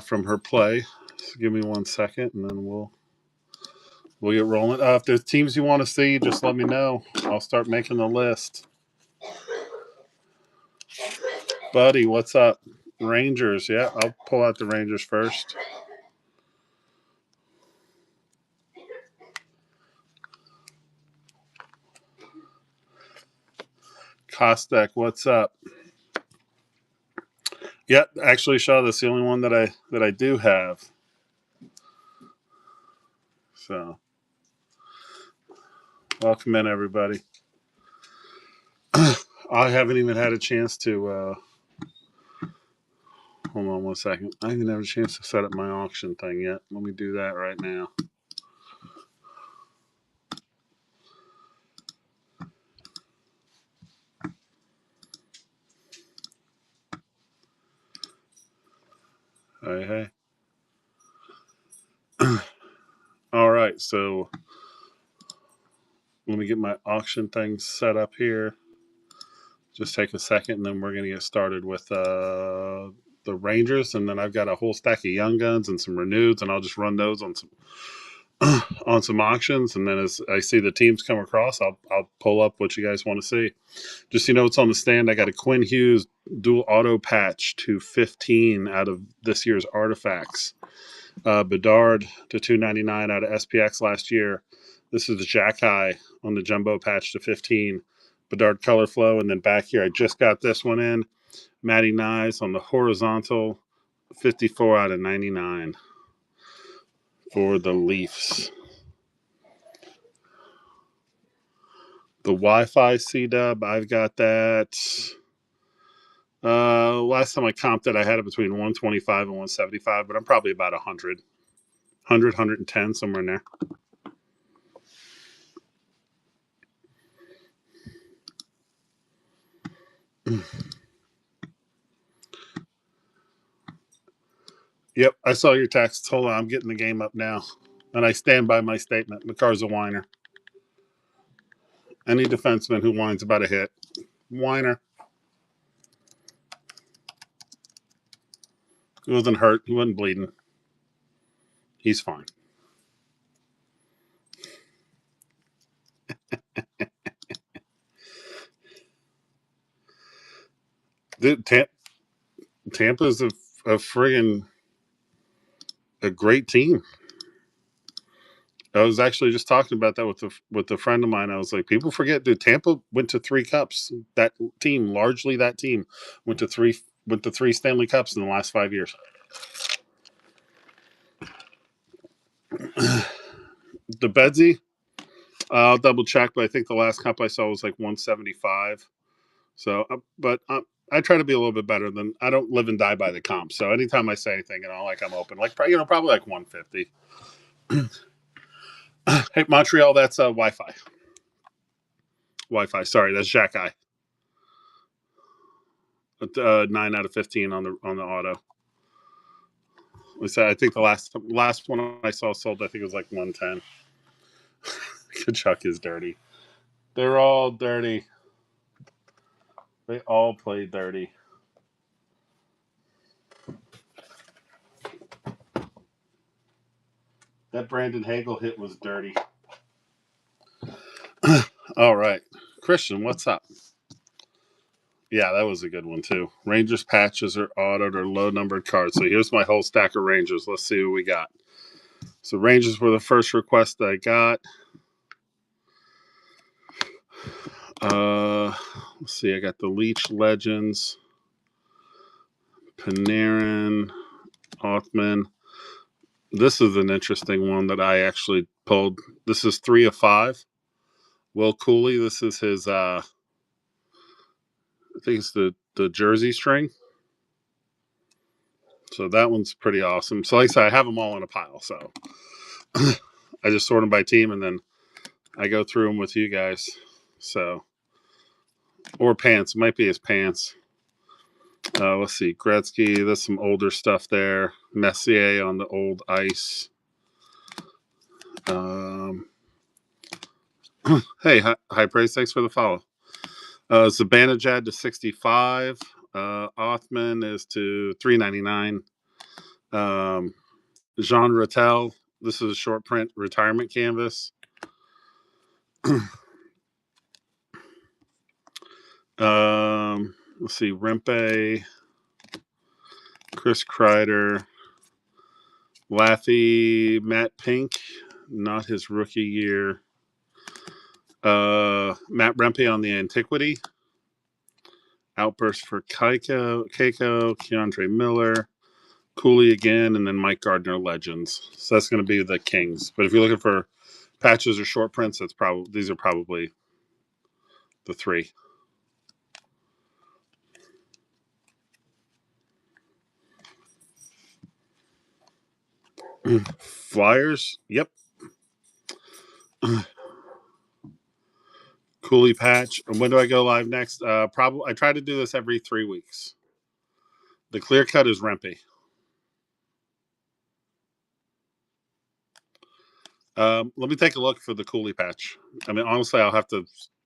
from her play. So give me 1 second, and then we'll get rolling. If there's teams you want to see, just let me know. I'll start making the list. Buddy, what's up? Rangers, yeah, I'll pull out the Rangers first. Kostek, what's up? Yep, actually, Shaw, that's the only one that I do have. So, welcome in, everybody. I haven't even had a chance to. Hold on 1 second. I haven't had a chance to set up my auction thing yet. Let me do that right now. Hey. All right, so let me get my auction thing set up here. Just take a second, and then we're going to get started with the Rangers, and then I've got a whole stack of Young Guns and some Reneweds, and I'll just run those on some on some auctions, and then as I see the teams come across, I'll pull up what you guys want to see. Just so you know, it's on the stand. I got a Quinn Hughes dual auto patch to 15 out of this year's Artifacts. Bedard to 299 out of SPX last year. This is the Jack High on the jumbo patch to 15. Bedard color flow, and then back here I just got this one in. Matty Nyes on the horizontal 54 out of 99 for the Leafs. The Wi-Fi C-Dub, I've got that. Last time I comped it, I had it between 125 and 175, but I'm probably about 100, 110, somewhere in there. Yep, I saw your text. Hold on, I'm getting the game up now. And I stand by my statement. McCarr's a whiner. Any defenseman who whines about a hit, whiner. He wasn't hurt. He wasn't bleeding. He's fine. Dude, Tampa's a friggin' a great team. I was actually just talking about that with a friend of mine. I was like, people forget, dude. Tampa went to 3 cups. That team went to three Stanley Cups in the last 5 years. The Bedsy, I'll double check, but I think the last cup I saw was like 175. So, but I try to be a little bit better than I don't live and die by the comp. So anytime I say anything, I'm open, like probably like 150. Hey, Montreal, that's Wi-Fi. Wi-Fi. Sorry, that's Jack Eye. 9 out of 15 on the auto. I think the last one I saw sold, I think it was like 110. Kachuk is dirty. They're all dirty. They all play dirty. That Brandon Hagel hit was dirty. All right. Christian, what's up? Yeah, that was a good one, too. Rangers patches are autoed or low-numbered cards. So here's my whole stack of Rangers. Let's see what we got. So Rangers were the first request I got. Let's see. I got the Leech Legends, Panarin, Othman. This is an interesting one that I actually pulled. This is 3 of 5. Will Cooley. This is his. I think it's the jersey string. So that one's pretty awesome. So like I said, I have them all in a pile. So I just sort them by team, and then I go through them with you guys. So, or pants. It might be his pants. Let's see. Gretzky. There's some older stuff there. Messier on the old ice. Hey, high praise. Thanks for the follow. Zibanejad to 65. Othman is to 399. Jean Rattel. This is a short print retirement canvas. Let's see, Rempe, Chris Kreider, Laffy, Matt Pink, not his rookie year. Matt Rempe on the Antiquity. Outburst for Keiko, Keandre Miller, Cooley again, and then Mike Gardner Legends. So that's going to be the Kings. But if you're looking for patches or short prints, these are probably the three. Flyers, yep. Cooley patch. And when do I go live next? Probably. I try to do this every 3 weeks. The clear cut is Rempe. Let me take a look for the Cooley patch. I mean, honestly, I'll have to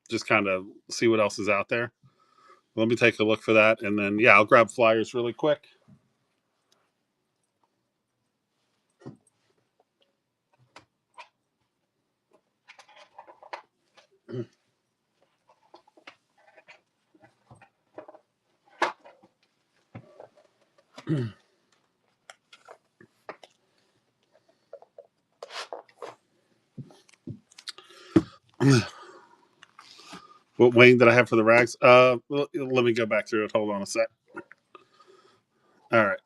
just kind of see what else is out there. Let me take a look for that, and then I'll grab Flyers really quick. What Wayne did I have for the rags? Let me go back through it. Hold on a sec. All right.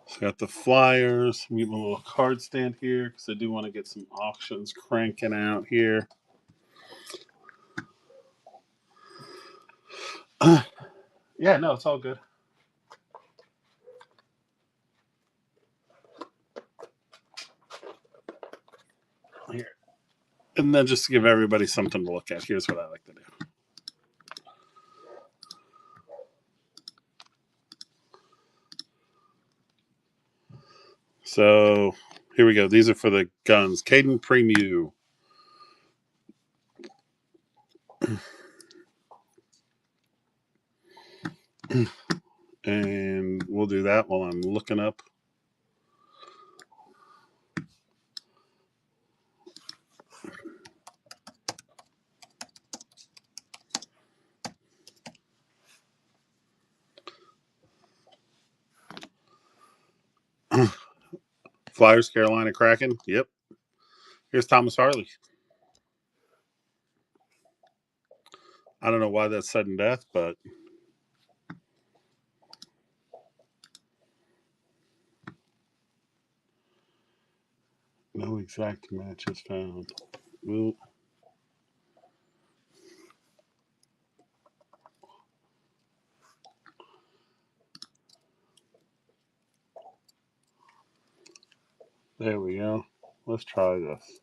So got the Flyers. We have a little card stand here because I do want to get some auctions cranking out here. Yeah, no, it's all good. Here. And then just to give everybody something to look at, here's what I like to do. So here we go. These are for the guns. Caden Premu. And we'll do that while I'm looking up. Flyers, Carolina Kraken. Yep. Here's Thomas Harley. I don't know why that's sudden death, but no exact matches found. Well, there we go. Let's try this.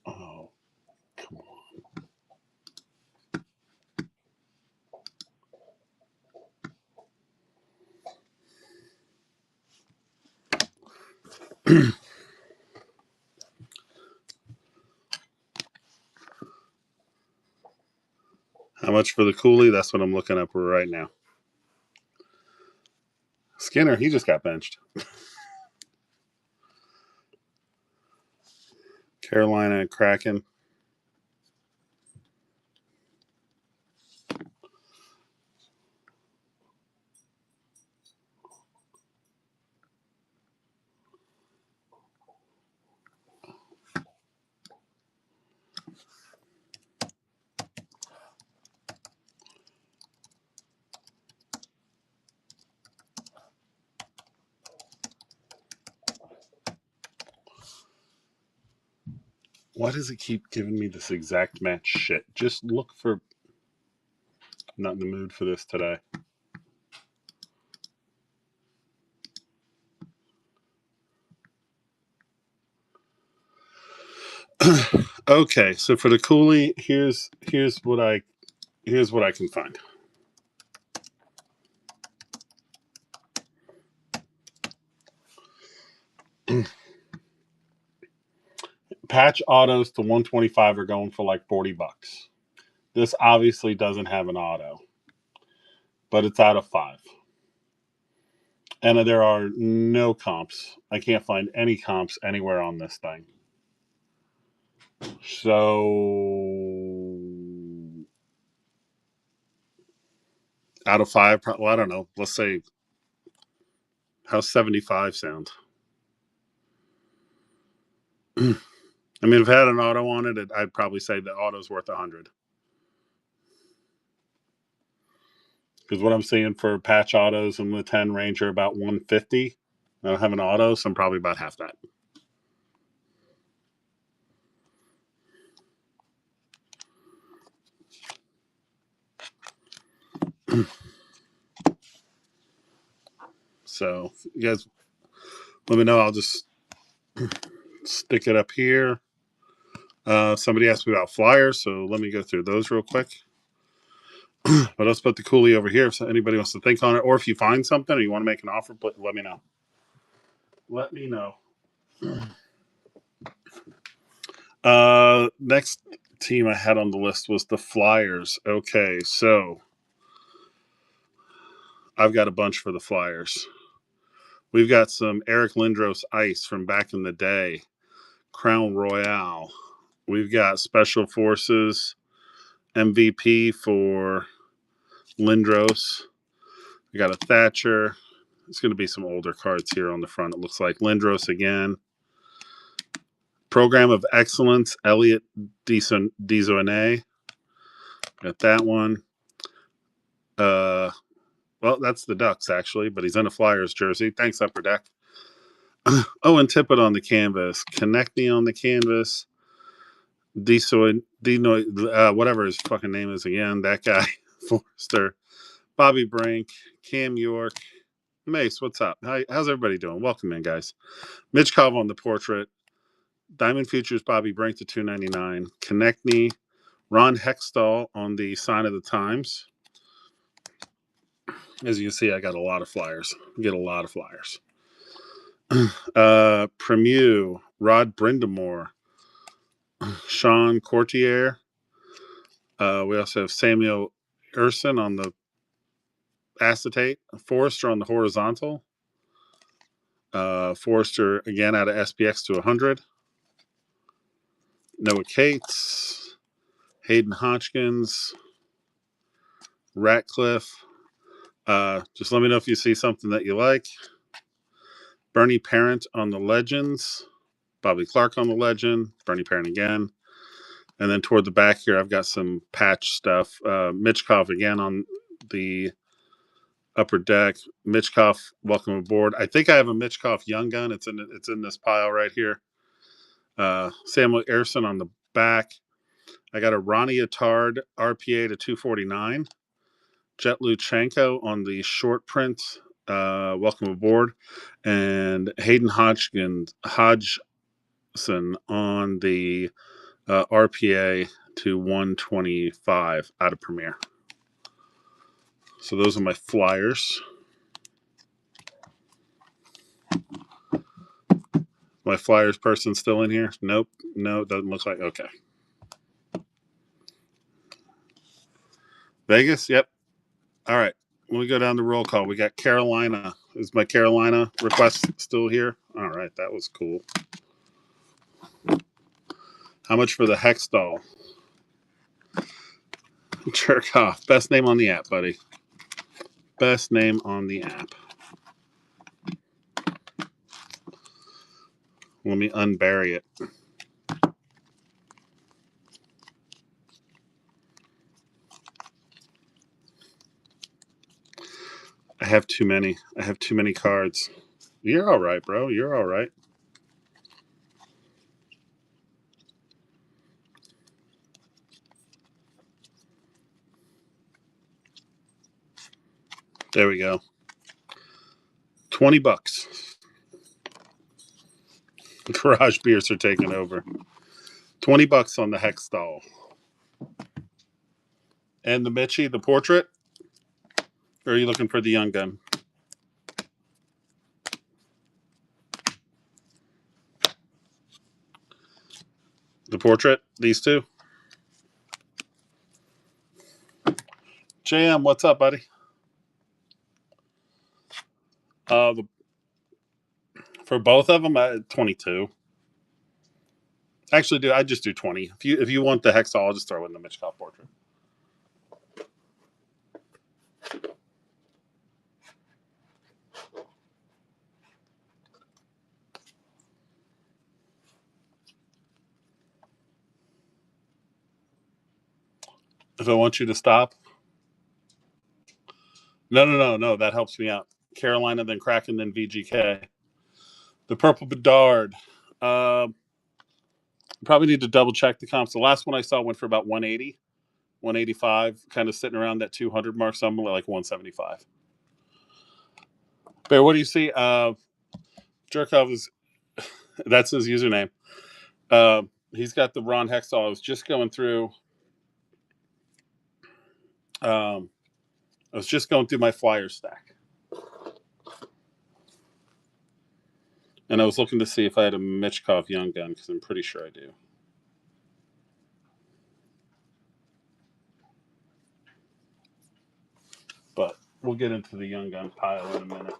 Oh, come on. How much for the Cooley? That's what I'm looking up right now. Skinner, he just got benched. Carolina Kraken. Why does it keep giving me this exact match shit? Just look for. I'm not in the mood for this today. Okay, so for the Cooley, here's what I can find. Patch autos to 125 are going for like $40. This obviously doesn't have an auto, but it's out of 5. And there are no comps. I can't find any comps anywhere on this thing. So out of 5, well, I don't know. Let's say, how's 75 sound? I mean, if it had an auto on it, I'd probably say the auto's worth 100. Because what I'm seeing for patch autos in the 10 range are about 150. I don't have an auto, so I'm probably about half that. So you guys let me know. I'll just stick it up here. Somebody asked me about flyers, so let me go through those real quick. But let's put the Cooley over here if anybody wants to think on it, or if you find something or you want to make an offer, let me know. Let me know. Next team I had on the list was the Flyers. Okay, so I've got a bunch for the Flyers. We've got some Eric Lindros ice from back in the day, Crown Royale. We've got Special Forces MVP for Lindros. We got a Thatcher. It's going to be some older cards here on the front. It looks like Lindros again. Program of Excellence, Elliot Dezonet. Got that one. Well, that's the Ducks, actually, but he's in a Flyers jersey. Thanks, Upper Deck. Oh, and Tippett on the canvas. Konechny on the canvas. Whatever his fucking name is again. That guy. Forster. Bobby Brink. Cam York. Mace, what's up? How's everybody doing? Welcome in, guys. Mitch Cobb on the portrait. Diamond Futures Bobby Brink to $2.99. Konechny. Ron Hextall on the Sign of the Times. As you can see, I got a lot of flyers. Get a lot of flyers. Premu, Rod Brindamore, Sean Courtier. We also have Samuel Urson on the acetate. Forrester on the horizontal. Forrester again out of SPX to 100. Noah Cates, Hayden Hodgkins, Ratcliffe. Just let me know if you see something that you like. Bernie Parent on the Legends. Bobby Clark on the Legend. Bernie Parent again. And then toward the back here, I've got some patch stuff. Mitchkov again on the Upper Deck. Mitchkov, welcome aboard. I think I have a Mitchkov Young Gun. It's in this pile right here. Samuel Ersson on the back. I got a Ronnie Attard RPA to 249. Jet Luchenko on the short print. Welcome aboard. And Hayden Hodgson on the RPA to 125 out of Premier. So those are my flyers. My flyers person still in here? Nope. No, doesn't look like. Okay. Vegas? Yep. All right. When we go down the roll call, we got Carolina. Is my Carolina request still here? All right. That was cool. How much for the Hextall? Jerk off. Best name on the app, buddy. Best name on the app. Let me unbury it. I have too many. I have too many cards. You're all right, bro. You're all right. There we go. $20. Garage beers are taking over. $20 on the Hextall. And the Mitchie, the portrait? Or are you looking for the Young Gun? The portrait, these two. JM, what's up, buddy? For both of them, 22. Actually, I just do 20. If you want the Hexall, I'll just throw in the Mitchkov portrait. If I want you to stop, no, that helps me out. Carolina, then Kraken, then VGK. The Purple Bedard. Probably need to double check the comps. The last one I saw went for about 180, 185, kind of sitting around that 200 mark, somewhere like 175. Bear, what do you see? Jerkov is, that's his username. He's got the Ron Hextall. I was just going through. I was just going through my flyer stack, and I was looking to see if I had a Mitchkov Young Gun because I'm pretty sure I do. But we'll get into the Young Gun pile in a minute.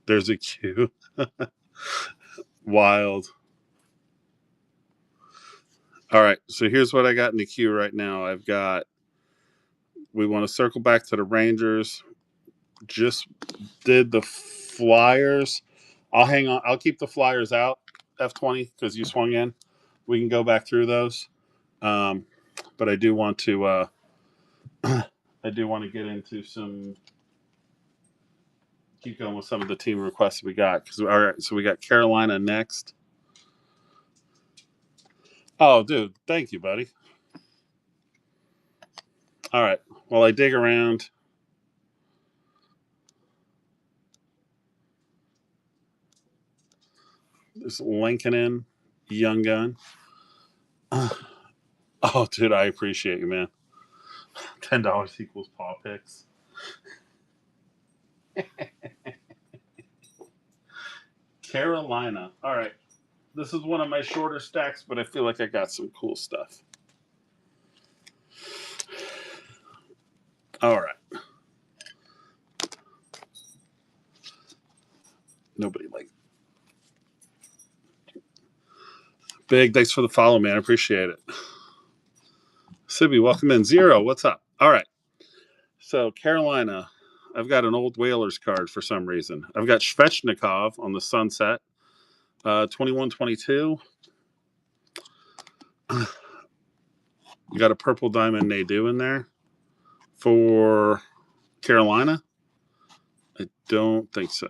There's a queue. Wild. All right, so here's what I got in the queue right now. We want to circle back to the Rangers. Just did the Flyers. I'll hang on. I'll keep the Flyers out, F20, because you swung in. We can go back through those. But I do want to get into some, keep going with some of the team requests we got. All right, so we got Carolina next. Oh, dude, thank you, buddy. All right, well, I dig around. There's Lincoln, Young Gun. Oh, dude, I appreciate you, man. $10 equals paw picks. Carolina. All right. This is one of my shorter stacks, but I feel like I got some cool stuff. All right. Nobody like Big. Thanks for the follow, man. I appreciate it. Sibby, welcome in. Zero, what's up? All right. So Carolina, I've got an old Whalers card for some reason. I've got Svechnikov on the Sunset, 21-22. You got a purple diamond Nadeau in there for Carolina. I don't think so.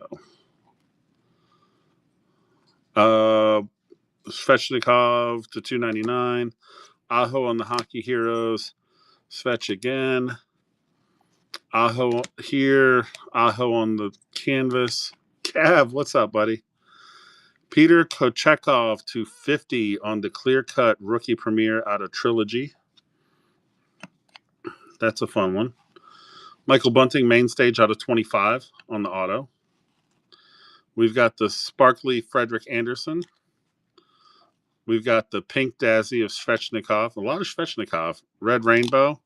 Svechnikov to 299. Aho on the Hockey Heroes. Svech again. Aho here. Aho on the canvas. Cav, what's up, buddy? Peter Kochekov to 50 on the clear cut rookie premiere out of Trilogy. That's a fun one. Michael Bunting main stage out of 25 on the auto. We've got the sparkly Frederick Anderson. We've got the pink Dazzy of Svechnikov. A lot of Svechnikov. Red Rainbow.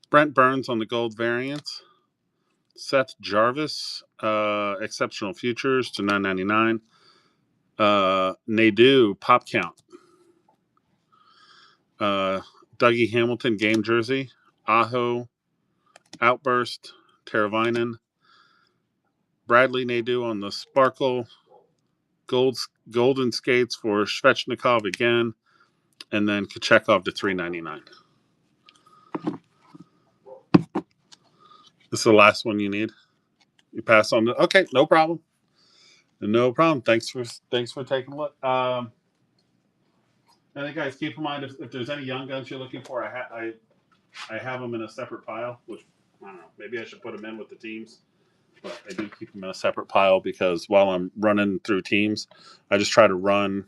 Brent Burns on the gold variant. Seth Jarvis, Exceptional Futures to $9.99. Nadeau, Pop Count. Dougie Hamilton, Game Jersey. Aho, Outburst. Teravainen. Bradley Nadeau on the Sparkle. Golden Skates for Svechnikov again. And then Kochekov to $3.99. This is the last one you need. You pass on okay, no problem. No problem. Thanks for taking a look. And then guys, keep in mind if there's any Young Guns you're looking for, I have them in a separate pile. Which I don't know. Maybe I should put them in with the teams, but I do keep them in a separate pile because while I'm running through teams, I just try to run,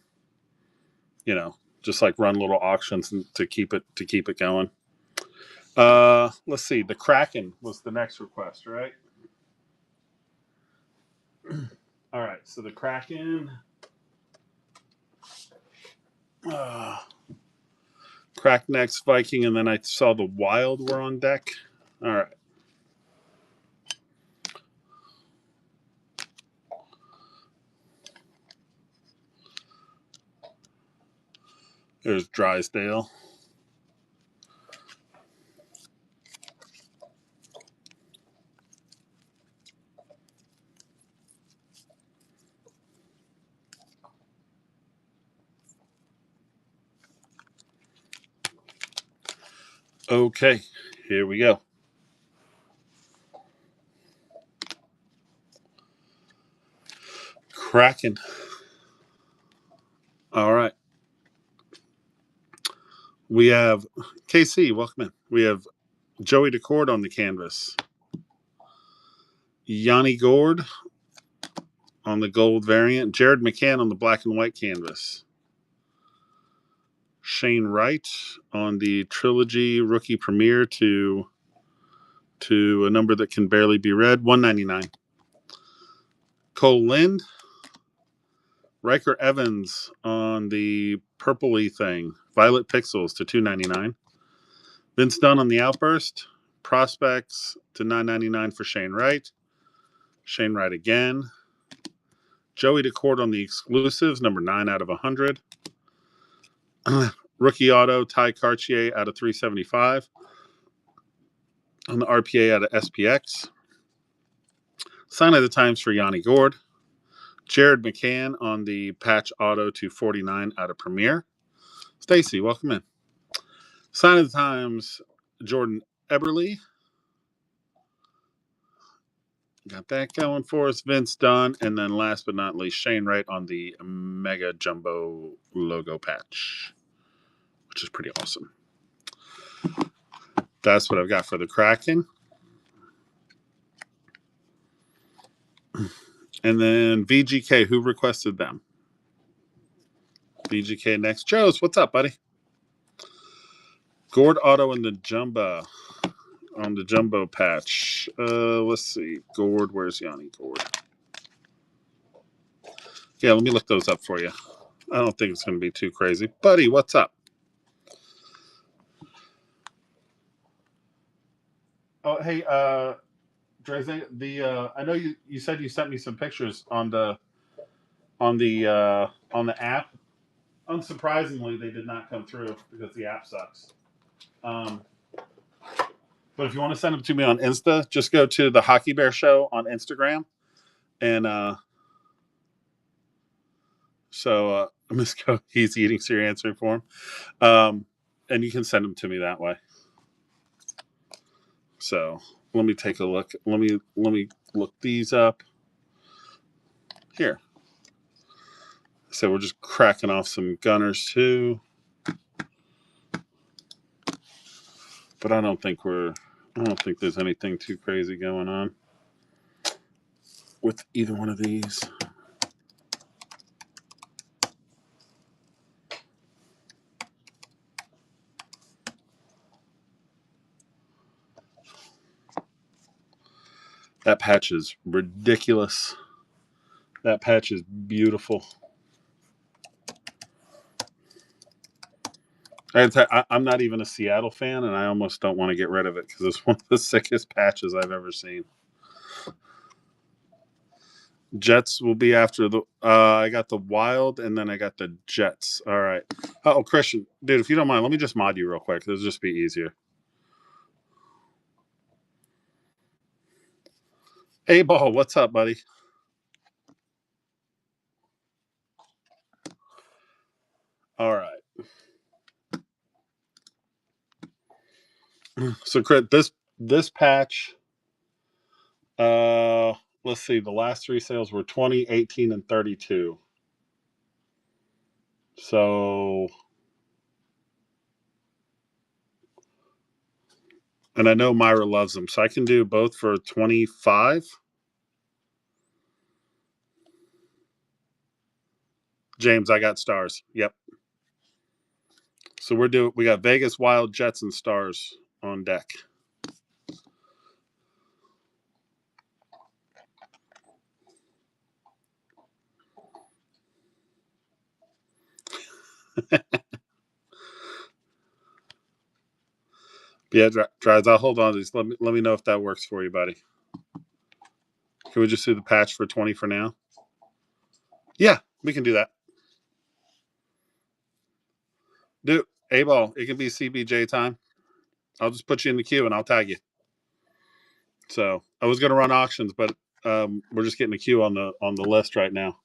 just like run little auctions to keep it going. Let's see. The Kraken was the next request, right? All right. So the Kraken. Uh, Crack next Viking, and then I saw the Wild were on deck. All right. There's Drysdale. Okay, here we go. Kraken. All right. We have KC, welcome in. We have Joey Decord on the canvas. Yanni Gord on the gold variant. Jared McCann on the black and white canvas. Shane Wright on the trilogy rookie premiere to a number that can barely be read. $199. Cole Lind. Riker Evans on the purpley thing. Violet Pixels to $299. Vince Dunn on the Outburst. Prospects to $9.99 for Shane Wright. Shane Wright again. Joey Decord on the exclusives, number 9 out of 100. Rookie auto, Ty Cartier out of 375. On the RPA out of SPX. Sign of the Times for Yanni Gord. Jared McCann on the patch auto to 49 out of Premier. Stacy, welcome in. Sign of the Times, Jordan Eberle. Got that going for us. Vince Dunn. And then last but not least, Shane Wright on the Mega Jumbo logo patch, which is pretty awesome. That's what I've got for the Kraken. And then VGK, who requested them? VGK next. Joe's, what's up, buddy? Gord Auto and the Jumbo on the Jumbo patch. Let's see. Gord, where's Yanni Gord? Yeah, let me look those up for you. I don't think it's going to be too crazy. Buddy, what's up? Oh, hey, Dre, I know you said you sent me some pictures on the app. Unsurprisingly, they did not come through because the app sucks. But if you want to send them to me on Insta, just go to the Hockey Bear Show on Instagram, and Miss Co, he's eating, so you're answering for him, and you can send them to me that way. So let me take a look. Let me look these up here. So we're just cracking off some Gunners too, but I don't think there's anything too crazy going on with either one of these. That patch is ridiculous. That patch is beautiful. I'm not even a Seattle fan, and I almost don't want to get rid of it because it's one of the sickest patches I've ever seen. Jets will be after the. I got the Wild, and then I got the Jets. All right. Oh, Christian, dude, if you don't mind, let me just mod you real quick. It'll just be easier. Hey, Ball, what's up, buddy? All right. So, Chris, this patch. Let's see. The last 3 sales were 20, 18, and 32. So, and I know Myra loves them, so I can do both for 25. James, I got Stars. Yep. So we got Vegas, Wild, Jets, and Stars on deck. Yeah, Dries, I'll hold on to these. Let me know if that works for you, buddy. Can we just do the patch for 20 for now? Yeah, we can do that. Dude, A-Ball, it can be CBJ time. I'll just put you in the queue and I'll tag you. So I was going to run auctions, but we're just getting a queue on the list right now.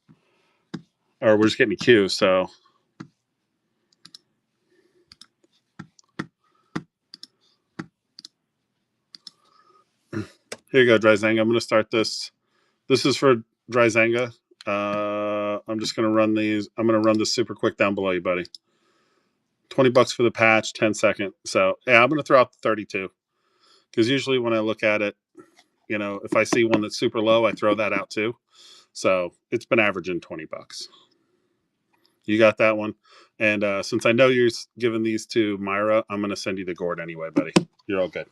Or we're just getting a queue, so... Here you go, Dryzanga. I'm going to start this. This is for Dryzanga. I'm just going to run these. I'm going to run this super quick down below you, buddy. $20 for the patch, 10 second. So, yeah, I'm going to throw out the 32. Because usually when I look at it, you know, if I see one that's super low, I throw that out too. So it's been averaging $20. You got that one. And since I know you're giving these to Myra, I'm going to send you the gourd anyway, buddy. You're all good.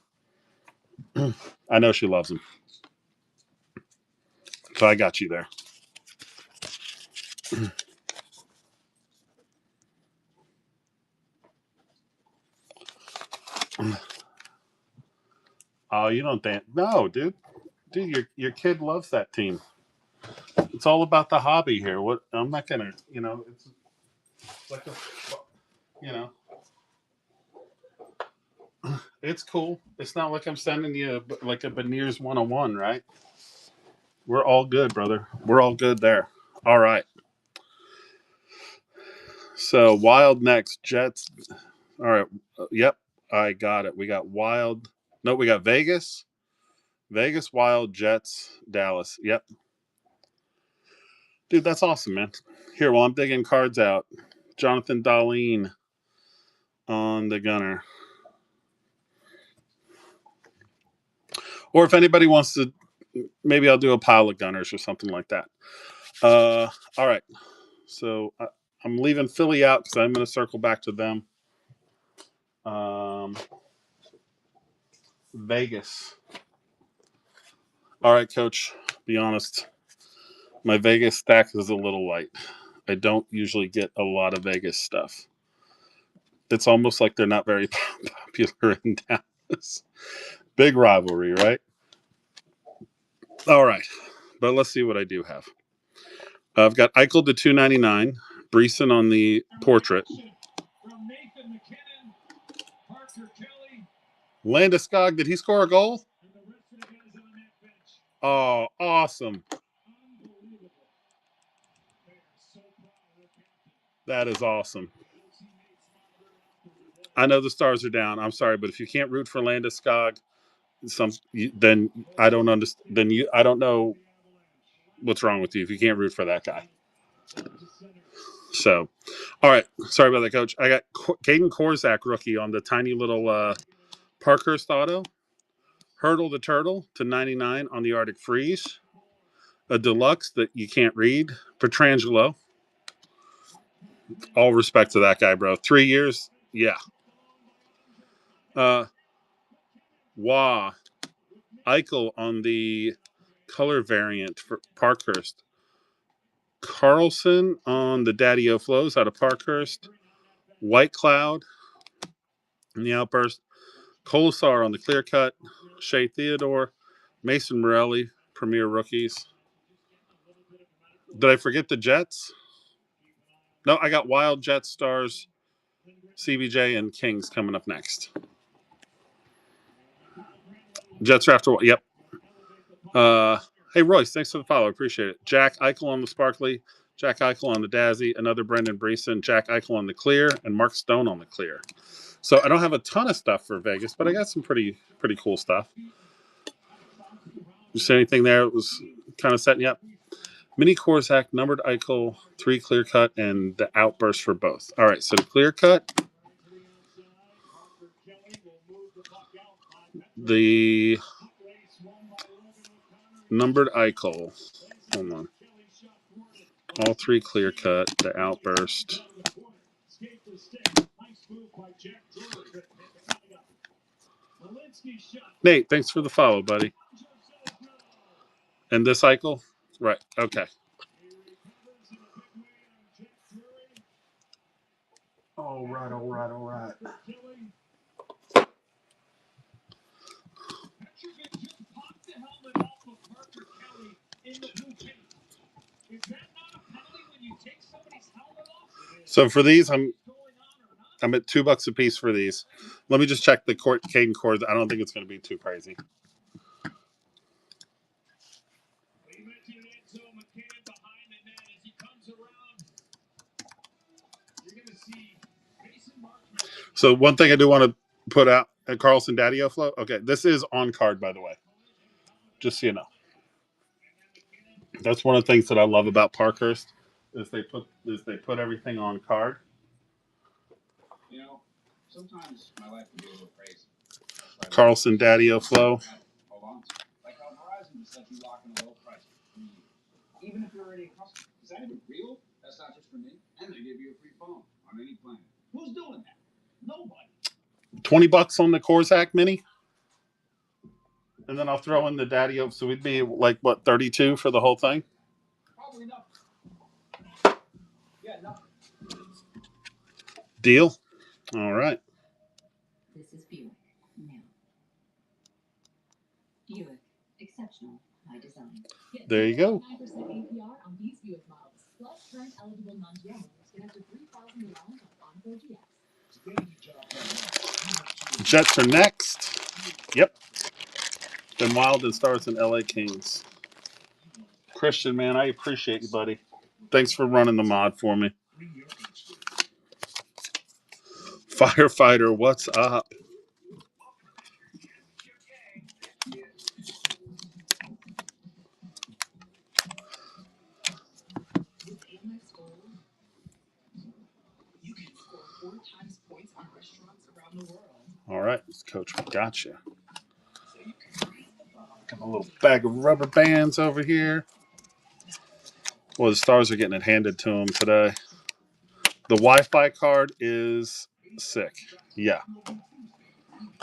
I know she loves them. So I got you there. Oh, you don't think? No, dude. Dude, your kid loves that team. It's all about the hobby here. What I'm not gonna, you know, it's like a, you know, it's cool. It's not like I'm sending you like a Beniers 101, right? We're all good, brother. We're all good there. All right. So Wild next, Jets. All right. Yep, I got it. We got Wild. No, we got Vegas. Vegas, Wild, Jets, Dallas. Yep. Dude, that's awesome, man. Here, while I'm digging cards out, Jonathan Darlene on the gunner. Or if anybody wants to, maybe I'll do a pile of gunners or something like that. All right. So I'm leaving Philly out because I'm going to circle back to them. Vegas. All right, Coach. Be honest. My Vegas stack is a little light. I don't usually get a lot of Vegas stuff. It's almost like they're not very popular in Dallas. Big rivalry, right? All right. But let's see what I do have. I've got Eichel to 299, Breeson on the portrait. Landeskog, did he score a goal? Oh, awesome. That is awesome. I know the Stars are down. I'm sorry, but if you can't root for Landeskog, then I don't understand. Then I don't know what's wrong with you if you can't root for that guy. So, all right. Sorry about that, Coach. I got Caden Korzak rookie on the tiny little Parkhurst auto. Hurdle the Turtle to 99 on the Arctic Freeze. A deluxe that you can't read. Petrangelo. All respect to that guy, bro. 3 years. Yeah. Wah. Eichel on the color variant for Parkhurst. Carlson on the Daddy-O Flows out of Parkhurst. White Cloud in the Outburst. Colasar on the Clear Cut. Shea Theodore. Mason Morelli, Premier Rookies. Did I forget the Jets? No, I got Wild, Jets, Stars, CBJ, and Kings coming up next. Jets are after. Yep. Hey, Royce, thanks for the follow. Appreciate it. Jack Eichel on the Sparkly. Jack Eichel on the Dazzy. Another Brendan Breeson. Jack Eichel on the Clear. And Mark Stone on the Clear. So I don't have a ton of stuff for Vegas, but I got some pretty cool stuff. You see anything there? It was kind of setting you up. Mini Korzak, numbered Eichel, 3 clear cut, and the outburst for both. All right, so the clear cut, the numbered Eichel. Hold on. All 3 clear cut, the outburst. Nate, thanks for the follow, buddy. And this cycle? Right. Okay. All right. So for these, I'm at $2 a piece for these. Let me just check the Caden cords. I don't think it's going to be too crazy. So one thing I do want to put out at Carlson Daddy Flow. Okay, this is on card, by the way. Just so you know. That's one of the things that I love about Parkhurst is they put everything on card. You know, sometimes my life can be a little crazy. Carlson Daddy Flow. Hold on. Like how Verizon just lets you lock in a low price. Even if you're already a customer. Is that even real? That's not just for me. And they give you a free phone on any plan. Who's doing that? Nobody. $20 on the Corsac Mini. And then I'll throw in the Daddy Oak. So we'd be like, what, 32 for the whole thing? Probably nothing. Yeah, nothing. Deal? All right. This is Buick. Now. Buick. Exceptional. High design. There you go. 9% APR on these Buick models. Plus current eligible non-GM owners get up to $3,000 on Encore GX. Jets are next. Yep. Then Wild and Stars and LA Kings. Christian, man, I appreciate you, buddy. Thanks for running the mod for me. Firefighter, what's up? All right, Coach, gotcha. Got a little bag of rubber bands over here. Well, the Stars are getting it handed to them today. The Wi-Fi card is sick. Yeah.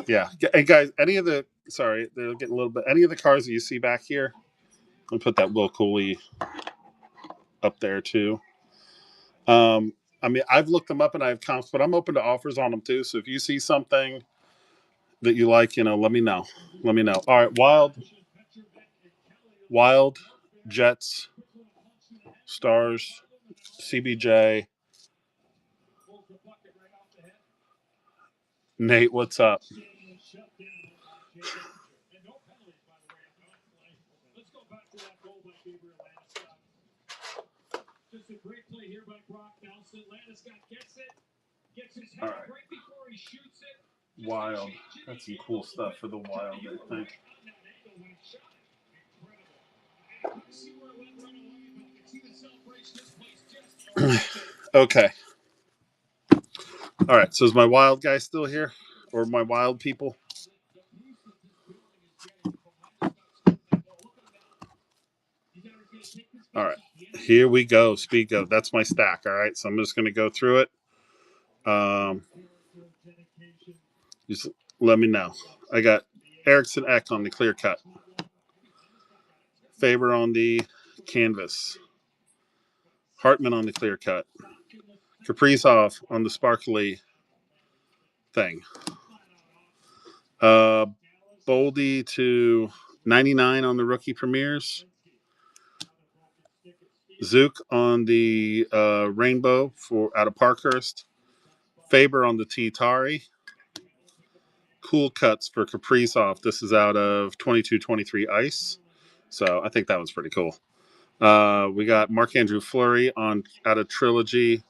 Yeah. And guys, any of the sorry, they're getting a little bit. Any of the cars that you see back here, I'll put that Will Cooley up there too. I mean, I've looked them up and I have comps, but I'm open to offers on them too. So if you see something that you like, let me know. Let me know. All right, Wild, Jets, Stars, CBJ. Nate, what's up? All right. Wild. That's some cool stuff for the Wild, I think. Okay. All right. So is my Wild guy still here? Or my Wild people? All right. Here we go. Speak of. That's my stack. All right. So I'm just going to go through it. Just let me know. I got Erickson Eck on the clear cut. Faber on the canvas. Hartman on the clear cut. Kaprizov on the sparkly thing. Boldy to 99 on the rookie premieres. Zook on the rainbow out of Parkhurst. Faber on the T-Tari. Cool cuts for Kaprizov. This is out of 22-23 ice. So I think that was pretty cool. We got Marc-André Fleury out of Trilogy.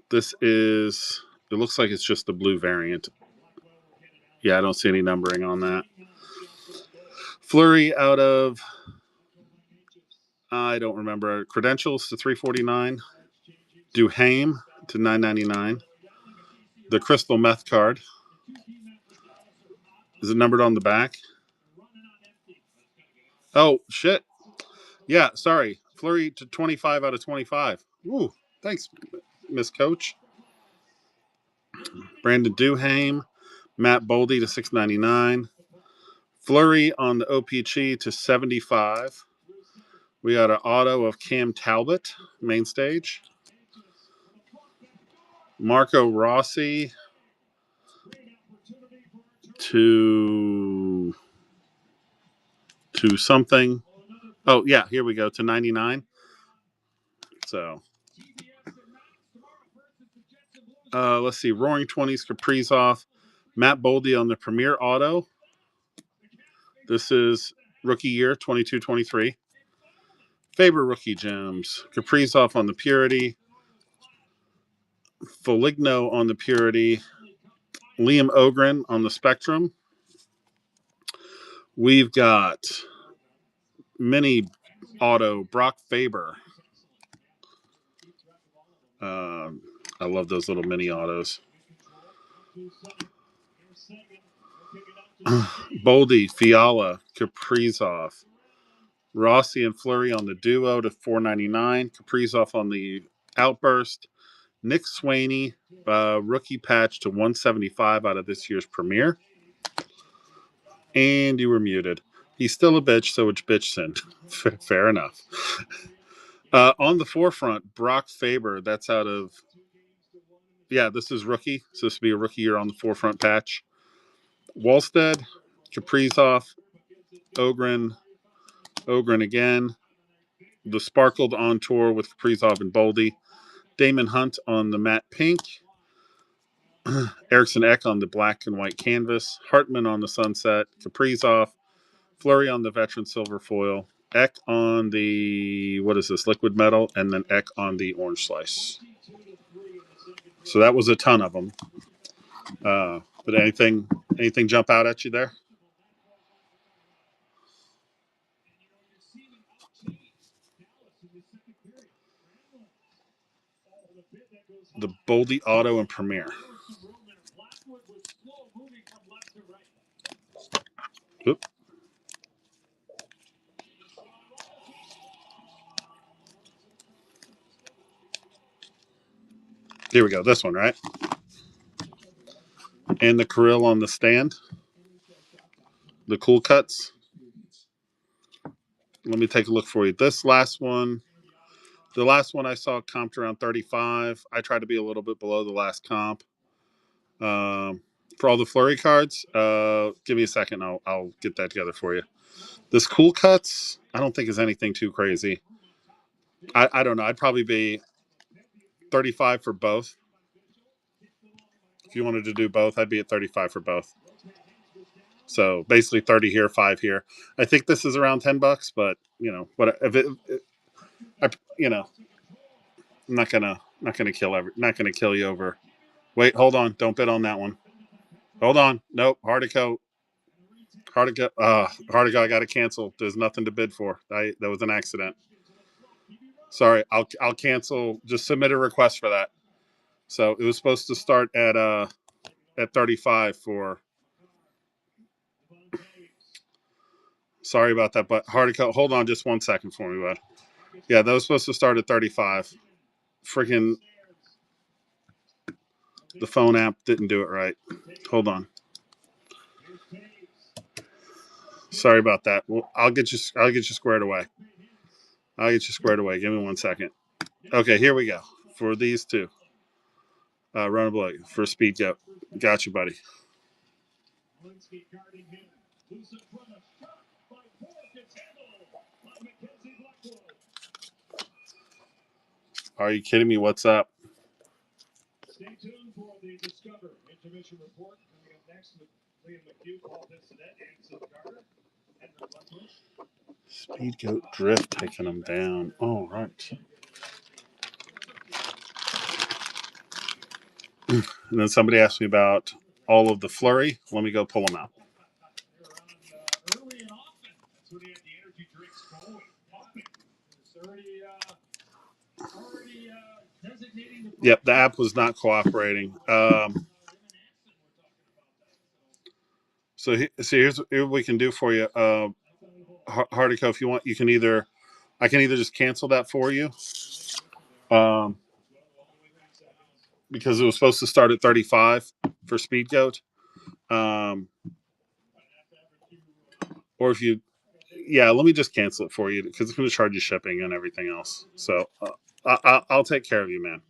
This is, it looks like it's just the blue variant. Yeah, I don't see any numbering on that. Fleury out of, I don't remember, Credentials to 349. Duhaime to 999. The Crystal Meth card. Is it numbered on the back? Oh, shit. Yeah, sorry. Fleury to 25 out of 25. Ooh, thanks, Miss Coach. Brandon Duhaime. Matt Boldy to 699. Flurry on the OPG to 75. We got an auto of Cam Talbot, main stage. Marco Rossi to something. Oh, yeah, here we go, to 99. So, let's see. Roaring 20s, Kaprizov. Matt Boldy on the Premier Auto. This is rookie year, 22-23. Faber rookie gems. Kaprizov on the Purity. Foligno on the Purity. Liam Ogren on the Spectrum. We've got mini auto Brock Faber. I love those little mini autos. Boldy, Fiala, Kaprizov, Rossi and Fleury on the Duo to 499. Kaprizov on the Outburst. Nick Swaney, rookie patch to 175 out of this year's Premier. And you were muted. He's still a bitch, so it's bitch send. Fair enough. On the forefront, Brock Faber. That's out of... Yeah, this is rookie. So this will be a rookie year on the forefront patch. Wallstead, Kaprizov, Ogren again. The Sparkled on tour with Kaprizov and Boldy. Damon Hunt on the matte pink. Erickson Ek on the black and white canvas. Hartman on the sunset. Kaprizov. Fleury on the veteran silver foil. Ek on the, what is this, liquid metal. And then Ek on the orange slice. So that was a ton of them. But anything jump out at you there? The Boldy Auto and Premier. Oop. Here we go. This one, right? And the Kirill on the stand. The cool cuts. Let me take a look for you. This last one, the last one I saw comped around 35. I tried to be a little bit below the last comp. For all the Flurry cards, give me a second. I'll get that together for you. This cool cuts, I don't think is anything too crazy. I don't know. I'd probably be 35 for both. If you wanted to do both, I'd be at 35 for both. So basically 30 here, 5 here. I think this is around $10, but you know, what if it, you know, I'm not gonna kill you over. Wait, hold on. Don't bid on that one. Hold on. Nope. Hardico. I got to cancel. There's nothing to bid for. That was an accident. Sorry. I'll cancel. Just submit a request for that. So it was supposed to start at 35 for. Sorry about that, but Hardico, hold on just 1 second for me, bud. Yeah, that was supposed to start at 35. Freaking the phone app didn't do it right. Hold on. Sorry about that. Well, I'll get you squared away. Give me 1 second. Okay, here we go. For these two. Run a blood for Speed Goat. Got you, buddy. Are you kidding me? What's up? Stay tuned for the Discover intermission report coming up next with Liam McHugh, Paul Bissonette, Anson Carter, Edward Luckbush. Speed Goat Drift taking them down. All right. And then somebody asked me about all of the Flurry. Let me go pull them out. Yep, the app was not cooperating. So here's what we can do for you. Hardico, if you want, you can I can either just cancel that for you. Because it was supposed to start at 35 for Speed Goat. Or if you, yeah, let me just cancel it for you because it's going to charge you shipping and everything else. So I'll take care of you, man.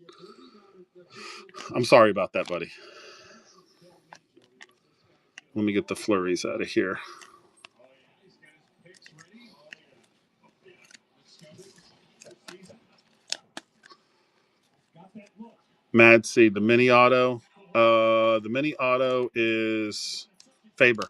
I'm sorry about that, buddy. Let me get the flurries out of here. Mad Seed, the mini auto. The mini auto is Faber.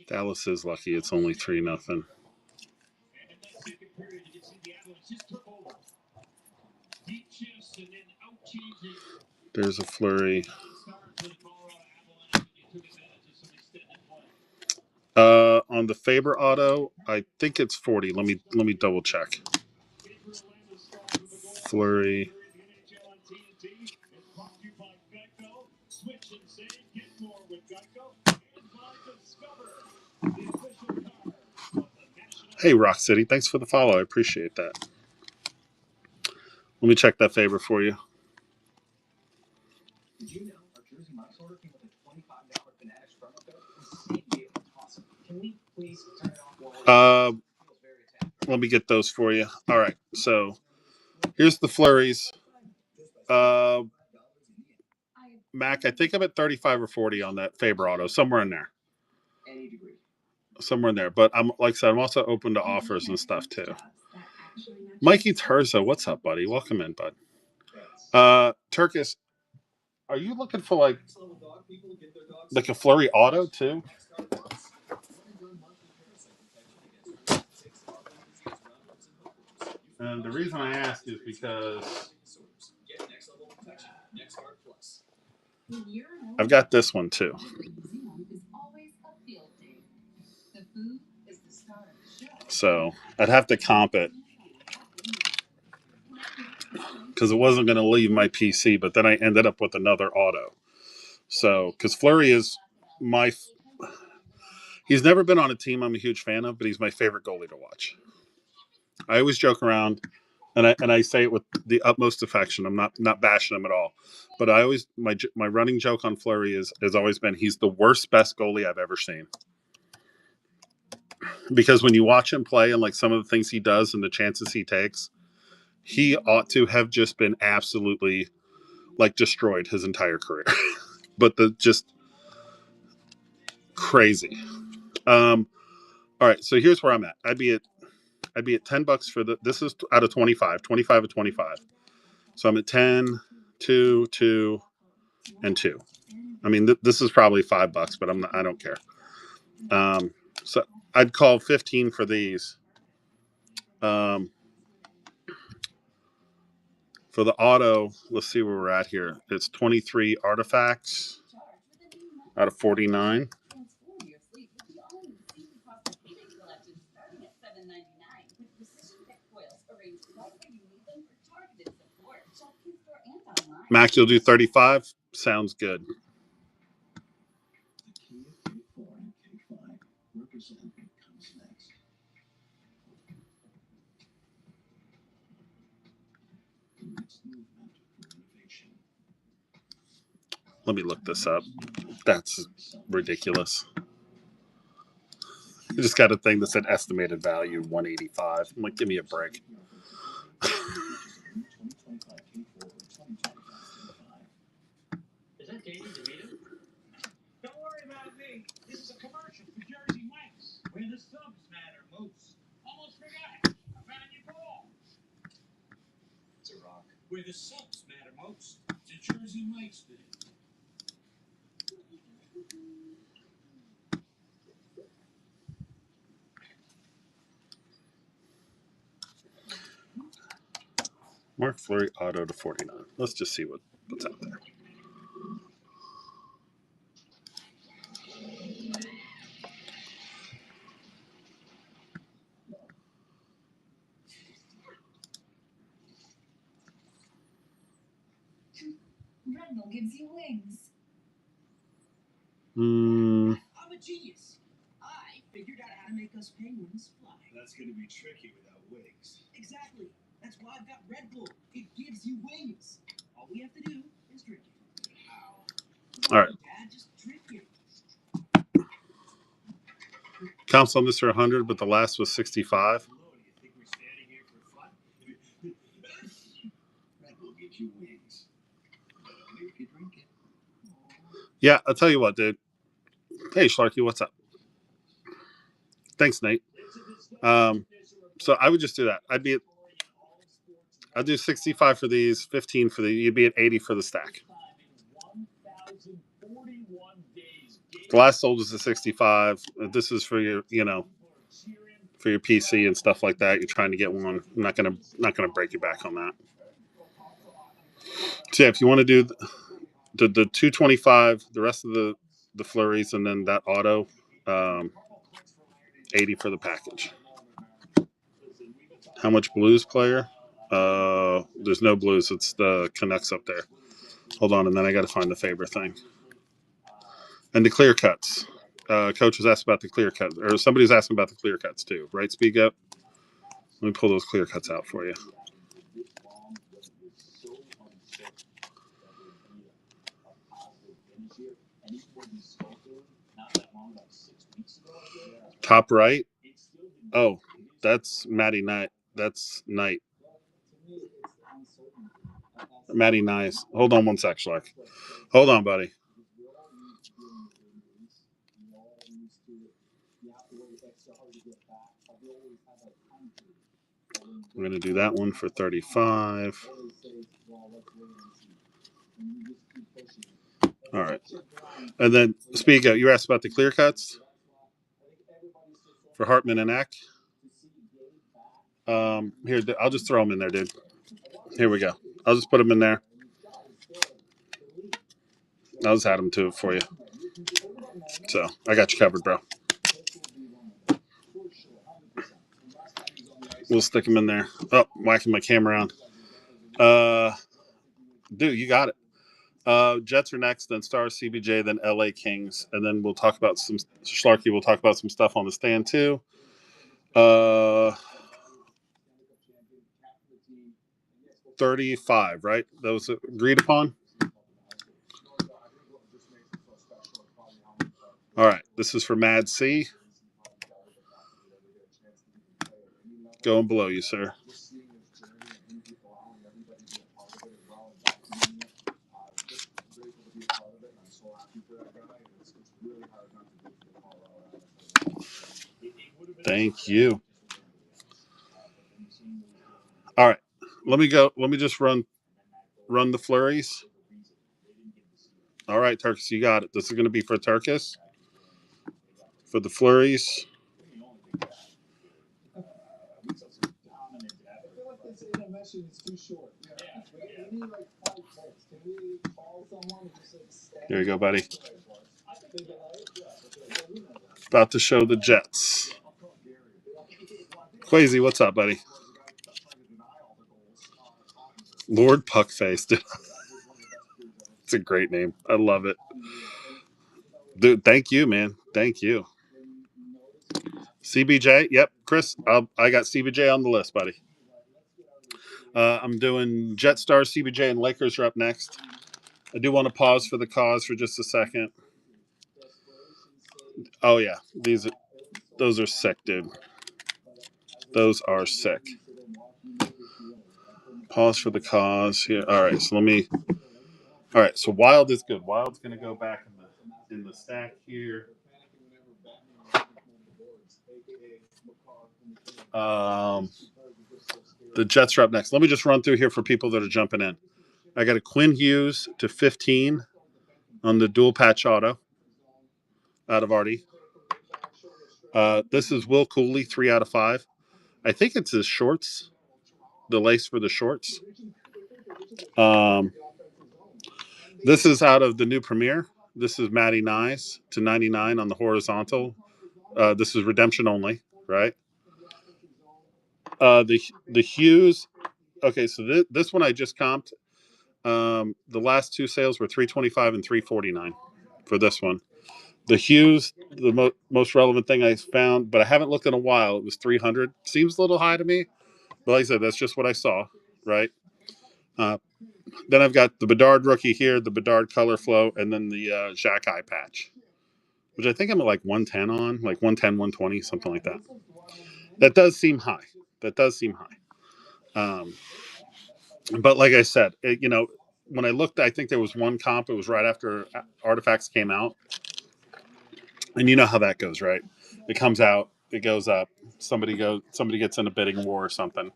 Dallas is lucky. It's only 3-0. There's a flurry. On the Faber auto, I think it's 40. Let me double check. Flurry. Hey, Rock City, thanks for the follow. I appreciate that. Let me check that Faber for you. Uh, let me get those for you. All right, so here's the flurries. Mac, I think I'm at 35 or 40 on that Faber auto, somewhere in there. Somewhere in there. But I'm like I said, I'm also open to offers and stuff too. Mikey Terza, what's up, buddy? Welcome in, bud. Turkish, are you looking for like a flurry auto too? And the reason I ask is because I've got this one too. So I'd have to comp it because it wasn't going to leave my PC, but then I ended up with another auto. So because Fleury is he's never been on a team I'm a huge fan of, but he's my favorite goalie to watch. I always joke around, and I say it with the utmost affection. I'm not bashing him at all, but I always my running joke on Fleury has always been he's the worst best goalie I've ever seen. Because when you watch him play and like some of the things he does and the chances he takes, he ought to have just been absolutely like destroyed his entire career. But the just crazy. All right, so here's where I'm at. I'd be at $10 for this is out of 25 of 25. So I'm at 10, 2, 2, and 2. I mean, this is probably $5, but I don't care. So I'd call 15 for these. For the auto, let's see where we're at here. It's 23 artifacts out of 49. Max, you'll do 35? Sounds good. Let me look this up. That's ridiculous. I just got a thing that said estimated value 185. I'm like, give me a break. Is that Danny DeVito? Don't worry about me. This is a commercial for Jersey Mike's, where the subs matter most. Almost forgot. I found your ball. It's a rock. Where the subs matter most. It's a Jersey Mike's thing. Mark Fleury auto to 49. Let's just see what's out there. Red Bull gives you wings. I'm a genius. I figured out how to make us penguins fly. That's going to be tricky without wings. Exactly. That's why I've got Red Bull. It gives you wings. All we have to do is drink it. How? All right. Dad, just drink it. Comps on this are 100, but the last was 65. Do you think we're standing here for fun? Red Bull gives you wings. If you drink it. Yeah, I'll tell you what, dude. Hey, Schlarky, what's up? Thanks, Nate. So I would just do that. I'd do 65 for these, 15 for the. You'd be at 80 for the stack. The last sold is a 65. This is for your, for your PC and stuff like that. You're trying to get one. I'm not gonna break you back on that. So yeah, if you want to do the 225, the rest of the flurries, and then that auto, 80 for the package. How much blues, player? There's no blues. It's the Canucks up there. Hold on, and then I got to find the Faber thing. And the clear cuts. Coach was asked about the clear cuts, or somebody's asking about the clear cuts too, right? Speak up. Let me pull those clear cuts out for you. Top right. Oh, that's Matty Knight. That's Knight. Matty Nice. Hold on one sec, Schleck. Hold on, buddy. We're going to do that one for 35. All right. And then, speak up. You asked about the clear cuts for Hartman and Eck. Here, I'll just throw them in there, dude. Here we go. I'll just put them in there. I'll just add them to it for you. So, I got you covered, bro. We'll stick them in there. Oh, whacking my camera on. Dude, you got it. Jets are next, then Stars, CBJ, then LA Kings, and then we'll talk about some Schlarky. We'll talk about some stuff on the stand too. 35, right? That was agreed upon. All right, this is for Mad C. Going below you, sir. Thank you. All right, let me go. Let me just run the flurries. All right, Turkis, you got it. This is going to be for Turkis. For the flurries. Here you go, buddy. About to show the Jets. Quasi, what's up, buddy? Lord Puckface. It's a great name. I love it. Dude, thank you, man. Thank you. CBJ. Yep, Chris. I got CBJ on the list, buddy. I'm doing Jetstar, CBJ, and Lakers are up next. I do want to pause for the cause for just a second. Oh yeah, those are sick, dude. Those are sick. Pause for the cause here. All right, so let me. All right, so Wild is good. Wild's gonna go back in the stack here. The Jets are up next. Let me just run through here for people that are jumping in. I got a Quinn Hughes to 15 on the dual patch auto out of Artie. This is Will Cooley, 3 out of 5. I think it's his shorts, the lace for the shorts. This is out of the new Premier. This is Matty Nice to 99 on the horizontal. This is redemption only, right? The Hughes. Okay, so this one I just comped. The last two sales were 325 and 349 for this one. The Hughes, the most relevant thing I found, but I haven't looked in a while. It was 300. Seems a little high to me, But like I said, that's just what I saw, right? Then I've got the Bedard rookie here, the Bedard color flow, and then the Xhaka patch, which I think I'm at like 110 on, like 110, 120, something like that. That does seem high. That does seem high. But like I said, when I looked, I think there was one comp. It was right after Artifacts came out. And you know how that goes, right? It comes out, it goes up. Somebody gets in a bidding war or something,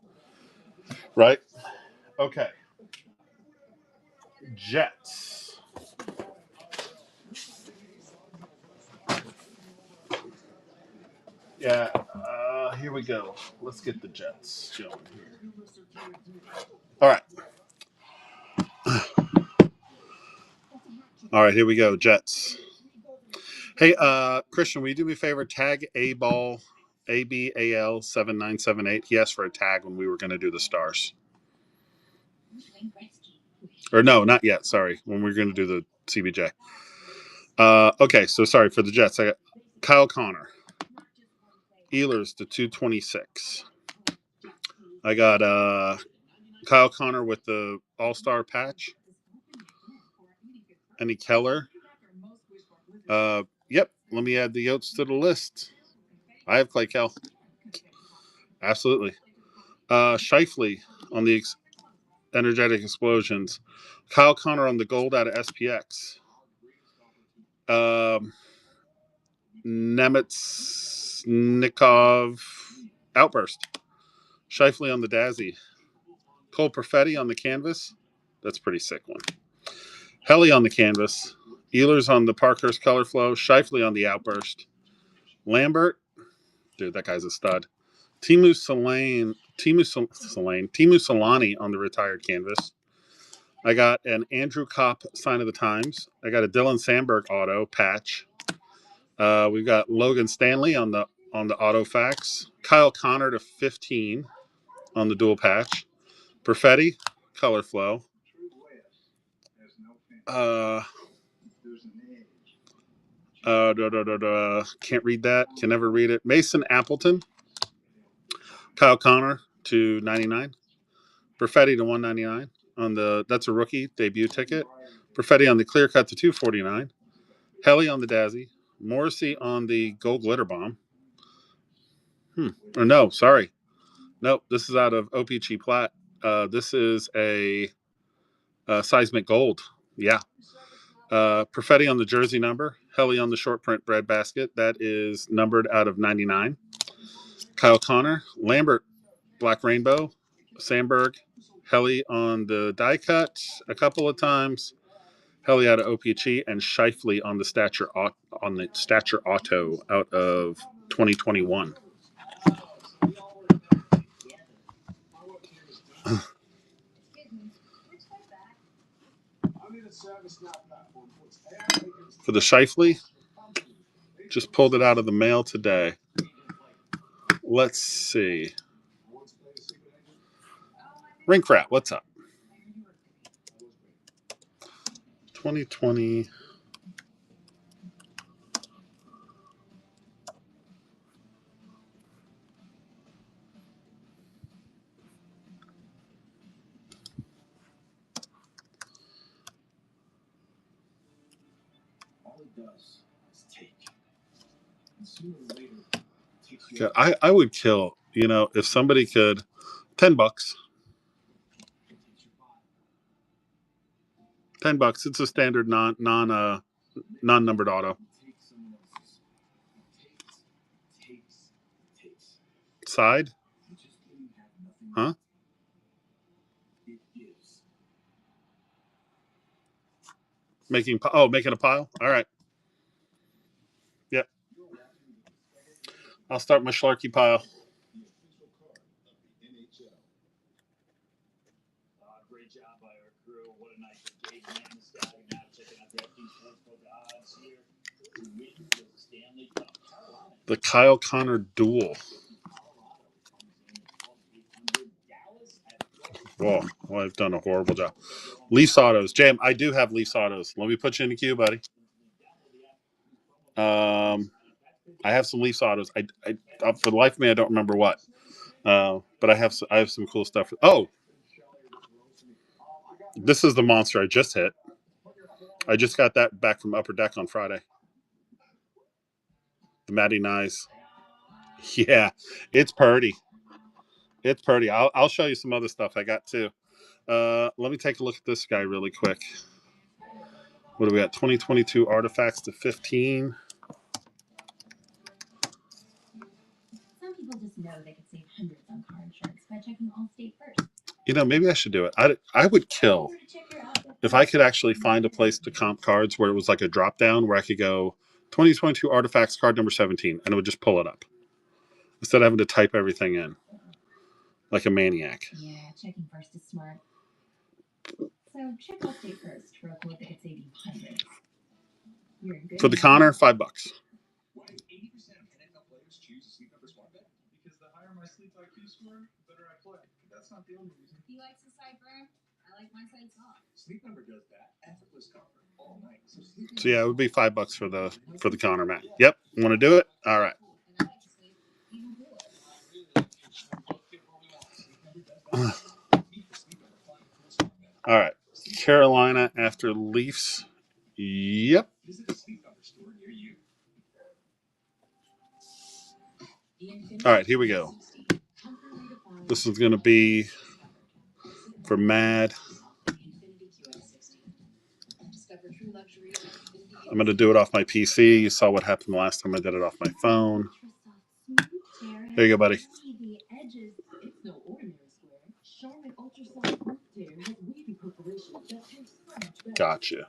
right? Okay. Jets. Yeah. Here we go. Let's get the Jets going here. All right. All right. Here we go. Jets. Hey, Christian, will you do me a favor? Tag ABAL, ABAL 7978. He asked for a tag when we were going to do the stars. Or no, not yet. Sorry. When we were going to do the CBJ. Okay, so sorry for the Jets. I got Kyle Connor, Ehlers to 226. I got Kyle Connor with the All-Star patch. Andy Keller. Yep. Let me add the Yotes to the list. I have Clay Kell. Absolutely. Scheifele on the Energetic Explosions. Kyle Connor on the gold out of SPX. Nemetsnikov Outburst. Scheifele on the Dazzy. Cole Perfetti on the canvas. That's a pretty sick one. Helly on the canvas. Ehlers on the Parkhurst Color Flow. Scheifele on the Outburst. Lambert. Dude, that guy's a stud. Timu Solani on the retired canvas. I got an Andrew Kopp Sign of the Times. I got a Dylan Sandberg auto patch. We've got Logan Stanley on the auto fax. Kyle Connor to 15 on the dual patch. Perfetti, color flow. Can't read that. Can never read it. Mason Appleton. Kyle Connor to 99. Perfetti to 199 on the. That's a rookie debut ticket. Perfetti on the clear cut to 249. Helly on the Dazzy. Morrissey on the gold glitter bomb. Or no, sorry. Nope, this is out of OPG Plat. This is a seismic gold. Yeah. Perfetti on the jersey number. Helly on the short print bread basket. That is numbered out of 99. Kyle Connor. Lambert, Black Rainbow. Sandberg. Helly on the die cut a couple of times. Helly out of OPG and Scheifele on the Stature Auto out of 2021. For the Scheifele, just pulled it out of the mail today. Let's see. Rink Rat, what's up? 2020. I would kill, if somebody could, $10. $10. It's a standard non-numbered auto. Side? Huh? Making a pile? All right. Yep. I'll start my Schlarky pile. Great job by our crew. What a night for Gabe Landeskog. Now checking out the FD Sportsbook odds here. To win the Stanley Cup. The Kyle Connor duel. Whoa, well, I've done a horrible job. Leafs autos. Jam, I do have Leafs autos. Let me put you in the queue, buddy. I have some Leafs autos. I for the life of me, I don't remember what. But I have some cool stuff. Oh, this is the monster I just hit. I just got that back from Upper Deck on Friday. The Matty Nice. Yeah, it's purdy. It's purdy. I'll show you some other stuff I got too. Let me take a look at this guy really quick. What do we got? 2022 artifacts to 15. Some people just know they could save hundreds on car insurance by checking Allstate first. You know, maybe I should do it. I would kill if I could actually find a place to comp cards where it was like a drop down where I could go 2022 artifacts card number 17 and it would just pull it up instead of having to type everything in like a maniac. Yeah, checking first is smart. So check Allstate first for a quote that could save you hundreds. You're in good For the hands. Connor, $5. Why do 80% of NFL players choose a Sleep Number smart bed? Because the higher my sleep IQ score, the better I play. That's not the only reason. He likes his side firm. I like my side soft. Sleep Number does that effortless comfort all night. So yeah, it would be $5 for the Connor, Matt. Yep. Want to do it? All right. And I like to sleep even cooler. All right. Carolina after Leafs. Yep. Visit a Sleep Number store near you. All right, here we go. This is going to be for Mad. I'm going to do it off my PC. You saw what happened the last time I did it off my phone. There you go, buddy. Gotcha.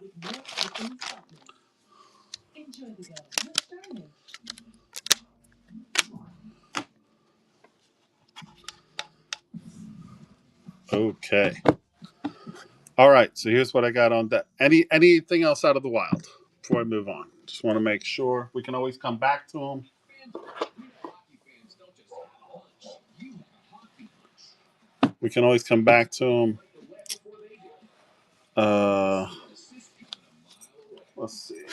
Okay. All right. So here's what I got on that. Anything else out of the wild before I move on? Just want to make sure we can always come back to them. We can always come back to them. Let's see.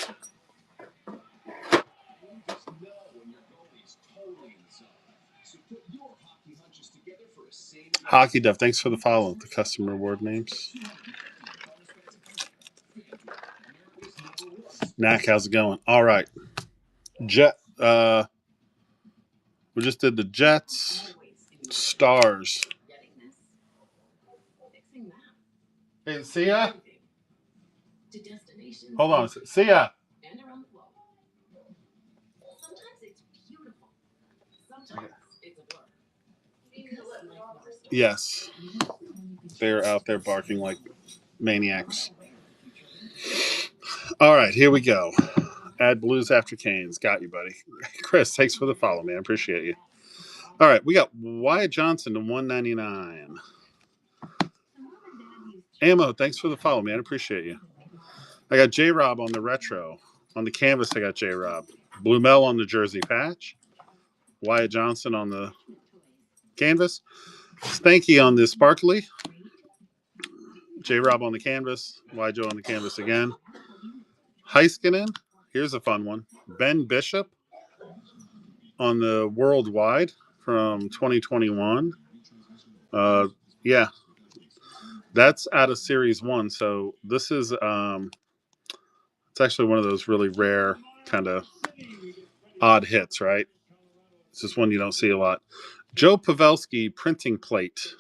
Hockey Dev, thanks for the follow. The custom reward names. Knack, how's it going? All right. Jet. We just did the Jets. Stars. Hey, see ya. Hold on. See ya. Yes. They're out there barking like maniacs. All right, here we go. Add Blues after Canes. Got you, buddy. Chris, thanks for the follow, man. Appreciate you. All right, we got Wyatt Johnson to 199. Ammo, thanks for the follow, man. Appreciate you. I got J-Rob on the retro. On the canvas, I got J-Rob. Blue Mel on the jersey patch. Wyatt Johnson on the canvas. Stanky on the sparkly. J-Rob on the canvas. YJo on the canvas again. Heiskanen. Here's a fun one. Ben Bishop on the worldwide from 2021. Yeah. That's out of Series 1. So this is it's actually one of those really rare kind of odd hits, right? It's just one you don't see a lot. Joe Pavelski printing plate.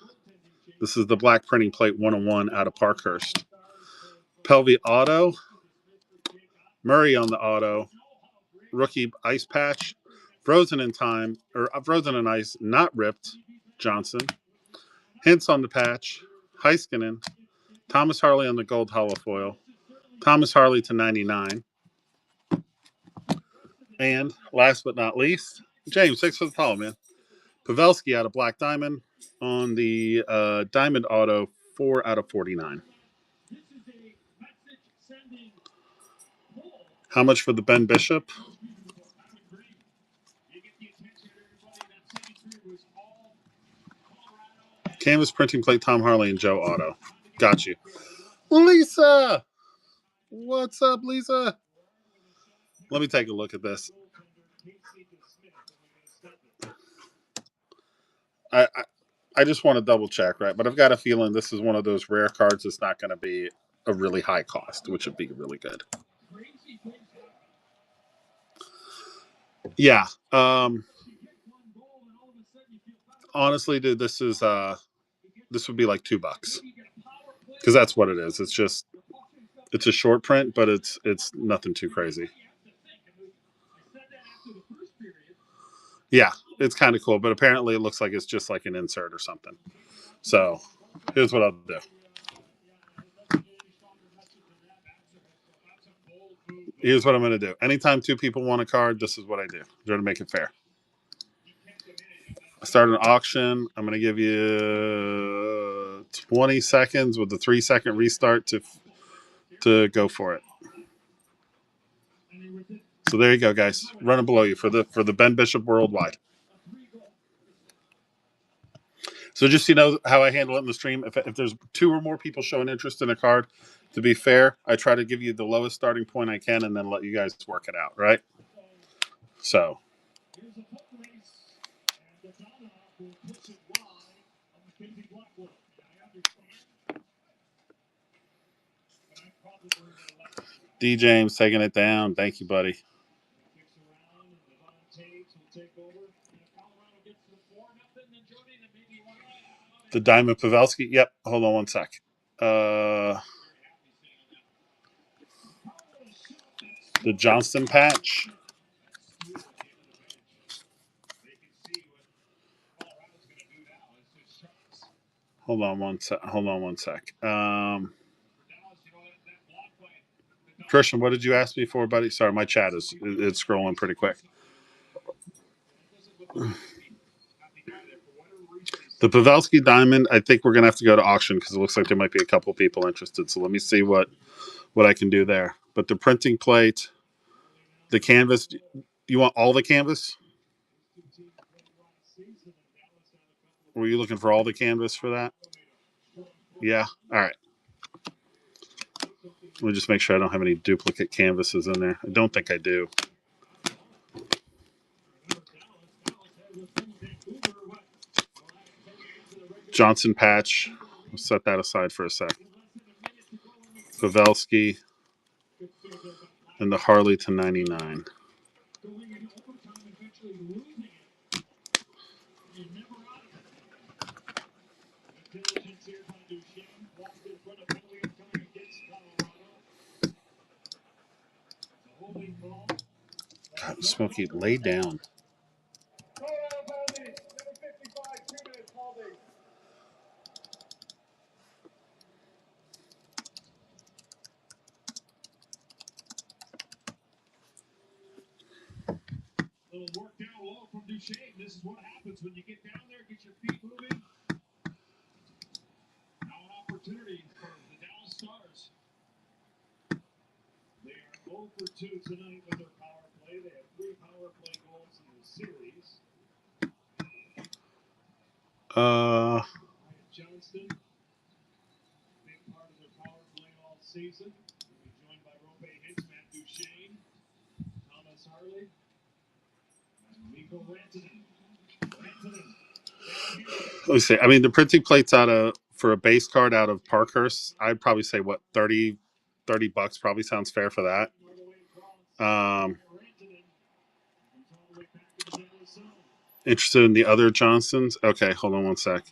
This is the black printing plate 101 out of Parkhurst. Pelvey auto. Murray on the auto. Rookie ice patch. Frozen in time, or frozen in ice, not ripped. Johnson. Hints on the patch. Heiskanen. Thomas Harley on the gold hollow foil. Thomas Harley to 99. And last but not least, James, thanks for the follow, man. Pavelski out of Black Diamond on the Diamond Auto, 4 out of 49. How much for the Ben Bishop? Canvas printing plate, Tom Harley and Joe Auto. Got you. Lisa! What's up, Lisa? Let me take a look at this. I just want to double check, right? But I've got a feeling this is one of those rare cards that's not going to be a really high cost, which would be really good. Yeah. Honestly, dude, this would be like $2 because that's what it is. It's a short print, but it's nothing too crazy. Yeah, it's kind of cool, but apparently it looks like it's just like an insert or something. So here's what I'll do. Here's what I'm going to do. Anytime two people want a card, this is what I do. Try to make it fair. I start an auction. I'm going to give you 20 seconds with the 3-second restart to go for it. So there you go, guys. Running below you for the Ben Bishop Worldwide. So just so you know how I handle it in the stream, if there's 2 or more people showing interest in a card, to be fair, I try to give you the lowest starting point I can and then let you guys work it out, right? So. D. James taking it down. Thank you, buddy. The Diamond Pavelski. Yep. Hold on one sec. The Johnston patch. Hold on one sec. Christian, what did you ask me for, buddy? Sorry, my chat it's scrolling pretty quick. The Pavelski Diamond, I think we're going to have to go to auction because it looks like there might be a couple people interested. So let me see what I can do there. But the printing plate, the canvas, you want all the canvas? Were you looking for all the canvas for that? Yeah? All right. Let me just make sure I don't have any duplicate canvases in there. I don't think I do. Johnson patch. We'll set that aside for a sec. Pavelski. And the Harley to 99. God, Smokey, lay down. Little work down low from Duchesne. This is what happens when you get down there, get your feet moving. Now an opportunity for the Dallas Stars. They are 0 for 2 tonight with their power play. They have 3 power play goals in the series. Johnston, big part of their power play all season. We'll be joined by Rope Hicks, Matt Duchesne, Thomas Harley, and Mikko Rantanen. Let me see. I mean, the printing plate's for a base card out of Parkhurst. I'd probably say what $30 probably sounds fair for that. Interested in the other Johnsons? Okay, hold on one sec.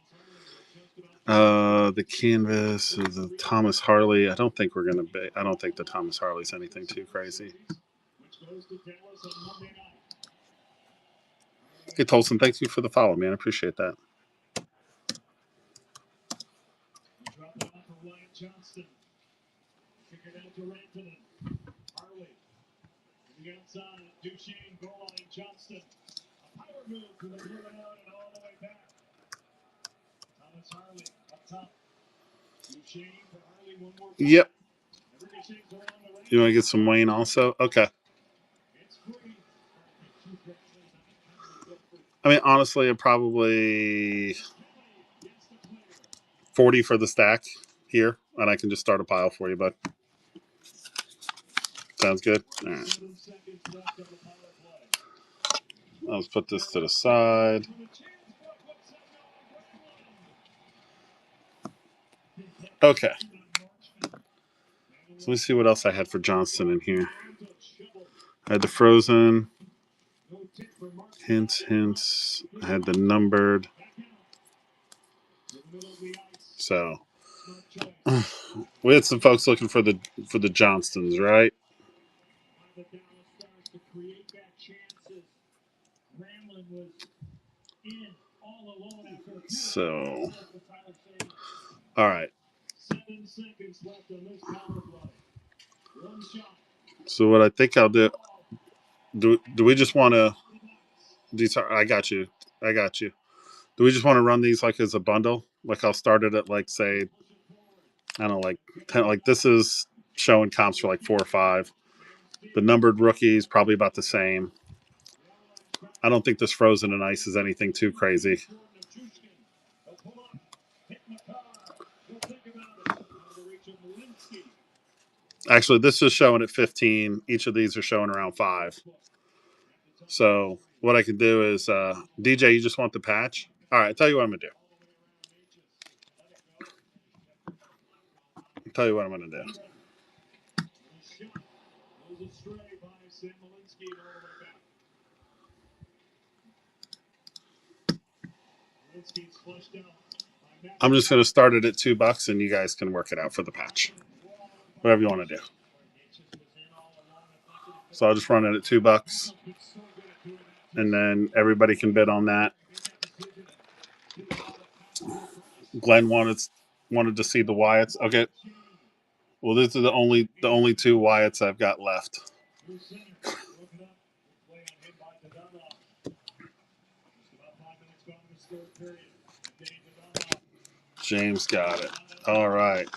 The canvas, the Thomas Harley. I don't think the Thomas Harley's anything too crazy. Hey, Tolson, thank you for the follow, man. I appreciate that. Yep. You want to get some Wayne also? Okay. I mean, honestly, I'm probably 40 for the stack here, and I can just start a pile for you, bud. Sounds good? All right. Let's put this to the side. Okay. So let me see what else I had for Johnston in here. I had the frozen. Hints. I had the numbered. So we had some folks looking for the Johnstons, right? So, all right. So what I think I'll do we just want to? I got you. Do we just want to run these like as a bundle? Like I'll start it at like say, I don't know, like 10. Like this is showing comps for like 4 or 5. The numbered rookies probably about the same. I don't think this frozen and ice is anything too crazy. Actually, this is showing at 15. Each of these are showing around 5. So what I can do is, DJ, you just want the patch? All right, I'll tell you what I'm going to do. I'm just going to start it at $2 and you guys can work it out for the patch. Whatever you want to do. So I'll just run it at $2 and then everybody can bid on that. Glenn wanted to see the Wyatts. Okay. Well, these are the only 2 Wyatts I've got left. James got it. All right.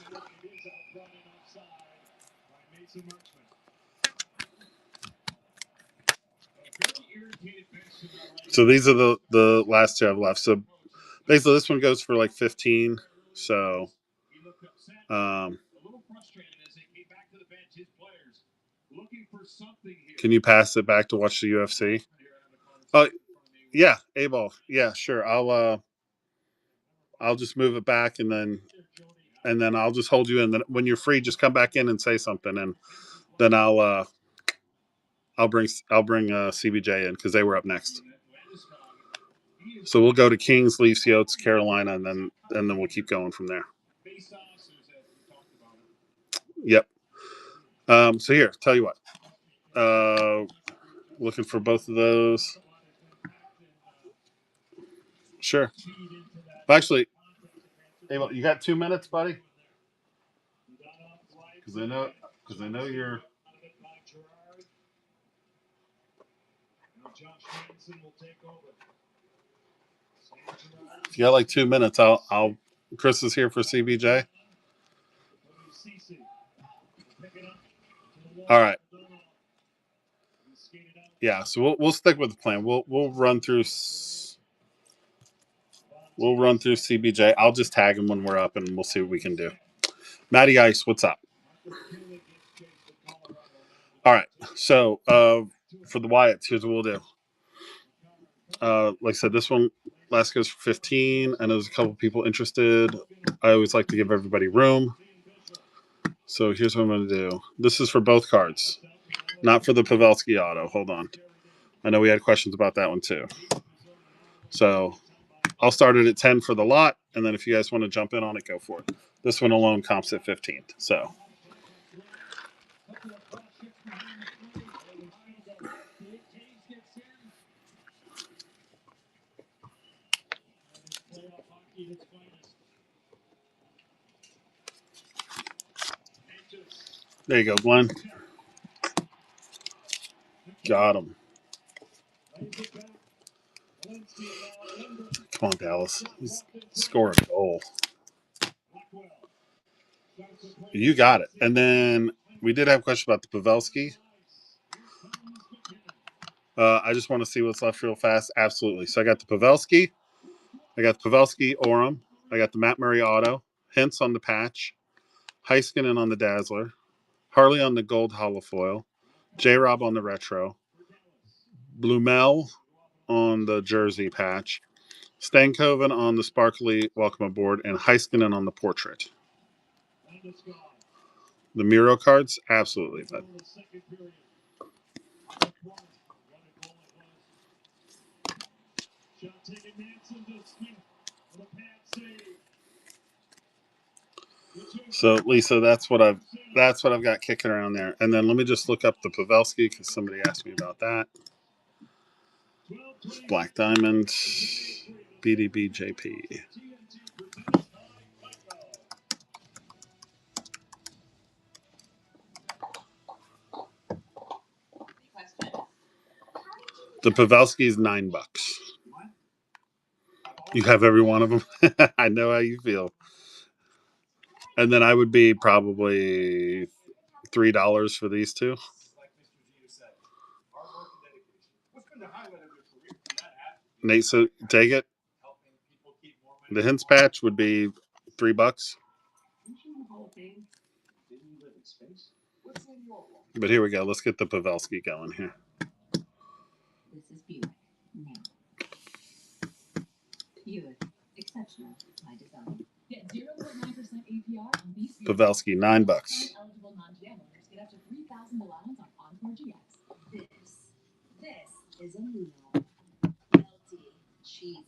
So these are the last 2 I've left. So basically, this one goes for like 15. So, can you pass it back to watch the UFC? Oh, yeah, A-ball. Yeah, sure. I'll just move it back and then I'll just hold you in. Then when you're free, just come back in and say something, and then I'll bring CBJ in because they were up next. So we'll go to Kings, Leafs, Yotes, Carolina, and then we'll keep going from there. Yep. So here, tell you what. Looking for both of those. Sure. Actually, you got 2 minutes, buddy? Because I know you're. If you got like 2 minutes, I'll. Chris is here for CBJ. All right. Yeah, so we'll stick with the plan. We'll run through CBJ. I'll just tag him when we're up, and we'll see what we can do. Matty Ice, what's up? All right. So for the Wyatts, here's what we'll do. Like I said, this one last goes for 15. I know there's a couple people interested. I always like to give everybody room. So here's what I'm going to do. This is for both cards, not for the Pavelski auto. Hold on. I know we had questions about that one too. So I'll start it at 10 for the lot, and then if you guys want to jump in on it, go for it. This one alone comps at 15. So. There you go, Glenn. Got him. Come on, Dallas. Score a goal. You got it. And then we did have a question about the Pavelski. I just want to see what's left real fast. Absolutely. So I got the Pavelski. Orem. I got the Matt Murray auto. Hintz on the patch. Heiskanen on the Dazzler. Harley on the gold holofoil. J-Rob on the retro. Blumel on the jersey patch. Stankoven on the sparkly welcome aboard. And Heiskanen on the portrait. The Miro cards? Absolutely, bud. So Lisa, that's what I've got kicking around there. And then let me just look up the Pavelski because somebody asked me about that. Black Diamond, BDBJP. The Pavelski is $9. You have every one of them. I know how you feel. And then I would be probably $3 for these two. Nate, so take it. The Hints patch would be $3. But here we go. Let's get the Pavelski going here. This is Buick. Now. Buick. Exceptional by design. Get 0.9% APR on these Pavelski, $9. eligible non-GM owners get up to $3,000 allowance on Encore GX. This is a meal. Melty, cheesy,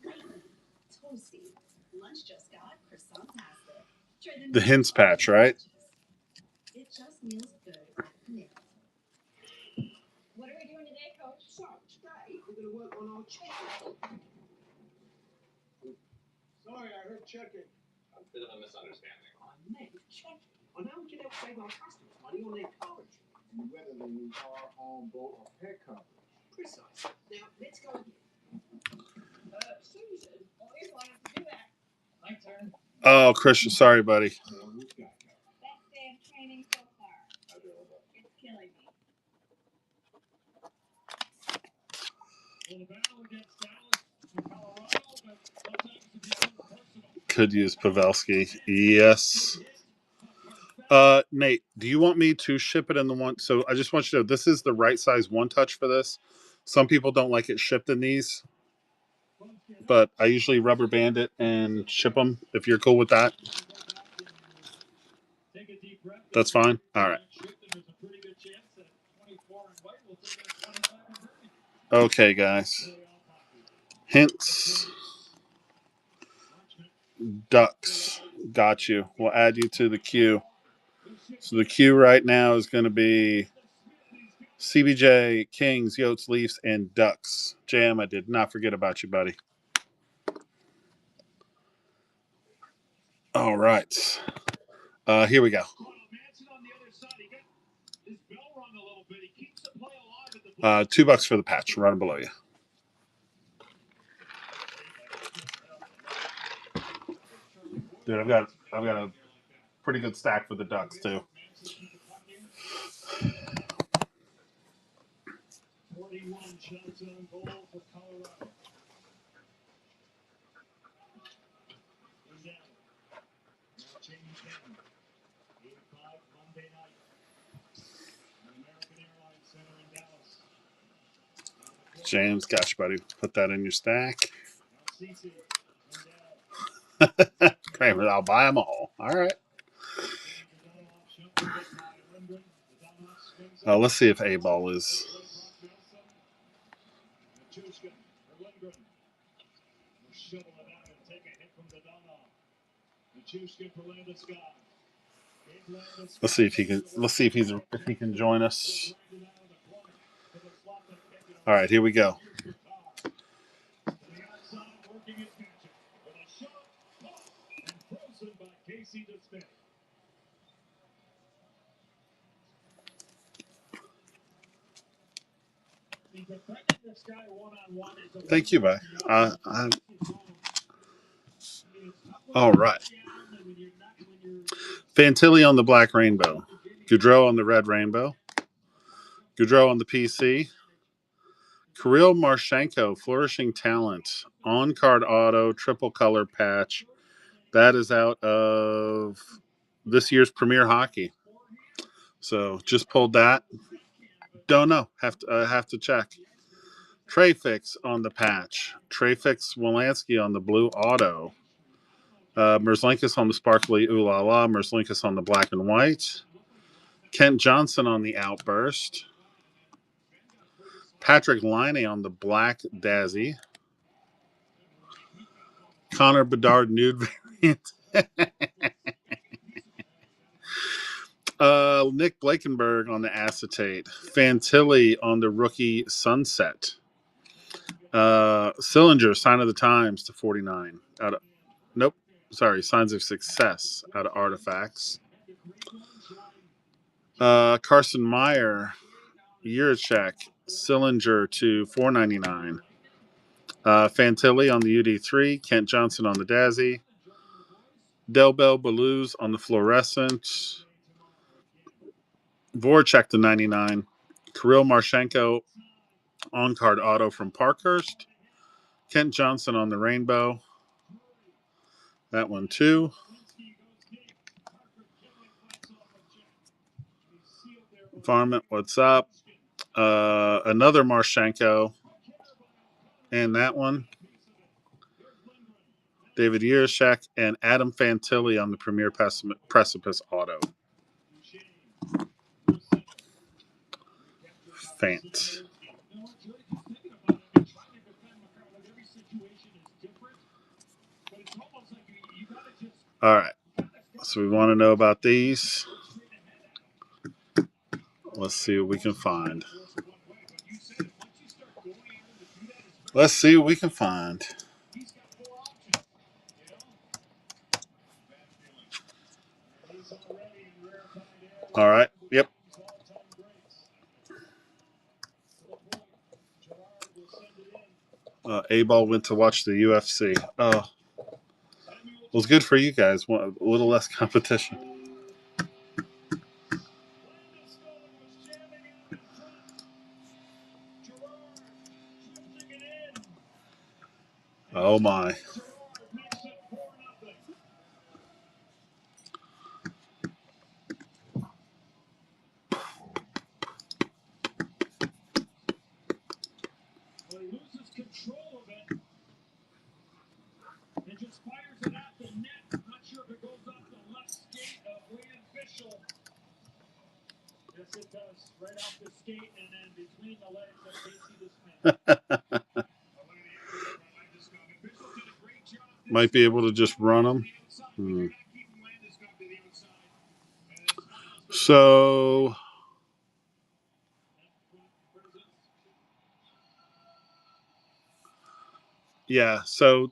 flaky, toasty. Lunch just got croissant-tastic. The Hints patch, right? It just feels good at Nick. What are we doing today, Coach? So today we're going to work on our checking. Sorry, I heard checking. A bit of a misunderstanding. I meant checking. On how we can help save our customers money on their coverage. Whether they need car, home, boat, or pet coverage. Precisely. Now, let's go again. Susan, well, you don't have to do that. My turn. Oh, Christian, sorry, buddy. Best day of training so far. It's killing me. Well, the battle against Dallas and Colorado, but sometimes it becomes personal. Could use Pavelski. Yes. Nate, do you want me to ship it in the one? So I just want you to know this is the right size one touch for this. Some people don't like it shipped in these, but I usually rubber band it and ship them. If you're cool with that, that's fine. All right. Okay, guys. Hints. Ducks. Got you. We'll add you to the queue. So the queue right now is going to be CBJ, Kings, Yotes, Leafs, and Ducks. Jam, I did not forget about you, buddy. All right. Here we go. 2 bucks for the patch. Right below you. Dude, I've got a pretty good stack for the Ducks too. 41 shots on goal for Colorado. Jamie Cannon, 8-5 Monday night. American Airlines Center in Dallas. James, got you, buddy. Put that in your stack. Kramer, I'll buy them all. All right. Let's see if A-Ball is. Let's see if he can. Let's see if he can join us. All right, here we go. Thank you, bye. All right. Fantilli on the Black Rainbow. Goudreau on the Red Rainbow. Goudreau on the PC. Kirill Marchenko, Flourishing Talent. On-card auto, triple color patch. That is out of this year's Premier Hockey. So just pulled that. Don't know. Have to check. Treyfix on the patch. Treyfix Wolanski on the blue auto. Merzlikins on the sparkly Ooh La La. Merzlikins on the black and white. Kent Johnson on the outburst. Patrick Laine on the black Dazzy. Connor Bedard nude variant. Nick Blankenberg on the acetate. Fantilli on the rookie sunset. Sillinger, sign of the times to 49. Signs of success out of Artifacts. Carson Meyer, Yurachek, Sillinger to 499. Fantilli on the UD3. Kent Johnson on the Dazzy. Delbel Belouz on the fluorescent. Voracek to 99. Kirill Marchenko on-card auto from Parkhurst. Kent Johnson on the rainbow. That one too. Varmint, what's up? Another Marchenko. And that one. David Yurachek and Adam Fantilli on the Premier Precipice auto. Fant. All right. So we want to know about these. Let's see what we can find. All right. Yep. A-Ball went to watch the UFC. Oh, it was good for you guys. A little less competition. Oh, my. Might be able to just run them. So, yeah. So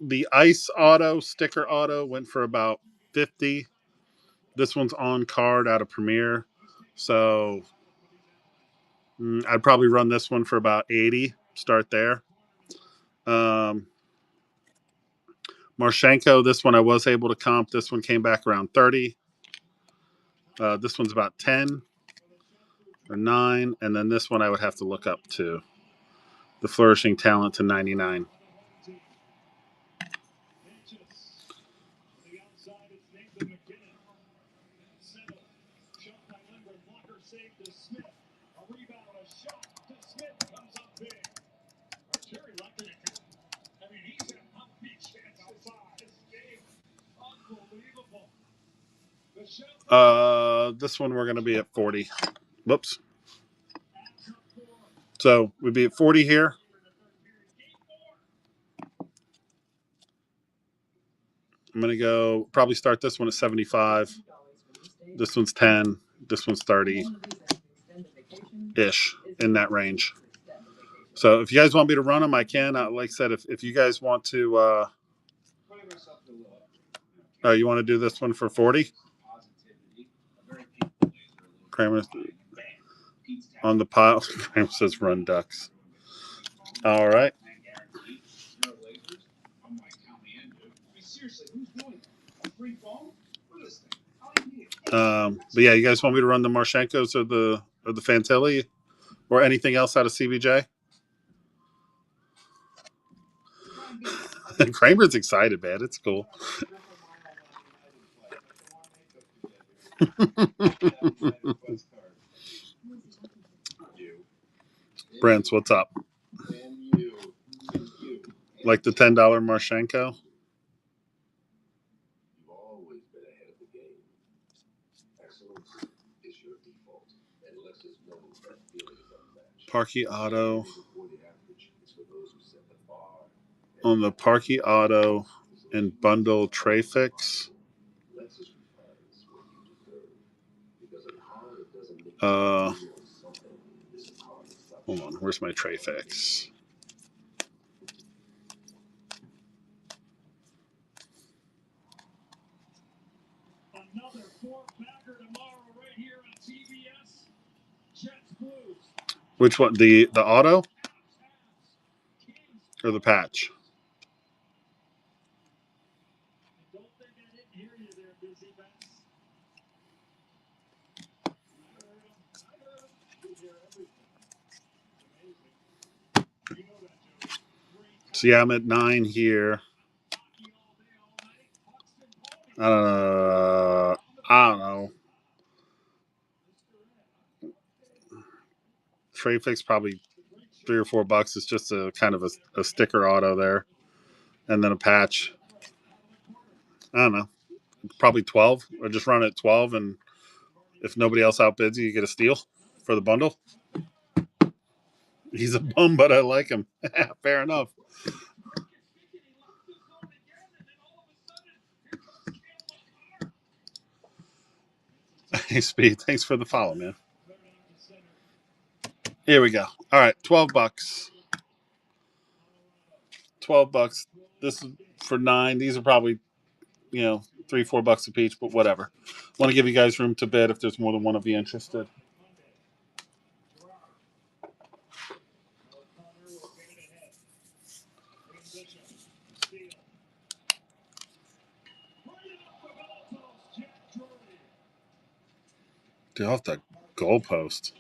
the ice auto, sticker auto went for about 50. This one's on card out of Premier. So I'd probably run this one for about 80. Start there. Marchenko, this one I was able to comp. This one came back around 30. This one's about 10 or 9. And then this one I would have to look up to. The Flourishing Talent to 99. This one we're going to be at 40. Whoops. So we'd be at 40 here. I'm going to go probably start this one at 75. This one's 10. This one's 30-ish in that range. So if you guys want me to run them, I can. Like I said, if you guys want to, you want to do this one for 40? Kramer on the pile. Kramer says run Ducks. All right. But yeah, you guys want me to run the Marchenkos or the Fantilli or anything else out of CBJ? Kramer's excited, man. It's cool. Brents, what's up? Like the $10 Marchenko? Parkey Auto. On the Parkey Auto and bundle tray fix. Hold on, where's my tray fix? Another four-packer tomorrow right here on TBS. Jets Blues. Which one? The auto or the patch? I don't think I didn't hear you there, Busy Bets. I heard him. You hear everything. Amazing. You know that, Joey. Great So yeah, I'm at 9 here. hockey all day, all night. Buxton Pony. I don't know. Tray fix probably $3 or $4. It's just a kind of a sticker auto there, and then a patch. I don't know. Probably 12, or just run at 12, and if nobody else outbids you, you get a steal for the bundle. He's a bum, but I like him. Fair enough. Hey, Speed, thanks for the follow, man. Here we go. All right, $12. $12. This is for 9. These are probably, $3, $4 a piece, but whatever. Want to give you guys room to bid if there's more than one of you interested. Dude, off the goalpost.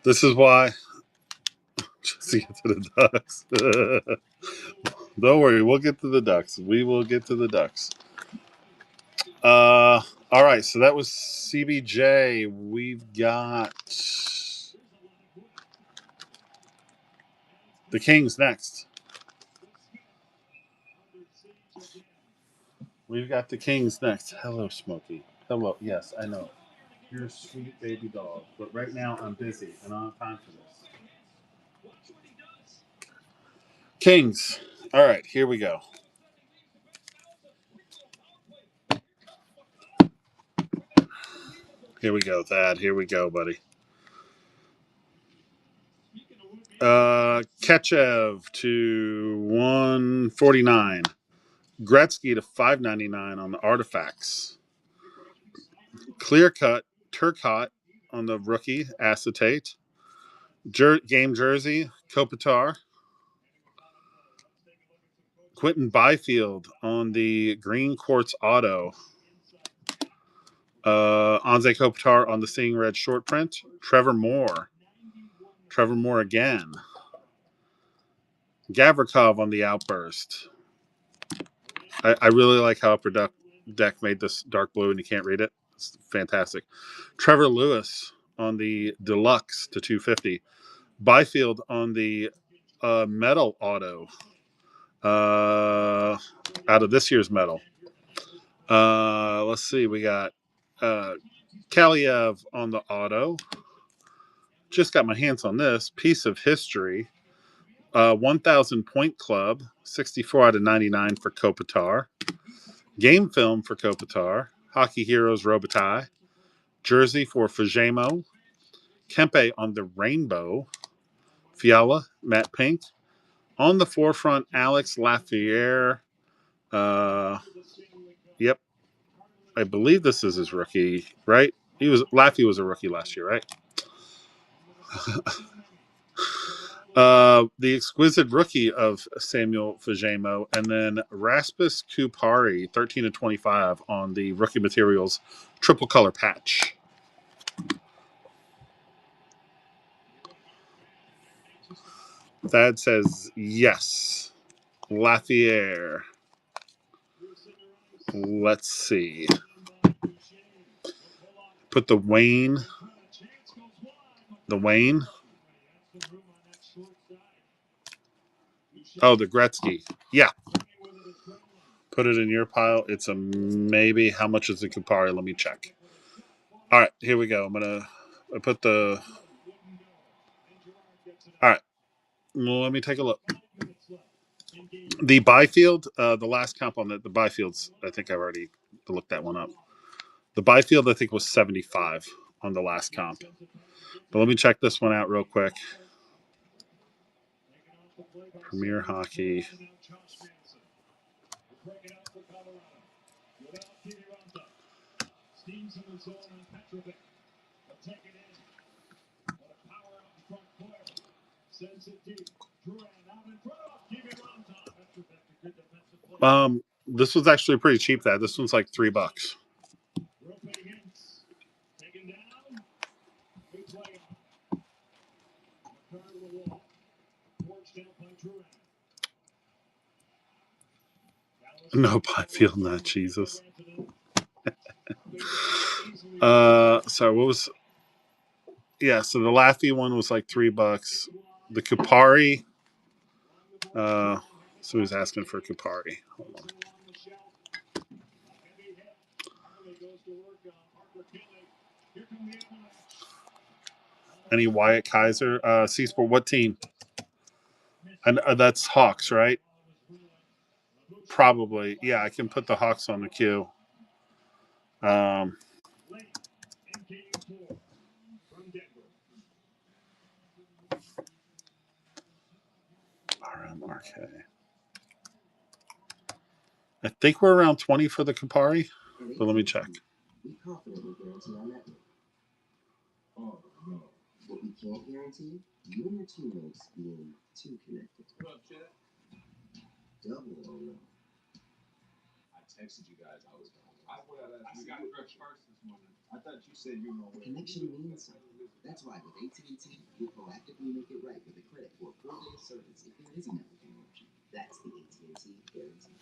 This is why. Just to get to the Ducks. Don't worry, we'll get to the Ducks. We will get to the Ducks. All right, so that was CBJ. We've got the Kings next. We've got the Kings next. Hello, Smokey. Hello. Yes, I know. You're a sweet baby dog, but right now I'm busy and I don't have time for this. Kings. All right, here we go. Here we go, Thad. Here we go, buddy. Ketchev to 149. Gretzky to 599 on the Artifacts. Clear cut Turcotte on the rookie acetate. Game jersey Kopitar. Quentin Byfield on the green quartz auto. Anze Kopitar on the Seeing Red short print. Trevor Moore again. Gavrikov on the outburst. I really like how Upper Deck made this dark blue and you can't read it. It's fantastic. Trevor Lewis on the deluxe to 250. Byfield on the metal auto. Out of this year's metal. Let's see. We got Kaliev on the auto. Just got my hands on this. Piece of history. 1,000 Point Club. 64 out of 99 for Kopitar. Game film for Kopitar. Hockey Heroes Robitaille. Jersey for Fujemo. Kempe on the rainbow. Fiala, Matte Pink. On the forefront, Alex Lafreniere. Yep. I believe this is his rookie, right? Laffy was a rookie last year, right? The exquisite rookie of Samuel Fujemo, and then Rasmus Kupari, 13 of 25 on the rookie materials triple color patch. Thad says yes. Lafreniere. Let's see. Put the Wayne. Oh, the Gretzky. Yeah. Put it in your pile. It's a maybe. How much is the Kupari? Let me check. All right, here we go. I put the. All right. Well, let me take a look. The Byfield, the last comp on the Byfields, I think I've already looked that one up. The Byfield, I think, was 75 on the last comp. But let me check this one out real quick. Premier Hockey. This was actually pretty cheap. This one's like $3. No Byfield, not Jesus. Sorry, what was? Yeah, so the Laffy one was like $3. The Kupari. Somebody's asking for Kupari. Hold on. Any Wyatt Kaiser? C-Sport, what team? And that's Hawks, right? Probably. Yeah, I can put the Hawks on the queue. RM RK. I think we're around 20 for the Kupari, but let me check. We confidently guarantee our network. Oh, no. What we can't guarantee, you and your teammates being too connected. What up, Chad? Double or no. I texted you guys. I was going. We got Fresh First this morning. I thought you said you know The connection means something. That's why with AT&T, we'll proactively make it right with a credit for a 4-day service if there is a network interruption. That's the AT&T guarantee.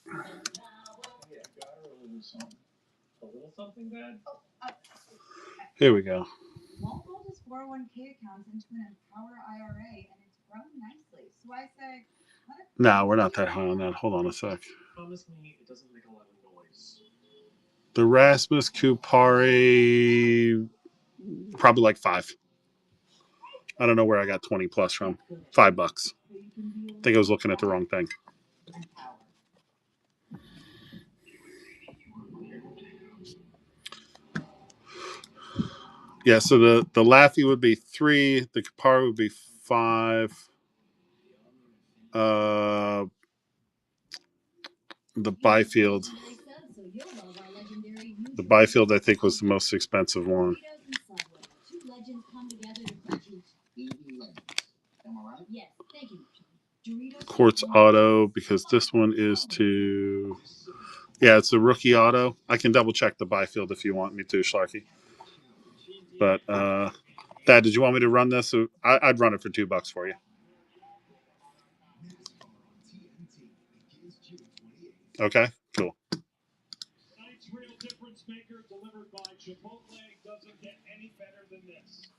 Yeah, got her a little something. A little something, Dad? Here we go. Won't roll his 401k accounts into an Empower IRA, and it's grown nicely. So I say, No, we're not that high on that. Hold on a sec. Promise me it doesn't make a lot of noise. The Rasmus Kupari, probably like 5. I don't know where I got 20 plus from. $5. I think I was looking at the wrong thing. Yeah, so the Laffy would be 3, the Kupari would be 5. The Byfield. The Byfield, I think, was the most expensive one. Quartz Auto, because this one is to... Yeah, it's a rookie auto. I can double check the Byfield if you want me to, Slarky. But, Dad, did you want me to run this? I'd run it for $2 for you. Okay, cool. Tonight's real difference maker delivered by Chipotle doesn't get any better than this.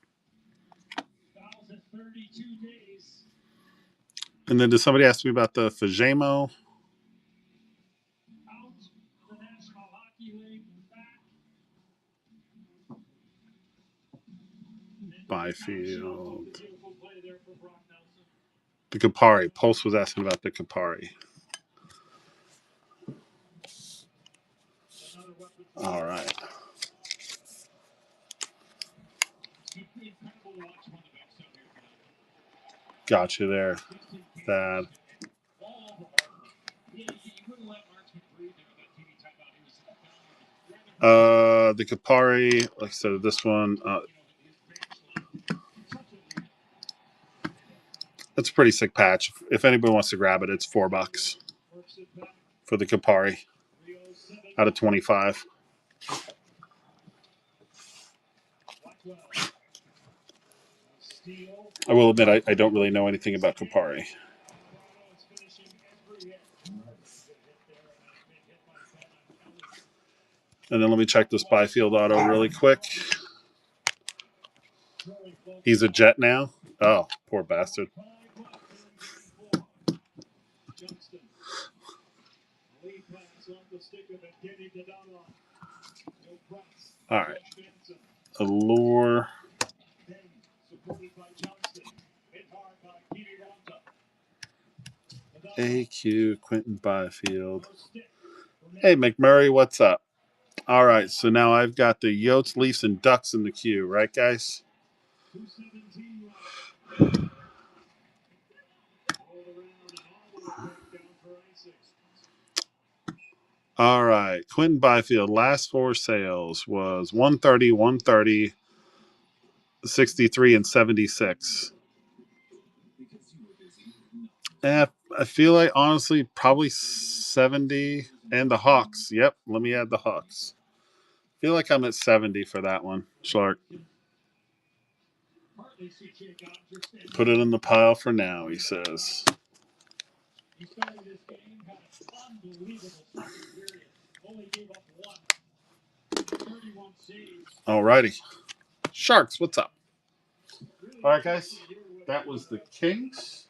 1,032 days. And then did somebody ask me about the Fajemo? Out the National Hockey League back. Byfield. Beautiful play there for Brock Nelson. The Kupari. Pulse was asking about the Kupari. Another weapon. All right. Incredible to watch him on the bench down here tonight. Got you there, Dad. All over Markman. You wouldn't let Markman breathe there with that TV timeout. He was down. The Kupari, like I said, this one, it's a pretty sick patch. If anybody wants to grab it, it's $4 for the Kupari out of 25. I will admit, I don't really know anything about Kupari. And then let me check this Byfield auto really quick. He's a Jet now. Oh, poor bastard. the stick of it, getting it down on. No press. All right. Allure. Then supported by Johnston. Hit hard by Petey Ronta. AQ, Quentin Byfield. No stick. Hey, McMurray, what's up? All right, so now I've got the Yotes, Leafs, and Ducks in the queue, right, guys? 217 left. All around and all the way back down for icing. All right, Quentin Byfield, last 4 sales was 130, 130, 63, and 76. I feel like, honestly, probably 70. And the Hawks. Yep, let me add the Hawks. I feel like I'm at 70 for that one, Schlark. Put it in the pile for now, he says. He started this game, had an unbelievable second period. Only gave up 31 saves. All righty. Sharks, what's up? All right, guys. That was the Kings.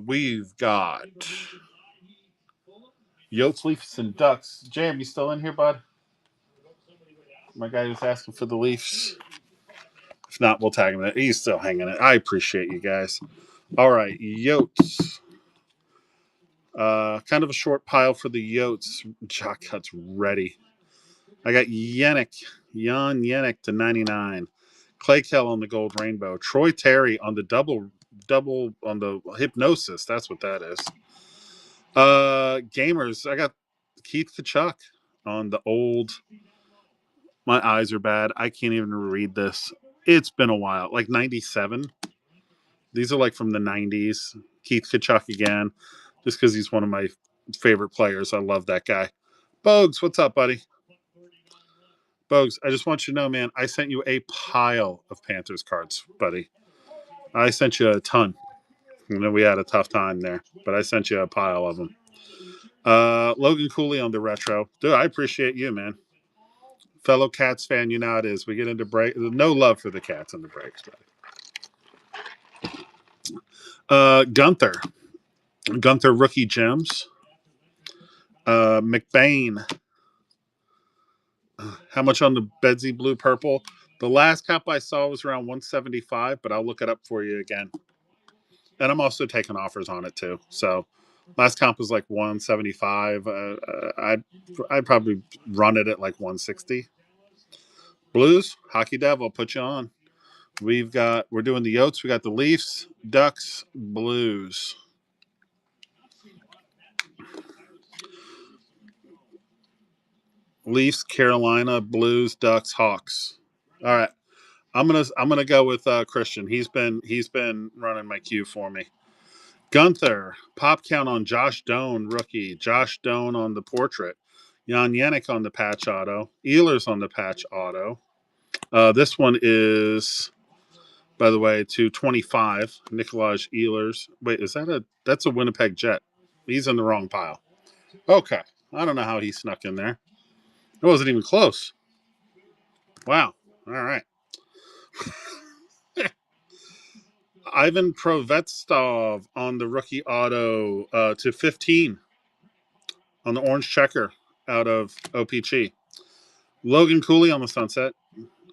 We've got Yotes, Leafs, and Ducks. Jam, you still in here, bud? My guy was asking for the Leafs. If not, we'll tag him in. He's still hanging it. I appreciate you guys. All right, Yotes. Kind of a short pile for the Yotes. Jock Cut's ready. I got Jan Jenik to 99. Clay Kell on the Gold Rainbow. Troy Terry on the double on the Hypnosis. That's what that is. Gamers. I got Keith Tkachuk on the old. My eyes are bad. I can't even read this. It's been a while. Like 97. These are like from the 90s. Keith Tkachuk again. Just because he's one of my favorite players. I love that guy. Bogues, what's up, buddy? Bogues, I just want you to know, man, I sent you a pile of Panthers cards, buddy. I sent you a ton. You know, we had a tough time there, but I sent you a pile of them. Logan Cooley on the retro. Dude, I appreciate you, man. Fellow Cats fan, you know how it is. We get into break. No love for the Cats in the breaks, buddy. Gunther rookie gems. McBain. How much on the Bedsy blue purple? The last comp I saw was around 175, but I'll look it up for you again. And I'm also taking offers on it too. So last comp was like 175. I'd probably run it at like 160. Blues, Hockey Dev, I'll put you on. We're doing the Yotes. We got the Leafs, Ducks, Blues. Leafs, Carolina, Blues, Ducks, Hawks. All right. I'm gonna go with Christian. He's been running my queue for me. Gunther, pop count on Josh Doan, rookie. Josh Doan on the portrait. Jan Jenik on the patch auto. Ehlers on the patch auto. This one is, by the way, to 25. Nikolaj Ehlers. Wait, that's a Winnipeg Jet. He's in the wrong pile. Okay. I don't know how he snuck in there. It wasn't even close. Wow. All right. Ivan Provetstov on the rookie auto to 15 on the orange checker out of OPG. Logan Cooley on the sunset.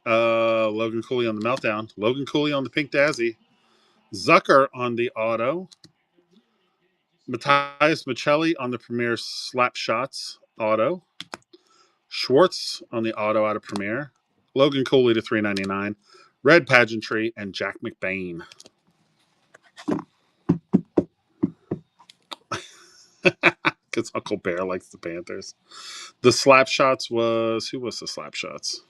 Logan Cooley on the meltdown. Logan Cooley on the pink Dazzy. Zucker on the auto. Matthias Michelli on the Premier Slap Shots auto. Schwartz on the auto out of Premier. Logan Cooley to 399. Red Pageantry and Jack McBain. Because Uncle Bear likes the Panthers. The Slap Shots was... Who was the Slap Shots?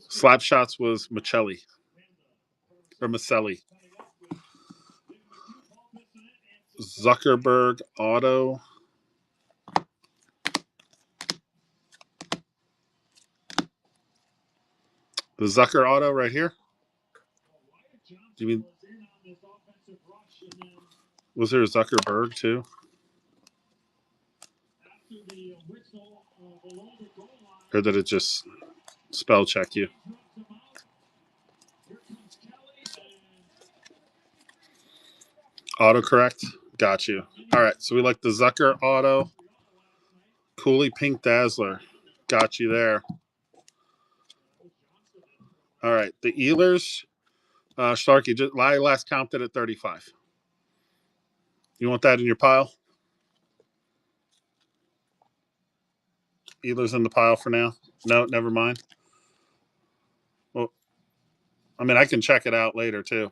Slap Shots was Michelli. Or Maselli. Zuckerberg auto. The Zucker auto right here? Do you mean... Was there a Zuckerberg too? Or did it just spell check you? Autocorrect. Got you. All right. So we like the Zucker auto. Cooley Pink Dazzler. Got you there. All right. The Ehlers. Starkey, I last counted at 35. You want that in your pile? Ehlers in the pile for now? No, never mind. Well, I mean, I can check it out later too.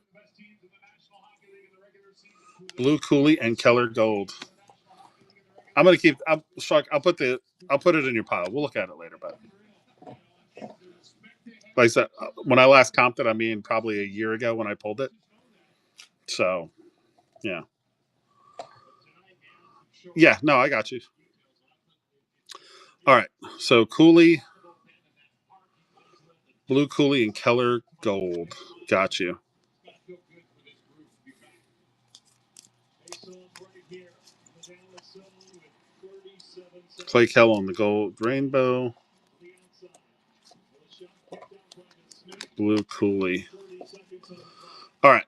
Blue Cooley and Keller Gold. I'm gonna keep. Shark. I'll put it in your pile. We'll look at it later, but like I said, when I last comped it, I mean probably a year ago when I pulled it. So, yeah. Yeah, no, I got you. All right. So Cooley, Blue Cooley, and Keller Gold. Got you. Clay Kell on the Gold Rainbow. Blue Cooley. All right.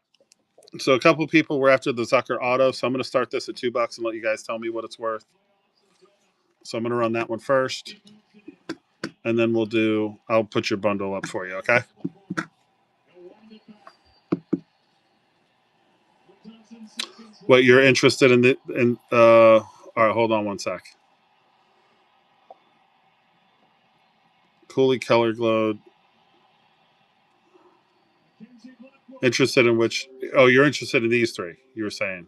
So a couple of people were after the Zucker auto. So I'm going to start this at $2 and let you guys tell me what it's worth. So I'm going to run that one first. And then I'll put your bundle up for you, okay? What you're interested in all right, hold on one sec. Cooley Keller Glowed. Interested in which? Oh, you're interested in these three, you were saying.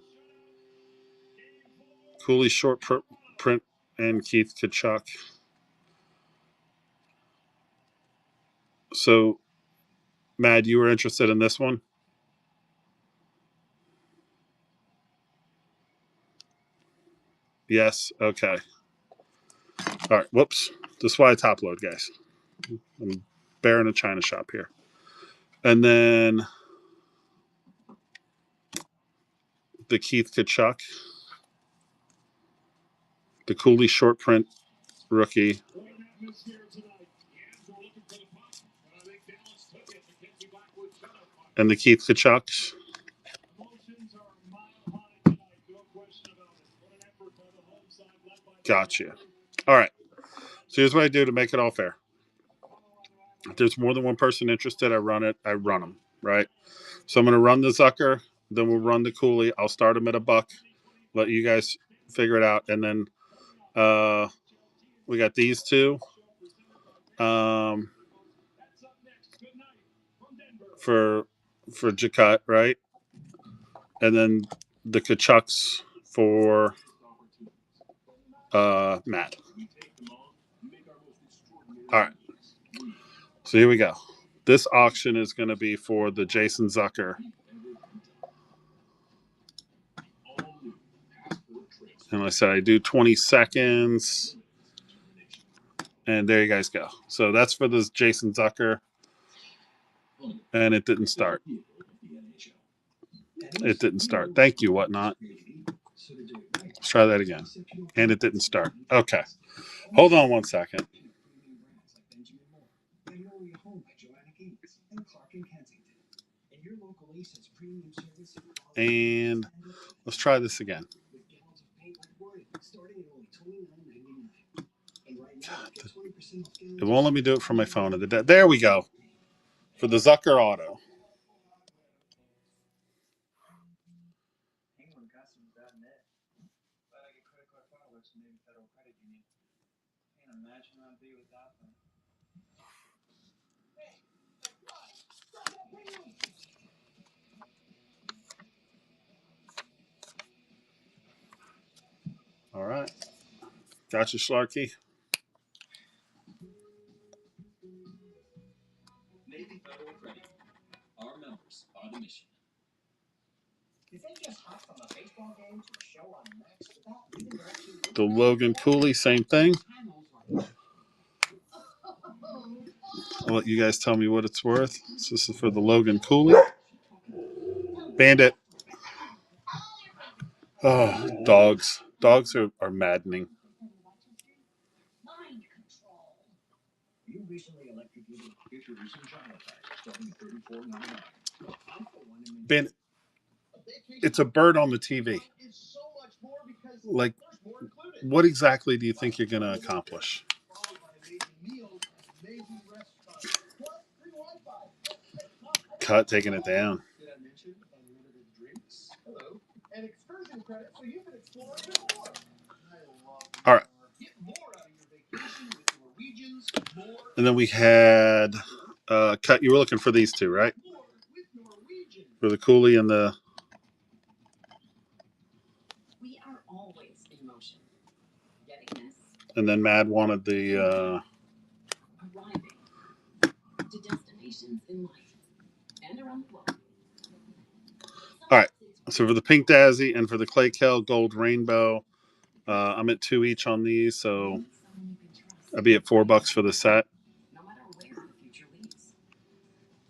Cooley Short Print and Keith Kachuk. So, Mad, you were interested in this one? Yes. Okay. All right. Whoops. This is why I top load, guys. I'm bearing a China shop here. And then the Keith Kachuk, the Cooley Short Print Rookie, and the Keith Kachucks. Gotcha. All right. So here's what I do to make it all fair. If there's more than one person interested, I run them, right? So I'm going to run the Zucker, then we'll run the Cooley. I'll start them at $1, let you guys figure it out, and then we got these two for Jakut, right? And then the Kachucks for Matt. All right. So here we go. This auction is going to be for the Jason Zucker. And I said I do 20 seconds. And there you guys go. So that's for this Jason Zucker. And it didn't start. It didn't start. Thank you, Whatnot. Let's try that again. And it didn't start. Okay. Hold on one second. And let's try this again. It won't let me do it from my phone. There we go. For the Zucker auto. All right. Gotcha, Schlarky. Navy Federal Credit. Our members are the mission. The Logan Cooley, same thing. I'll let you guys tell me what it's worth. So this is for the Logan Cooley. Bandit. Oh, dogs. Dogs are maddening. Bandit. It's a bird on the TV. like, what exactly do you think you're going to accomplish? Cut, taking it down. Did I mention unlimited drinks? Hello. And excursion credit so you can explore even more. I love All right. Get more out of your vacation with Norwegians. More And then we had Cut. You were looking for these two, right? with Norwegian. For the coolie and the. We are always in motion. Getting this, And then Mad wanted the. arriving to destinations in life and around the world. All right. So for the Pink Daisy and for the Clay Kell Gold Rainbow, I'm at 2 each on these, so Someone you can trust, I'd be at $4 for the set. no matter where the future leads.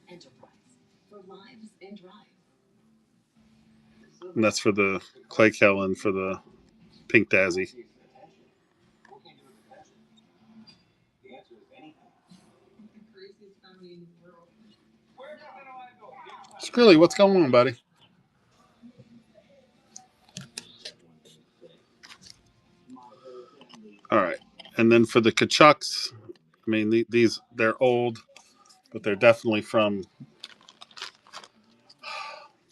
Enterprise for lives and drive. And that's for the Clay Kell and for the Pink Daisy. What can you do with attention? The answer is anything. The craziest family in the world. Where the hell do I go? Skrilly, what's going on, buddy? All right. And then for the Kachucks, I mean, these, they're old, but they're definitely from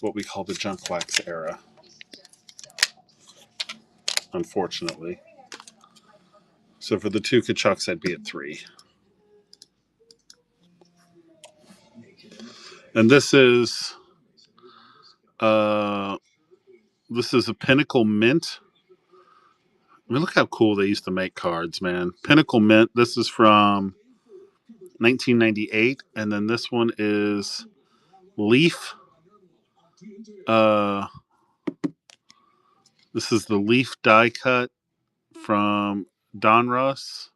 what we call the junk wax era, unfortunately. So for the two Kachucks, I'd be at 3. And this is a Pinnacle Mint. I mean, look how cool they used to make cards, man. Pinnacle Mint. This is from 1998, and then this one is Leaf. This is the Leaf die cut from Donruss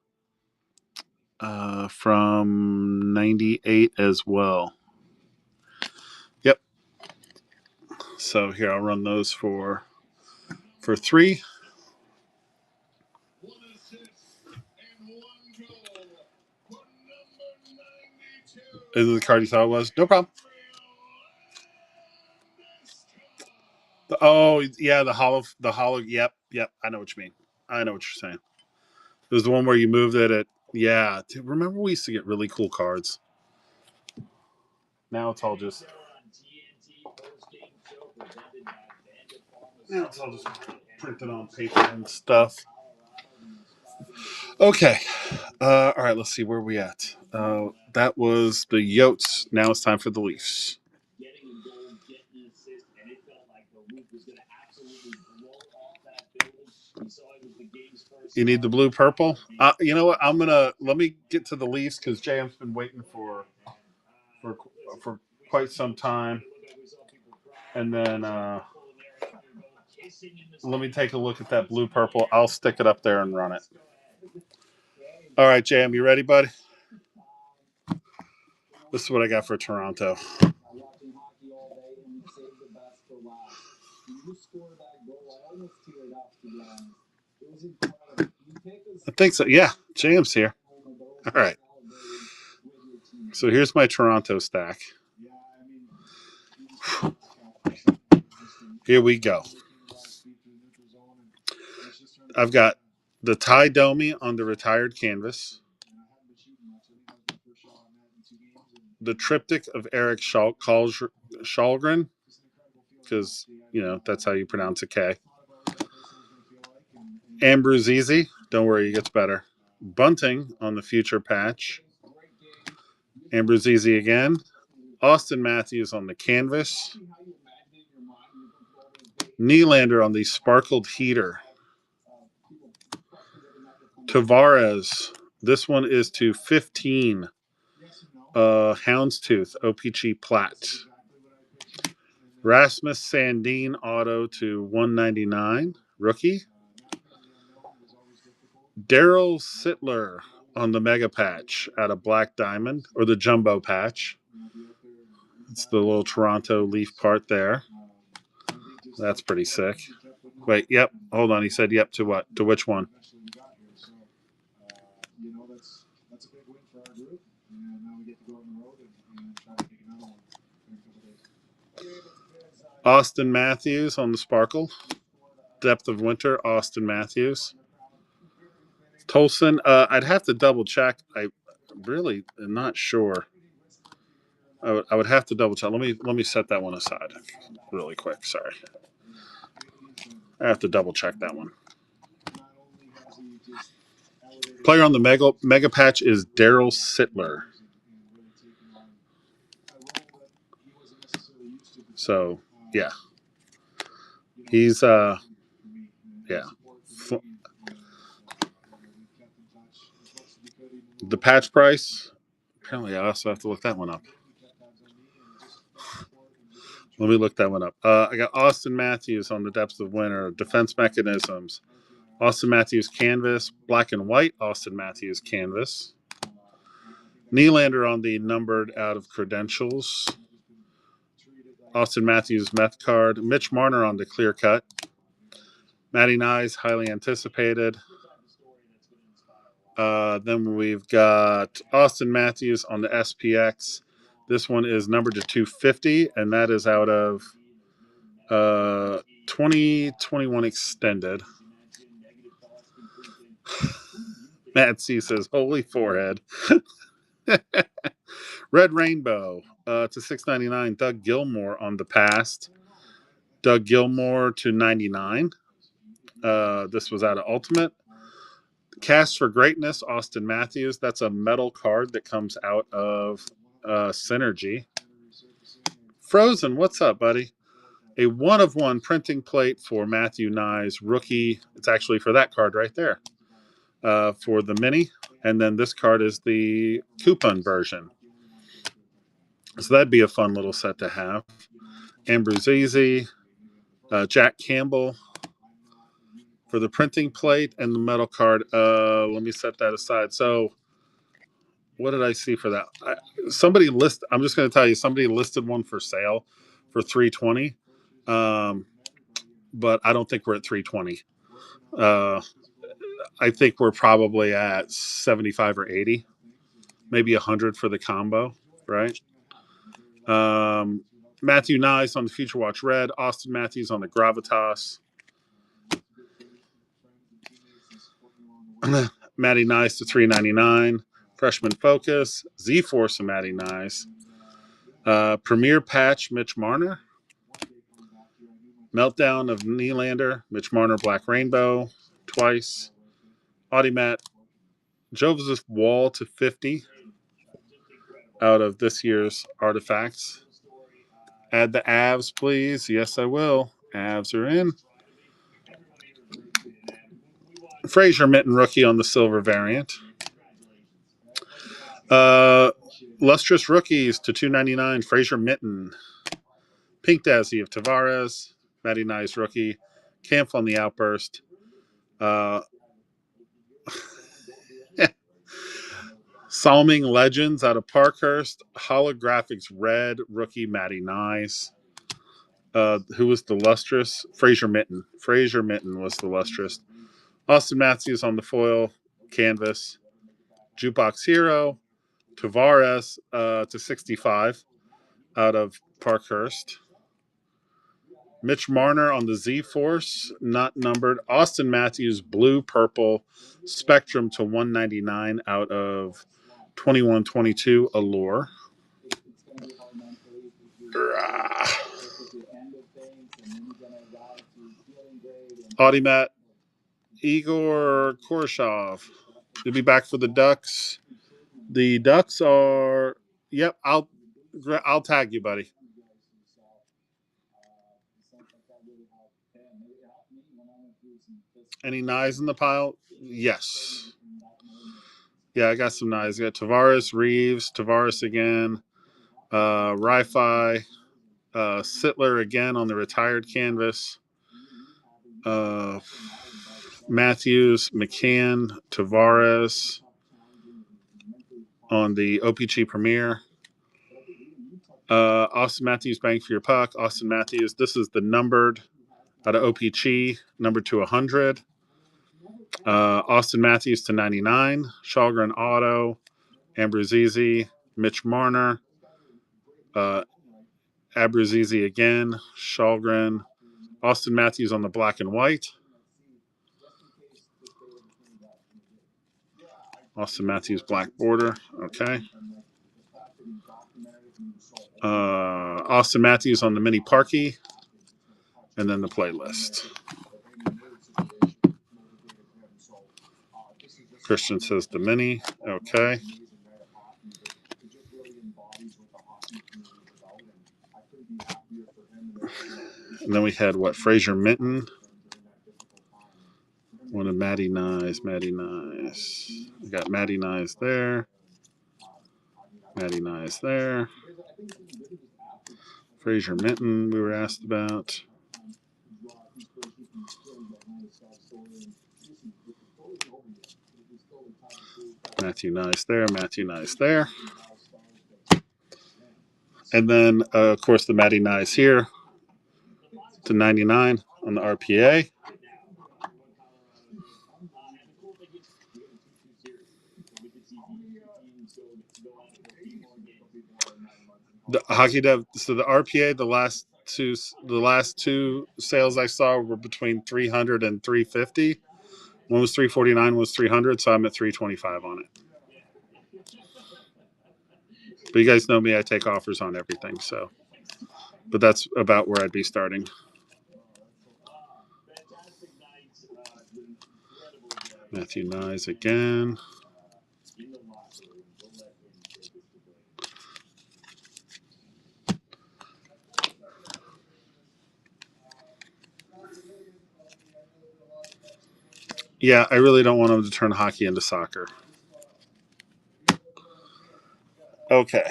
from 98 as well. Yep. So here, I'll run those for 3. One assist and 1 goal for number 92. Is it the card you thought it was? No problem. Oh yeah, the hollow. Yep. I know what you mean. I know what you're saying. It was the one where you moved it at. Yeah. Dude, remember we used to get really cool cards. Now it's all just. Now it's all just printed on paper and stuff. Okay. All right. Let's see where we at. That was the Yotes. Now it's time for the Leafs. Getting a goal, getting an assist, and it felt like the Leaf was going to absolutely blow off that building. We saw it was the game's first. You need the blue purple. You know what? Let me get to the Leafs because JM's been waiting for quite some time, and then let me take a look at that blue purple. I'll stick it up there and run it. All right, JM, you ready, buddy? This is what I got for Toronto. Watching hockey all day and save the best for last. When you scored that goal, I almost teared up, to be honest. It was incredible. You take us I think so. Yeah, JM's here. home about All right. celebrating with your team. So here's my Toronto stack. Yeah, I mean, Here we go. I've got the Ty Domi on the retired canvas, the triptych of Eric Kallgren, because, that's how you pronounce a K. Ambruzizi, don't worry, it gets better. Bunting on the future patch. Ambruzizi again. Austin Matthews on the canvas. Nylander on the sparkled heater. Tavares. This one is to 15. Houndstooth, OPG Platt. Rasmus Sandin auto to 199. Rookie. Daryl Sittler on the mega patch out of Black Diamond, or the jumbo patch. It's the little Toronto Leaf part there. That's pretty sick. Wait, yep. Hold on. He said yep to what? To which one? That's a big win for our group, and now we get to go on the road and try to pick another one in a couple days. Austin Matthews on the sparkle. Depth of Winter, Austin Matthews. Tolson, I'd have to double check. I really am not sure. I would have to double check. Let me set that one aside really quick. Sorry. I have to double check that one. Player on the mega patch is Daryl Sittler. So yeah, he's yeah. The patch price. Apparently, I also have to look that one up. Let me look that one up. I got Austin Matthews on the Depths of Winter. Defense Mechanisms. Austin Matthews canvas. Black and white Austin Matthews canvas. Nylander on the numbered out of credentials. Austin Matthews meth card. Mitch Marner on the clear cut. Matty Nyes, highly anticipated. Then we've got Austin Matthews on the SPX. This one is numbered to 250, and that is out of 2021 extended. Matt C says, holy forehead. Red Rainbow to 699. Doug Gilmour on the past. Doug Gilmour to 99. This was out of Ultimate. Cast for Greatness, Austin Matthews. That's a metal card that comes out of Synergy. Frozen, what's up, buddy? A 1-of-1 printing plate for Matthew Nyes, rookie. It's actually for that card right there. For the mini. And then this card is the coupon version. So that'd be a fun little set to have. Ambruzzese, Jack Campbell for the printing plate and the metal card. Let me set that aside. So what did I see for that? I'm just going to tell you, somebody listed one for sale for $320. But I don't think we're at $320. I think we're probably at 75 or 80, maybe 100 for the combo, right? Matthew Nyes on the Future Watch Red, Austin Matthews on the Gravitas. Matty Nyes to $399. Freshman Focus, Z-Force and Matty Nyes. Premier Patch, Mitch Marner. Meltdown of Nylander, Mitch Marner, Black Rainbow, twice. Audimat, Joseph Wall to 50 out of this year's artifacts. Add the Avs, please. Yes, I will. Avs are in. Fraser Mitten rookie on the silver variant. Lustrous rookies to $299. Fraser Mitten. Pink Dazzy of Tavares. Matty Nyes rookie. Camp on the Outburst. Salming Legends out of Parkhurst. Holographics Red rookie Matty Nyes. Who was the lustrous? Fraser Mitten. Fraser Mitten was the lustrous. Austin Matthews on the foil canvas. Jukebox Hero. Tavares to 65 out of Parkhurst. Mitch Marner on the Z-Force, not numbered. Austin Matthews, blue, purple, Spectrum to 199 out of 21-22 Allure. Audimat, Igor Korshov. He'll be back for the Ducks. The Ducks are, yep, I'll tag you, buddy. Any Nyes in the pile? Yes. Yeah, I got some Nyes. I got Tavares, Reeves, Tavares again, Ri-Fi, Sittler again on the retired canvas, Matthews, McCann, Tavares on the OPG Premier. Austin Matthews, bang for your puck. Austin Matthews, this is the numbered out of OPG, numbered to 100. Austin Matthews to 99. Shalgren Auto, Ambruzzese, Mitch Marner, Abruzzese again, Shalgren, Austin Matthews on the black and white. Austin Matthews black border. Okay. Austin Matthews on the mini Parkey. And then the playlist. Christian says the mini. Okay. And then we had what? Fraser Minton. One of Matty Nyes. Matty Nyes. We got Matty Nyes there. Matty Nyes there. Fraser Minton, we were asked about. Matthew Nyes there. Matthew Nyes there. And then, of course, the Matty Nyes here to 99 on the RPA. The Hockey Dev. So the RPA, the last two sales I saw were between 300 and 350. One was 349, one was 300. So I'm at 325 on it. But you guys know me; I take offers on everything. So, but that's about where I'd be starting. Matthew Nyes again. Yeah, I really don't want him to turn hockey into soccer. Okay.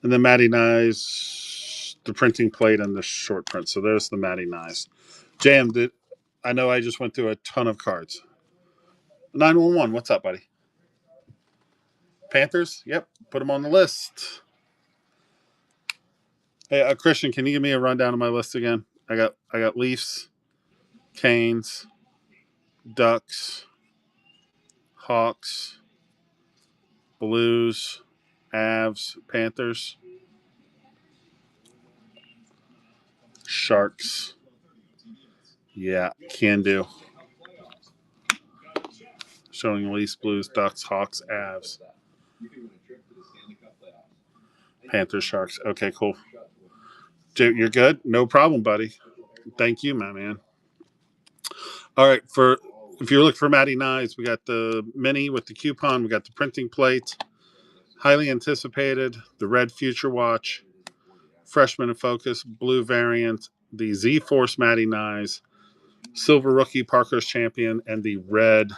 And then Matty Nyes, the printing plate and the short print. So there's the Matty Nyes. JM, I know I just went through a ton of cards. 911, what's up, buddy? Panthers? Yep, put them on the list. Hey, Christian, can you give me a rundown of my list again? I got Leafs, Canes, Ducks, Hawks, Blues, Avs, Panthers, Sharks. Yeah, can do. Showing Leafs, Blues, Ducks, Hawks, Avs, Panthers, Sharks. Okay, cool. You're good? No problem, buddy. Thank you, my man. All right, if you're looking for Matty Nyes, we got the mini with the coupon. We got the printing plate. Highly anticipated, the red Future Watch, freshman in focus, blue variant, the Z-Force Matty Nyes, silver rookie Parker's champion, and the red.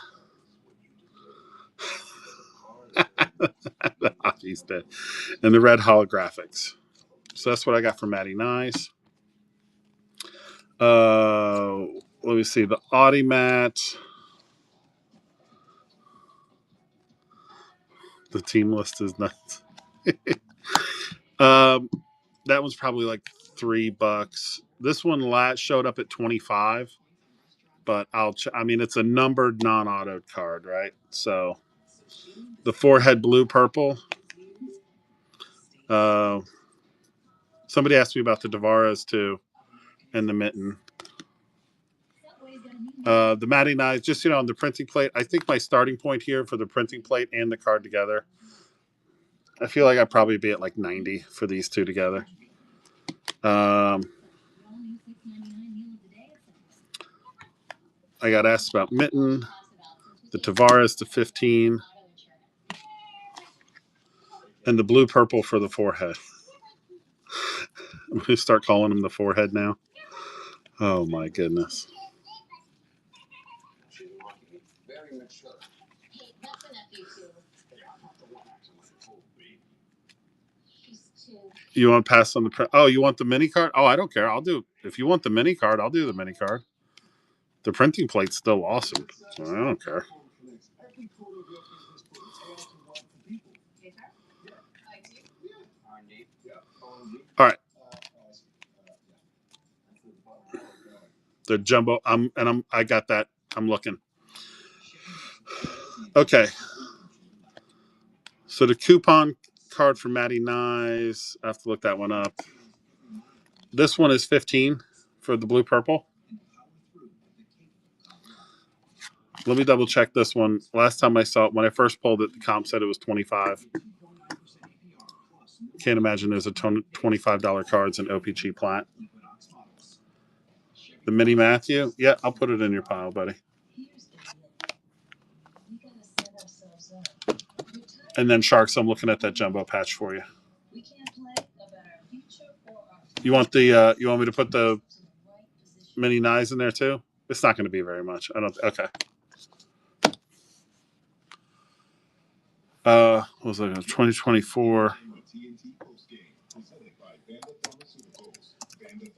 He's dead. And the red holographics. So that's what I got for Matty Nyes. Let me see. The Audimat. The team list is nuts. That one's probably like $3. This one showed up at 25, but I mean, it's a numbered non-autoed card, right? So the forehead blue purple. Somebody asked me about the Tavares too, and the mitten. The Matty Nyes, just on the printing plate. I think my starting point here for the printing plate and the card together, I feel like I'd probably be at like 90 for these two together. I got asked about mitten, the Tavares to 15, and the blue purple for the forehead. I'm going to start calling them the forehead now. Oh my goodness. You want to pass on the print? Oh, you want the mini card? Oh, I don't care. I'll do. If you want the mini card, I'll do the mini card. The printing plate's still awesome, so I don't care. All right. The jumbo. I got that. I'm looking. Okay. So the coupon card for Matty Nyes. I have to look that one up. This one is 15 for the blue purple. Let me double check this one. Last time I saw it, when I first pulled it, the comp said it was 25. Can't imagine there's a ton $25 cards in OPG Plat. The Mini Matthew? Yeah, I'll put it in your pile, buddy. Here's the deal. We gotta set ourselves up. You're tired. And then Sharks, I'm looking at that jumbo patch for you. We can't play about our future or our You want the you want me to put the to the right position. Mini Knives in there too? It's not going to be very much. I don't. Okay. What was it? 2024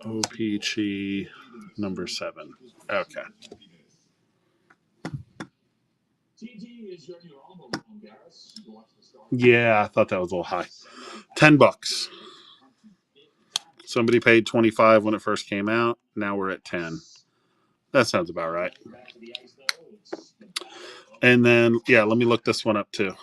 OPG number 7. Okay. TG is your new album, Garris. You can watch the start. Yeah, I thought that was a little high. $10. Somebody paid 25 when it first came out. Now we're at 10. That sounds about right. Back to the ice, though. It's the And then yeah, let me look this one up too.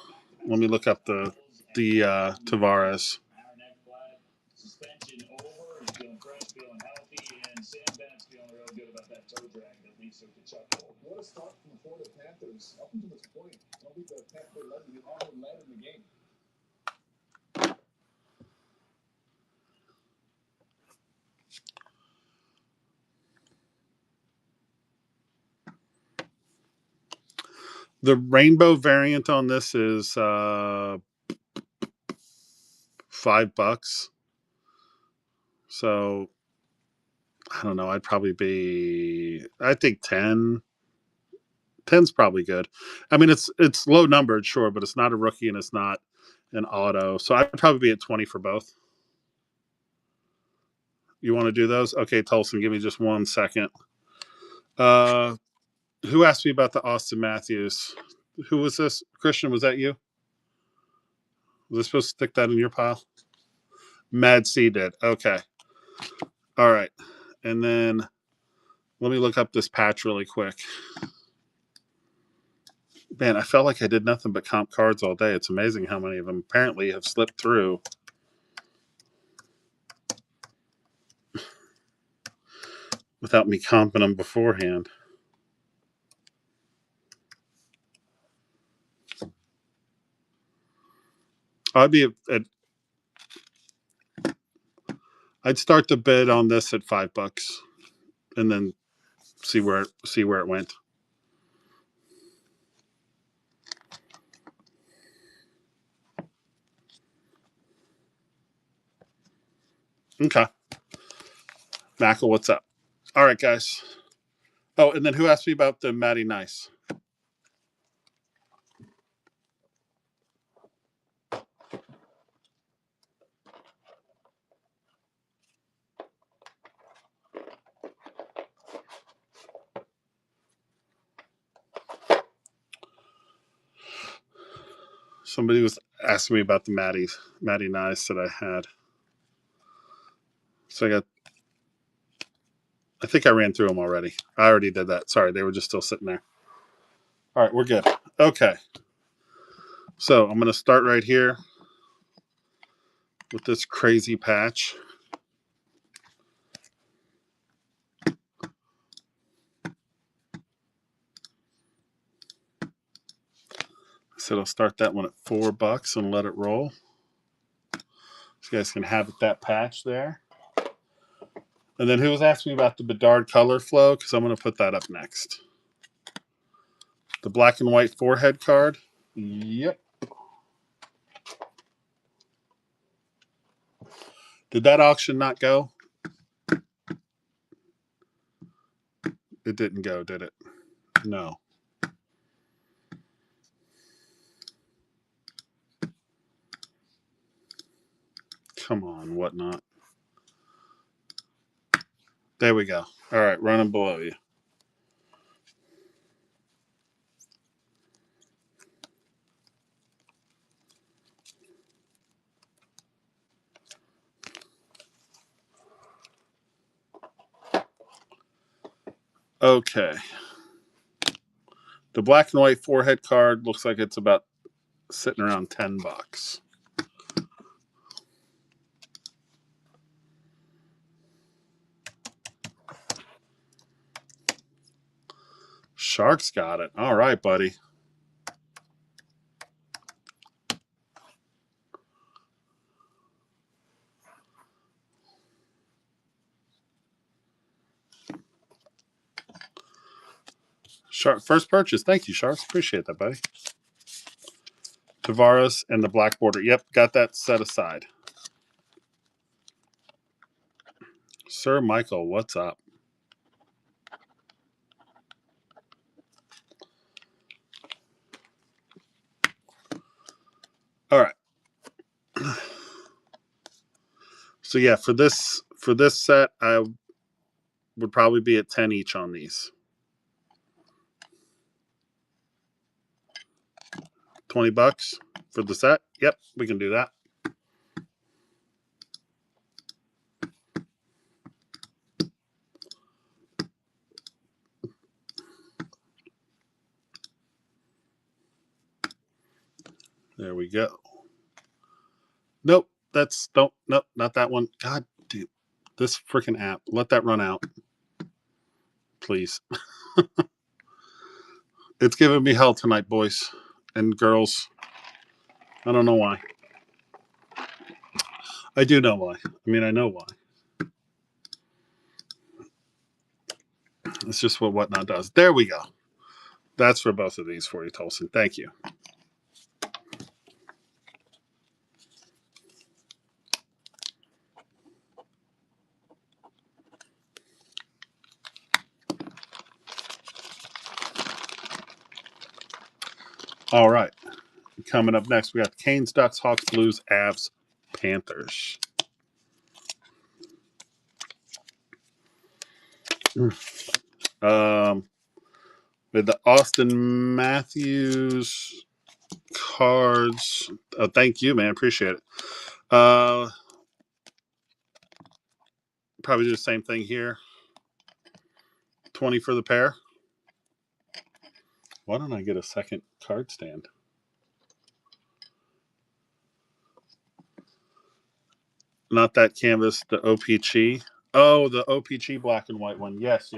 Let me look up the Tavares. Marinette flat, suspension over, he's feeling fresh, feeling healthy, and Sam Bennett's feeling real good about that toe drag that leads to Kachuk. What a start from the Florida Panthers. Up until this point, I don't think the Panther led in the game. The rainbow variant on this is $5. So I don't know. I'd probably be. I think 10. 10's probably good. I mean, it's low numbered, sure, but it's not a rookie and it's not an auto. So I'd probably be at 20 for both. You want to do those? Okay, Tolson, give me just 1 second. Who asked me about the Austin Matthews? Who was this? Christian, was that you? Was I supposed to stick that in your pile? Mad C did. Okay. All right. And then let me look up this patch really quick. Man, I felt like I did nothing but comp cards all day. It's amazing how many of them apparently have slipped through. Without me comping them beforehand. I'd start the bid on this at $5 and then see where it went. Okay. Mackle, what's up? All right, guys. Oh, and then who asked me about the Matty Nice? Somebody was asking me about the Matty Nice that I had. So I think I ran through them already. I already did that. Sorry, they were just still sitting there. All right, we're good. Okay. So I'm going to start right here with this crazy patch. I said I'll start that one at $4 and let it roll. So you guys can have that patch there. And then who was asking me about the Bedard color flow? Because I'm going to put that up next. The black and white forehead card. Yep. Did that auction not go? It didn't go, did it? No. Come on, whatnot. There we go. All right, running below you. Okay. The black and white forehead card looks like it's about sitting around $10. Sharks got it. All right, buddy. Shark first purchase. Thank you, Sharks. Appreciate that, buddy. Tavares and the black border. Yep, got that set aside. Sir Michael, what's up? All right. So yeah, for this set, I would probably be at 10 each on these. $20 for the set. Yep, we can do that. There we go. Nope, nope, not that one. God, dude, this freaking app. Let that run out, please. It's giving me hell tonight, boys and girls. I don't know why. I do know why. I mean, I know why. It's just what Whatnot does. There we go. That's for both of these for you, Tolson. Thank you. All right. Coming up next, we got the Canes, Ducks, Hawks, Blues, Avs, Panthers. With the Austin Matthews cards. Oh, thank you, man. Appreciate it. Probably do the same thing here. 20 for the pair. Why don't I get a second card stand? Not that canvas, the OPG. Oh, the OPG black and white one. Yes.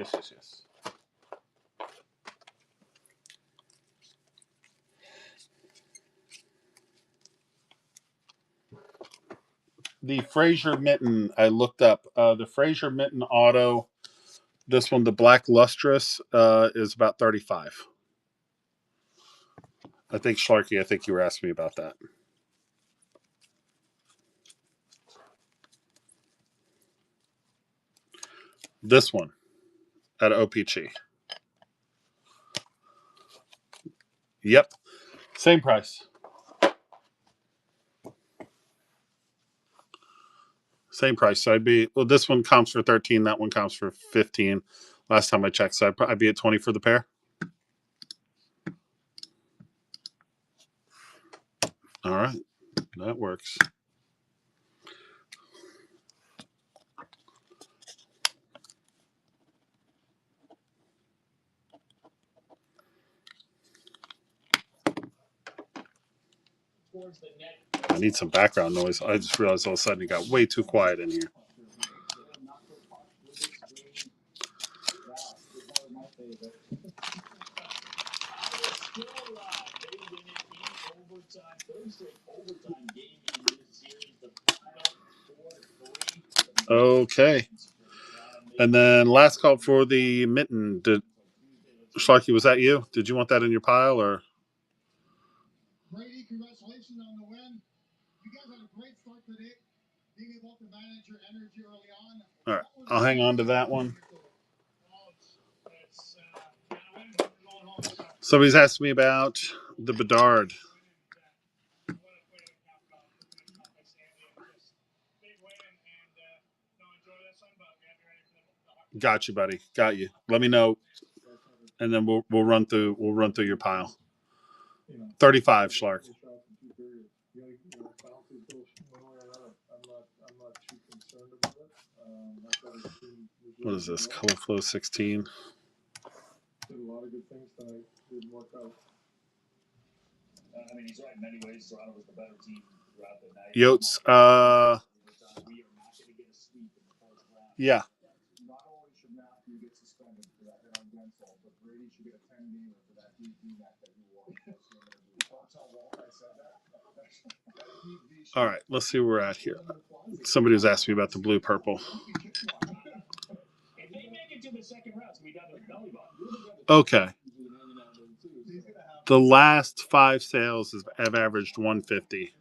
The Fraser Mitten, I looked up. The Fraser Mitten auto, this one, the black lustrous, is about 35. I think, Schlarky, I think you were asking me about that. This one at OPG. Yep. Same price. Same price. So this one comps for 13. That one comps for 15. Last time I checked. So I'd be at 20 for the pair. All right. That works. I need some background noise. I just realized all of a sudden it got way too quiet in here. Okay. And then last call for the Mitten. Schlarky, was that you? Did you want that in your pile or? Brady, congratulations on the win. You guys had a great start today, being able to manage your energy early on. All right, I'll hang on to that one. Somebody's asked me about the Bedard. Got you, buddy. Got you. Let me know, and then we'll run through your pile. 35, Schlark. What is this? Color Flow 16. Did a lot of good things tonight. Didn't work out. I mean, he's right in many ways. Toronto was the better team throughout the night. Yotes. Yeah. Not only should Matthew get suspended for that hit on Gensel, but Brady All right, let's see where we're at here. Somebody was asking me about the blue purple. Okay. The last 5 sales have averaged 150.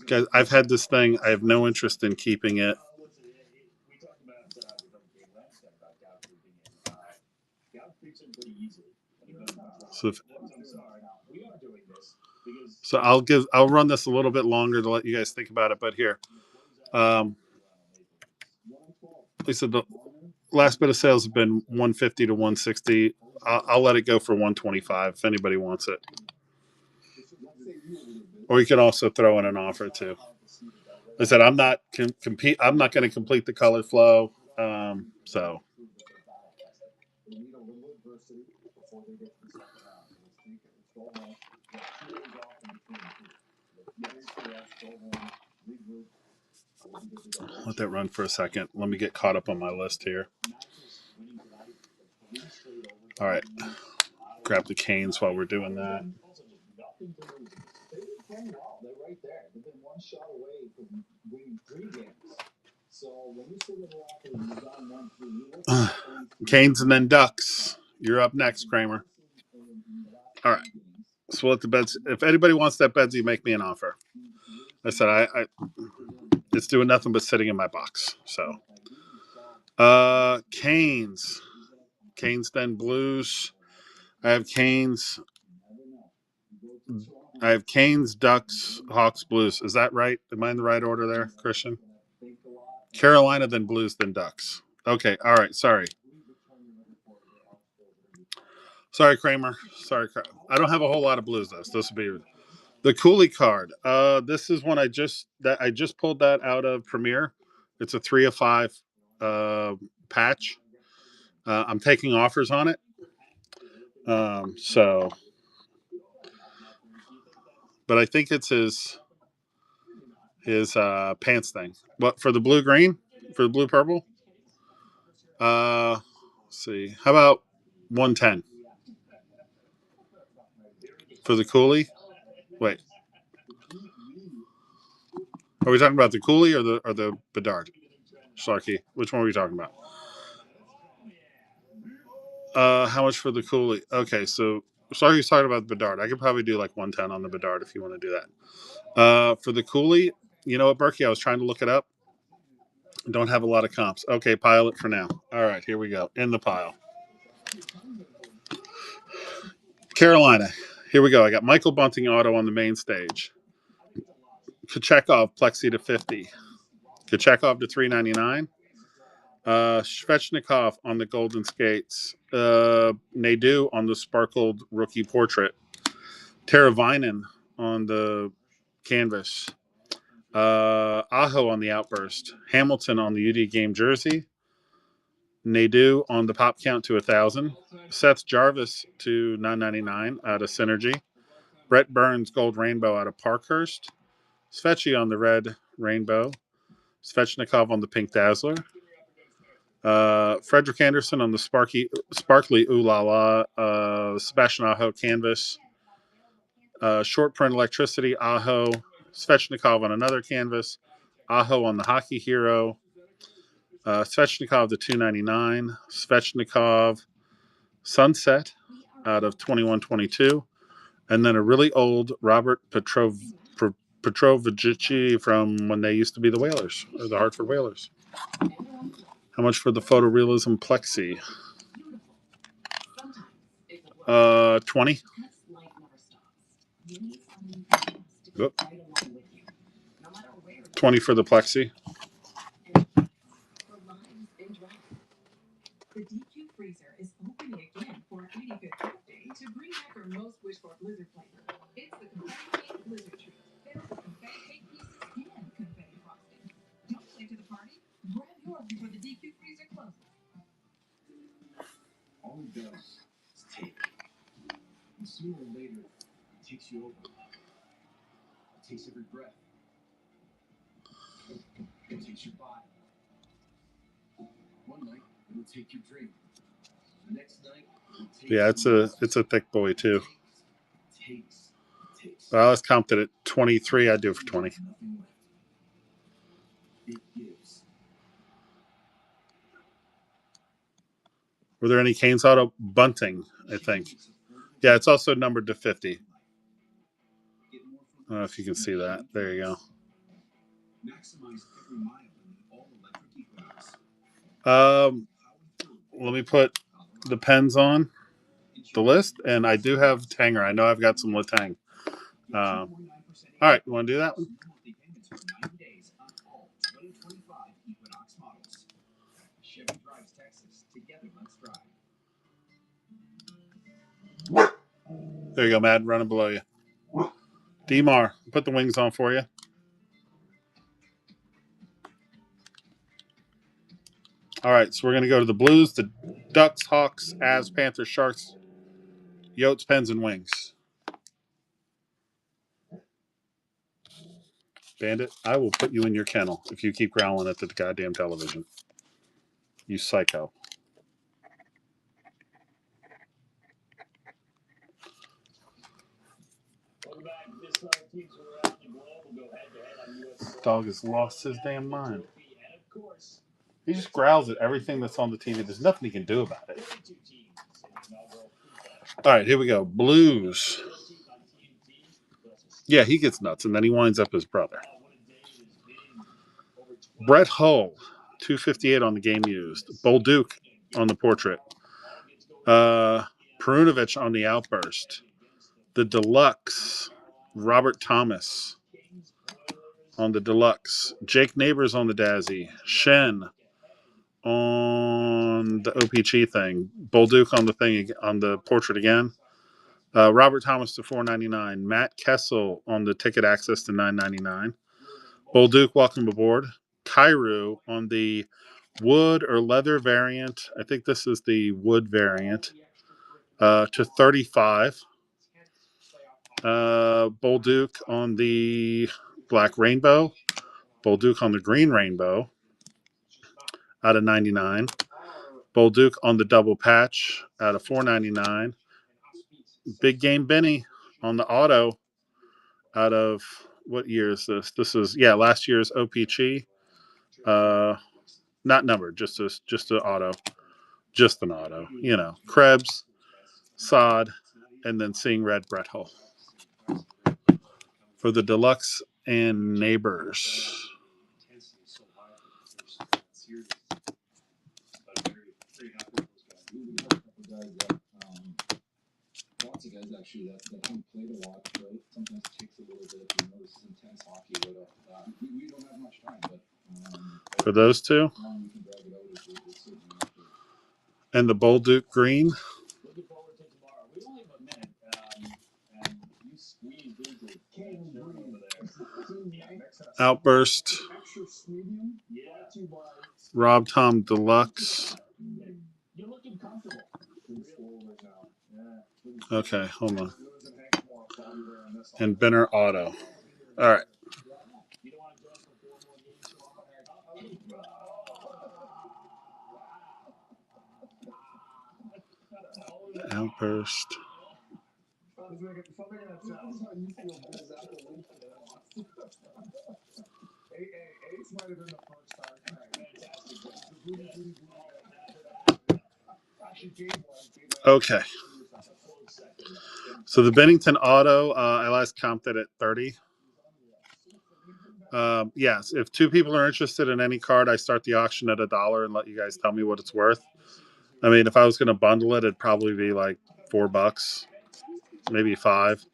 Guys, I've had this thing. I have no interest in keeping it. So I'll run this a little bit longer to let you guys think about it. But here, like I said, the last bit of sales have been 150 to 160. I'll let it go for 125 if anybody wants it. Or you can also throw in an offer too. Like I said, I'm not I'm not going to complete the color flow. So. Let that run for a second. Let me get caught up on my list here. All right. Grab the canes while we're doing that. Canes and then Ducks. You're up next, Kramer. All right. So we'll let the beds. If anybody wants that Bedsy, make me an offer. I said I it's doing nothing but sitting in my box. So Canes. Canes then Blues. I have Canes. I have Canes, Ducks, Hawks, Blues. Is that right? Am I in the right order there, Christian? Carolina, then Blues, then Ducks. Okay. All right. Sorry, Kramer. Sorry, I don't have a whole lot of Blues though. So this will be the Cooley card. This is one I just pulled that out of Premier. It's a 3 of 5 patch. I'm taking offers on it. So, but I think it's his pants thing. What for the blue green? For the blue purple? Let's see. How about 110 for the Cooley? Wait. Are we talking about the Cooley or the Bedard? Slarky. Which one are we talking about? How much for the Cooley? Okay, so Slarky's talking about the Bedard. I could probably do like 110 on the Bedard if you want to do that. For the Cooley, you know what, Berkey? I was trying to look it up. Don't have a lot of comps. Okay, pile it for now. All right, here we go. In the pile. Carolina. Here we go. I got Michael Bunting auto on the main stage. Kochekov plexi to 50. Kochekov to 399. Svechnikov on the golden skates. Nadeau on the sparkled rookie portrait. Teravainen on the canvas. Aho on the outburst. Hamilton on the UD game jersey. Nadeau on the pop count to 1,000. Seth Jarvis to 999 out of Synergy. Brett Burns gold rainbow out of Parkhurst. Svechny on the red rainbow. Svechnikov on the pink dazzler. Frederick Anderson on the sparkly ooh la la. Sebastian Aho canvas. Short print electricity Aho. Svechnikov on another canvas. Aho on the hockey hero. Svechnikov to 299. Svechnikov Sunset out of 21-22. And then a really old Robert Petrovici from when they used to be the Whalers, or the Hartford Whalers. How much for the photorealism plexi? 20. Oop. 20 for the plexi. The DQ freezer is opening again for our 85th birthday to bring back our most wished for Blizzard flavor. It's the confetti cake Blizzard treat, filled with confetti cake pieces and confetti frosting. Don't play to the party. Grab yours before the DQ freezer closes. All it does is take. And sooner or later, it takes you over. It takes every breath. It takes your body. One One night, it'll take your dream. The next night, it'll take Yeah, it's a thick boy too. takes. Well, let's comp it at 23. I'd do it for 20. Nothing left. It gives. Were there any Canes Auto? Bunting, I think. Yeah, it's also numbered to 50. I don't know if you can see that. There you go. Maximize every mile in the all-electric Equinox. Let me put the pens on the list, and I do have Tanger. I know I've got some Letang. All right, you want to do that one? There you go, Mad, running below you. DMAR, put the wings on for you. All right, so we're going to go to the Blues, the Ducks, Hawks, Avs, Panthers, Sharks, Yotes, Pens, and Wings. Bandit, I will put you in your kennel if you keep growling at the goddamn television. You psycho. Dog has lost his damn mind. He just growls at everything that's on the TV. There's nothing he can do about it. All right, here we go. Blues. Yeah, he gets nuts, and then he winds up his brother. Brett Hull, 258 on the game used. Bolduc on the portrait. Perunovich on the outburst. The deluxe. Robert Thomas on the deluxe. Jake Neighbors on the Dazzy. Shen on the OPG thing. Bolduc on the thing on the portrait again. Robert Thomas to $4.99. Matt Kessel on the ticket access to $9.99. Bolduc, welcome aboard. Kairu on the wood or leather variant. I think this is the wood variant. To $35. Bolduc on the black rainbow. Bolduc on the green rainbow out of $99. Bolduc on the double patch out of $4.99. Big Game Benny on the auto out of what year is this? This is last year's OPG. Not numbered, just an auto. Just an auto. You know. Krebs, Sod, and then Seeing Red Brett Hull. For the deluxe and Neighbors. Lots of guys actually that don't play to watch, right? Sometimes it takes a little bit if you notice intense hockey right off the bat. We don't have much time, but for those two. how long we can drag it out is certainly not good. And the Bolduc green. Looking forward to tomorrow. We only have a minute, and you squeezed into King over there. Outburst. Extra medium, brought to you by Rob Tom Deluxe. You're looking comfortable. Pretty slow right now. Okay, hold on. And Benner Auto. All right. Outburst. Okay. So the Bennington Auto, I last comped it at 30. Yes, if two people are interested in any card, I start the auction at $1 and let you guys tell me what it's worth. I mean, if I was going to bundle it, it'd probably be like $4, maybe $5.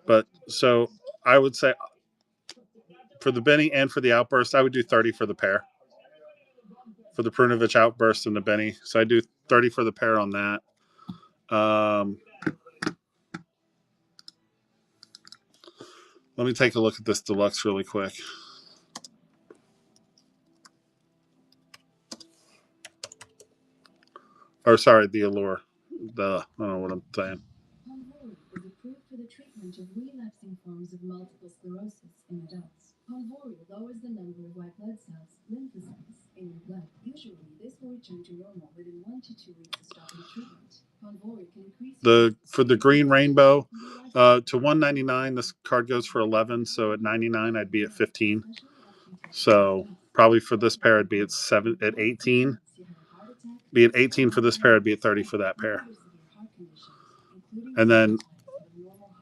But so I would say for the Benny and for the Outburst, I would do 30 for the pair. For the Perunovich Outburst and the Benny. So I do 30 for the pair on that. Let me take a look at this deluxe really quick. Or sorry, the Allure. I don't know what I'm saying. treatment of relapsing forms of multiple sclerosis in adults. Ponvory lowers the number of white blood cells, lymphocytes, in your blood. Usually, this will return to normal within 1 to 2 weeks of stopping treatment. Ponvory can increase For the green rainbow, to 199, this card goes for 11. So at 99, I'd be at 15. So probably for this pair, I'd be at 18. Be at 18 for this pair. I'd be at 30 for that pair. And then,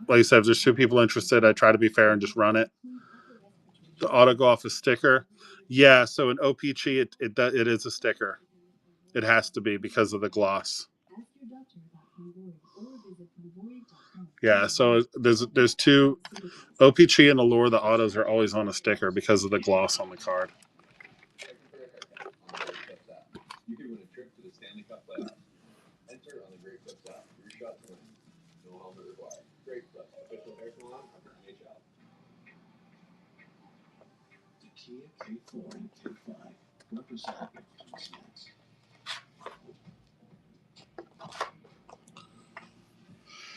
like I said, if there's 2 people interested, I try to be fair and just run it. The autograph is sticker. Yeah, so an OPG, it is a sticker. It has to be because of the gloss. Yeah, so there's 2 OPG and Allure. The autos are always on a sticker because of the gloss on the card. You could win a trip to the Stanley Cup playoffs. Enter on the Great Clips app. Your shot to win. No helmet required. Great Clips, official hair salon of the NHL. The Kia K4 and K5 represent intelligence.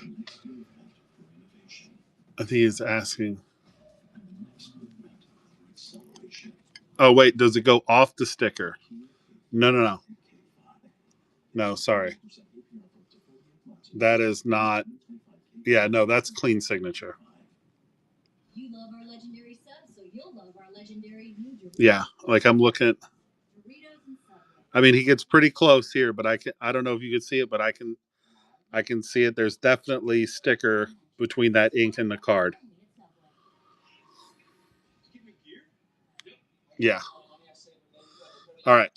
The next movement for innovation. I think he's asking. And the next movement for acceleration. Oh, wait, does it go off the sticker? No. No, sorry. That is not. Yeah, no, that's clean signature. You love our legendary subs, so you'll love our legendary New Jersey. Yeah, like I'm looking. Doritos and Subway. I mean, he gets pretty close here, but I don't know if you can see it, but I can see it. There's definitely sticker between that ink and the card. Yeah. All right.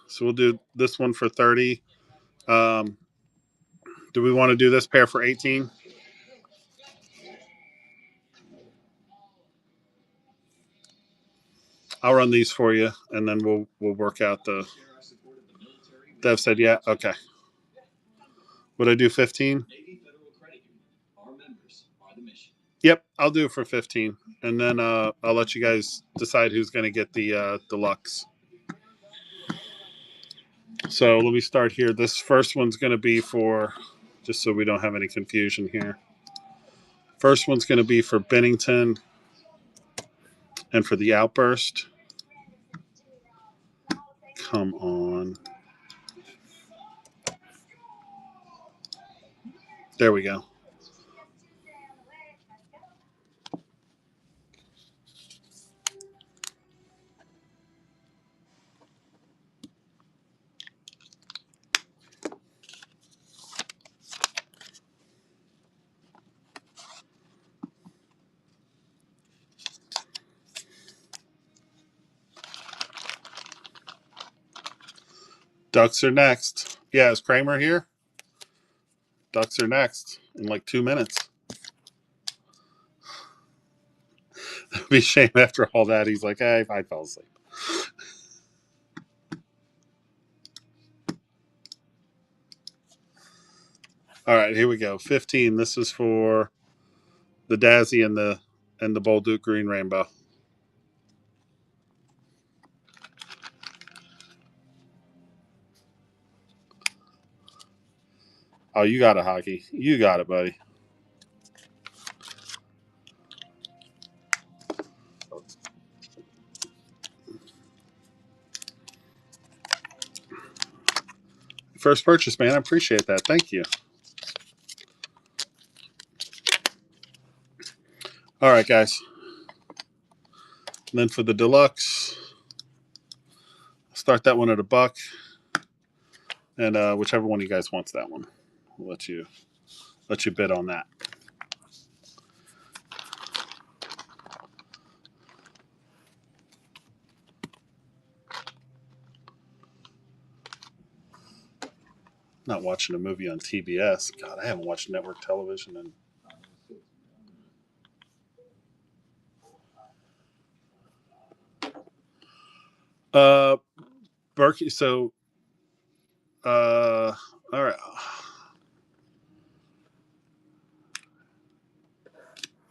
So we'll do this one for 30. Do we want to do this pair for 18? I'll run these for you, and then we'll work out the. Dev said, yeah. Okay. Would I do 15? Yep, I'll do it for 15, and then I'll let you guys decide who's going to get the deluxe. So let me start here. This first one's going to be for, just so we don't have any confusion here. First one's going to be for Bennington and for the Outburst. Come on. There we go. Ducks are next. Yeah, is Kramer here? Ducks are next in like 2 minutes. It'd be a shame after all that. He's like, hey, I fell asleep. All right, here we go. 15. This is for the Dazzy and the Bolduc Green Rainbow. Oh, you got it, Hockey. You got it, buddy. First purchase, man. I appreciate that. Thank you. All right, guys. And then for the deluxe, start that one at $1. And whichever one of you guys wants that one, we'll let you bid on that. Not watching a movie on TBS. God, I haven't watched network television in. Berkey. So, all right.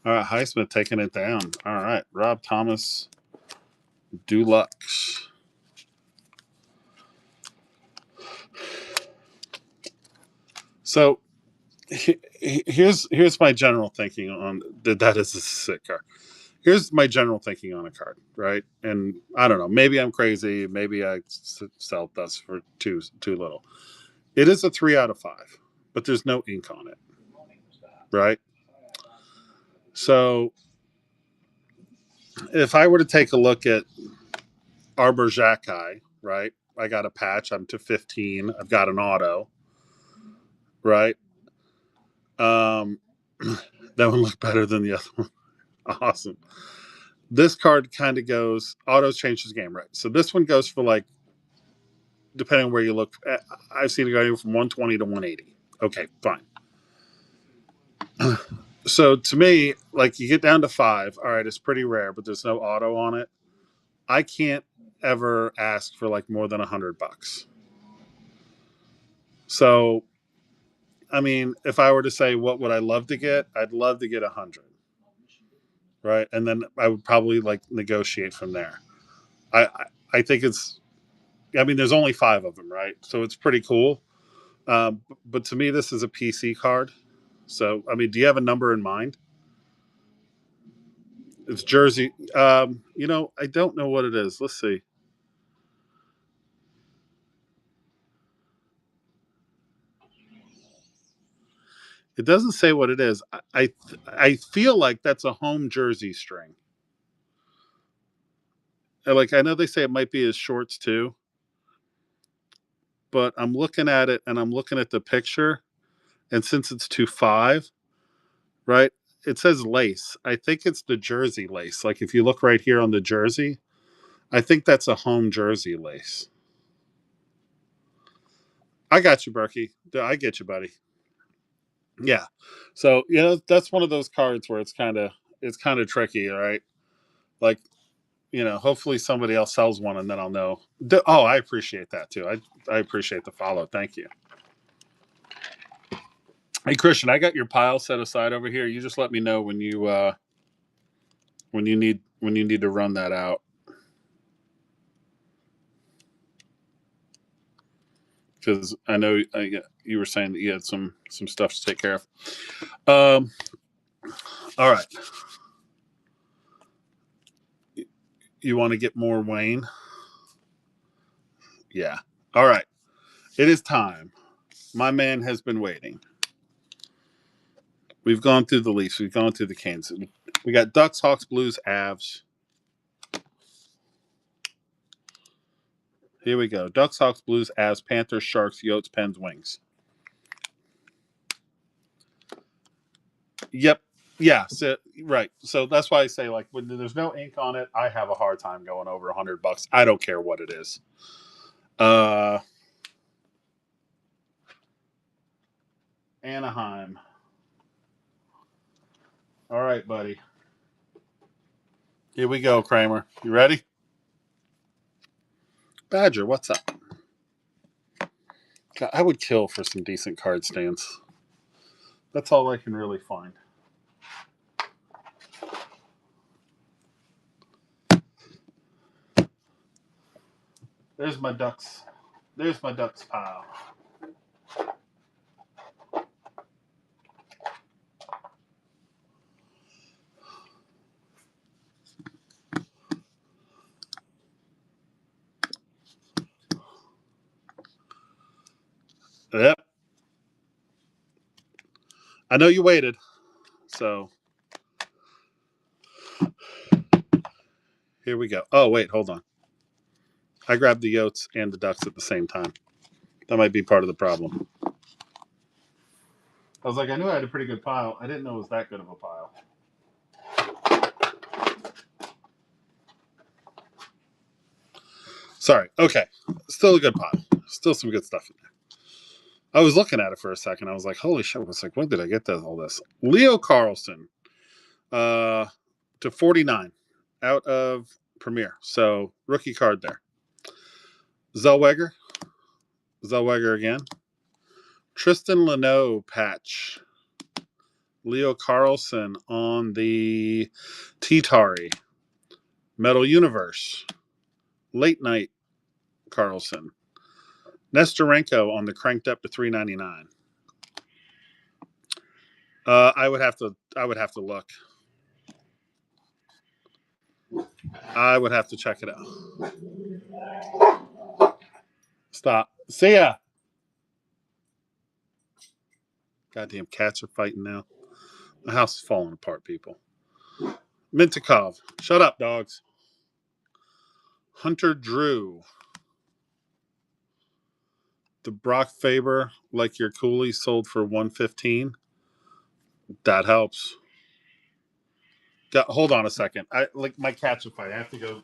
All right, Highsmith taking it down. All right, Rob Thomas, Deluxe. So, here's my general thinking on that is a sick card. Here's my general thinking on a card, right? And I don't know, maybe I'm crazy, maybe I sell dust for too little. It is a 3 out of 5, but there's no ink on it, right? So if I were to take a look at Arbor Jackai, right? I got a patch. I'm to 15. I've got an auto, right? That one looked better than the other one. Awesome. This card kind of goes, autos changes game, right? So this one goes for like, depending on where you look, I've seen it go from 120 to 180. Okay, fine. So to me, like you get down to 5, all right, it's pretty rare, but there's no auto on it. I can't ever ask for like more than $100. So, I mean, if I were to say what would I love to get, I'd love to get 100, right? And then I would probably like negotiate from there. I think it's, I mean, there's only 5 of them, right? So it's pretty cool. But to me, this is a PC card. So, I mean, do you have a number in mind? It's Jersey. I don't know what it is. Let's see. It doesn't say what it is. I feel like that's a home jersey string. Like I know they say it might be his shorts too, but I'm looking at it and I'm looking at the picture, and since it's 2.5, right? It says lace. I think it's the jersey lace. Like if you look right here on the jersey, I think that's a home jersey lace. I got you, Berkey. I get you, buddy. Yeah. So that's one of those cards where it's kind of tricky, right? Like hopefully somebody else sells one and then I'll know. Oh, I appreciate that too. I appreciate the follow. Thank you. Hey Christian, I got your pile set aside over here. You just let me know when you need to run that out. Because I know you were saying that you had some stuff to take care of. All right. You want to get more Wayne? Yeah. All right. It is time. My man has been waiting. We've gone through the Leafs. We've gone through the Canes. We got Ducks, Hawks, Blues, Avs. Here we go. Ducks, Hawks, Blues, Avs, Panthers, Sharks, Yotes, Pens, Wings. Yep. Yeah. So, right. So that's why I say, like, when there's no ink on it, I have a hard time going over $100. I don't care what it is. Anaheim. All right, buddy. Here we go, Kramer. You ready? Badger, what's up? God, I would kill for some decent card stands. That's all I can really find. There's my Ducks. There's my Ducks pile. Yep. I know you waited. So here we go. Oh, wait, hold on. I grabbed the Yotes and the Ducks at the same time. That might be part of the problem. I was like, I knew I had a pretty good pile. I didn't know it was that good of a pile. Sorry. Okay. Still a good pile. Still some good stuff in there. I was looking at it for a second. I was like, holy shit. I was like, when did I get all this? Leo Carlson to 49 out of Premier. So rookie card there. Zellweger again. Tristan Luneau patch. Leo Carlson on the T-Tari. Metal Universe. Late Night Carlson. Nestorenko on the cranked up to $3.99. I would have to look. I would have to check it out. Stop. See ya. Goddamn cats are fighting now. The house is falling apart, people. Mintikov. Shut up, dogs. Hunter Drew. The Brock Faber, like your Cooley, sold for $115. That helps. Hold on a second. I like my cats are fighting. I have to go.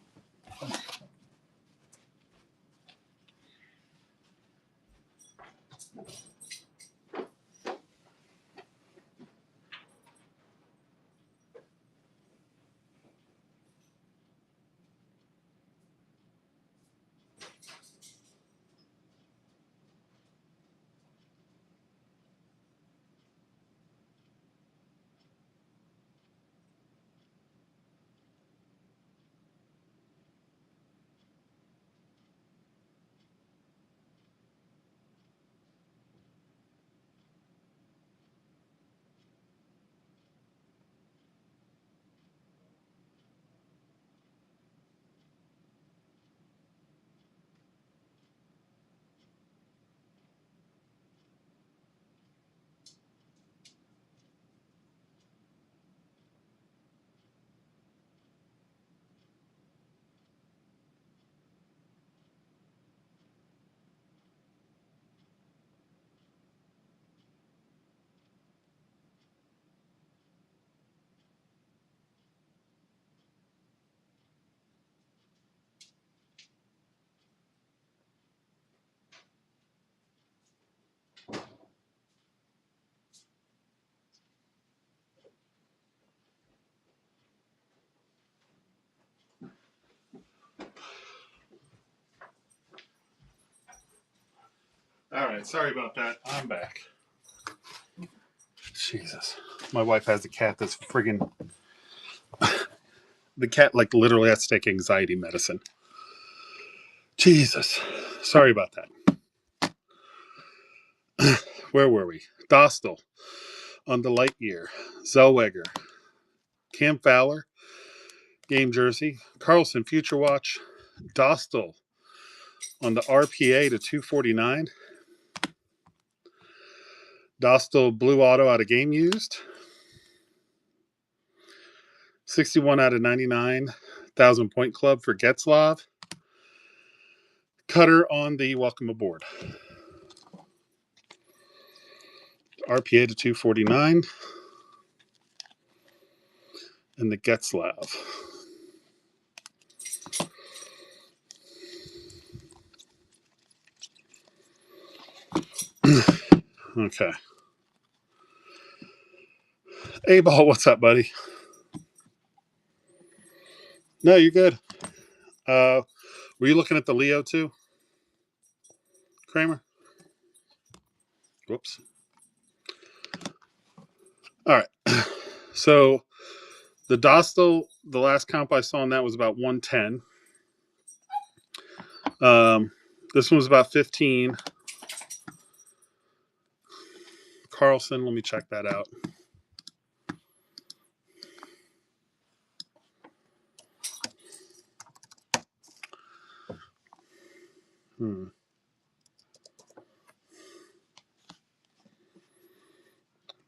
All right, sorry about that. I'm back. Jesus. My wife has a cat that's friggin' the cat like literally has to take anxiety medicine. Jesus. Sorry about that. Where were we? Dostal on the Lightyear. Zellweger. Cam Fowler. Game jersey. Carlson Future Watch. Dostal on the RPA to 249. Dostal Blue Auto out of game used. 61 out of 99. 1,000 Point Club for Getzlav. Cutter on the Welcome Aboard. RPA to 249. And the Getzlav. Okay. Hey, Ball, what's up, buddy? No, you're good. Were you looking at the Leo too, Kramer? Whoops. All right. So the Dostal, the last comp I saw on that was about 110. This one was about 15. Carlson, let me check that out.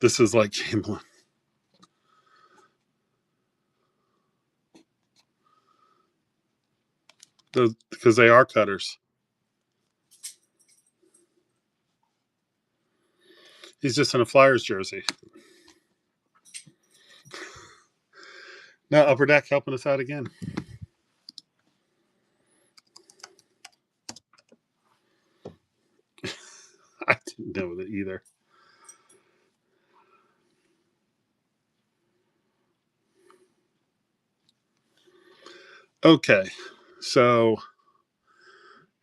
This is like Chamberlain. Because they are cutters. He's just in a Flyers jersey. Now Upper Deck helping us out again. I didn't know that either. Okay, so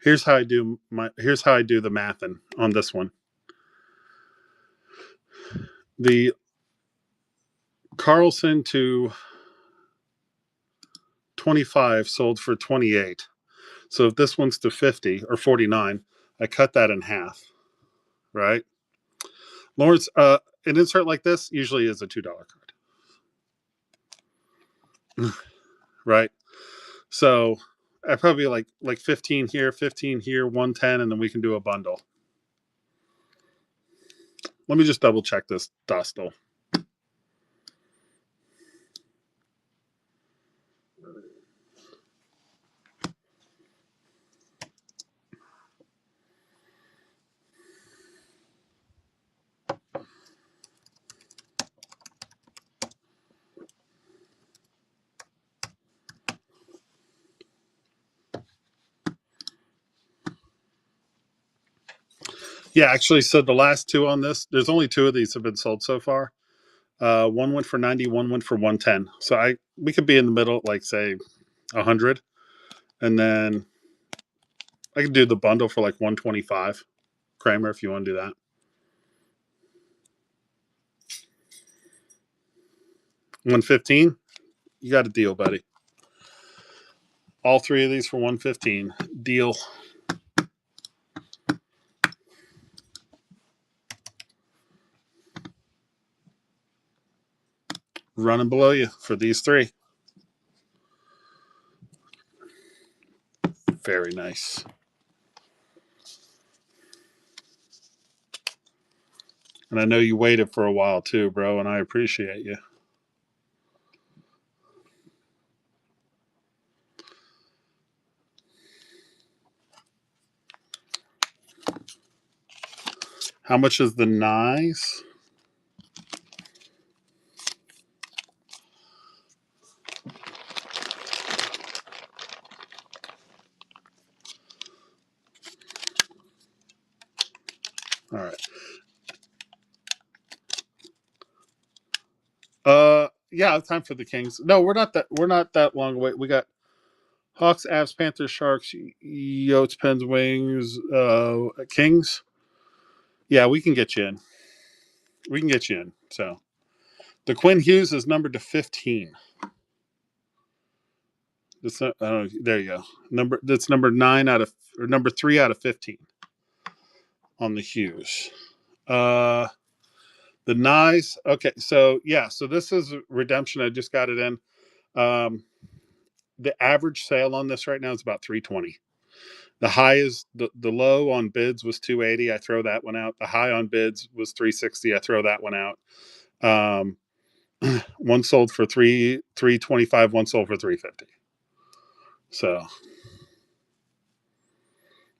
here's how I do the mathing on this one. The Carlson to 25 sold for 28. So if this one's to 50 or 49, I cut that in half, right? Lawrence, an insert like this usually is a $2 card, right? So I probably like 15 here, 110, and then we can do a bundle. Let me just double check this Dostal. Yeah, actually, so the last two on this, there's only 2 of these have been sold so far. One went for 90, one went for 110. So we could be in the middle, like say 100, and then I could do the bundle for like 125. Kramer, if you want to do that. $115, you got a deal, buddy. All 3 of these for $115, deal. Running below you for these 3. Very nice. And I know you waited for a while too, bro, and I appreciate you. How much is the nice? All right. Yeah, time for the Kings. No, we're not that long away. We got Hawks, Avs, Panthers, Sharks, Yotes, Pens, Wings, Kings. Yeah, we can get you in. We can get you in. So the Quinn Hughes is numbered to 15. It's not, there you go. That's number 3 out of 15 on the Hughes. The Nyes. Okay, so yeah, so this is redemption. I just got it in. The average sale on this right now is about $320. The high is the low on bids was $280. I throw that one out. The high on bids was $360. I throw that one out. One sold for $325. One sold for $350. So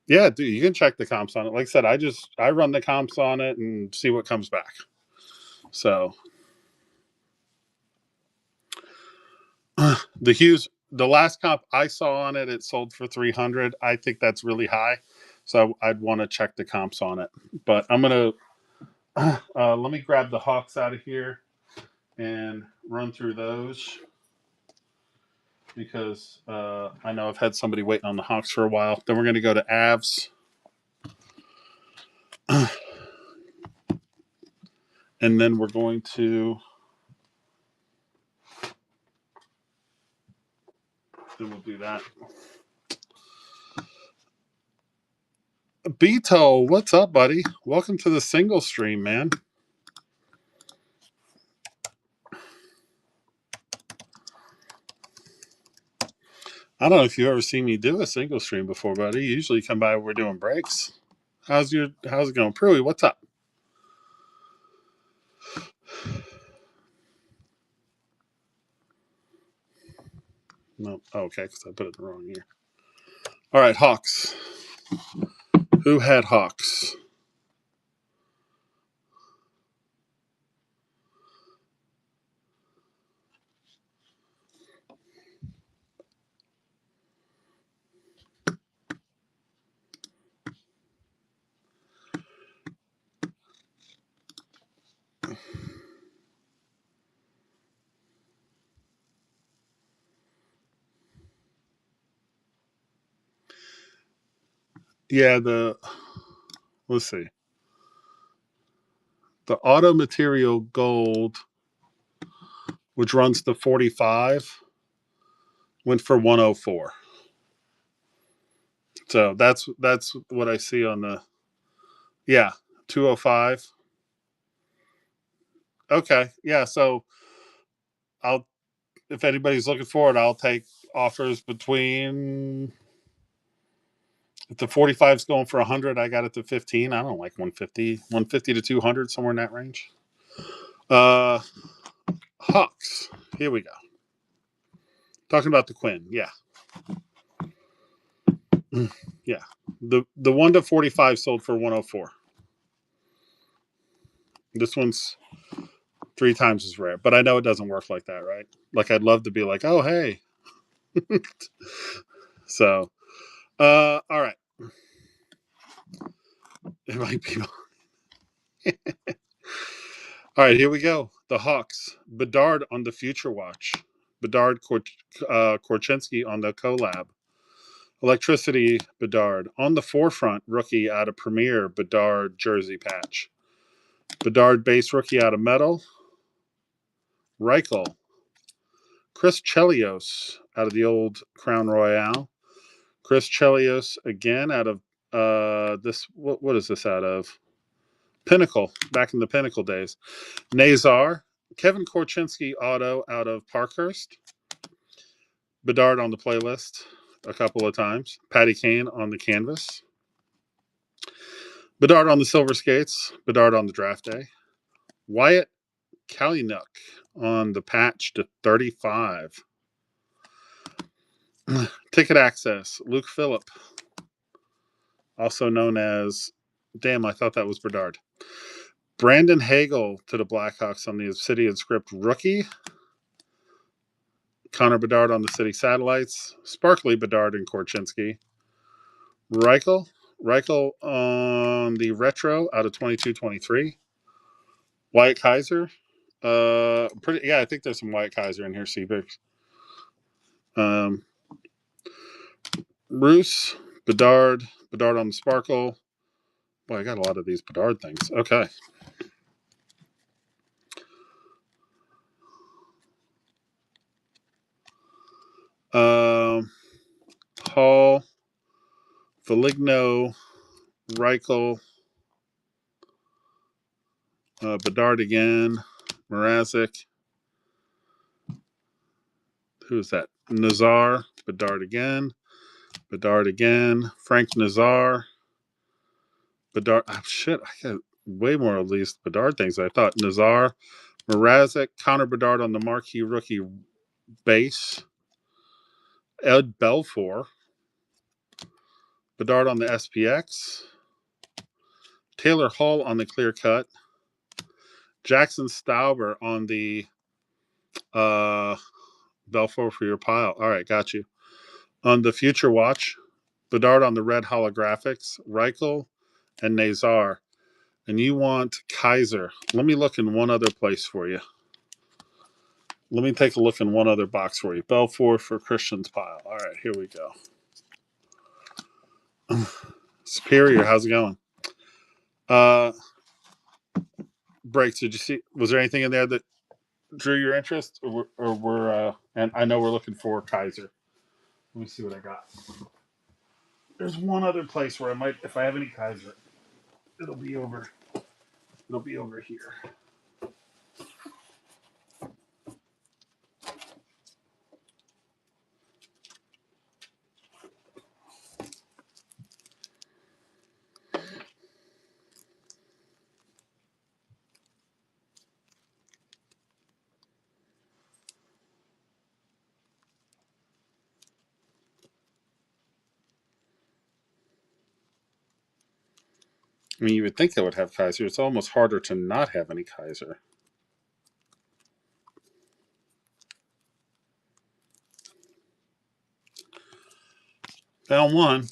yeah, dude, you can check the comps on it. Like I said, I run the comps on it and see what comes back. So the Hughes, the last comp I saw on it, it sold for $300. I think that's really high, so I'd want to check the comps on it. But I'm gonna let me grab the Hawks out of here and run through those because I know I've had somebody waiting on the Hawks for a while. Then we're gonna go to Avs, and then we're going to. Then we'll do that. Beto, what's up, buddy? Welcome to the single stream, man. I don't know if you've ever seen me do a single stream before, buddy. You usually come by when we're doing breaks. How's it going? Pruitt, what's up? No, okay, because I put it in the wrong year. All right, Hawks. Who had Hawks? Yeah, let's see. The auto material gold, which runs to 45, went for 104. So that's what I see on the 205. Okay. Yeah. So I'll, if anybody's looking for it, I'll take offers between, if the 45's going for 100, I got it to 15. I don't like 150 to 200, somewhere in that range. Uh, Hawks. Here we go. Talking about the Quinn. Yeah. Yeah. The 1 to 45 sold for 104. This one's 3 times as rare, but I know it doesn't work like that, right? Like I'd love to be like, oh hey. So all right. It might be. All right, here we go. The Hawks. Bedard on the Future Watch. Bedard Korchinski on the collab. Electricity Bedard. On the Forefront rookie out of Premier Bedard jersey patch. Bedard base rookie out of Metal. Reichel. Chris Chelios out of the old Crown Royale. Chris Chelios again out of this. What is this out of? Pinnacle, back in the Pinnacle days. Nazar. Kevin Korchinski auto out of Parkhurst. Bedard on the playlist a couple of times. Patty Kane on the canvas. Bedard on the silver skates. Bedard on the draft day. Wyatt Kalynuk on the patch to 35. Ticket access. Luke Phillip, also known as, damn, I thought that was Bedard. Brandon Hagel to the Blackhawks on the Obsidian Script rookie. Connor Bedard on the City Satellites. Sparkly Bedard and Korchinski. Reichel on the retro out of 22-23. Wyatt Kaiser. I think there's some Wyatt Kaiser in here, Seabix. Bruce, Bedard on the Sparkle. Boy, I got a lot of these Bedard things. Okay. Hall, Feligno, Reichel, Bedard again, Mrazek. Who's that? Nazar, Bedard again, Frank Nazar, Bedard. Oh, shit, I got way more of these Bedard things than I thought. Nazar, Mrazek, Connor Bedard on the marquee rookie base, Ed Belfour, Bedard on the SPX, Taylor Hall on the clear cut, Jackson Stauber on the Belfour for your pile. All right, got you. On the Future Watch, Bedard on the red holographics, Reichel and Nazar. And you want Kaiser. Let me look in one other place for you. Let me take a look in one other box for you. Belfour for Christian's pile. All right, here we go. Superior, how's it going? Breaks, did you see? Was there anything in there that drew your interest? And I know we're looking for Kaiser. Let me see what I got. There's one other place where I might, if I have any Kaiser, it'll be over here. I mean, you would think they would have Kaiser. It's almost harder to not have any Kaiser. Found one.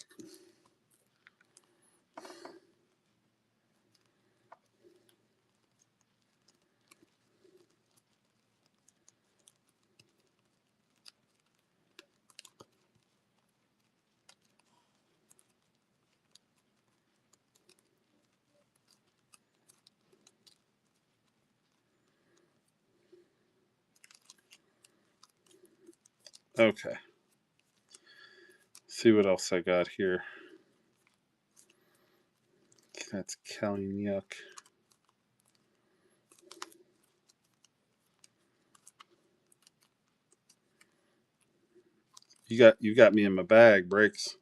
Okay. See what else I got here. That's Kalynuk. You got me in my bag, Breaks.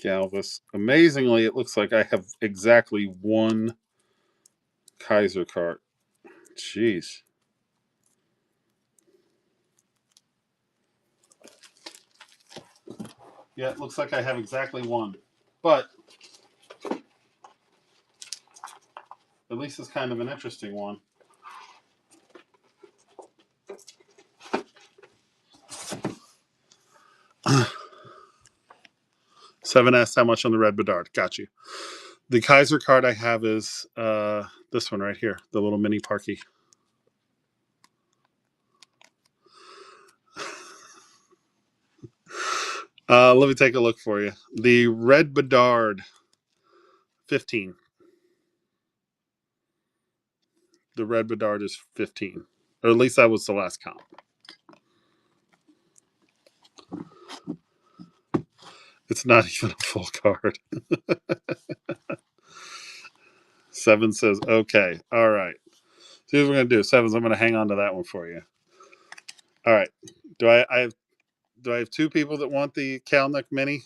Galvis. Amazingly, it looks like I have exactly one Kaiser card. Jeez. Yeah, it looks like I have exactly one. But at least it's kind of an interesting one. Seven asks how much on the red Bedard. Got you. The Kaiser card I have is this one right here, the little mini Parky. Let me take a look for you. The red Bedard, 15. The red Bedard is 15. Or at least that was the last count. It's not even a full card. Seven says, okay. All right. See what we're going to do. Sevens, I'm going to hang on to that one for you. All right. Do I have two people that want the Kalnick Mini?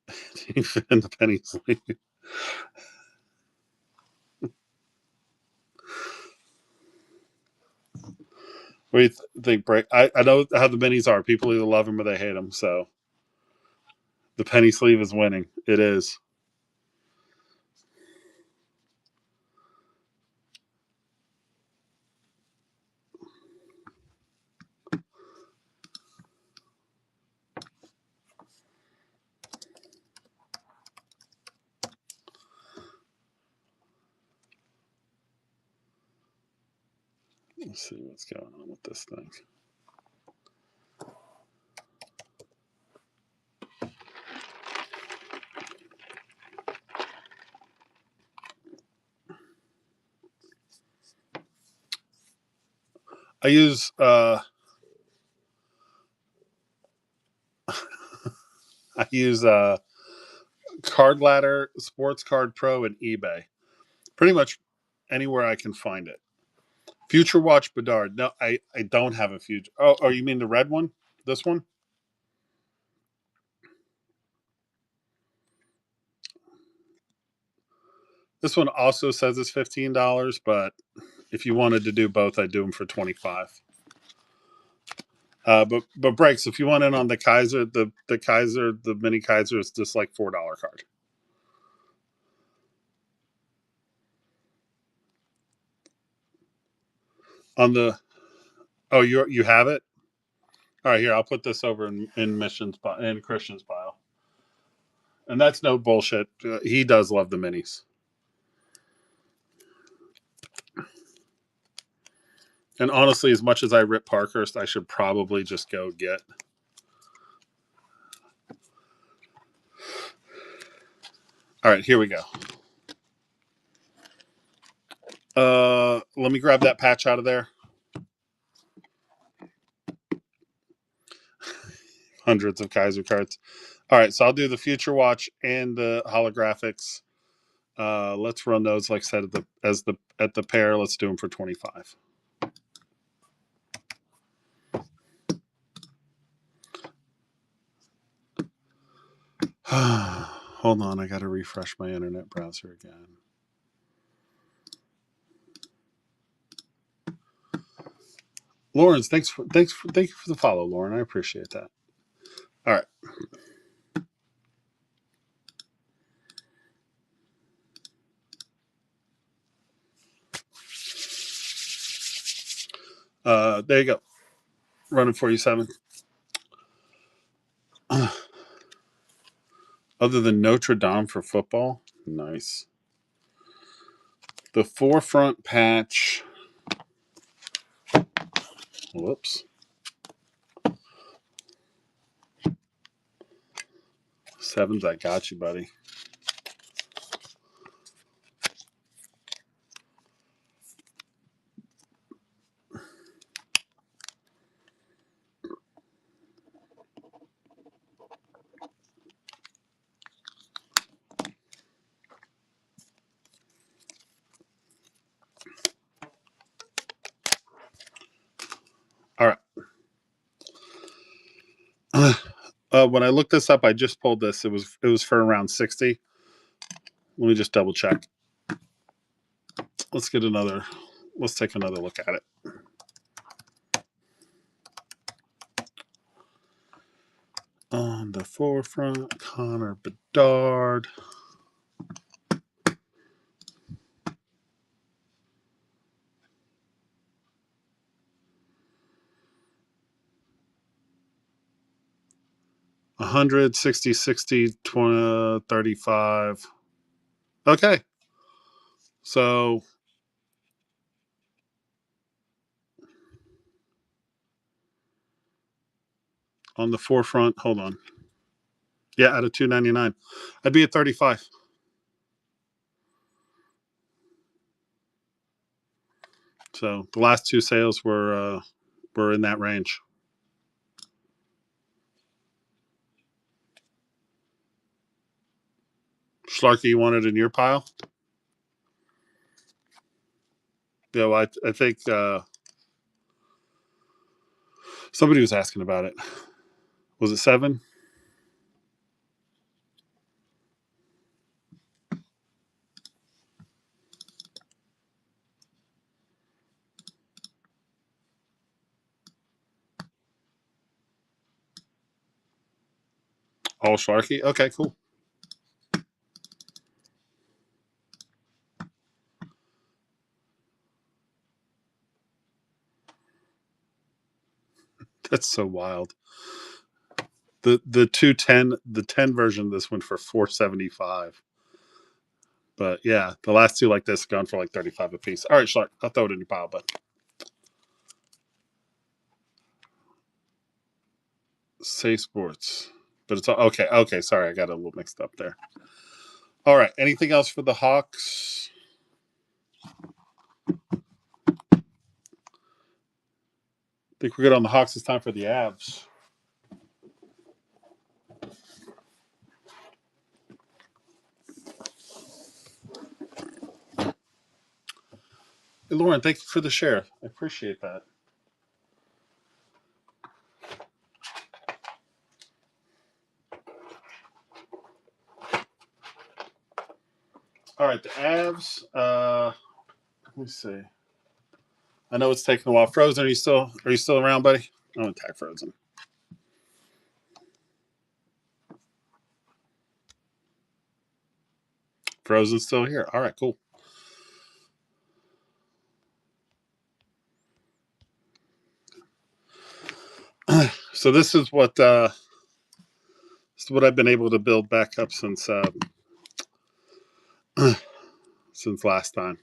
Do you fit in the penny sleeve? What do you think, Break? I know how the minis are. People either love them or they hate them. So the penny sleeve is winning. It is. Let's see what's going on with this thing. I use Card Ladder, Sports Card Pro, and eBay. Pretty much anywhere I can find it. Future Watch Bedard. No, I don't have a future. Oh, you mean the red one? This one? This one also says it's $15, but if you wanted to do both, I'd do them for $25. But Breaks, if you want in on the Kaiser, the Kaiser, the mini Kaiser is just like $4 card. On the you have it? All right, here, I'll put this over in Mission's in Christian's pile. And that's no bullshit. He does love the minis. And honestly, as much as I rip Parkhurst, I should probably just go get. All right, here we go. Let me grab that patch out of there. Hundreds of Kaiser cards. All right, so I'll do the Future Watch and the holographics. Let's run those, like I said, at the pair. Let's do them for $25. Hold on, I got to refresh my internet browser again. Lawrence, thank you for the follow, Lauren. I appreciate that. All right. There you go. Running for you, 7. Other than Notre Dame for football, nice. The forefront patch. Whoops. Sevens, I got you, buddy. When I looked this up, I just pulled this. It was for around 60. Let me just double check. Let's take another look at it. On the forefront, Connor Bedard. $100, 60, 60, 20, 35. Okay. So on the forefront, hold on. Yeah, out of 299. I'd be at 35. So the last two sales were in that range. Schlarky, you want it in your pile? Yeah, well, I think somebody was asking about it. Was it 7? All Schlarky? Okay, cool. That's so wild. The 210, the 10 version of this went for $475. But yeah, the last two like this gone for like 35 a piece. All right, Schlark, I'll throw it in your pile, but Say Sports. But it's all okay. Okay, sorry, I got a little mixed up there. All right. Anything else for the Hawks? I think we're good on the Hawks. It's time for the Avs. Hey, Lauren, thank you for the share. I appreciate that. All right, the Avs. Let me see. I know it's taking a while. Frozen, are you still around, buddy? I'm gonna tag Frozen. Frozen's still here. All right, cool. So this is what I've been able to build back up since last time.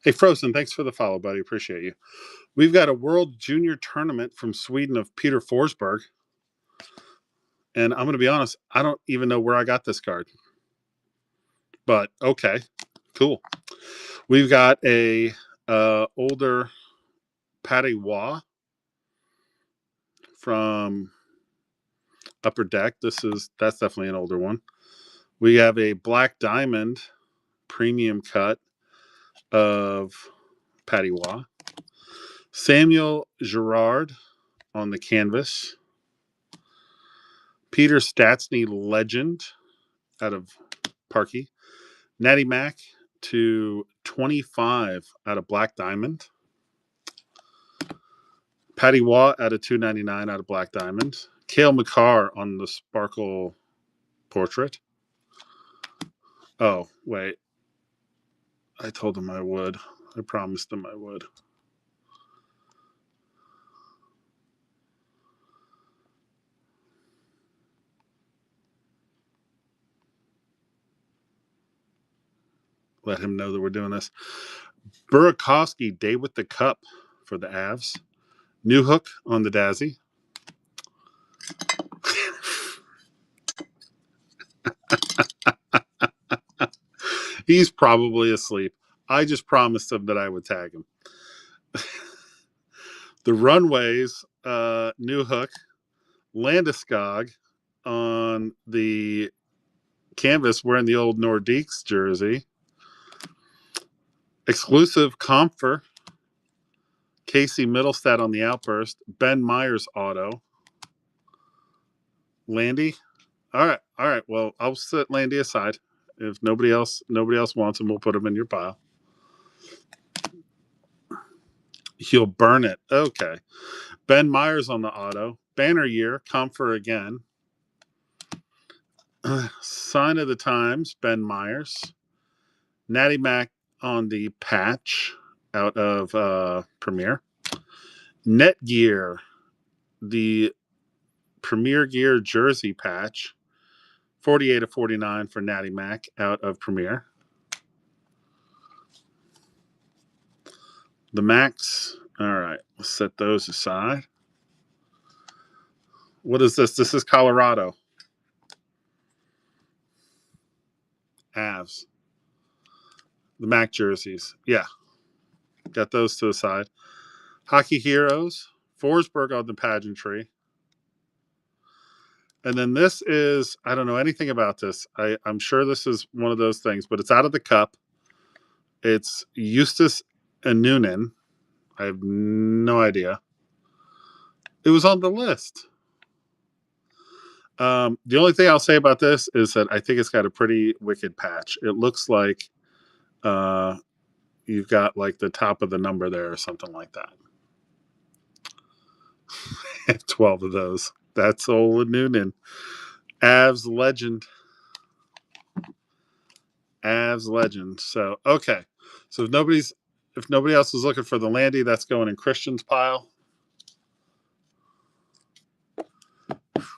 Hey, Frozen, thanks for the follow, buddy. Appreciate you. We've got a World Junior Tournament from Sweden of Peter Forsberg. And I'm going to be honest, I don't even know where I got this card. But okay, cool. We've got a older Patty Waugh from Upper Deck. That's definitely an older one. We have a Black Diamond premium cut of Patty Waugh. Samuel Girard on the canvas. Peter Stastny Legend out of Parky. Natty Mac to 25 out of Black Diamond. Patty Waugh out of 299 out of Black Diamond. Cale Makar on the Sparkle portrait. Oh, wait. I told him I would. I promised him I would. Let him know that we're doing this. Burakovsky, Day with the Cup for the Avs. Newhook on the Dazzy. He's probably asleep. I just promised him that I would tag him. The Runways, Newhook, Landeskog on the canvas wearing the old Nordiques jersey. Exclusive Comfer, Casey Middlestat on the Outburst. Ben Myers auto. Landy. All right. Well, I'll set Landy aside. If nobody else wants him, we'll put him in your pile. He'll burn it. Okay. Ben Myers on the auto. Banner year. Comfort again. Sign of the Times. Ben Myers. Natty Mac on the patch out of Premier. Netgear. The Premier Gear jersey patch. 48 of 49 for Natty Mac out of Premier. The Max. All right. Let's set those aside. What is this? This is Colorado. Avs. The Mac jerseys. Yeah. Got those to the side. Hockey Heroes. Forsberg on the pageantry. And then this is, I don't know anything about this. I'm sure this is one of those things, but it's out of the cup. It's Eustace and Noonan. I have no idea. It was on the list. The only thing I'll say about this is that I think it's got a pretty wicked patch. It looks like you've got like the top of the number there or something like that. 12 of those. That's old Noonan. Avs legend. Avs legend. So, okay. So if nobody else is looking for the Landy, that's going in Christian's pile.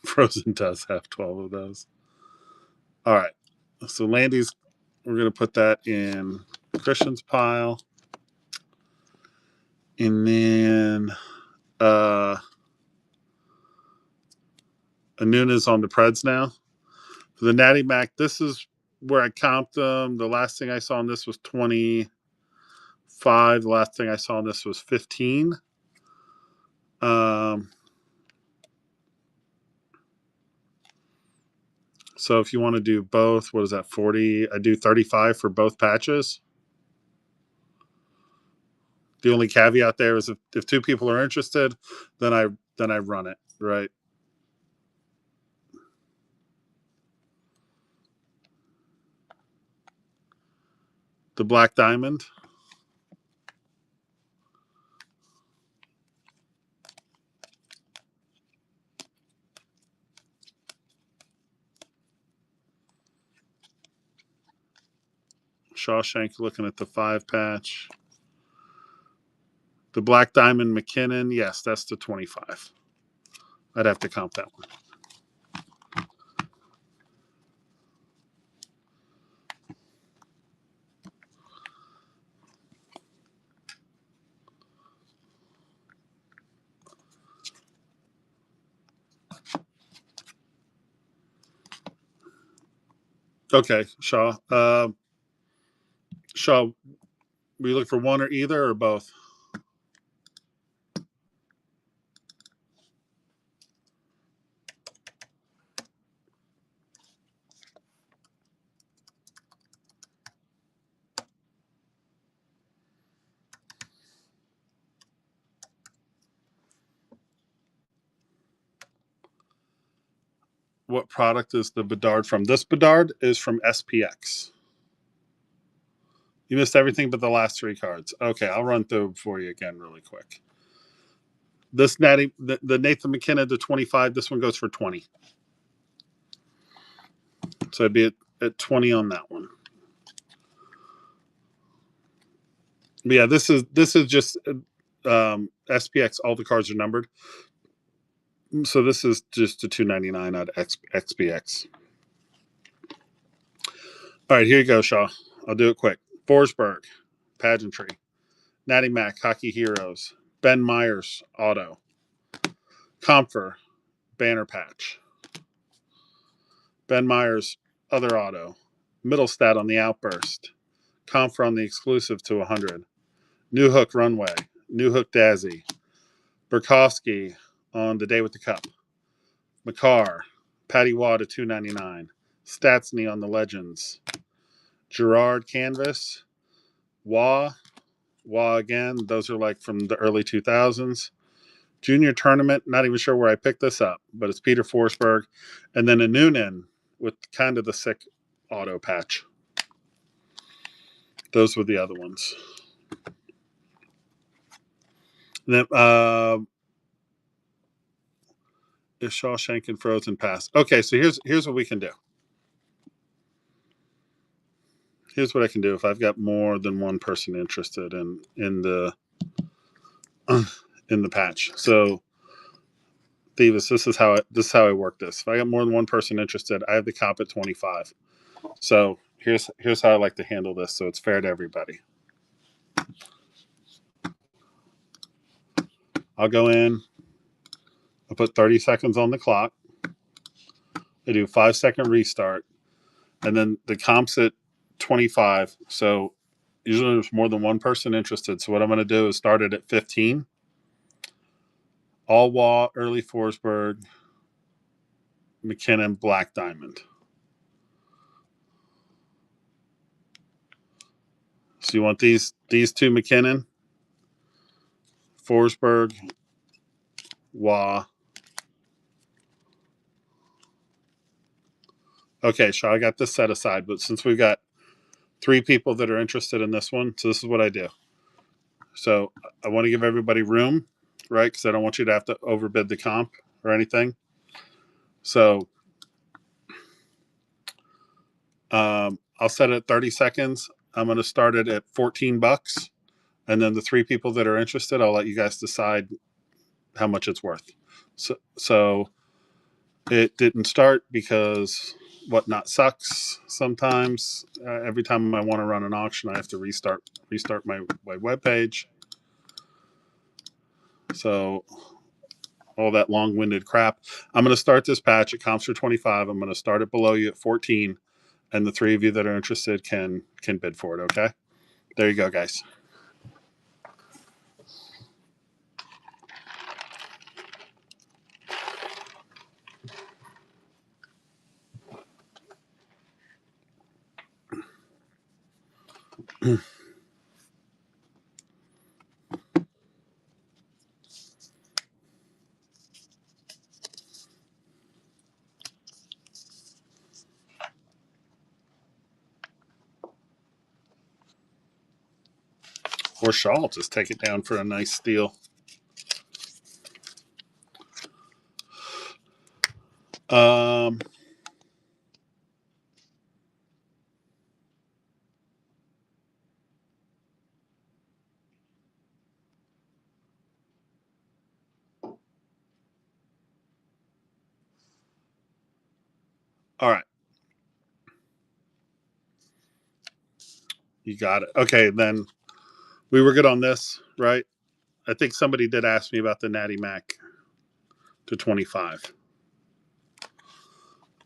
Frozen does have 12 of those. All right. So Landy's, we're going to put that in Christian's pile. And then Nunes on the Preds now. For the Natty Mac, this is where I comped them. The last thing I saw on this was 25. The last thing I saw on this was 15. So if you want to do both, what is that, 40? I do 35 for both patches. The only caveat there is if two people are interested, then I run it, right? The Black Diamond. Shawshank looking at the 5 patch. The Black Diamond McKinnon, yes, that's the 25. I'd have to comp that one. Okay, Shaw. Shaw, were you looking for one or either or both? What product is the Bedard from? This Bedard is from SPX. You missed everything but the last 3 cards. Okay, I'll run through for you again really quick. This Natty, the Nathan McKinnon to 25, this one goes for 20. So it'd be at 20 on that one. But yeah, this is just SPX. All the cards are numbered. So this is just a $2.99 out of XPX. All right, here you go, Shaw. I'll do it quick. Forsberg, pageantry. Natty Mac, Hockey Heroes. Ben Myers, auto. Comfer, banner patch. Ben Myers, other auto. Middlestat on the outburst. Comfer on the exclusive to 100. New Hook runway. New Hook Dazzy. Burkowski on the day with the cup. McCarr, Patty Waugh to $2.99. Statsny on the legends. Gerard canvas. Waugh again. Those are like from the early 2000s. Junior tournament. Not even sure where I picked this up, but it's Peter Forsberg. And then a Noonan with kind of the sick auto patch. Those were the other ones. And then, is Shawshank and Frozen Pass. Okay, so here's what we can do. Here's what I can do if I've got more than one person interested in the in the patch. So, Thieves, this is how I work this. If I got more than one person interested, I have the comp at 25. So here's how I like to handle this, so it's fair to everybody. I'll go in. I'll put 30 seconds on the clock. I do 5-second restart, and then the comp's at 25. So usually there's more than one person interested. So what I'm going to do is start it at 15. All Waugh, early Forsberg, McKinnon, Black Diamond. So you want these two McKinnon, Forsberg, Waugh. Okay, so I got this set aside, but since we've got 3 people that are interested in this one, so this is what I do. So I want to give everybody room, right? Because I don't want you to have to overbid the comp or anything. So I'll set it at 30 seconds. I'm going to start it at $14. And then the 3 people that are interested, I'll let you guys decide how much it's worth. So it didn't start because Whatnot sucks sometimes. Every time I want to run an auction, I have to restart my web page. So all that long-winded crap. I'm going to start this patch at comps for 25. I'm going to start it below you at 14, and the 3 of you that are interested can bid for it. Okay, there you go, guys. Or Shaw, just take it down for a nice steal. All right. You got it. Okay, then we were good on this, right? I think somebody did ask me about the Natty Mac to 25.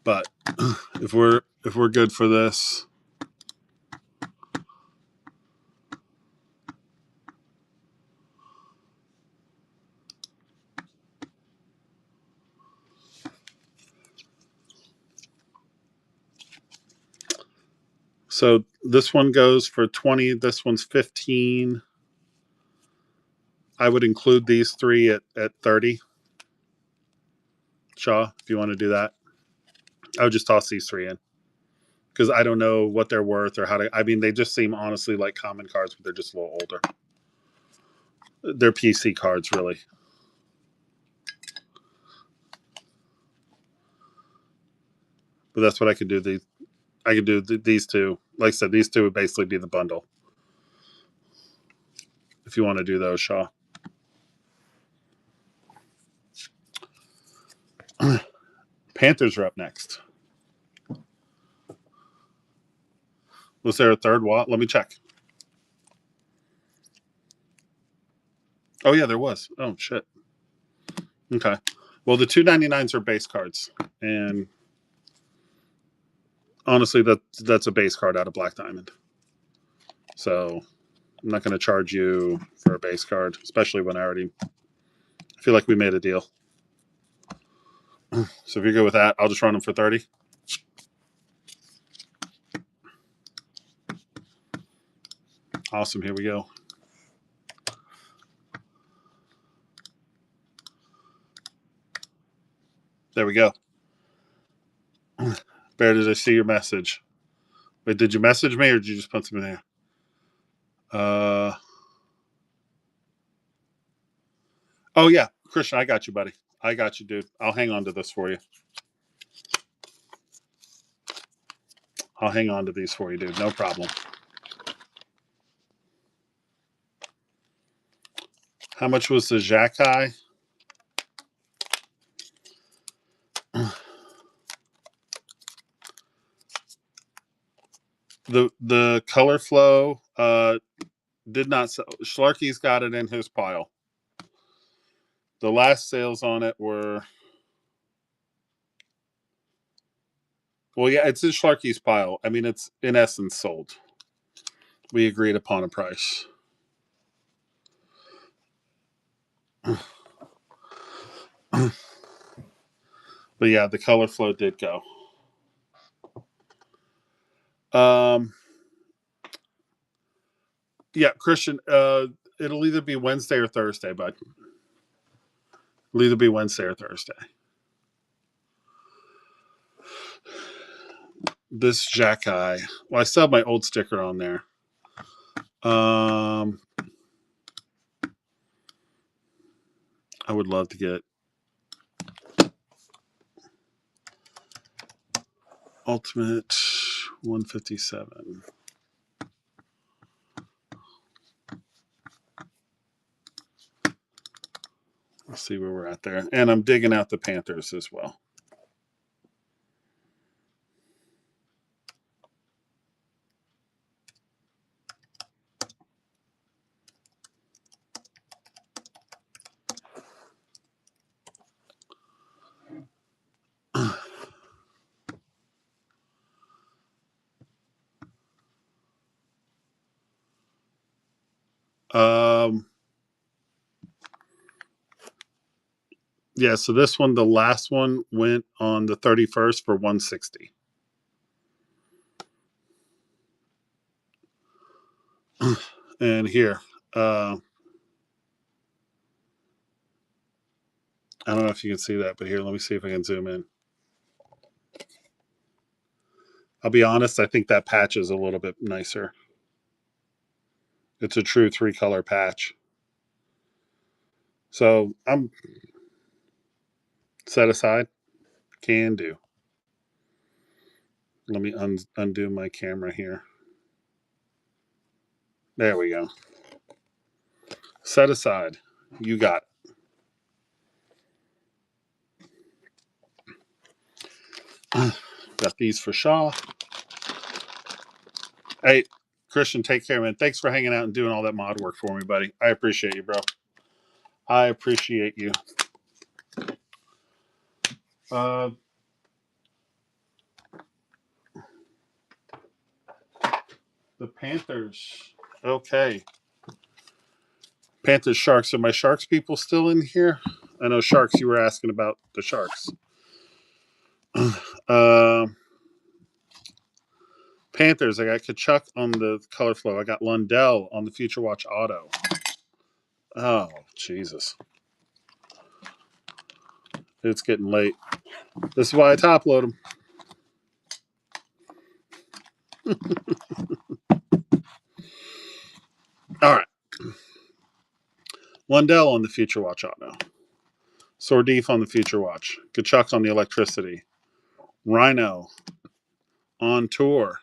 But if we're good for this, so this one goes for 20. This one's 15. I would include these 3 at 30. Shaw, if you want to do that, I would just toss these 3 in because I don't know what they're worth or how to. I mean, they just seem honestly like common cards, but they're just a little older. They're PC cards, really. But that's what I could do. I could do these 2. Like I said, these 2 would basically be the bundle. If you want to do those, Shaw. Panthers are up next. Was there a third Watt? Let me check. Oh, yeah, there was. Oh, shit. Okay. Well, the 299s are base cards. And honestly, that's a base card out of Black Diamond. So I'm not going to charge you for a base card, especially when I feel like we made a deal. So if you're good with that, I'll just run them for 30. Awesome. Here we go. There we go. Bear, did I see your message? Wait, did you message me or did you just put something there? Oh, yeah. Christian, I got you, buddy. I got you, dude. I'll hang on to this for you. I'll hang on to these for you, dude. No problem. How much was the Jackai? The color flow did not sell. Schlarky's got it in his pile. The last sales on it were, well, yeah, it's in Schlarky's pile. I mean, it's in essence sold. We agreed upon a price. But yeah, the color flow did go. Yeah, Christian, it'll either be Wednesday or Thursday, bud. It'll either be Wednesday or Thursday. This Jackai. Well, I still have my old sticker on there. I would love to get Ultimate 157. Let's see where we're at there. And I'm digging out the Panthers as well. Yeah, so this one, the last one, went on the 31st for $160. And here, I don't know if you can see that, but here, let me see if I can zoom in. I'll be honest, I think that patch is a little bit nicer. It's a true 3-color patch. So I'm set aside. Can do. Let me undo my camera here. There we go. Set aside. You got it. Got these for Shaw. Hey, Christian, take care, man. Thanks for hanging out and doing all that mod work for me, buddy. I appreciate you, bro. I appreciate you. The Panthers. Okay. Panthers, Sharks. Are my Sharks people still in here? I know Sharks, you were asking about the Sharks. Panthers, I got Kachuk on the color flow. I got Lundell on the Future Watch Auto. Oh, Jesus. It's getting late. This is why I top load them. All right. Lundell on the Future Watch Auto. Sordif on the Future Watch. Kachuk on the Electricity. Rhino on Tour.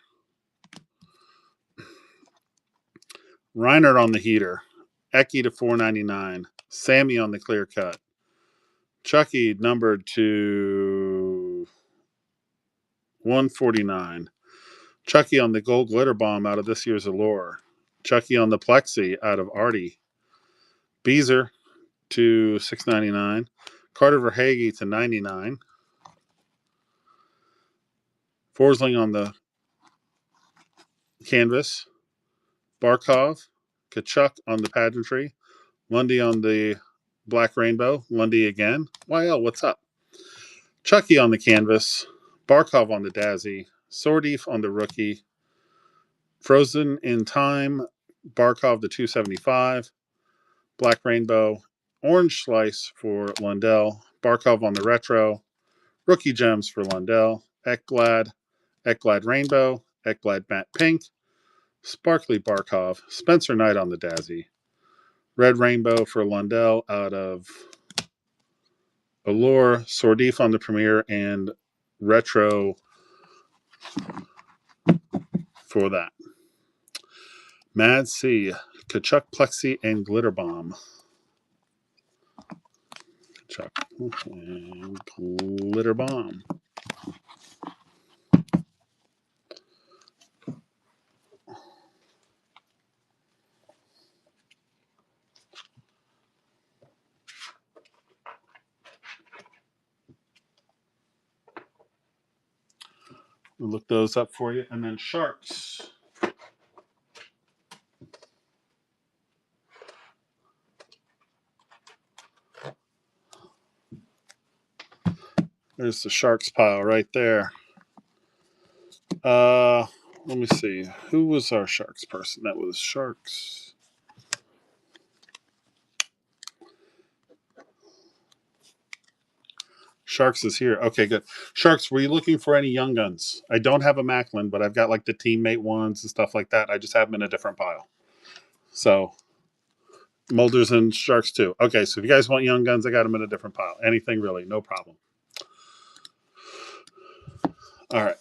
Reinert on the Heater. Eki to $4.99. Sammy on the Clear Cut. Chucky numbered to $149. Chucky on the Gold Glitter Bomb out of this year's Allure. Chucky on the Plexi out of Artie. Beezer to $6.99. Carter Verhaeghe to $99. Forsling on the Canvas. Barkov. Kachuk on the Pageantry. Lundy on the Black Rainbow. Lundy again. YL, what's up? Chucky on the Canvas. Barkov on the Dazzy. Sordif on the Rookie. Frozen in Time. Barkov to $275. Black Rainbow. Orange Slice for Lundell. Barkov on the Retro. Rookie gems for Lundell, Ekblad Rainbow, Ekblad Matte Pink, Sparkly Barkov, Spencer Knight on the Dazzy, Red Rainbow for Lundell out of Allure, Sordif on the Premier, and Retro for that. Mad C, Kachuk Plexi, and Glitter Bomb. Kachuk and Glitter Bomb. We'll look those up for you. And then Sharks. There's the Sharks pile right there. Let me see. Who was our Sharks person? That was Sharks. Sharks is here. Okay, good. Sharks, were you looking for any young guns? I don't have a Macklin, but I've got like the teammate ones and stuff like that. I just have them in a different pile. So, Molders and Sharks too. Okay, so if you guys want young guns, I got them in a different pile. Anything really, no problem. All right.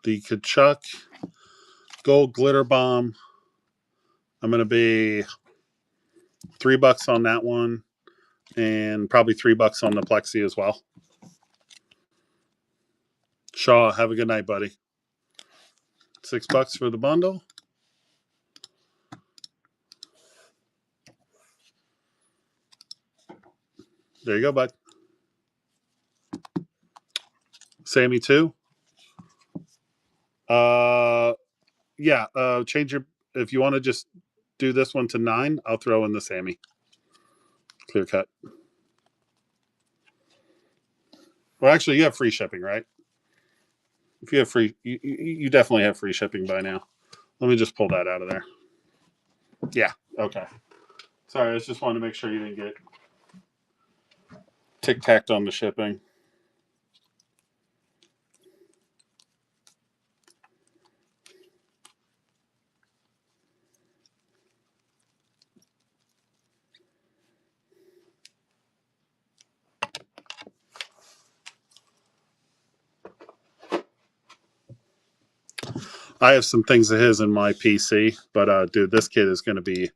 The Kachuk Gold Glitter Bomb. I'm going to be $3 on that one, and probably $3 on the Plexi as well. Shaw, have a good night, buddy. $6 for the bundle. There you go, bud. Sammy too. Yeah. Change your. If you want to just do this one to 9, I'll throw in the Sammy. Clear cut. Well, actually, you have free shipping, right? If you have free, you definitely have free shipping by now. Let me just pull that out of there. Yeah. Okay. Sorry, I just wanted to make sure you didn't get tic-tacked on the shipping. I have some things of his in my PC, but dude, this kid is gonna be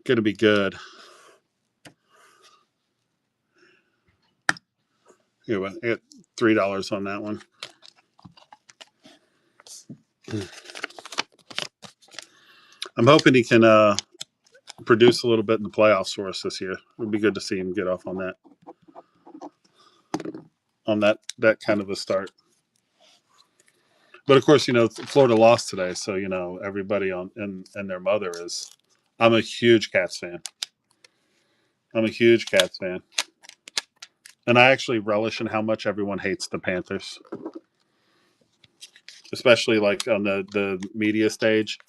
good. Anyway, I got $3 on that one. I'm hoping he can produce a little bit in the playoffs for us this year. It would be good to see him get off on that kind of a start. But of course, Florida lost today, so everybody and their mother is. I'm a huge Cats fan. And I actually relish in how much everyone hates the Panthers, especially like on the media stage.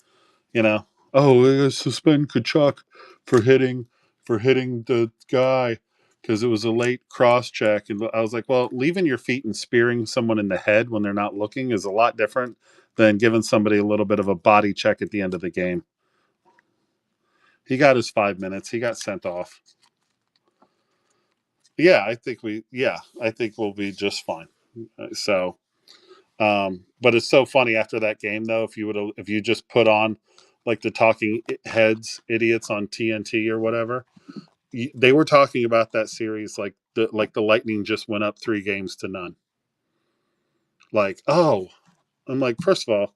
Oh, they gotta suspend Kachuk for hitting the guy because it was a late cross check. And I was like, well, leaving your feet and spearing someone in the head when they're not looking is a lot different than giving somebody a little bit of a body check at the end of the game. He got his 5 minutes. He got sent off. Yeah, I think we'll be just fine. So, but it's so funny after that game though. If you just put on like the talking heads idiots on TNT or whatever, they were talking about that series like the Lightning just went up 3-0. Like, oh, I'm like, first of all,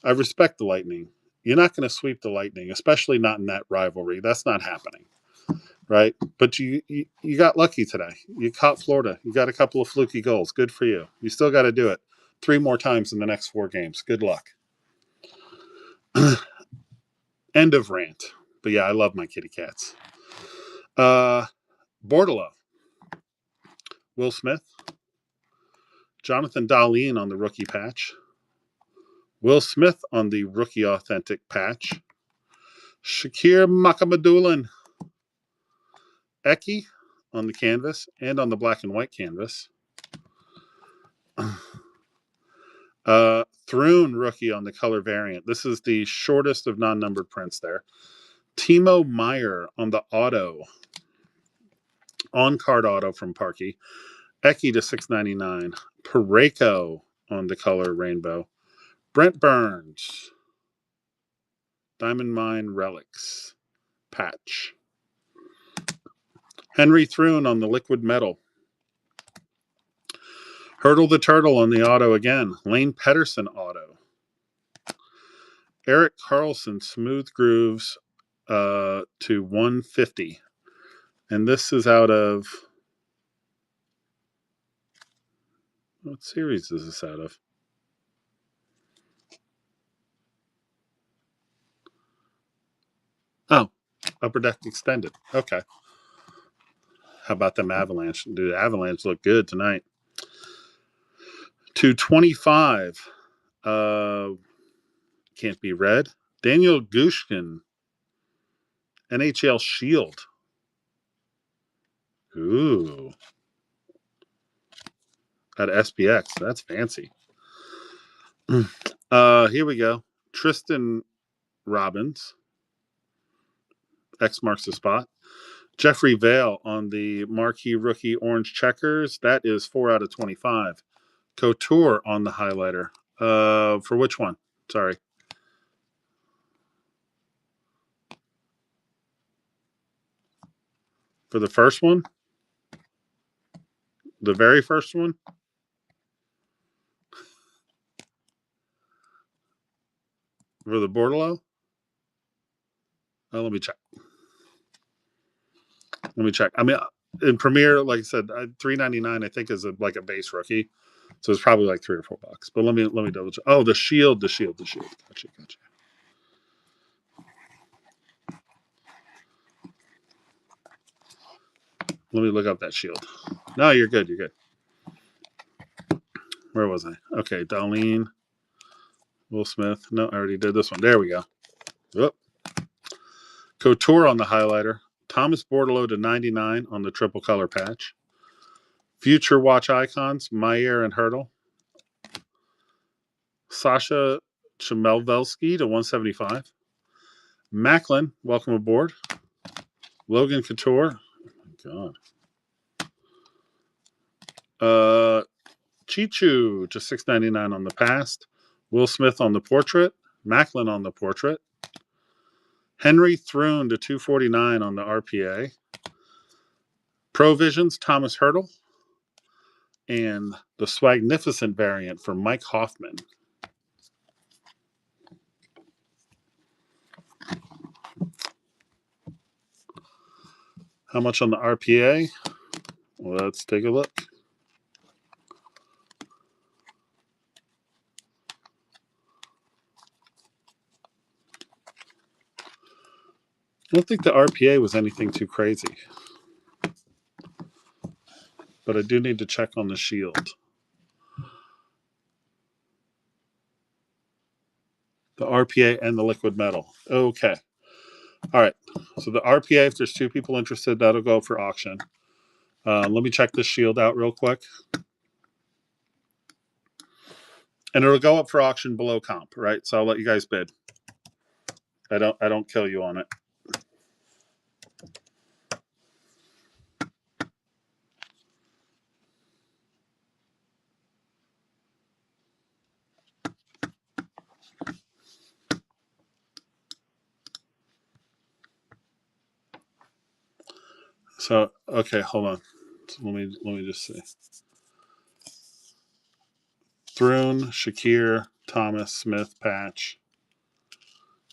I respect the Lightning. You're not going to sweep the Lightning, especially not in that rivalry. That's not happening, right? But you got lucky today. You caught Florida. You got a couple of fluky goals. Good for you. You still got to do it 3 more times in the next 4 games. Good luck. End of rant. But yeah, I love my kitty cats. Bordello. Will Smith. Jonathan Dahlin on the rookie patch. Will Smith on the rookie authentic patch. Shakir Makamadulan. Eki on the canvas and on the black and white canvas. Thrune rookie on the color variant. This is the shortest of non-numbered prints there. Timo Meyer on the auto. On-card auto from Parky. Eki to $6.99. Pareko on the color rainbow. Brent Burns. Diamond Mine Relics patch. Henry Thrune on the liquid metal. Hurdle the Turtle on the auto again. Lane Pedersen auto. Eric Carlson Smooth Grooves to 150. And this is out of... What series is this out of? Oh, Upper Deck Extended. Okay. How about them Avalanche? Dude, Avalanche look good tonight. 225. Can't be read. Daniel Gushkin. NHL Shield. Ooh. At SPX. That's fancy. Here we go. Tristan Robbins. X marks the spot. Jeffrey Vale on the marquee rookie orange checkers. That is 4 out of 25. Couture on the highlighter. For which one? Sorry. For the first one? The very first one? For the Bordelot? Let me check. I mean, in Premier, like I said, $3.99 I think is like a base rookie, so it's probably like $3 or $4. But let me double check. Oh, the shield. Gotcha. Let me look up that shield. No, you're good. Where was I? Okay, Darlene, Will Smith. No, I already did this one. There we go. Oop. Couture on the highlighter. Thomas Bordelot to 99 on the triple color patch. Future Watch icons, Meyer and Hurdle. Sasha Chmelvelsky to 175. Macklin, welcome aboard. Logan Couture. Oh my God. Chichu to $6.99 on the past. Will Smith on the portrait. Macklin on the portrait. Henry Thrune to $2.49 on the RPA. Provisions, Thomas Hurdle. And the Swagnificent variant for Mike Hoffman. How much on the RPA? Let's take a look. I don't think the RPA was anything too crazy. But I do need to check on the shield. The RPA and the liquid metal. Okay. All right. So the RPA, if there's 2 people interested, that'll go for auction. Let me check this shield out real quick. And it'll go up for auction below comp, right? So I'll let you guys bid. I don't kill you on it. So okay, hold on. So let me just see. Thrune, Shakir, Thomas, Smith, patch.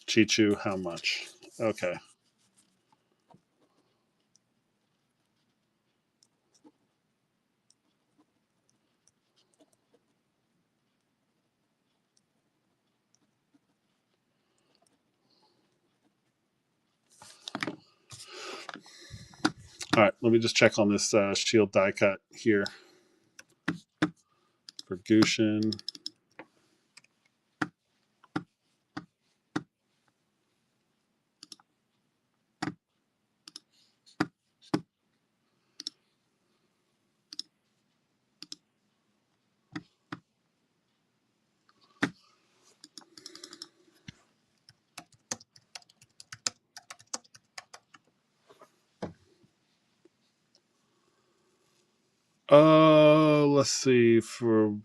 Chichu, how much? Okay. All right, let me just check on this shield die cut here Gushin. Let's see. For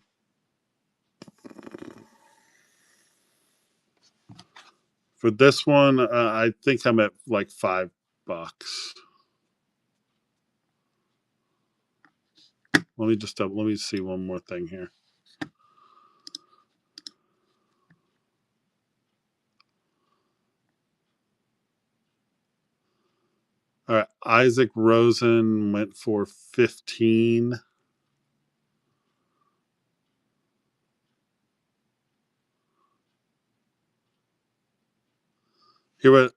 this one, I think I'm at like $5. Let me see one more thing here. All right, Isaac Rosen went for 15. Here, what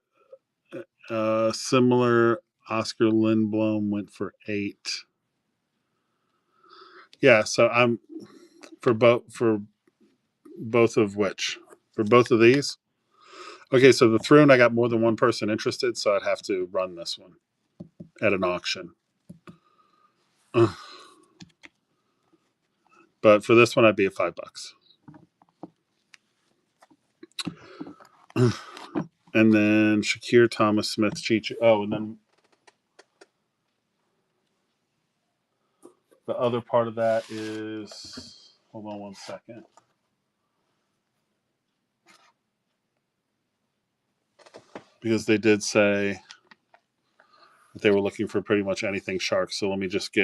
similar Oscar Lindblom went for 8. Yeah, so I'm for both of which for both of these. Okay, so the Thrune, I got more than one person interested, so I'd have to run this one at an auction. But for this one, I'd be at $5. And then Shakir, Thomas, Smith, Cheech. Oh, and then the other part of that is, hold on one second. Because they did say that they were looking for pretty much anything Sharks. So let me just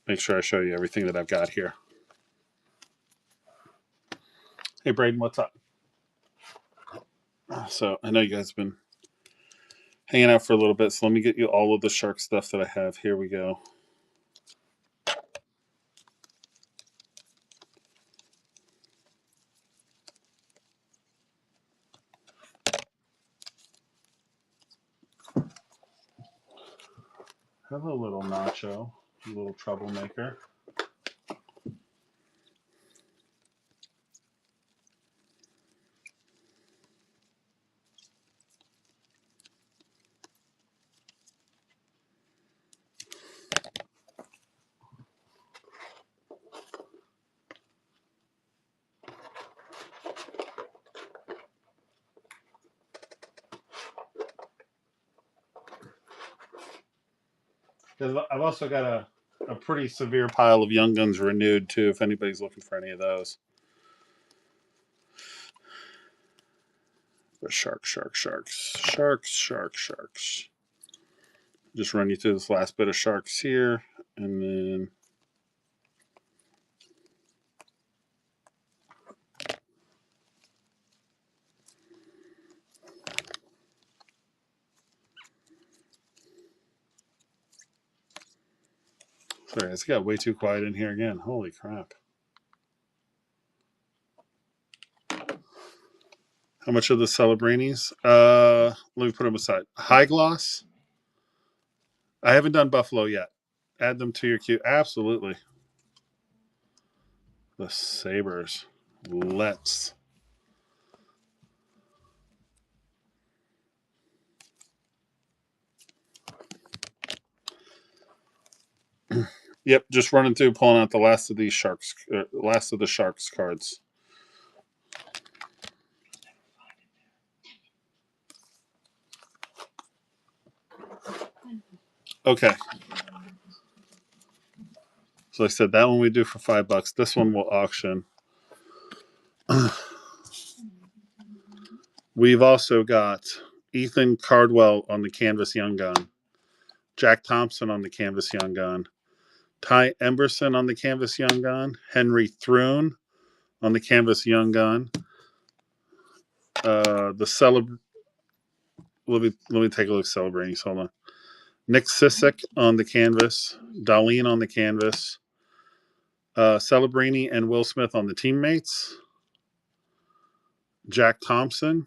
make sure I show you everything that I've got here. Hey, Braden, what's up? So I know you guys have been hanging out for a little bit, so let me get you all of the Shark stuff that I have. Here we go. Hello, little Nacho, you little troublemaker. I've also got a pretty severe pile of Young Guns renewed, too, if anybody's looking for any of those. But Sharks. Just run you through this last bit of Sharks here, and then sorry, it's got way too quiet in here again. Holy crap. How much of the Celebranis? Let me put them aside. High Gloss. I haven't done Buffalo yet. Add them to your queue. Absolutely. The Sabres. Let's. Yep, just running through, pulling out the last of these Sharks, last of the Sharks cards. Okay. So I said that one we do for $5. This one will auction. We've also got Ethan Cardwell on the Canvas Young Gun, Jack Thompson on the Canvas Young Gun, Ty Emberson on the Canvas Young Gun, Henry Thrune on the Canvas Young Gun. Let me take a look at Celebrating. Hold on. Nick Sissick on the Canvas, Darlene on the Canvas, Celebrini and Will Smith on the Teammates, Jack Thompson,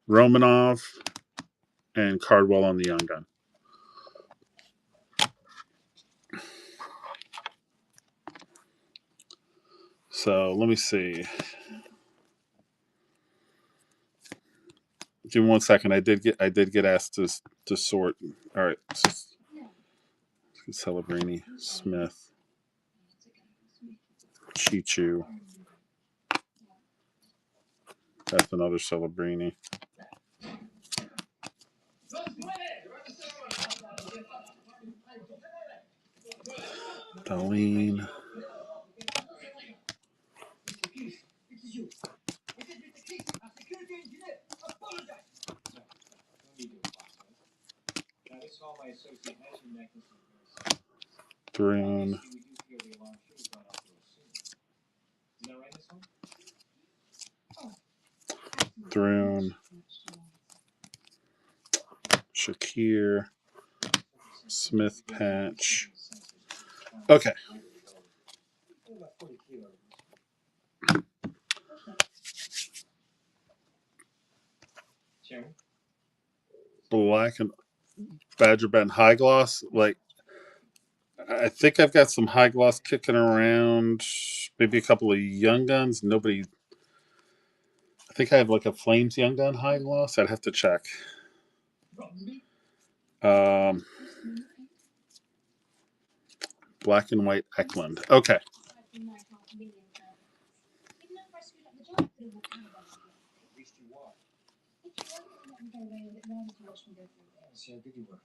Romanov, and Cardwell on the young gun. So let me see. Give me 1 second. I did get asked to sort. All right. Celebrini, Smith, Chichu. That's another Celebrini. Darlene. Thrune. Thrune. Shakir. Smith patch. Okay. Black and Badger Ben high gloss. Like, I think I've got some high gloss kicking around. Maybe a couple of young guns. Nobody. I think I have like a Flames young gun high gloss. I'd have to check. Black and white Eklund. Okay. See how good you were.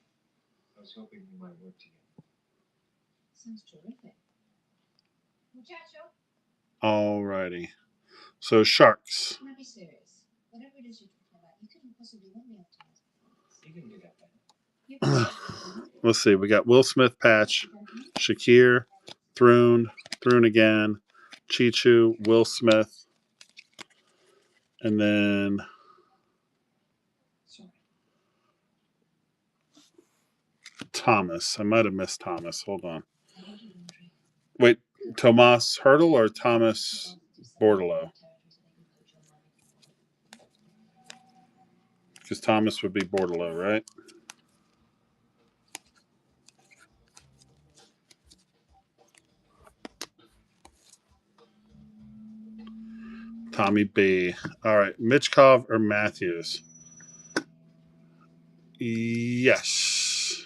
I was hoping we might work together. Sounds terrific. Muchacho, Alrighty. So Sharks. can I be serious? Whatever it is you're talking about, you couldn't possibly want me up to it. You can do that better. You can. Let's see. We got Will Smith patch, Shakir, Thrune again, Chichu, Will Smith, and then Thomas. I might have missed Thomas. Hold on. Wait, Tomas Hurdle or Thomas Bordelot? Because Thomas would be Bordelot, right? Tommy B. All right. Mitchkov or Matthews? Yes.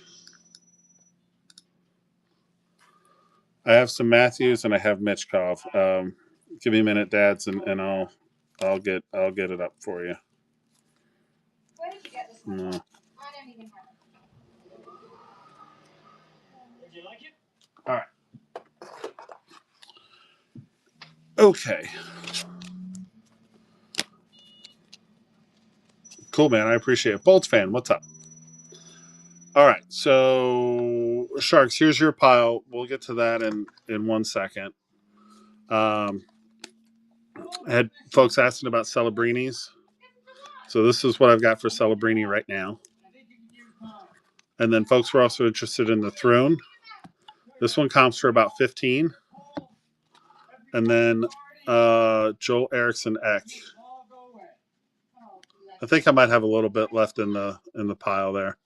I have some Matthews and I have Mitchkov. Give me a minute, Dads, and I'll get it up for you. Where did you get this one? No. I don't even have it. Would you like it? All right. Okay. Cool, man. I appreciate it. Bolts fan, what's up? All right. So, Sharks, here's your pile. We'll get to that in 1 second. I had folks asking about Celebrinis. So this is what I've got for Celebrini right now. And then folks were also interested in the Throne. This one comps for about 15. And then Joel Eriksson Ek. I think I might have a little bit left in the pile there.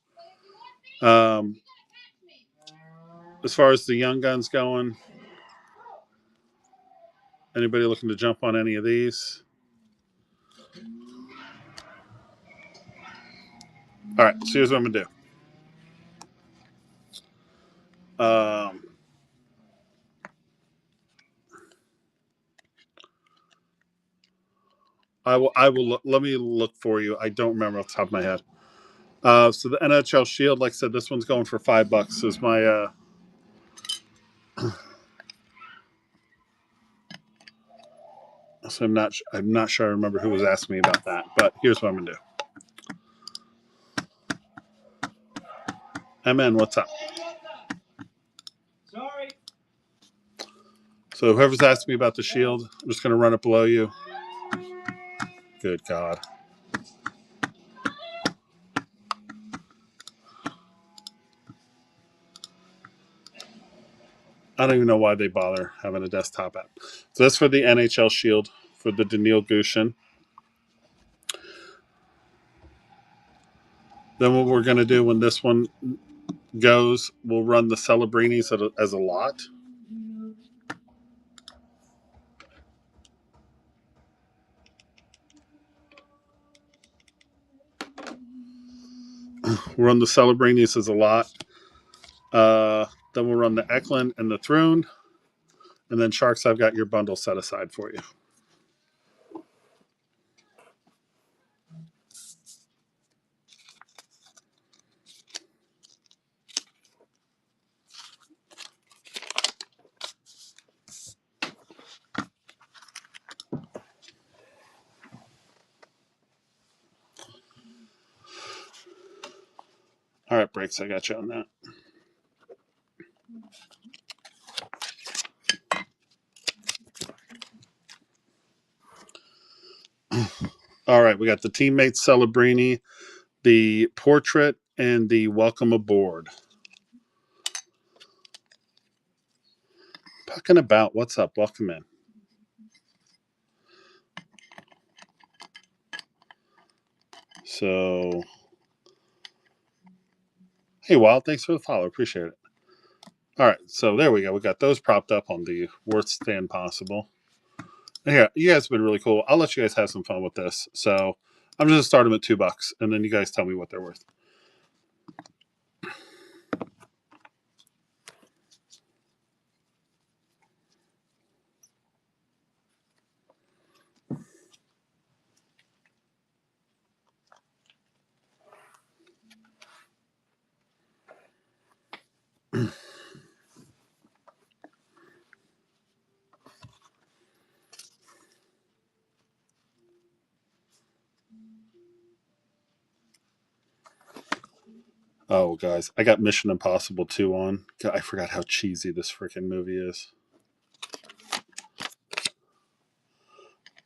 As far as the young guns going, anybody looking to jump on any of these? All right, so here's what I'm gonna do. I will look, let me look for you. I don't remember off the top of my head. So the NHL Shield, like I said, this one's going for $5. Is my so I'm not sure I remember who was asking me about that, but here's what I'm gonna do. MN, what's up? Sorry. So whoever's asking me about the Shield, I'm just gonna run it below you. Good God. I don't even know why they bother having a desktop app. So that's for the NHL Shield for the Daniil Gushin. Then what we're going to do when this one goes, we'll run the Celebrinis as a lot. We'll run the Celebrinis as a lot. Then we'll run the Eklund and the Thrune. And then Sharks, I've got your bundle set aside for you. All right, Breaks, I got you on that. All right, we got the Teammates Celebrini, the Portrait, and the Welcome Aboard. Pucking about, what's up? Welcome in. So, hey, Wild, thanks for the follow. Appreciate it. All right, so there we go. We got those propped up on the worst stand possible. Yeah, you guys have been really cool. I'll let you guys have some fun with this. So I'm just going to start them at $2, and then you guys tell me what they're worth. Oh, guys, I got Mission Impossible 2 on. God, I forgot how cheesy this freaking movie is.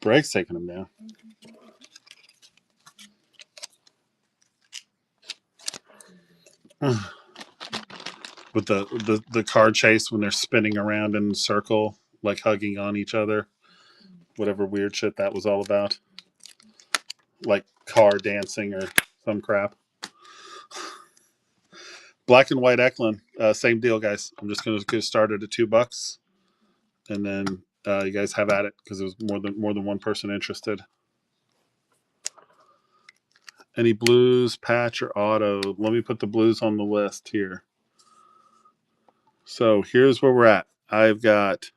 Break's taking him down. With the car chase when they're spinning around in a circle, like hugging on each other. Whatever weird shit that was all about. Like car dancing or some crap. Black and White Eklund, same deal, guys. I'm just going to get started at $2, and then you guys have at it because there was more than one person interested. Any blues, patch, or auto? Let me put the blues on the list here. So here's where we're at. I've got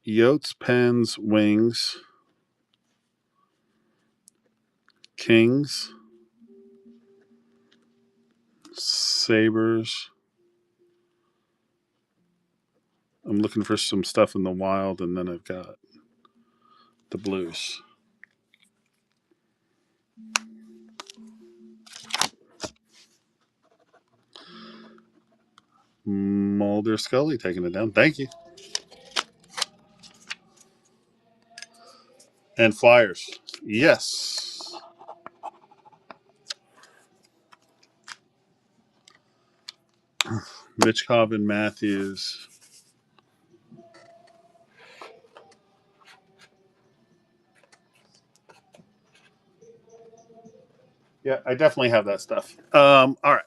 Yotes, Pens, Wings, Kings, Sabres. I'm looking for some stuff in the Wild, and then I've got the blues. Mulder Scully taking it down. Thank you. And Flyers. Yes. Mitchkov and Matthews. Yeah, I definitely have that stuff. All right.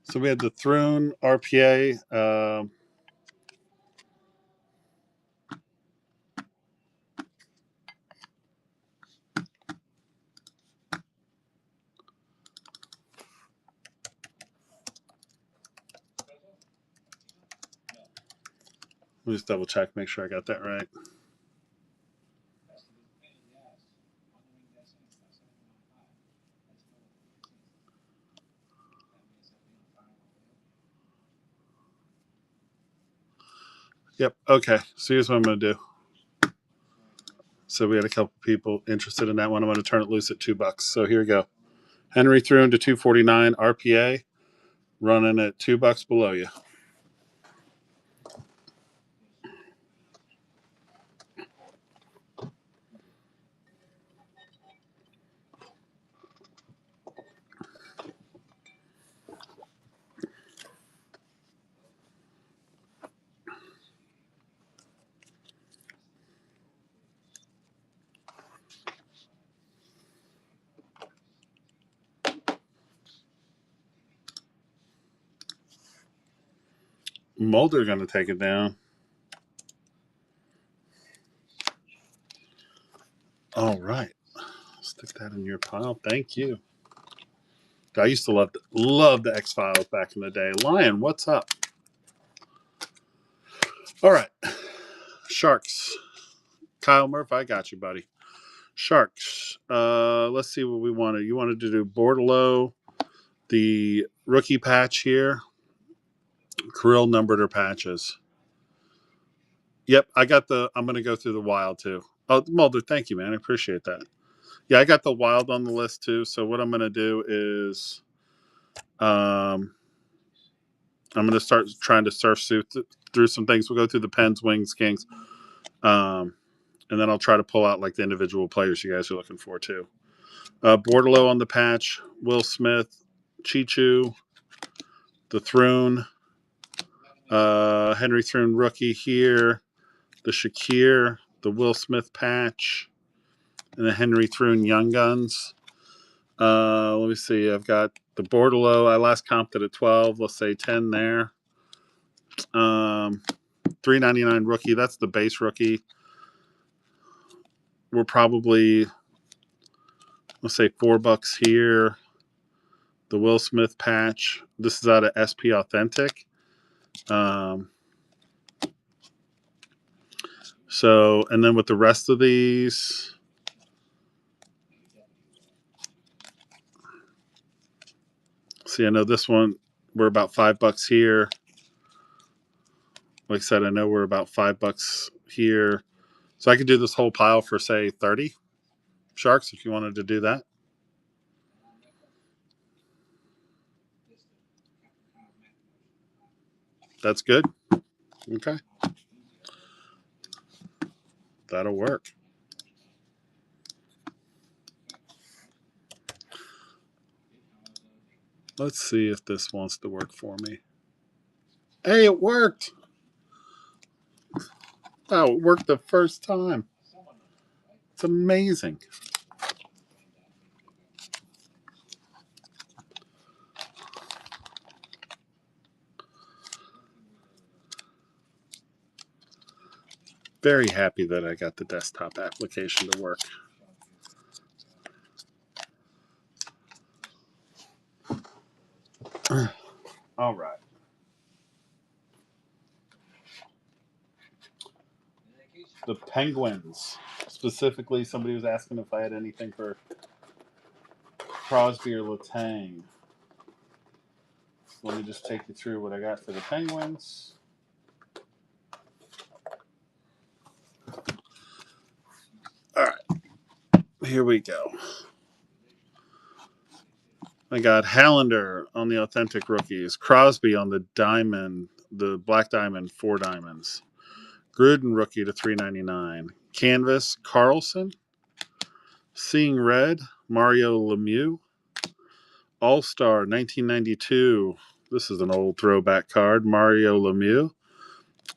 So we had the Thrune RPA. Let me just double check, make sure I got that right. Yep. Okay. So here's what I'm going to do. So we had a couple people interested in that one. I'm going to turn it loose at $2. So here we go. Henry Thrune to 249 RPA, running at $2 below you. Mulder going to take it down. All right. Stick that in your pile. Thank you. I used to love the X-Files back in the day. Lion, what's up? All right. Sharks. Kyle Murph, I got you, buddy. Sharks. Let's see what we wanted. You wanted to do Bordelot, the rookie patch here. Krill numbered her patches. Yep, I got I'm going to go through the wild too. Oh, Mulder, thank you, man. I appreciate that. Yeah, I got the wild on the list too. So what I'm going to do is I'm going to start trying to surf through some things. We'll go through the Pens, Wings, Kings. And then I'll try to pull out like the individual players you guys are looking for too. Bordelot on the patch, Will Smith, Chichu, the Thrune, Henry Thrune rookie here, the Shakir, the Will Smith patch, and the Henry Thrune Young Guns. Let me see. I've got the Bordelot. I last comped it at 12. Let's say 10 there. $3.99 rookie. That's the base rookie. We're probably, let's say $4 here. The Will Smith patch. This is out of SP Authentic. So, and then with the rest of these, see, I know this one, we're about $5 here. Like I said, I know we're about $5 here. So I could do this whole pile for, say, 30 Sharks if you wanted to do that. That's good. Okay. That'll work. Let's see if this wants to work for me. Hey, it worked. Wow, it worked the first time. It's amazing. Very happy that I got the desktop application to work. All right. The Penguins. Specifically, somebody was asking if I had anything for Crosby or Letang. Let me just take you through what I got for the Penguins. All right. Here we go. I got Hallander on the authentic rookies. Crosby on the diamond, the black diamond, 4 diamonds. Gruden rookie to $3.99. Canvas, Carlson. Seeing Red, Mario Lemieux. All-Star 1992. This is an old throwback card. Mario Lemieux.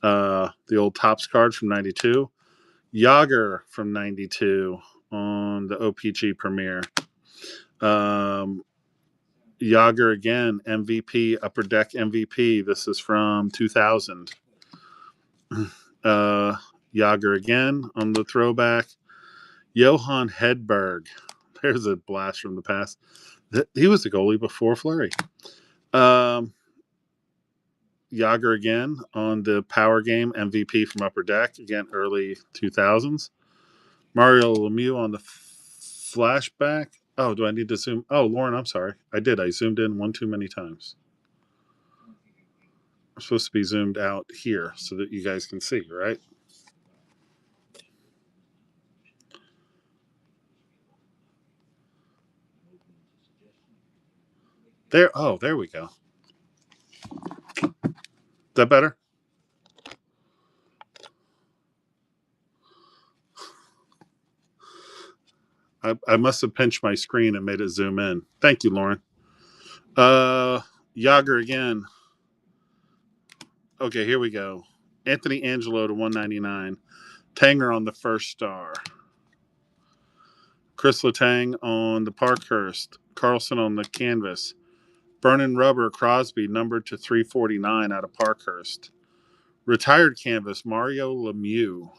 The old Topps card from 92. Yager from 92 on the OPG Premier. Yager again, MVP, Upper Deck MVP. This is from 2000. Yager again on the throwback. Johan Hedberg. There's a blast from the past. He was the goalie before Fleury. Yager again on the Power Game MVP from Upper Deck. Again, early 2000s. Mario Lemieux on the flashback. Oh, do I need to zoom? Oh, Lauren, I'm sorry. I did. I zoomed in one too many times. I'm supposed to be zoomed out here so that you guys can see, right? There. Oh, there we go. Is that better? I must have pinched my screen and made it zoom in. Thank you, Lauren. Yager again. Okay, here we go. Anthony Angelo to $1.99. Tanger on the first star. Chris Letang on the Parkhurst. Carlson on the canvas. Burnin' Rubber Crosby numbered to $3.49 out of Parkhurst. Retired canvas, Mario Lemieux.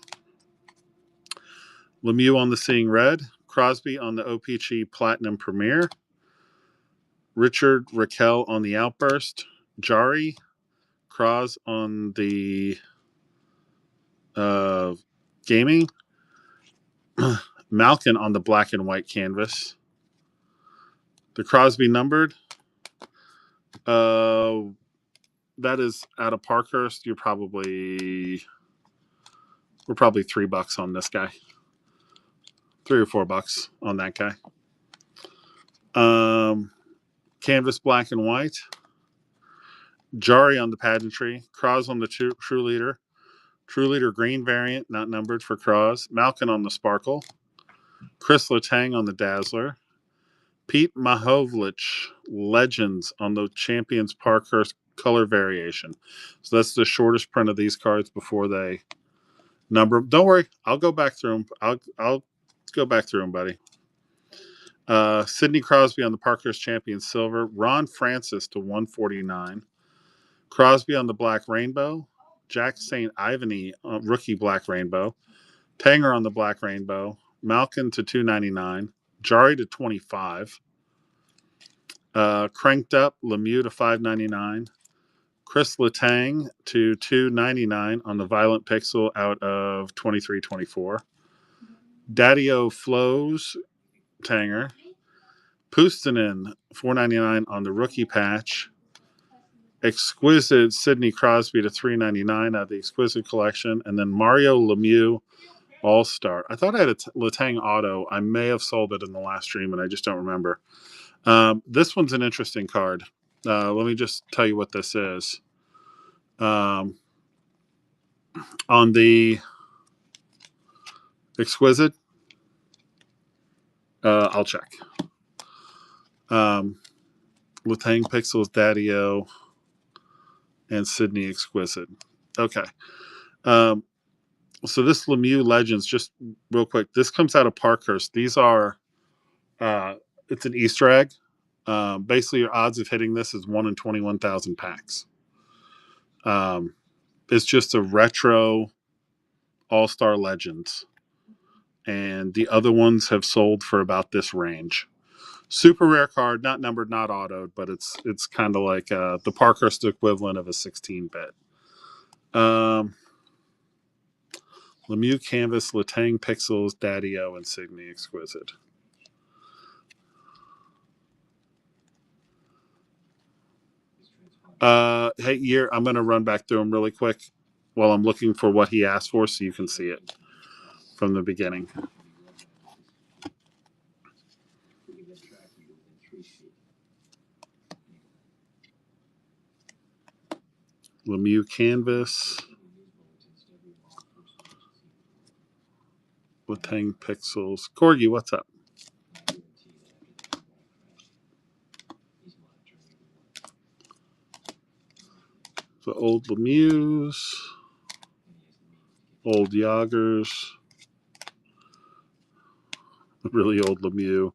Lemieux on the Seeing Red. Crosby on the OPC Platinum Premier. Richard Raquel on the Outburst. Jari. Kraz on the Gaming. Malkin on the black and white canvas. The Crosby numbered. That is out of Parkhurst. We're probably $3 on this guy. $3 or $4 on that guy. Canvas black and white. Jari on the pageantry. Kraz on the True Leader. True Leader green variant, not numbered for Kraz. Malkin on the Sparkle. Chris Letang on the Dazzler. Pete Mahovlich Legends on the Champions Parkhurst color variation. So that's the shortest print of these cards before they number. Don't worry, I'll go back through them. I'll go back through them, buddy. Sidney Crosby on the Parkhurst Champions Silver. Ron Francis to 149. Crosby on the Black Rainbow. Jack St. Ivany rookie Black Rainbow. Tanger on the Black Rainbow. Malkin to 299. Jari to 25. Cranked Up Lemieux to 599. Chris Letang to 299 on the Violent Pixel out of 2324. Daddy-O Flows Tanger. Puustinen, $4.99 on the rookie patch. Exquisite Sidney Crosby to $3.99 out of the Exquisite collection. And then Mario Lemieux All-Star. I thought I had a Letang auto. I may have sold it in the last stream, and I just don't remember. This one's an interesting card. Let me just tell you what this is. On the Exquisite, I'll check. Letang Pixels, Daddy-O, and Sidney Exquisite. Okay. So this Lemieux Legends, just real quick, this comes out of Parkhurst. These are, it's an Easter egg. Basically, your odds of hitting this is 1 in 21,000 packs. It's just a retro All-Star Legends. And the other ones have sold for about this range. Super rare card, not numbered, not autoed, but it's kind of like the Parkhurst equivalent of a 16-bit. Lemieux Canvas, Letang Pixels, Daddy-O, and Sidney Exquisite. Hey, Year, I'm going to run back through them really quick while I'm looking for what he asked for so you can see it from the beginning. Lemieux Canvas. Letang Pixels. Corgi, what's up? The old Lemieux. Old Yagers. Really old Lemieux.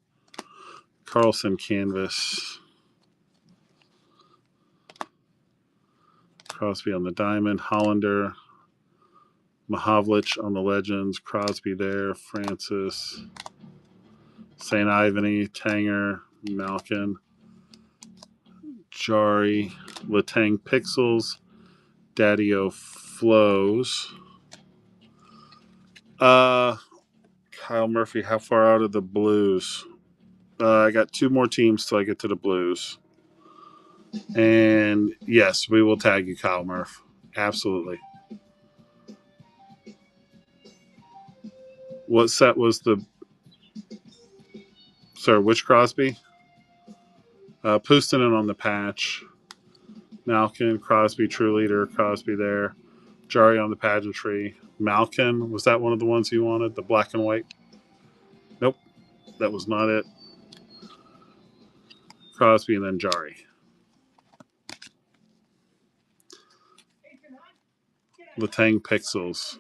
Carlson Canvas. Crosby on the Diamond. Hollander. Mahovlich on the Legends. Crosby there. Francis. St. Ivany. Tanger. Malkin. Jari. Letang Pixels. Daddy-O Flows. Kyle Murphy, how far out of the Blues? I got 2 more teams till I get to the Blues. And yes, we will tag you, Kyle Murph. Absolutely. What set was the... Sir, which Crosby? Puustinen on the patch. Malkin, Crosby, True Leader, Crosby there. Jari on the pageantry. Malkin, was that one of the ones you wanted? The black and white? Nope, that was not it. Crosby and then Jari. Letang Pixels.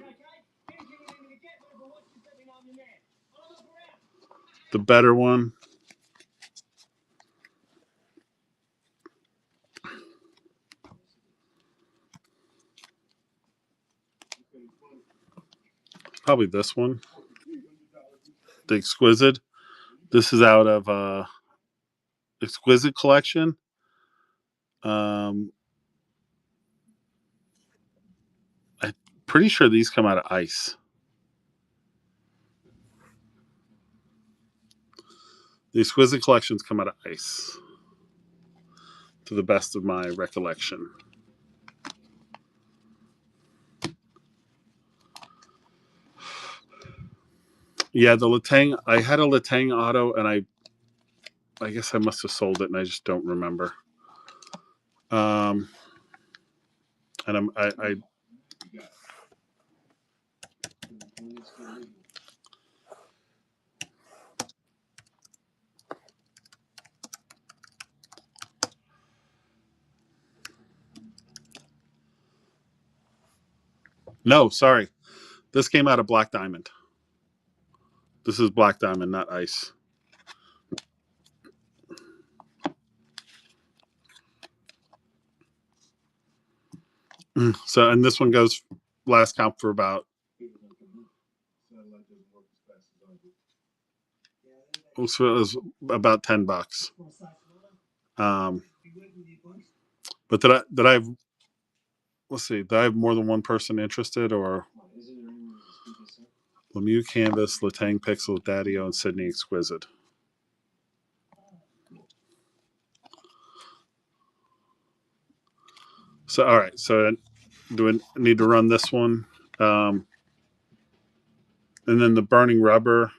The better one. probably this one, the Exquisite. This is out of Exquisite Collection. I'm pretty sure these come out of ice. The Exquisite Collections come out of ice, to the best of my recollection. Yeah, the Latang. I had a Latang auto, and I guess I must have sold it, and I just don't remember. And I no, sorry. This came out of Black Diamond. This is Black Diamond, not ice. So, and this one goes last count for about so it was about $10. But did I have, let's see, did I have more than one person interested, or Lemieux Canvas, Latang Pixel, Daddio, and Sydney Exquisite? So all right, so do I need to run this one? And then the Burning Rubber.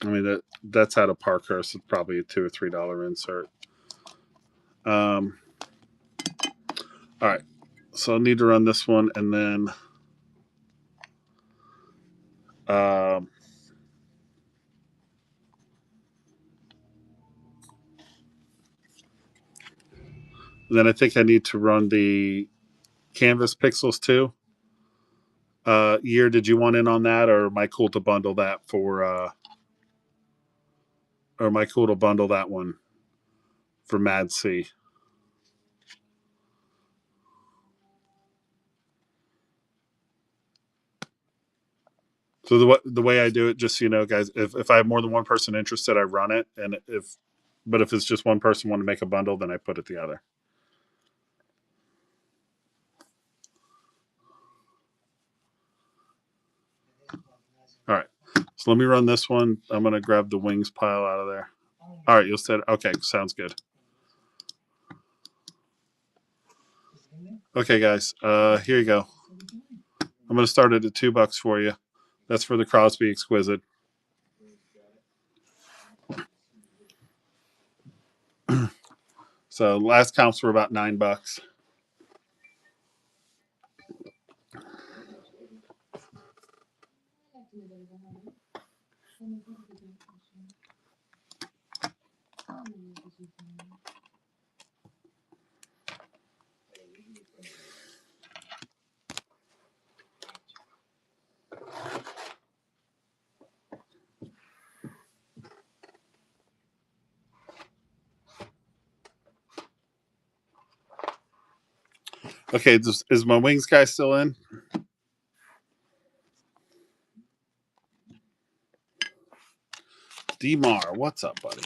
I mean that's out of Parkhurst. It's probably a $2 or $3 insert. All right, so I'll need to run this one, and then then I think I need to run the Canvas Pixels too. Year, did you want in on that, or am I cool to bundle that for? Or am I cool to bundle that one for Mad C? So the way I do it, just so you know, guys, if I have more than one person interested, I run it, and if it's just one person want to make a bundle, then I put it together. All right, so let me run this one. I'm gonna grab the wings pile out of there. All right, you'll set. Okay, sounds good. Okay, guys, here you go. I'm gonna start it at $2 for you. That's for the Crosby Exquisite. So last counts were about $9. Okay, is my wings guy still in? D-Mar, what's up, buddy?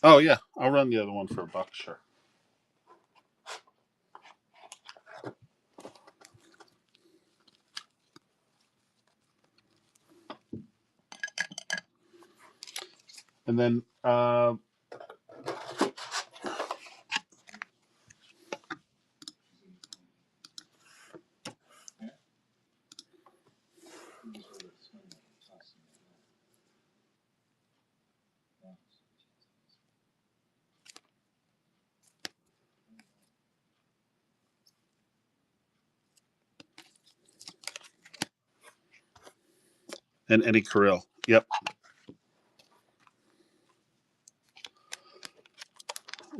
Oh yeah, I'll run the other one for $1, sure. And then and Eddie Carrill. Yep.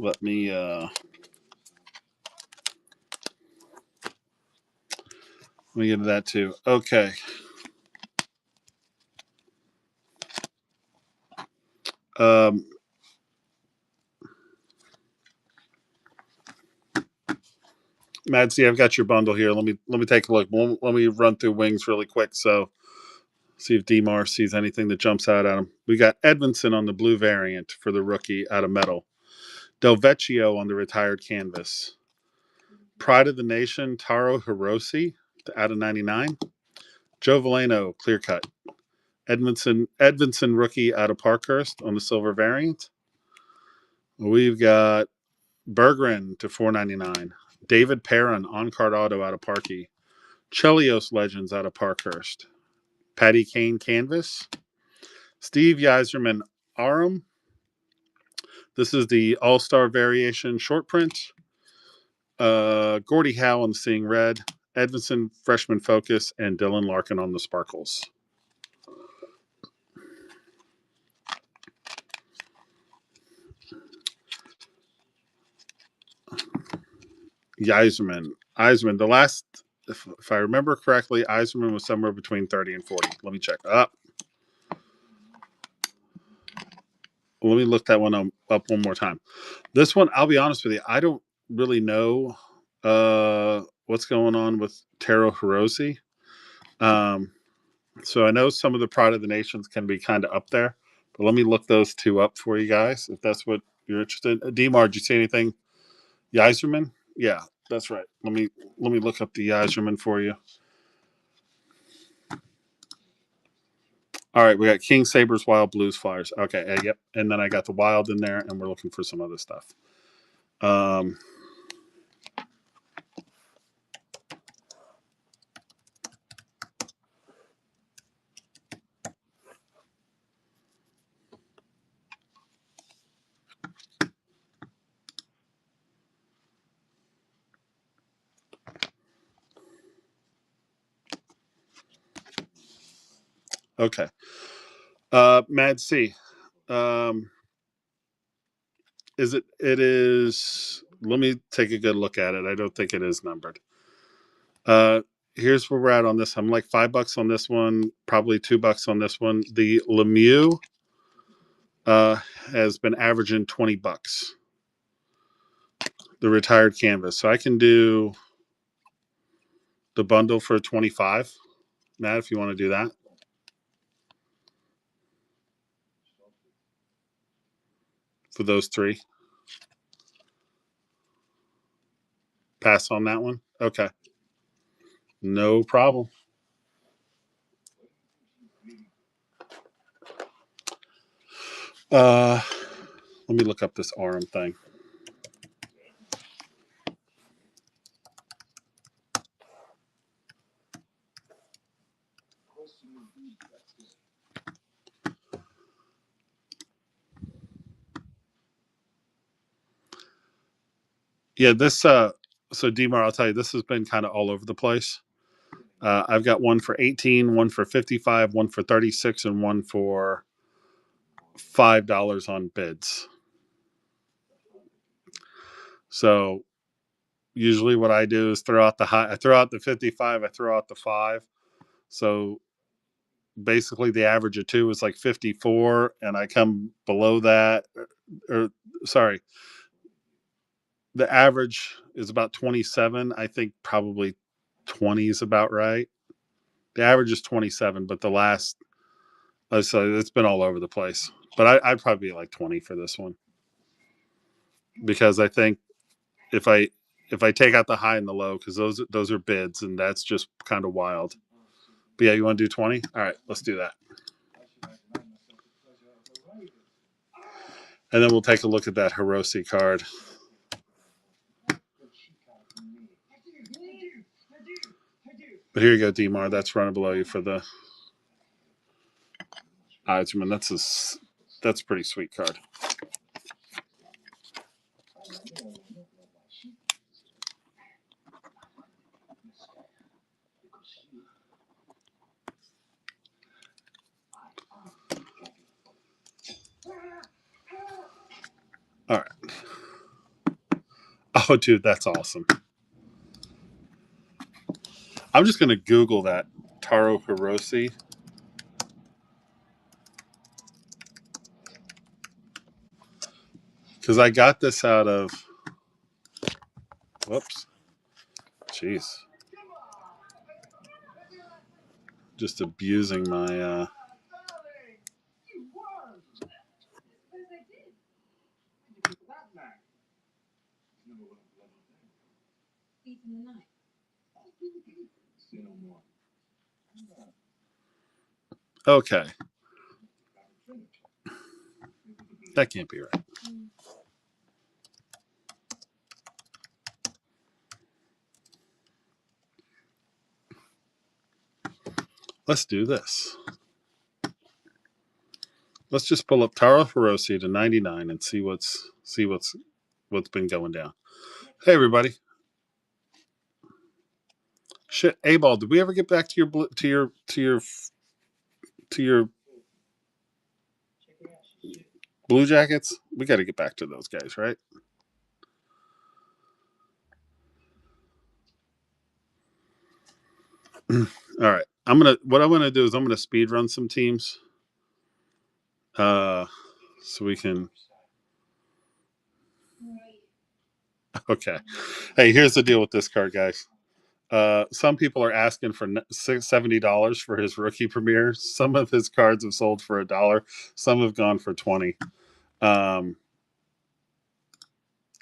let me get into that too. Okay. Madsy, I've got your bundle here. Let me take a look. Let me run through wings really quick. So see if DMAR sees anything that jumps out at him. We got Edmondson on the blue variant for the rookie out of metal. Del Vecchio on the retired canvas. Pride of the Nation, Taro Hiroshi out of 99. Joe Valeno, clear cut. Edmondson rookie out of Parkhurst on the silver variant. We've got Berggren to 499. David Perrin on card auto out of Parkey. Chelios Legends out of Parkhurst. Patty Kane canvas. Steve Yzerman Arum. This is the All-Star Variation short print. Gordie Howe on the Seeing Red. Edmondson Freshman Focus. And Dylan Larkin on the Sparkles. Yzerman. The last, if I remember correctly, Yzerman was somewhere between 30 and 40. Let me check. Let me look that one up one more time. This one, I'll be honest with you, I don't really know what's going on with Taro Hiroshi. So I know some of the Pride of the Nations can be kind of up there, but let me look those two up for you guys if that's what you're interested in. DMAR, did you see anything? Yzerman? Yeah, that's right. Let me look up the Yzerman for you. All right, we got King Sabres, Wild, Blues, Flyers. Okay, yep. And then I got the Wild in there, and we're looking for some other stuff. Okay. Mad C. It is, let me take a good look at it. I don't think it is numbered. Here's where we're at on this. I'm like $5 on this one, probably $2 on this one. The Lemieux has been averaging $20. The retired canvas. So I can do the bundle for 25. Matt, if you want to do that. For those three. Pass on that one? Okay. No problem. Let me look up this Arum thing. Yeah, this so DMAR, I'll tell you, this has been kind of all over the place. I've got one for 18, one for 55, one for 36, and one for $5 on bids. So usually what I do is throw out the high, I throw out the 55, I throw out the 5. So basically the average of 2 is like 54, and I come below that, or sorry, the average is about 27. I think probably 20 is about right. The average is 27, but the last, so it's been all over the place. But I'd probably be like 20 for this one, because I think if I take out the high and the low, because those are bids, and that's just kind of wild. But yeah, you want to do 20? All right, let's do that. And then we'll take a look at that Hiroshi card. But here you go, DMAR. That's running below you for the Yzerman. That's a pretty sweet card. All right. Oh, dude, that's awesome. I'm just going to Google that Taro Hirose. Because I got this out of... Whoops. Jeez. Just abusing my... Because I did. Eighth and the ninth. Say no more. Okay. That can't be right. Let's do this. Let's just pull up Taro Hirose to 99 and see what's been going down. Hey, everybody. Shit, A-Ball, did we ever get back to your Blue Jackets? We got to get back to those guys, right? All right. What I'm gonna do is I'm gonna speed run some teams. So we can. Okay. Hey, here's the deal with this card, guys. Some people are asking for $70 for his rookie premiere. Some of his cards have sold for $1. Some have gone for $20.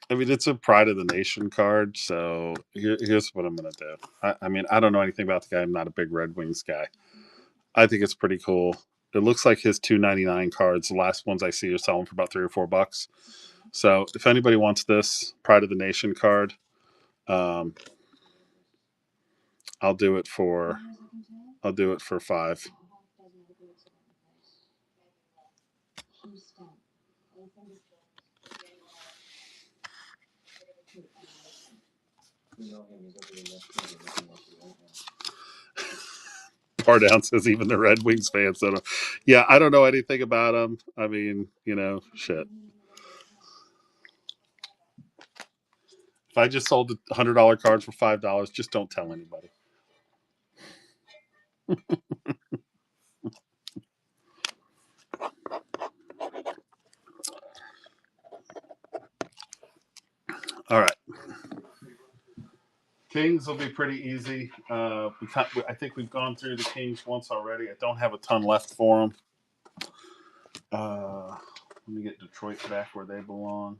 I mean, it's a Pride of the Nation card. So here's what I'm going to do. I mean, I don't know anything about the guy. I'm not a big Red Wings guy. I think it's pretty cool. It looks like his $2.99 cards, the last ones I see are selling for about $3 or $4. So if anybody wants this Pride of the Nation card, I'll do it for $5. Par down says even the Red Wings fans don't know. Yeah, I don't know anything about them. I mean, shit. If I just sold a $100 card for $5, just don't tell anybody. All right. Kings will be pretty easy. I think we've gone through the Kings once already. I don't have a ton left for them. Let me get Detroit back where they belong.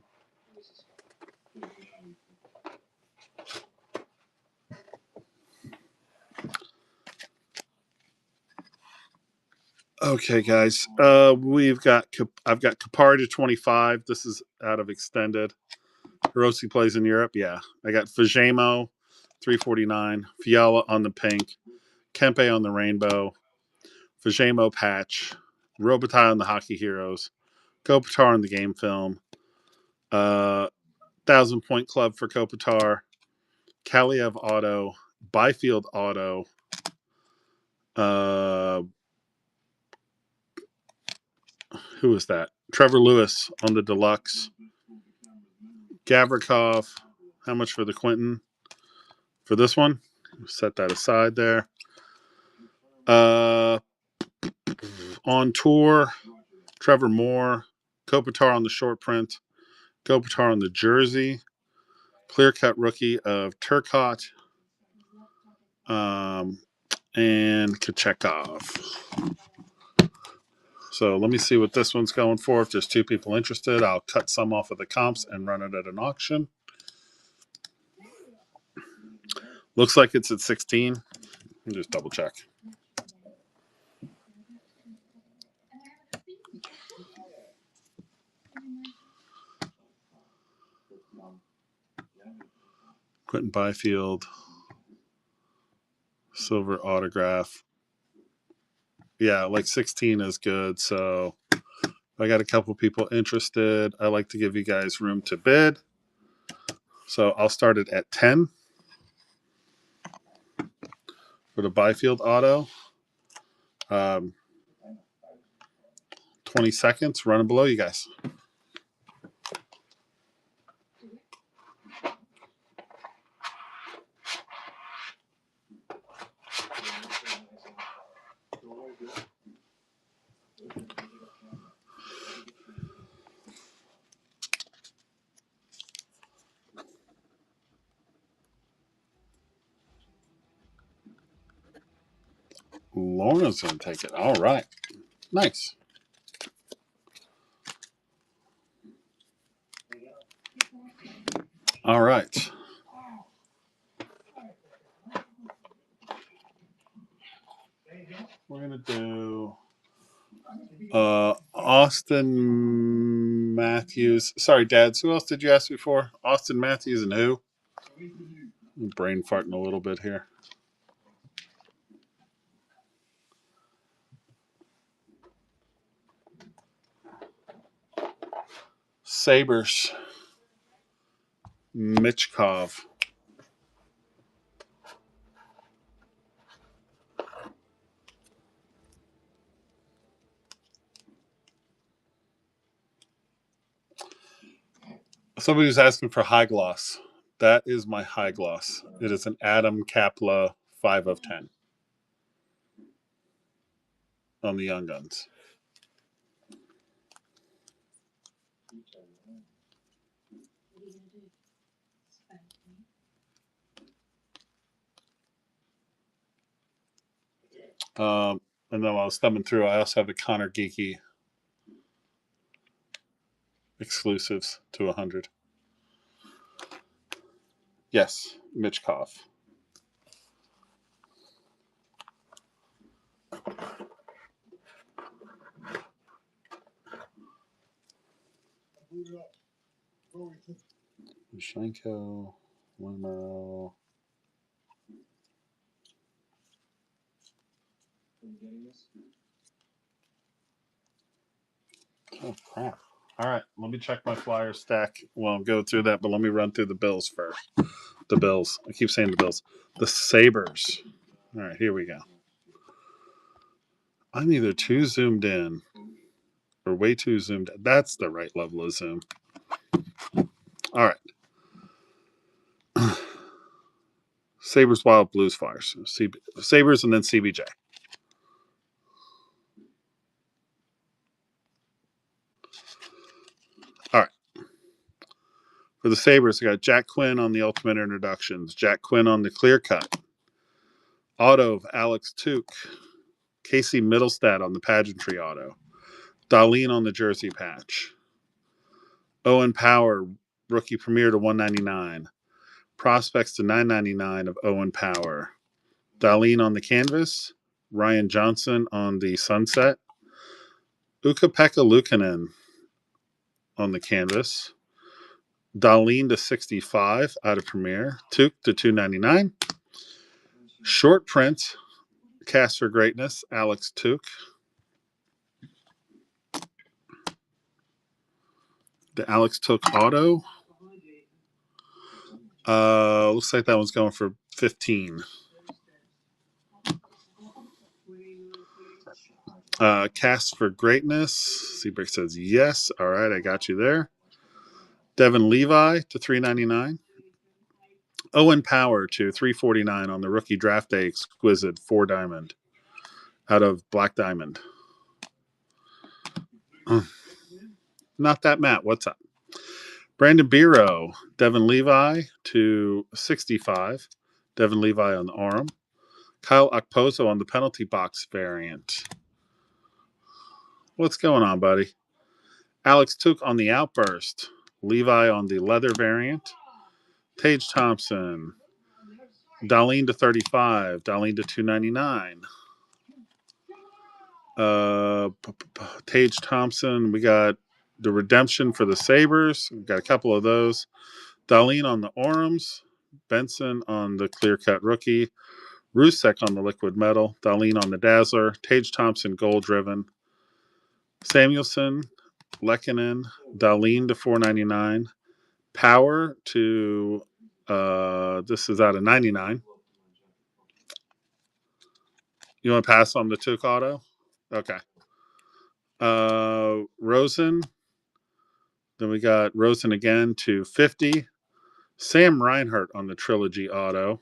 Okay, guys. I've got Kapari to 25. This is out of extended. Hirose plays in Europe. Yeah, I got Fajemo, 349. Fiala on the pink. Kempe on the rainbow. Fajemo patch. Robitaille on the Hockey Heroes. Kopitar on the game film. 1,000 Point Club for Kopitar. Kaliev auto. Byfield auto. Who is that? Trevor Lewis on the deluxe. Gavrikov. How much for the Quentin? For this one? Set that aside there. On tour, Trevor Moore. Kopitar on the short print. Kopitar on the jersey. Clear cut rookie of Turcotte. And Kachekov. So let me see what this one's going for. If there's two people interested, I'll cut some off of the comps and run it at an auction. Looks like it's at 16. Let me just double check. Quentin Byfield. Silver autograph. Yeah, like 16 is good. So I got a couple people interested. I like to give you guys room to bid. So I'll start it at 10 for the Byfield auto. 20 seconds, running below you guys. Lauren's going to take it. All right. Nice. All right. We're going to do Austin Matthews. Sorry, Dads. Who else did you ask before? Austin Matthews and who? I'm brain farting a little bit here. Sabres. Michkov. Somebody was asking for high gloss. That is my high gloss. It is an Adam Kapla 5 of 10 on the Young Guns. What are you gonna do? Spank me? And then while I was thumbing through, I also have the Connor Geeky exclusives to 100. Yes, Michkov. Shenko, Wimmerl. Oh, crap. All right, let me check my flyer stack. Well, I'll go through that, but let me run through the Bills first. The Bills. I keep saying the Bills. The Sabres. All right, here we go. I'm either too zoomed in or way too zoomed in. That's the right level of zoom. All right. Sabres, Wild, Blues, Flyers. Sabres and then CBJ. All right. For the Sabres, I got Jack Quinn on the Ultimate Introductions, Jack Quinn on the Clear Cut, auto of Alex Tuch, Casey Middlestad on the Pageantry auto, Darlene on the Jersey patch, Owen Power, rookie premiere to 199, prospects to 999 of Owen Power, Darlene on the canvas, Ryan Johnson on the sunset, Ukko-Pekka Luukkonen on the canvas, Darlene to 65 out of premiere, Tuch to 299, short print, Cast for Greatness, Alex Tuch. The Alex Tuch auto. Looks like that one's going for 15. Cast for Greatness. Seabreak says yes. All right, I got you there. Devin Levi to 399. Owen Power to 349 on the rookie draft day exquisite 4 diamond out of Black Diamond. Not that, Matt. What's up? Brandon Biro, Devin Levi to 65. Devin Levi on the arm. Kyle Okposo on the penalty box variant. What's going on, buddy? Alex Tuch on the outburst. Levi on the leather variant. Tage Thompson. Darlene to 35. Darlene to 299. Tage Thompson. We got the redemption for the Sabres. We've got a couple of those. Darlene on the Orams. Benson on the clear cut rookie. Rusek on the liquid metal. Darlene on the Dazzler. Tage Thompson gold driven. Samuelson, Lehkonen, Darlene to 499. Power to this is out of 99. You want to pass on the Tuch auto? Okay. Rosen. Then we got Rosen again to 50. Sam Reinhart on the Trilogy auto.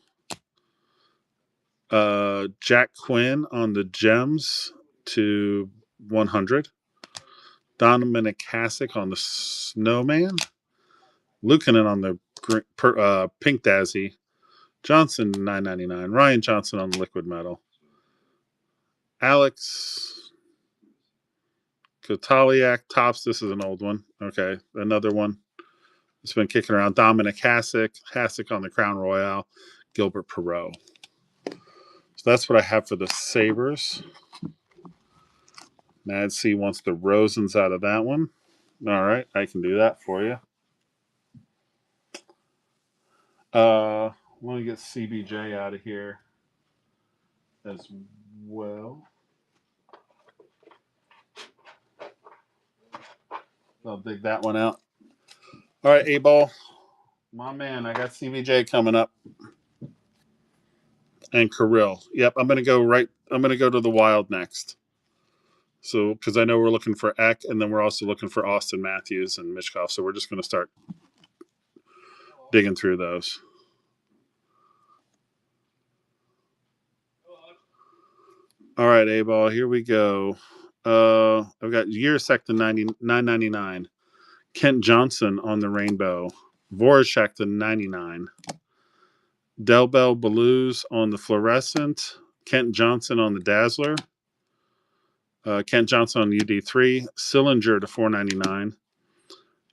Jack Quinn on the Gems to 100. Dominic Hasek on the Snowman. Luukkonen on the Pink Dazzy. Johnson 999. Ryan Johnson on the liquid metal. Alex Kotaliak, tops. This is an old one. Okay, another one. It's been kicking around. Dominic Hasek on the Crown Royale. Gilbert Perreault. So that's what I have for the Sabres. Mad C wants the Rosens out of that one. All right, I can do that for you. Let me get CBJ out of here as well. I'll dig that one out. All right, A-Ball. My man, I got CBJ coming up. And Kirill. Yep, I'm gonna go to the Wild next. So because I know we're looking for Eck, and then we're also looking for Austin Matthews and Mishkov. So we're just gonna start digging through those. All right, A-Ball, here we go. I've got Jiricek to 9.99. Kent Johnson on the Rainbow. Voracek to 99. Delbel Blues on the Fluorescent. Kent Johnson on the Dazzler. Kent Johnson on UD3. Sillinger to 4.99.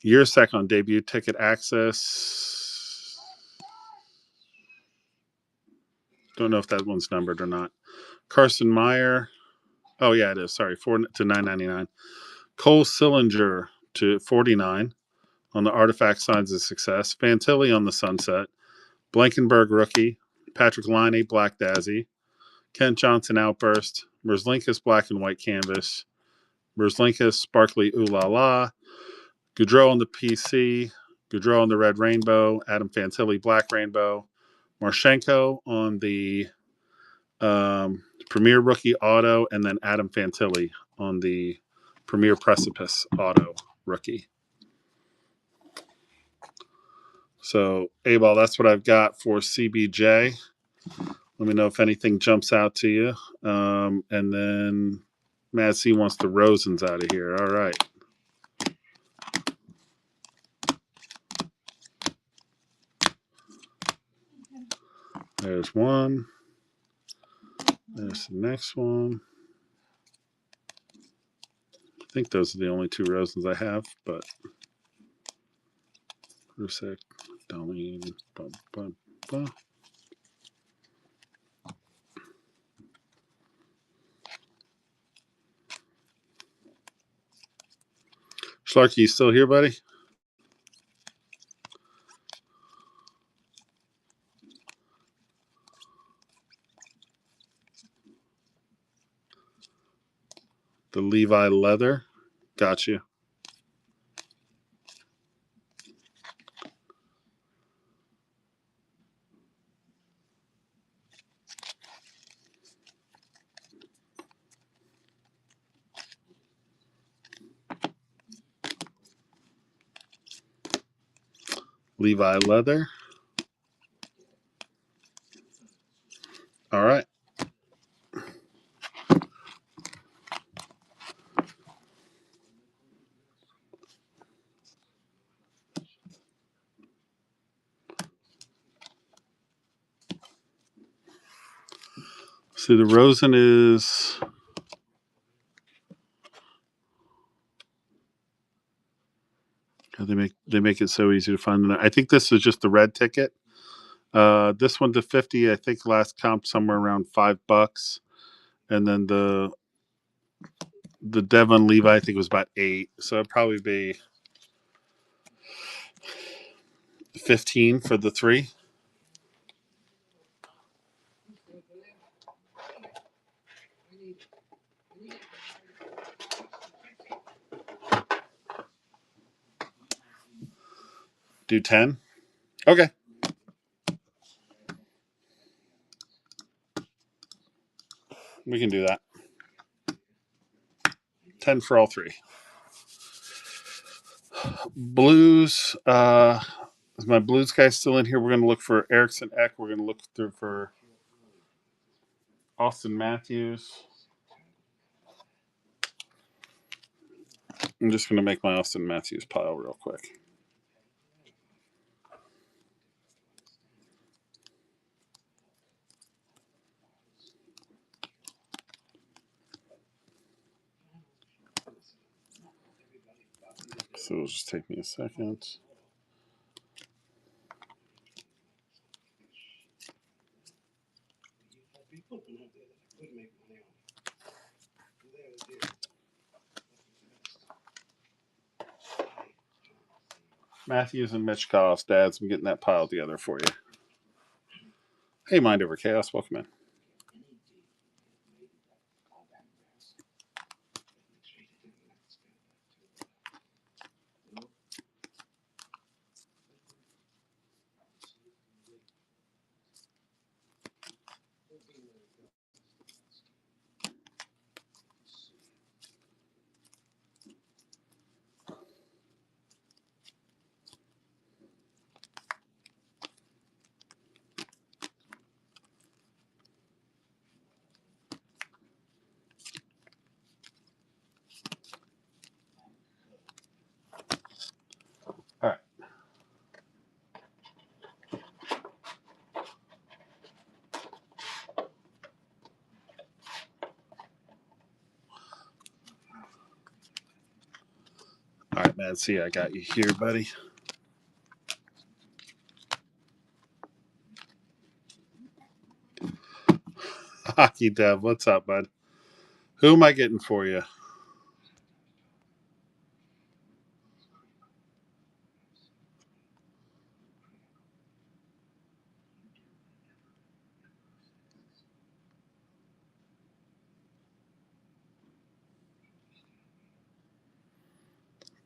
Jiricek on debut ticket access. Don't know if that one's numbered or not. Carson Meyer. Oh, yeah, it is. Sorry, 4 to 9.99. Cole Sillinger to 49 on the Artifact Signs of Success. Fantilli on the Sunset. Blankenberg rookie. Patrick Laine Black Dazzy. Kent Johnson Outburst. Merzlikins Black and White Canvas. Merzlikins Sparkly Ooh La La. Goudreau on the PC. Goudreau on the Red Rainbow. Adam Fantilli Black Rainbow. Marchenko on the Premier Rookie Auto. And then Adam Fantilli on the Premier Precipice Auto Rookie. So, A-Ball, that's what I've got for CBJ. Let me know if anything jumps out to you. And then Mad C wants the Rosens out of here. All right. There's one. There's the next one. I think those are the only two Rosens I have, but Rusek, Darlene, Schlarky, you still here, buddy? The Levi Leather. Got you. Levi Leather. All right. See, the Rosen is... They make it so easy to find. I think this is just the red ticket. This one to 50, I think last comp somewhere around $5. And then the Devon Levi, I think was about 8. So it'd probably be 15 for the 3. Do 10? Okay. We can do that. 10 for all 3. Blues. Is my Blues guy still in here? We're going to look for Eriksson Ek. We're going to look through for Austin Matthews. I'm just going to make my Austin Matthews pile real quick. So it'll just take me a second. Matthews and Michkov's dads. I'm getting that pile together for you. Hey, Mind Over Chaos. Welcome in. All right. All right, man. See, I got you here, buddy. Hockey Dev, what's up, bud? Who am I getting for you?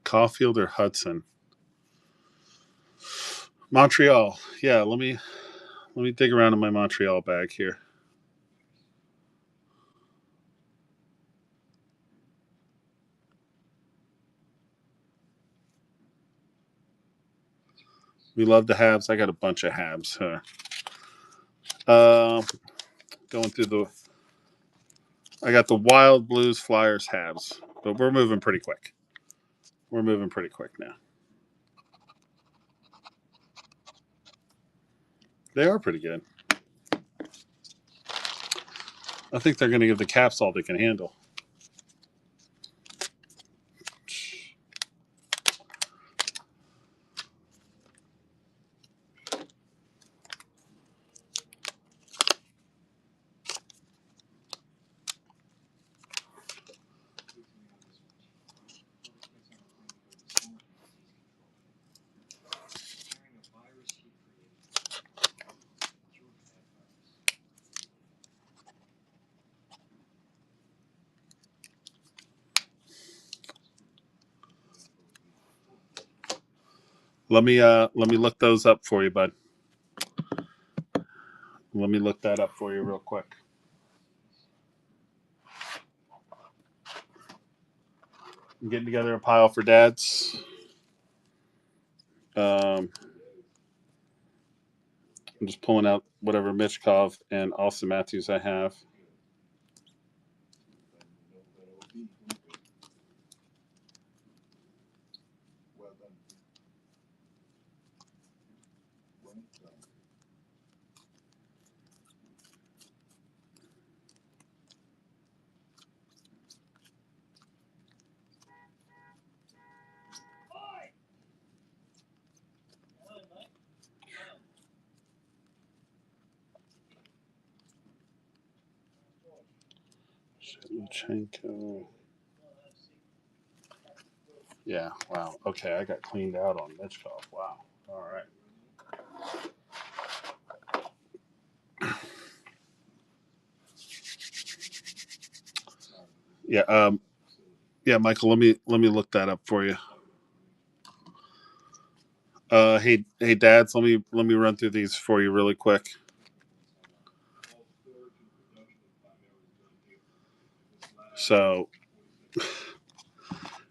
Caulfield or Hudson? Montreal. Yeah, let me dig around in my Montreal bag here. We love the Habs. I got a bunch of Habs. Going through the. I got the Wild, Blues, Flyers, Habs, but we're moving pretty quick. We're moving pretty quick now. They are pretty good. I think they're going to give the Caps all they can handle. Let me look those up for you, bud. Let me look that up for you real quick. I'm getting together a pile for dads. I'm just pulling out whatever Michkov and Austin Matthews I have. Shevchenko. Yeah, wow. Okay, I got cleaned out on Michkov. Wow. All right. Yeah, yeah, Michael, let me look that up for you. Hey, dads, let me run through these for you really quick. So,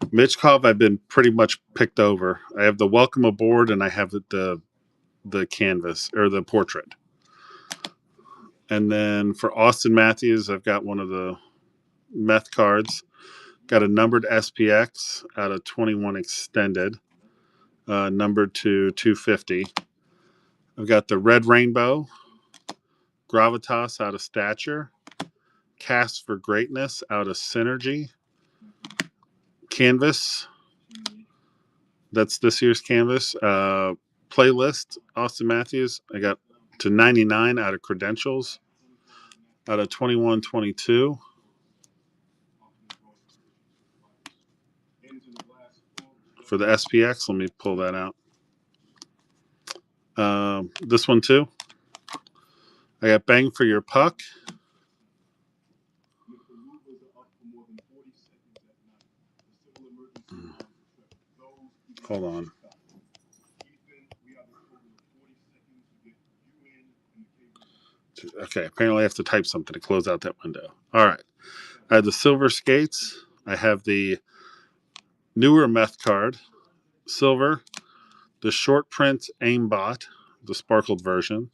Michkov, I've been pretty much picked over. I have the welcome aboard, and I have the canvas or the portrait. And then for Austin Matthews, I've got one of the meth cards. Got a numbered SPX out of 21 extended, numbered to 250. I've got the red rainbow, gravitas out of stature, cast for greatness out of synergy, canvas, That's this year's canvas. Playlist, Austin Matthews. I got to 99 out of Credentials, out of 21-22. For the SPX, let me pull that out. This one too. I got Bang for Your Puck. Hold on. Okay, apparently I have to type something to close out that window. All right. I have the Silver Skates. I have the newer Meth card, Silver. The short print Aimbot, the sparkled version.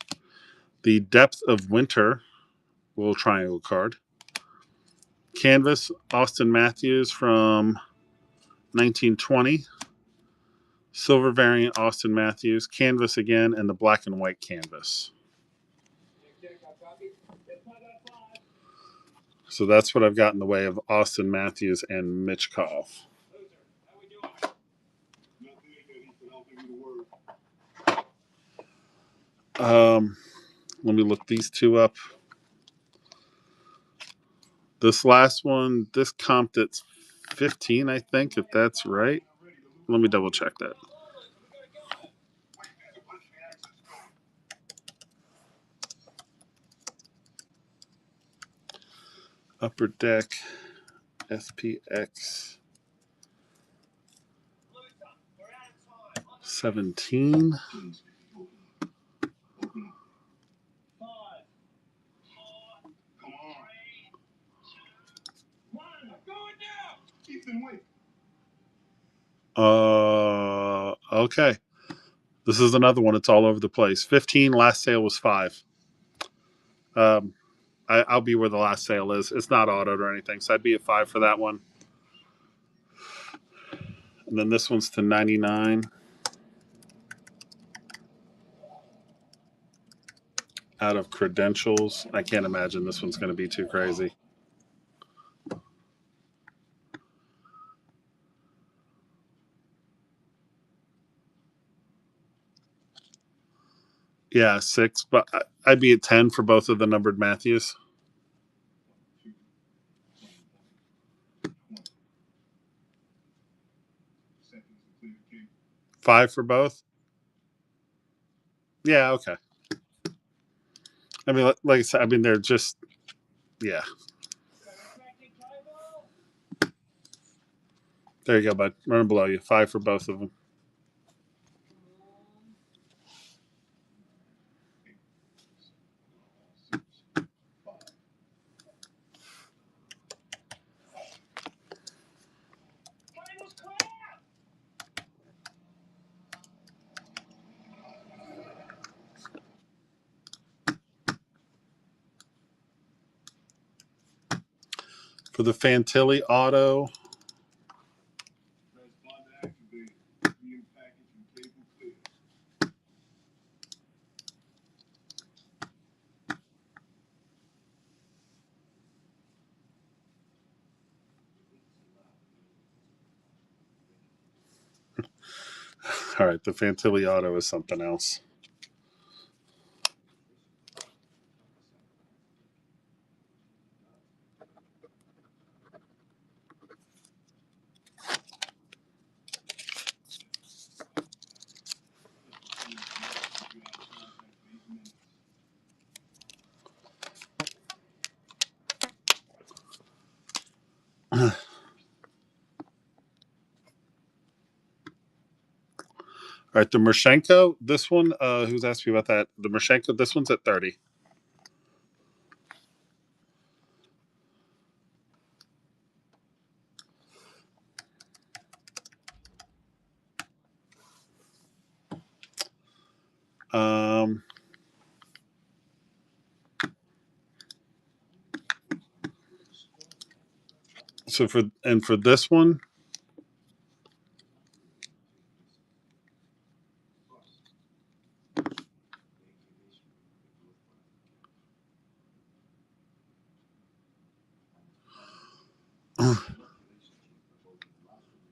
The Depth of Winter, little triangle card. Canvas, Austin Matthews from 1920. Silver variant, Austin Matthews. Canvas again, and the black and white canvas. So that's what I've got in the way of Austin Matthews and Michkov. Let me look these two up. This last one, this comped at 15, I think, if that's right. Let me double check that. Upper Deck, SPX, 17. Okay. This is another one. It's all over the place. 15. Last sale was 5. I'll be where the last sale is. It's not autoed or anything, so I'd be at 5 for that one. And then this one's to 99. Out of Credentials. I can't imagine this one's going to be too crazy. Yeah, 6, but I'd be at 10 for both of the numbered Matthews. $5 for both? Yeah, okay. I mean, like I said, I mean, they're just, yeah. There you go, bud. Running below you. 5 for both of them. For the Fantilli auto, all right, the Fantilli auto is something else. All right, the Mershenko, this one, who's asked me about that? The Mershenko, this one's at 30. So for this one,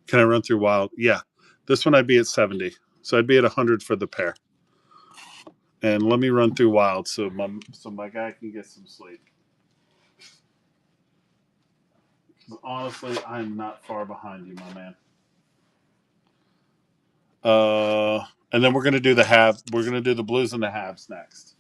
can I run through Wild? Yeah. This one I'd be at 70. So I'd be at 100 for the pair. And let me run through wild so my guy can get some sleep. Honestly, I'm not far behind you, my man. And then we're gonna do the Blues and the Habs next.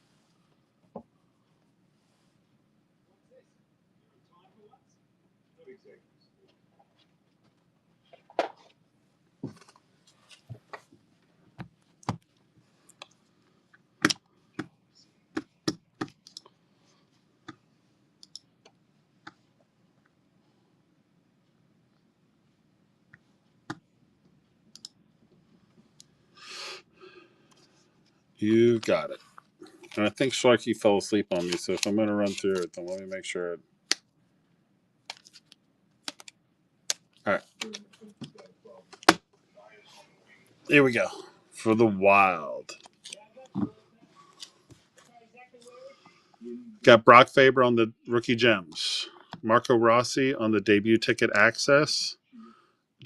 You got it. And I think Sharky fell asleep on me, so if I'm gonna run through it, then let me make sure. All right. Here we go. For the Wild. Got Brock Faber on the rookie gems. Marco Rossi on the debut ticket access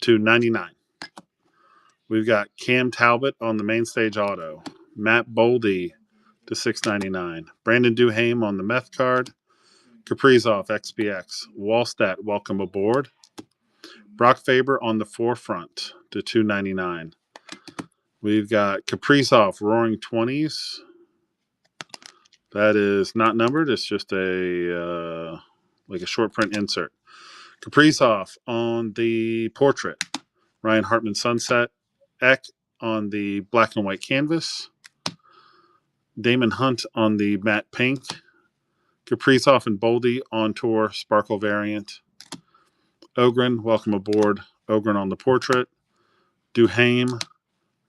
to 99. We've got Cam Talbot on the main stage auto. Matt Boldy to 699. Brandon Duhaime on the meth card. Kaprizov XPX. Wallstat, welcome aboard. Brock Faber on the forefront to 299. We've got Kaprizov Roaring 20s. That is not numbered. It's just a short print insert. Kaprizov on the portrait. Ryan Hartman Sunset. Eck on the black and white canvas. Damon Hunt on the matte pink. Kaprizov and Boldy on tour sparkle variant. Ogren, welcome aboard. Ogren on the portrait. Duhaime.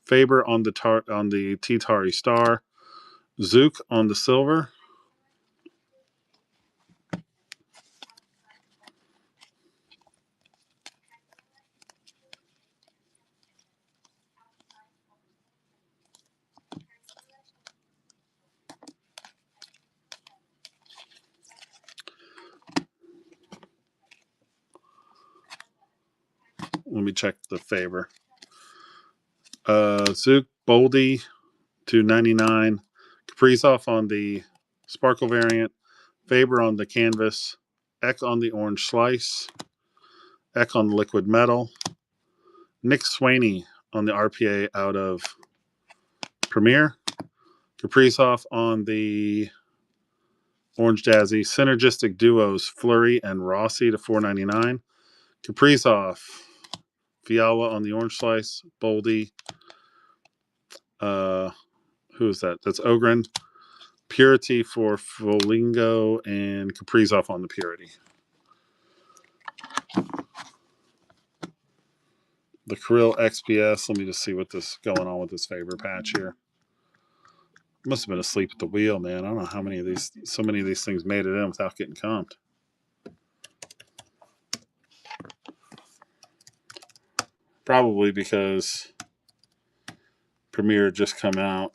Faber on the T-Tari Star. Zook on the silver. Let me check the Faber. Zook, Boldy, 299. Kaprizov on the sparkle variant. Faber on the canvas. Eck on the orange slice. Eck on the liquid metal. Nick Swaney on the RPA out of Premier. Kaprizov on the Orange Jazzy. Synergistic duos Fleury and Rossi to 499. Kaprizov. Fiala on the orange slice. Boldy. Who is that? That's Ogren. Purity for Foligno and Kaprizov on the Purity. The Kirill XPS. Let me just see what this going on with this Faber patch here. Must have been asleep at the wheel, man. I don't know how many of these, so many of these things made it in without getting comped. Probably because Premier just come out.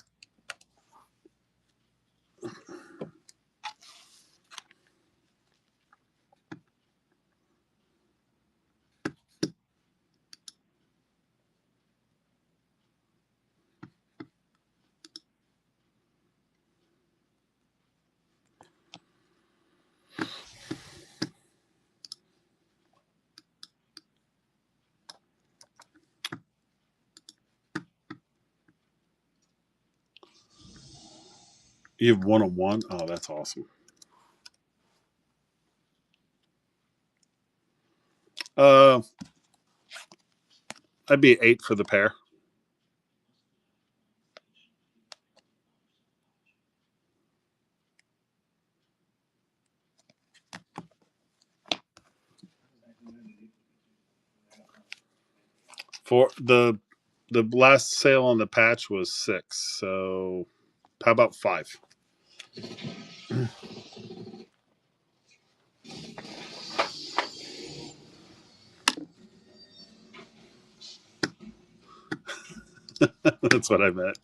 You have 101? Oh, that's awesome. I'd be 8 for the pair. For the last sale on the patch was 6, so how about 5? That's what I meant.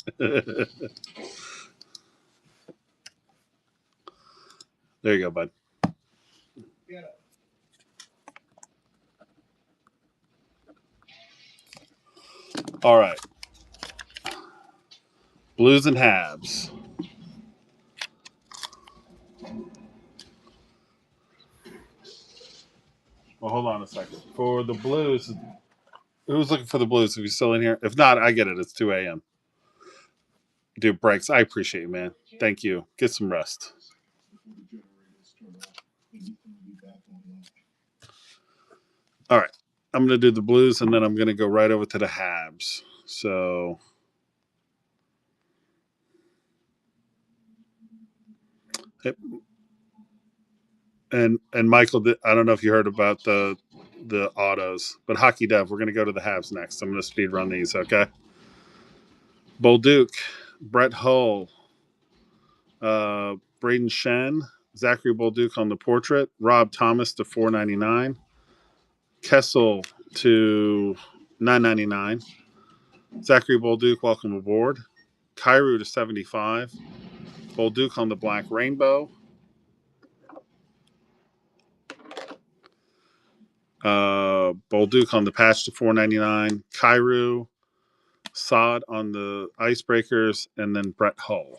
There you go, bud. All right. Blues and Habs. Well, hold on a second. For the Blues, who's looking for the Blues? If you're still in here. If not, I get it. It's 2 a.m. Dude, breaks. I appreciate you, man. Thank you. Get some rest. All right. I'm going to do the Blues, and then I'm going to go right over to the Habs. So, and Michael, I don't know if you heard about the autos, but Hockey Dev, we're going to go to the Habs next. I'm going to speed run these, okay? Bolduc, Brett Hull, Braden Shen, Zachary Bolduc on the portrait, Rob Thomas to $4.99, Kessel to $9.99, Zachary Bolduc, welcome aboard, Kyrou to $75, Bolduc on the Black Rainbow, Bolduc on the patch to $4.99, Kyrou, Sod on the Icebreakers, and then Brett Hull.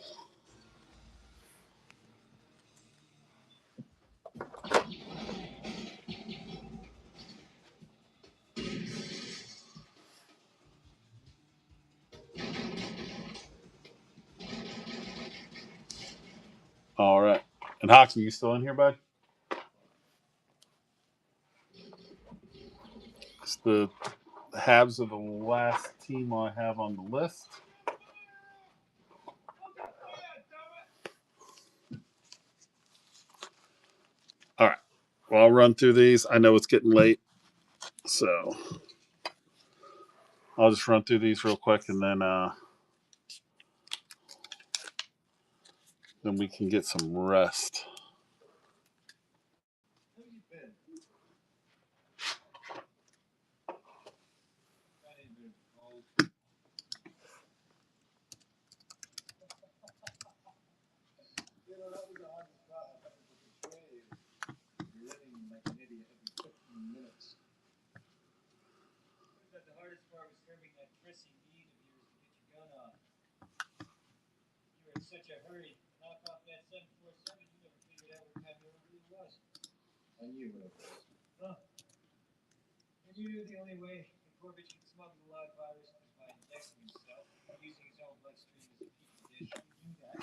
All right. And Hawks, are you still in here, bud? It's the Habs are the last team I have on the list. All right. Well, I'll run through these. I know it's getting late, so I'll just run through these real quick, and then we can get some rest. Such a hurry. Knock off that 747. You never figured out what time it really was. I knew what it was. Huh. And you knew the only way Korbich could smuggle the live virus was by injecting himself, using his own bloodstream as a petri dish. You knew that.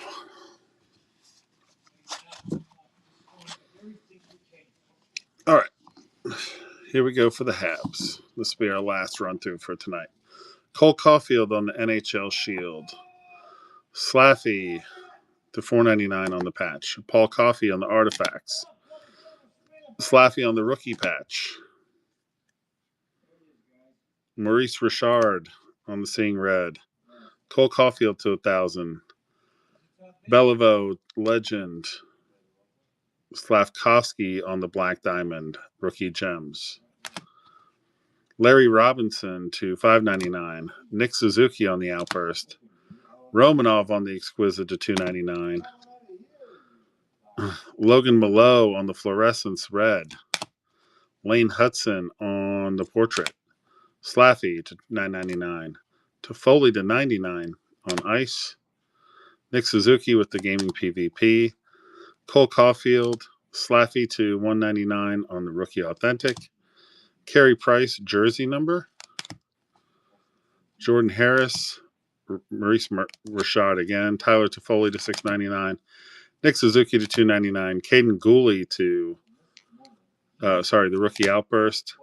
All right. Here we go for the Habs. This will be our last run through for tonight. Cole Caulfield on the NHL Shield. Slaffy to $4.99 on the patch. Paul Coffey on the Artifacts. Slaffy on the rookie patch. Maurice Richard on the Seeing Red. Cole Caulfield to 1,000. Beliveau Legend. Slavkovsky on the Black Diamond. Rookie Gems. Larry Robinson to $5.99. Nick Suzuki on the Outburst. Romanov on the Exquisite to $2.99. Logan Mallow on the Fluorescence Red. Lane Hudson on the Portrait. Slaffy to $9.99. Toffoli to $99 on Ice. Nick Suzuki with the Gaming PvP. Cole Caulfield. Slaffy to $1.99 on the Rookie Authentic. Carey Price jersey number. Jordan Harris. Maurice Richard again. Tyler Toffoli to $6.99. Nick Suzuki to $2.99. Caden Gooley to the Rookie Outburst.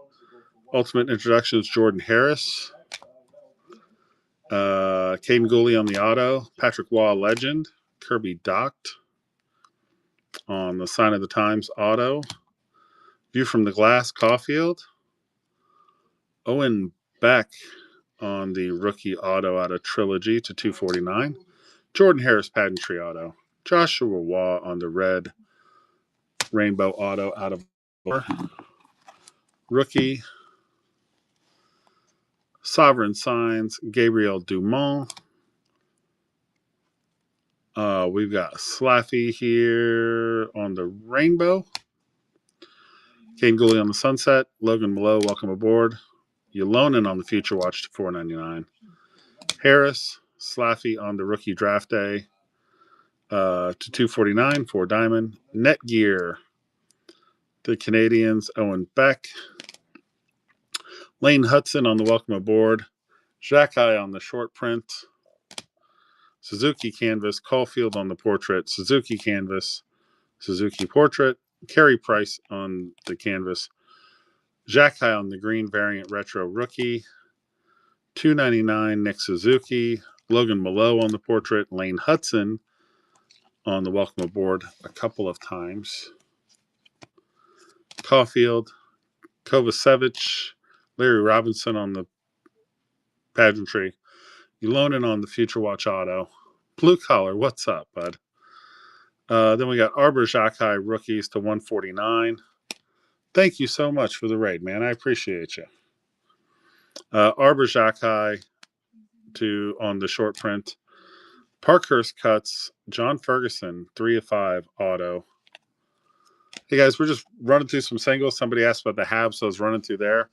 Ultimate Introductions, Jordan Harris. Caden Gooley on the auto. Patrick Waugh Legend. Kirby Docked on the Sign of the Times auto. View from the Glass, Caulfield. Owen Beck on the rookie auto out of Trilogy to $2.49. Jordan Harris Pageantry auto. Joshua Waugh on the red rainbow auto out of rookie. Sovereign Signs, Gabriel Dumont. We've got Slaffy here on the rainbow. Kane Gooley on the sunset. Logan Mallow, welcome aboard. Ylonen on the Future Watch to $4.99. Harris, Slaffy on the Rookie Draft Day to $2.49 for Diamond. Netgear, the Canadians, Owen Beck. Lane Hudson on the Welcome Aboard. Jackai on the short print. Suzuki Canvas. Caulfield on the portrait. Suzuki Canvas. Suzuki Portrait. Carey Price on the canvas. Jackai on the green variant retro rookie. $2.99 Nick Suzuki. Logan Malo on the portrait. Lane Hudson on the Welcome Aboard a couple of times. Caulfield. Kovacevic. Larry Robinson on the pageantry. Ylonen on the Future Watch Auto. Blue Collar, what's up, bud? Then we got Arbor Jackai rookies to $149. Thank you so much for the raid, man. I appreciate you. Arbor Jackai on the short print. Parkhurst cuts. John Ferguson, 3 of 5 auto. Hey guys, we're just running through some singles. Somebody asked about the Habs, so I was running through there.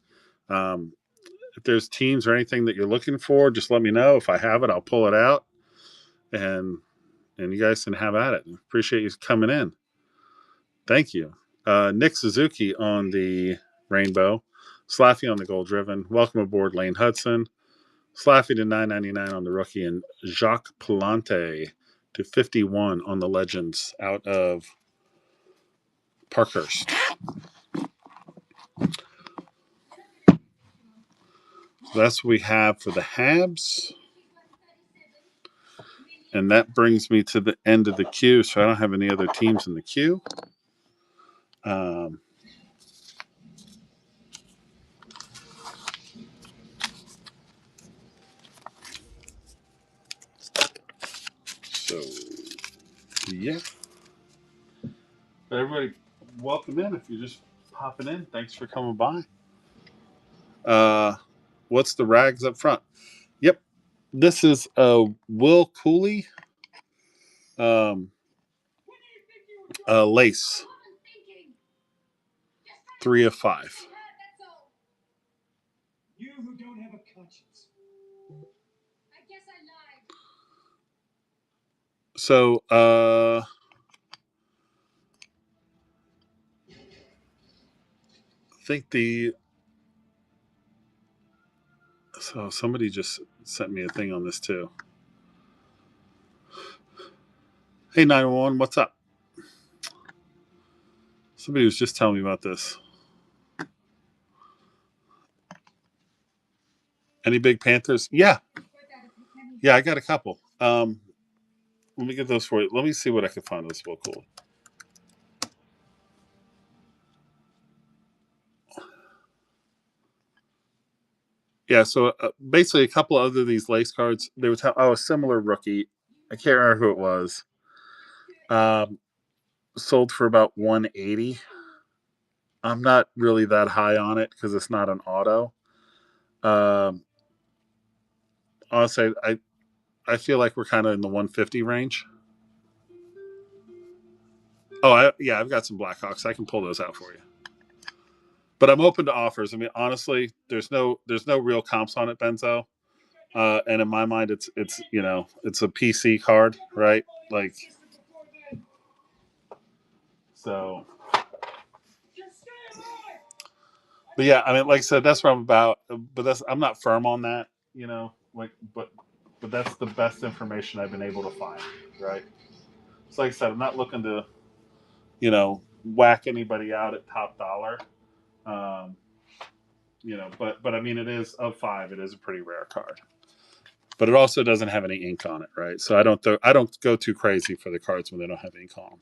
If there's teams or anything that you're looking for, just let me know. If I have it, I'll pull it out, and you guys can have at it. Appreciate you coming in. Thank you. Nick Suzuki on the Rainbow. Slaffy on the Gold Driven. Welcome aboard, Lane Hudson. Slaffy to $9.99 on the rookie, and Jacques Palante to $51 on the Legends out of Parkhurst. So that's what we have for the Habs. And that brings me to the end of the queue, so I don't have any other teams in the queue. So, yeah. But everybody, welcome in. If you're just popping in, thanks for coming by. What's the rags up front? Yep. This is Will Cooley lace. 3 of 5. You who don't have a conscience. I guess I lied. So, I think so somebody just sent me a thing on this too. Hey, 911, what's up? Somebody was just telling me about this. Any big Panthers? Yeah, I got a couple. Let me get those for you. Let me see what I can find. This will cool. Yeah, so basically a couple of other of these lace cards. They were a similar rookie. I can't remember who it was. Sold for about $180. I'm not really that high on it because it's not an auto. Honestly, I feel like we're kind of in the 150 range. Oh, I've got some Blackhawks. I can pull those out for you. But I'm open to offers. I mean, honestly, there's no real comps on it, Benzo. And in my mind, it's it's a PC card, right? Like, so. But yeah, I mean, like I said, that's what I'm about. But I'm not firm on that, but that's the best information I've been able to find, right? So like I said, I'm not looking to, whack anybody out at top dollar. But I mean, it is of 5. It is a pretty rare card, but it also doesn't have any ink on it, right? So I don't go too crazy for the cards when they don't have ink on them.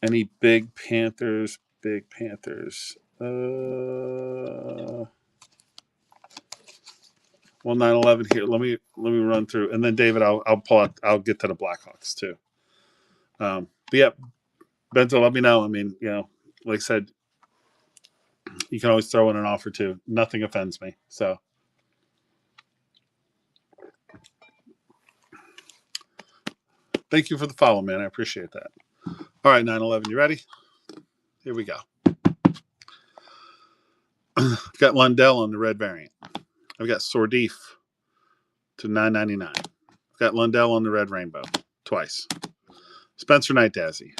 Any big Panthers? Big Panthers. Well, 9/11 here. Let me run through, and then David, I'll pull out. I'll get to the Blackhawks too. But yeah, Bento, let me know. I mean, like I said, you can always throw in an offer too. Nothing offends me. So, thank you for the follow, man. I appreciate that. All right, 9/11, you ready? Here we go. I've got Lundell on the red variant. I've got Sordif to $9.99. I've got Lundell on the red rainbow twice. Spencer Knight Dazzy.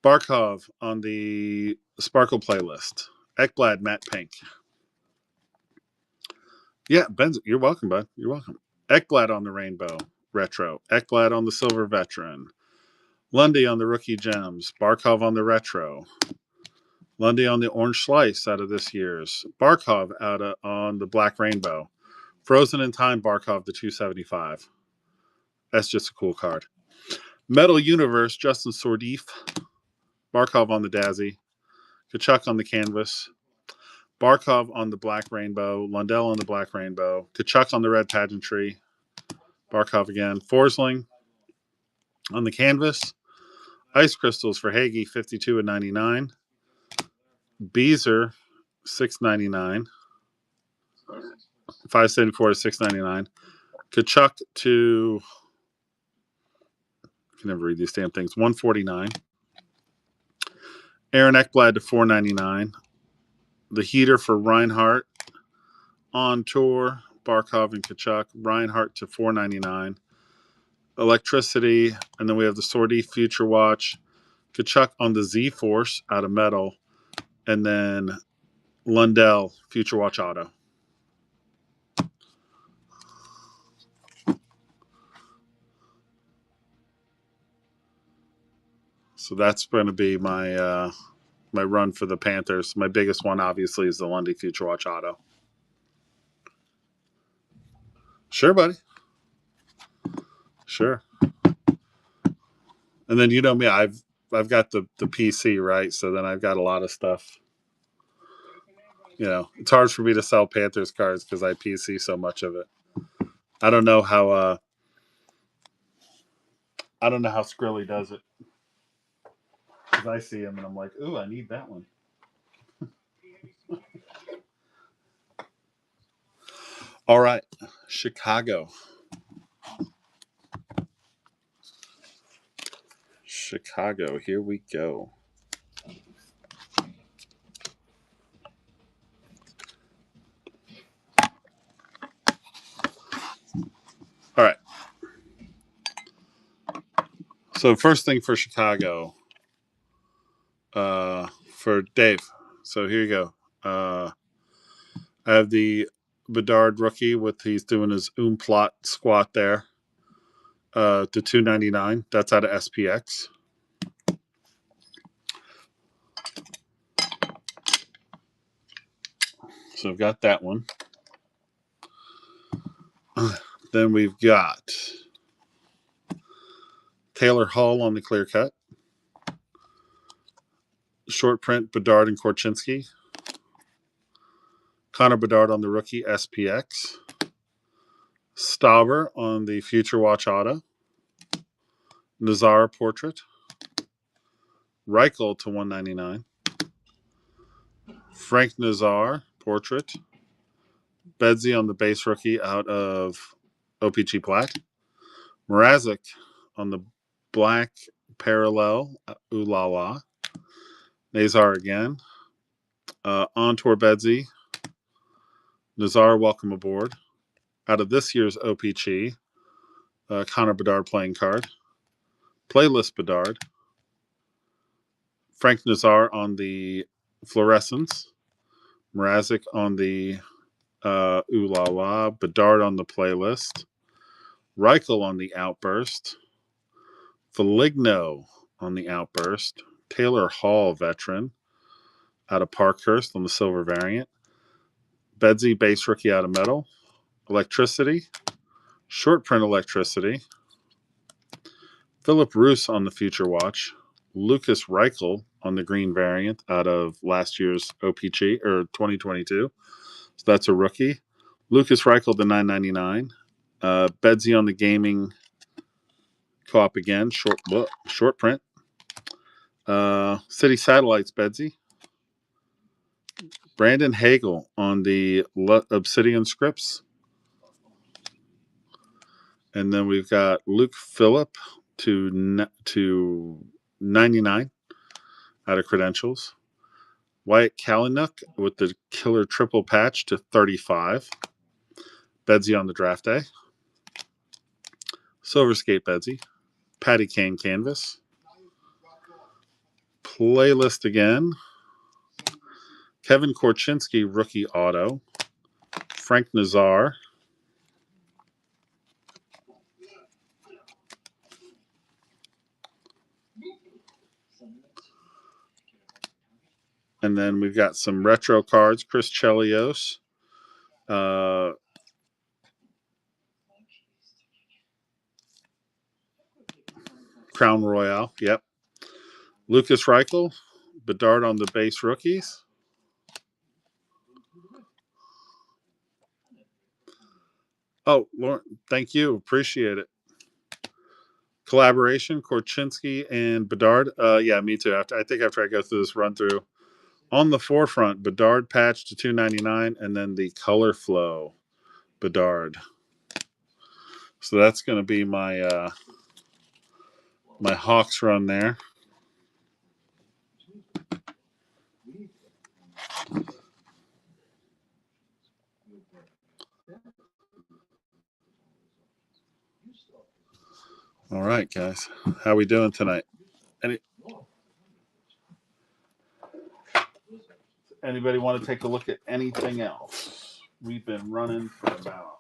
Barkov on the Sparkle playlist. Ekblad Matte Pink. Yeah, Benz, you're welcome, bud. You're welcome. Ekblad on the rainbow retro. Ekblad on the silver veteran. Lundy on the rookie gems. Barkov on the retro. Lundy on the orange slice out of this year's. Barkov on the black rainbow. Frozen in Time Barkov to 275. That's just a cool card. Metal Universe Justin Sordif. Barkov on the Dazzy. Kachuk on the canvas. Barkov on the black rainbow. Lundell on the black rainbow. Kachuk on the red pageantry. Barkov again. Forsling on the canvas. Ice Crystals for Hagee, 52 and 99. Beezer, 6.99. 574 to 6.99. Kachuk to, I can never read these damn things, 149. Aaron Ekblad to 4.99. The Heater for Reinhardt on tour. Barkov and Kachuk. Reinhardt to 4.99. Electricity, and then we have the Sordif Future Watch. Kachuk on the Z Force out of metal, and then Lundell Future Watch Auto. So that's going to be my my run for the Panthers. My biggest one, obviously, is the Lundy Future Watch Auto. Sure, buddy. Sure. And then you know me, I've got the PC, right? So then I've got a lot of stuff. You know, it's hard for me to sell Panthers cards because I PC so much of it. I don't know how Skrilly does it. Because I see him and I'm like, ooh, I need that one. All right, Chicago. Chicago, here we go. All right. So first thing for Chicago, for Dave. So here you go. I have the Bedard rookie he's doing his Umplot squat there. To $2.99. That's out of SPX. So I've got that one. Then we've got Taylor Hall on the clear cut. Short print Bedard and Korchinski. Connor Bedard on the rookie SPX. Stauber on the Future Watch Auto. Nazar portrait. Reichel to $199. Frank Nazar portrait. Bedsy on the base rookie out of OPG Black. Mrazek on the black parallel. Ooh la la. Nazar again. On tour Bedsy. Nazar, welcome aboard. Out of this year's OPG, Connor Bedard playing card. Playlist Bedard. Frank Nazar on the fluorescence. Mrazek on the Ooh La La. Bedard on the playlist. Reichel on the outburst. Feligno on the outburst. Taylor Hall veteran out of Parkhurst on the silver variant. Bedsy base rookie out of metal. Electricity. Short print Electricity. Philip Roos on the Future Watch. Lucas Reichel on the green variant out of last year's OPG or 2022. So that's a rookie. Lucas Reichel to $9.99. Bedsy on the gaming co-op again. Short print. City Satellites Bedsy. Brandon Hagel on the Obsidian Scripts. And then we've got Luke Phillip to 99 out of Credentials. Wyatt Kalynuk with the killer triple patch to 35. Bedsy on the draft day. Silver Skate Bedsy. Patty Kane canvas. Playlist again. Kevin Korchinski rookie auto. Frank Nazar. And then we've got some retro cards. Chris Chelios. Crown Royale. Yep. Lucas Reichel. Bedard on the base rookies. Oh, Lauren, thank you. Appreciate it. Collaboration, Korchinski and Bedard. Yeah, me too. I think after I go through this run through, on the forefront, Bedard patch to $2.99, and then the Color Flow Bedard. So that's going to be my my Hawks run there. All right, guys, how we doing tonight? Anybody want to take a look at anything else? We've been running for about.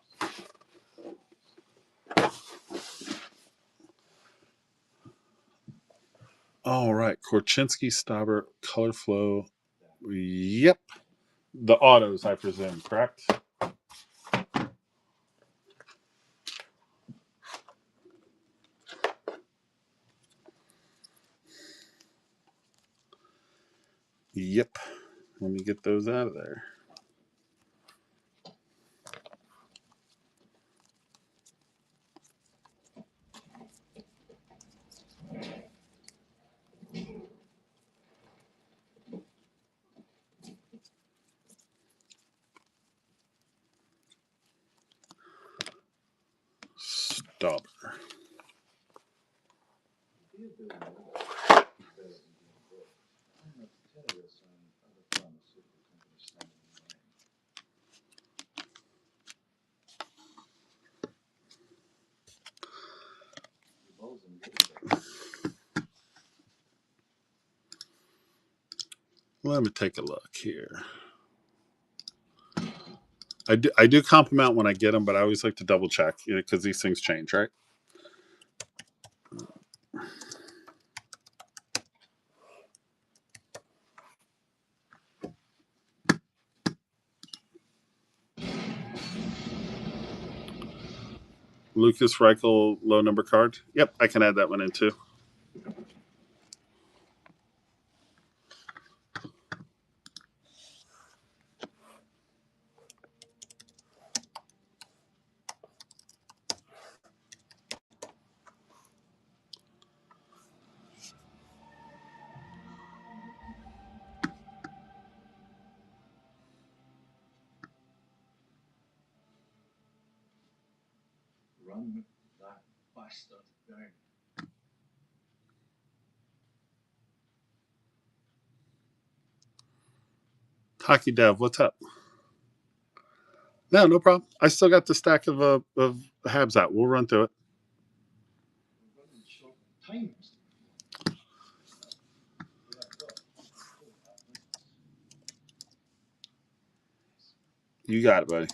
All right, Korchinski, Stauber, Color Flow. Yep, the autos, I presume, correct? Yep. Let me get those out of there. Stauber. Let me take a look here. I do comp them out when I get them, but I always like to double check because these things change, right? Lucas Reichel low number card. Yep, I can add that one in too. Run that bastard down. Hockey Dev, what's up? No problem. I still got the stack of Habs out. We'll run through it. We're running short on time. You got it, buddy.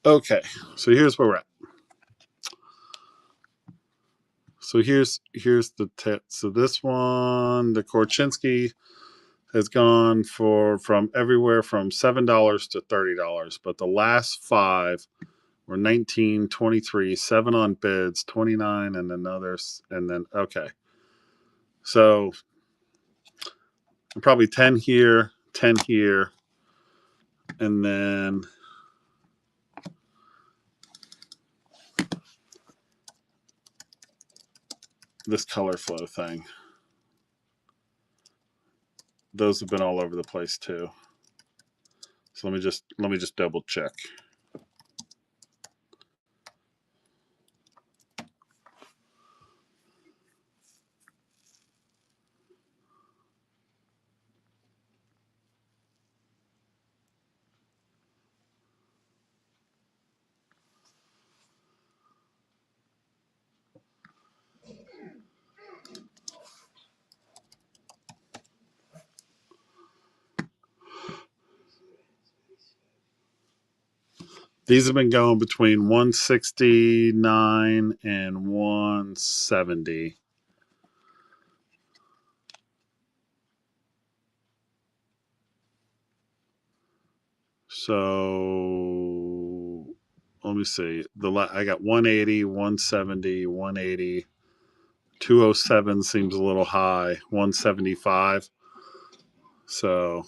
Okay, so here's where we're at. So here's the so this one, the Korchinski has gone from everywhere from $7 to $30, but the last 5 were 19, 23, 7 on bids, 29, and another, and then okay. So probably 10 here, 10 here, and then this color flow thing. Those have been all over the place too. So let me just double check. These have been going between 169 and 170. So let me see. I got 180, 170, 180. 207 seems a little high. 175. So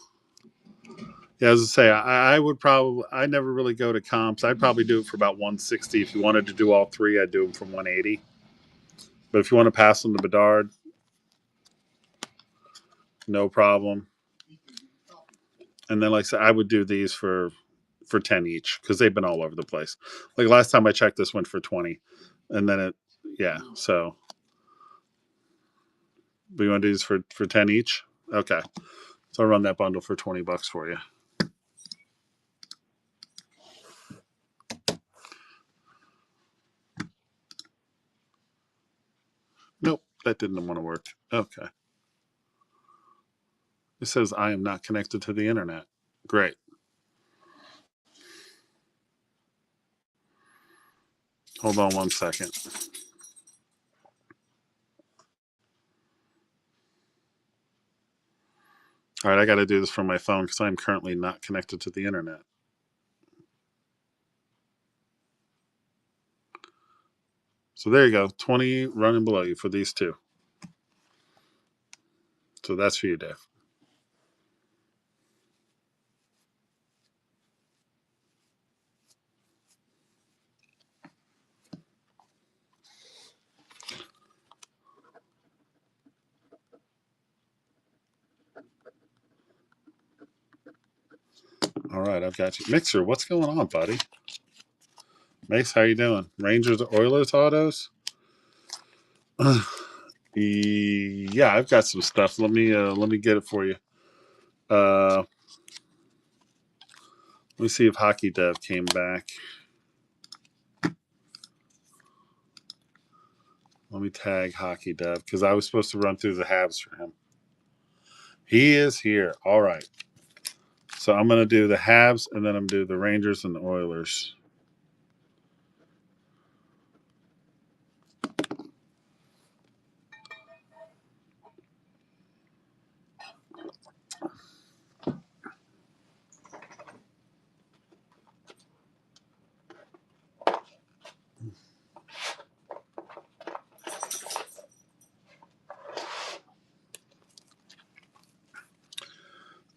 yeah, as I say, I would probably, I never really go to comps. I'd probably do it for about 160. If you wanted to do all three, I'd do them from 180. But if you want to pass on the Bedard, no problem. And then, like I said, I would do these for 10 each because they've been all over the place. Like last time I checked, this went for 20. And then so. But you want to do these for 10 each? Okay. So I'll run that bundle for $20 for you. Nope, that didn't want to work. Okay. It says I am not connected to the internet. Great. Hold on one second. All right, I got to do this from my phone because I'm currently not connected to the internet. So there you go, 20 running below you for these two. So that's for you, Dave. All right, I've got you. Mixer, what's going on, buddy? Mace, how you doing? Rangers, Oilers, autos? Yeah, I've got some stuff. Let me get it for you. Let me see if Hockey Dev came back. Let me tag Hockey Dev because I was supposed to run through the Habs for him. He is here. All right. So I'm going to do the Habs and then I'm going to do the Rangers and the Oilers.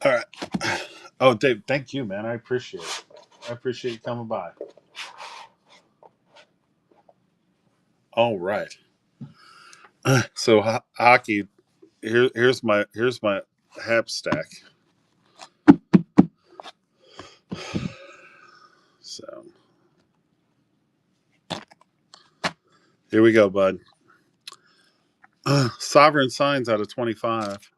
All right. Oh, Dave, thank you, man. I appreciate it. I appreciate you coming by. All right. So hockey. Here's my Hab stack. So here we go, bud. Sovereign Signs out of 25.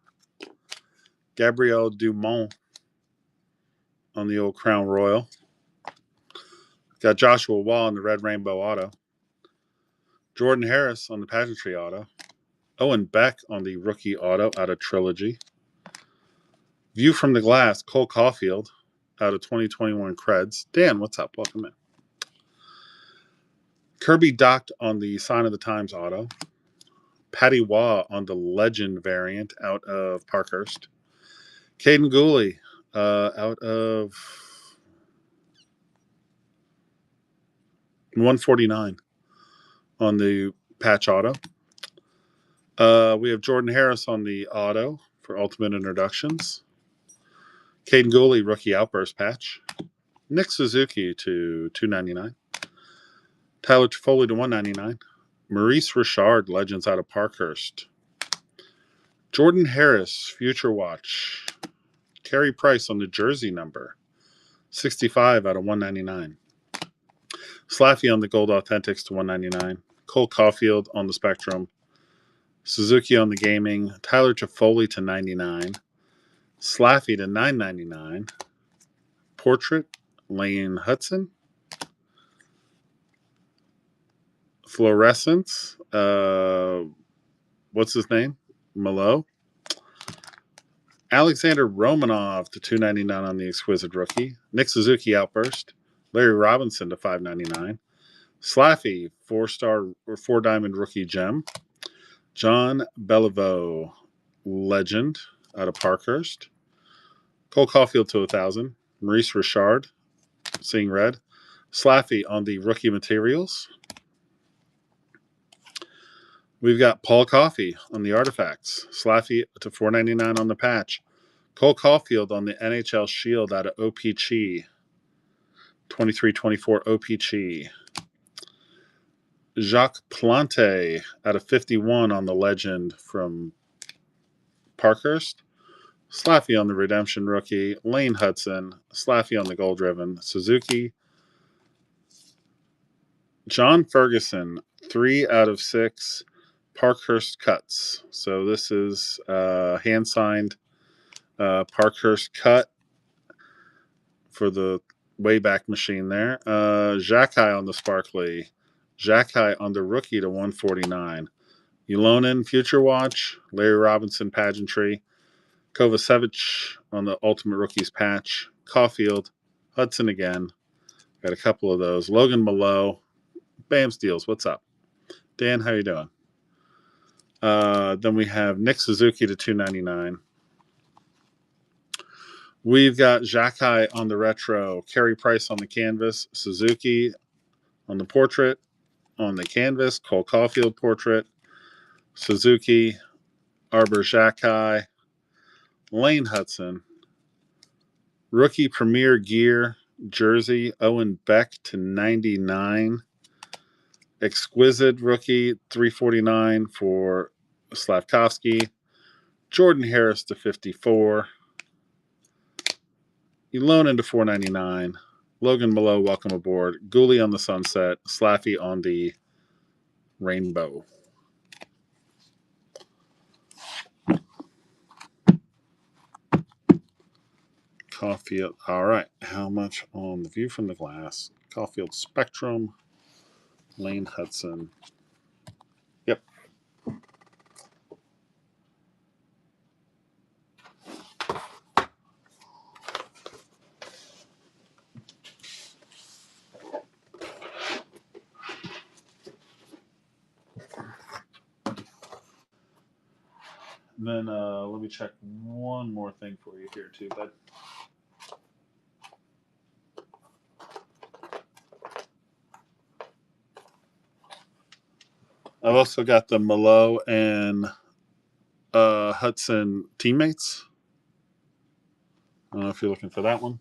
Gabriel Dumont on the old Crown Royal. Got Joshua Wall on the Red Rainbow Auto. Jordan Harris on the Pageantry Auto. Owen Beck on the Rookie Auto out of Trilogy. View from the Glass, Cole Caulfield out of 2021 Creds. Dan, what's up? Welcome in. Kirby Docked on the Sign of the Times Auto. Patty Waugh on the Legend variant out of Parkhurst. Caden Gooley out of 149 on the patch auto. We have Jordan Harris on the auto for Ultimate Introductions. Caden Gooley, Rookie Outburst patch. Nick Suzuki to 299. Tyler Toffoli to 199. Maurice Richard, Legends out of Parkhurst. Jordan Harris, Future Watch. Carey Price on the jersey number. 65 out of 199. Slaffy on the Gold Authentics to 199. Cole Caulfield on the Spectrum. Suzuki on the Gaming. Tyler Toffoli to 99. Slaffy to 999. Portrait, Lane Hudson. Fluorescence, what's his name? Malo. Alexander Romanov to 299 on the Exquisite Rookie. Nick Suzuki Outburst. Larry Robinson to 599. Slaffy, 4-star or 4-diamond rookie gem. John Beliveau, legend out of Parkhurst. Cole Caulfield to 1,000. Maurice Richard, seeing red. Slaffy on the rookie materials. We've got Paul Coffey on the artifacts. Slaffy to 499 on the patch. Cole Caulfield on the NHL Shield out of OPC. 23-24 OPC. Jacques Plante out of 51 on the legend from Parkhurst. Slaffy on the redemption rookie. Lane Hudson. Slaffy on the gold driven. Suzuki. John Ferguson, 3 out of 6 Parkhurst cuts. So this is hand-signed Parkhurst cut for the Wayback Machine there. Xhekaj on the sparkly. Xhekaj on the rookie to 149. Ulonen, Future Watch. Larry Robinson, Pageantry. Kovacevic on the Ultimate Rookies patch. Caulfield. Hudson again. Got a couple of those. Logan Malo. Bam Steels, what's up? Dan, how you doing? Then we have Nick Suzuki to 299. We've got Xhekaj on the retro. Carey Price on the canvas. Suzuki on the portrait. On the canvas, Cole Caulfield portrait. Suzuki. Arbor Xhekaj. Lane Hudson. Rookie Premier Gear jersey. Owen Beck to 99. Exquisite rookie 349 for Slavkovsky. Jordan Harris to 54. Elonen to 499. Logan Malo, welcome aboard. Gooley on the sunset. Slaffy on the rainbow. Caulfield. All right. How much on the View from the Glass? Caulfield Spectrum. Lane Hudson. Yep. Then let me check one more thing for you here too, bud. I've also got the Malo and Hudson teammates. I don't know if you're looking for that one.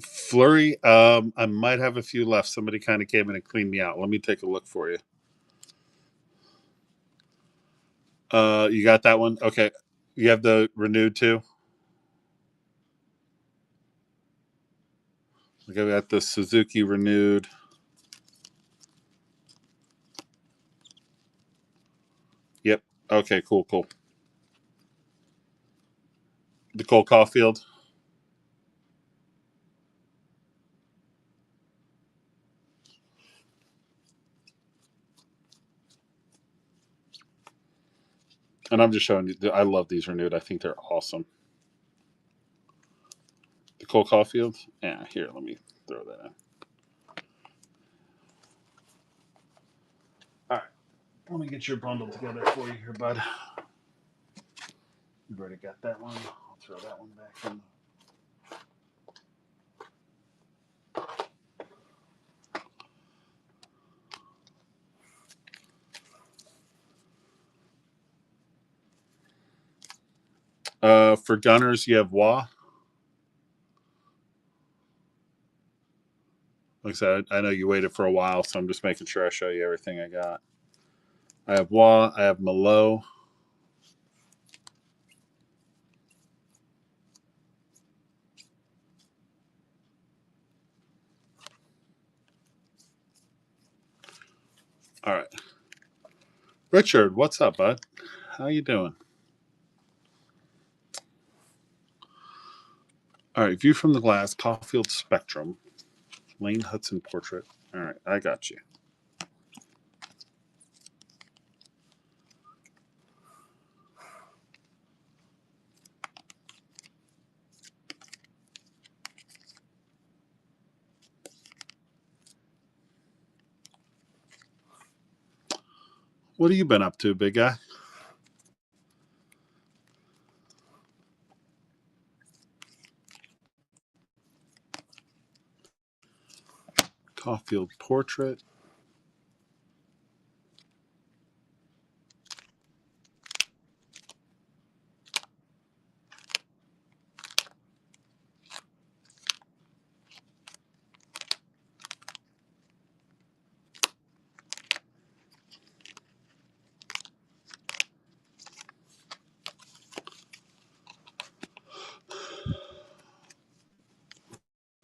Flurry, I might have a few left. Somebody kind of came in and cleaned me out. Let me take a look for you. You got that one? Okay. You have the renewed too? Okay, we got the Suzuki renewed. Yep. Okay, cool. The Cole Caulfield. And I'm just showing you. I love these renewed. I think they're awesome. The Cole Caulfield. Yeah, here, let me throw that in. All right. Let me get your bundle together for you here, bud. You've already got that one. I'll throw that one back in. For Gunners, you have Wah. Like I said, I know you waited for a while, so I'm just making sure I show you everything I got. I have Wah. I have Malo. All right. Richard, what's up, bud? How you doing? All right, View from the Glass, Caulfield Spectrum. Lane Hudson portrait. All right, I got you. What have you been up to, big guy? Caulfield portrait.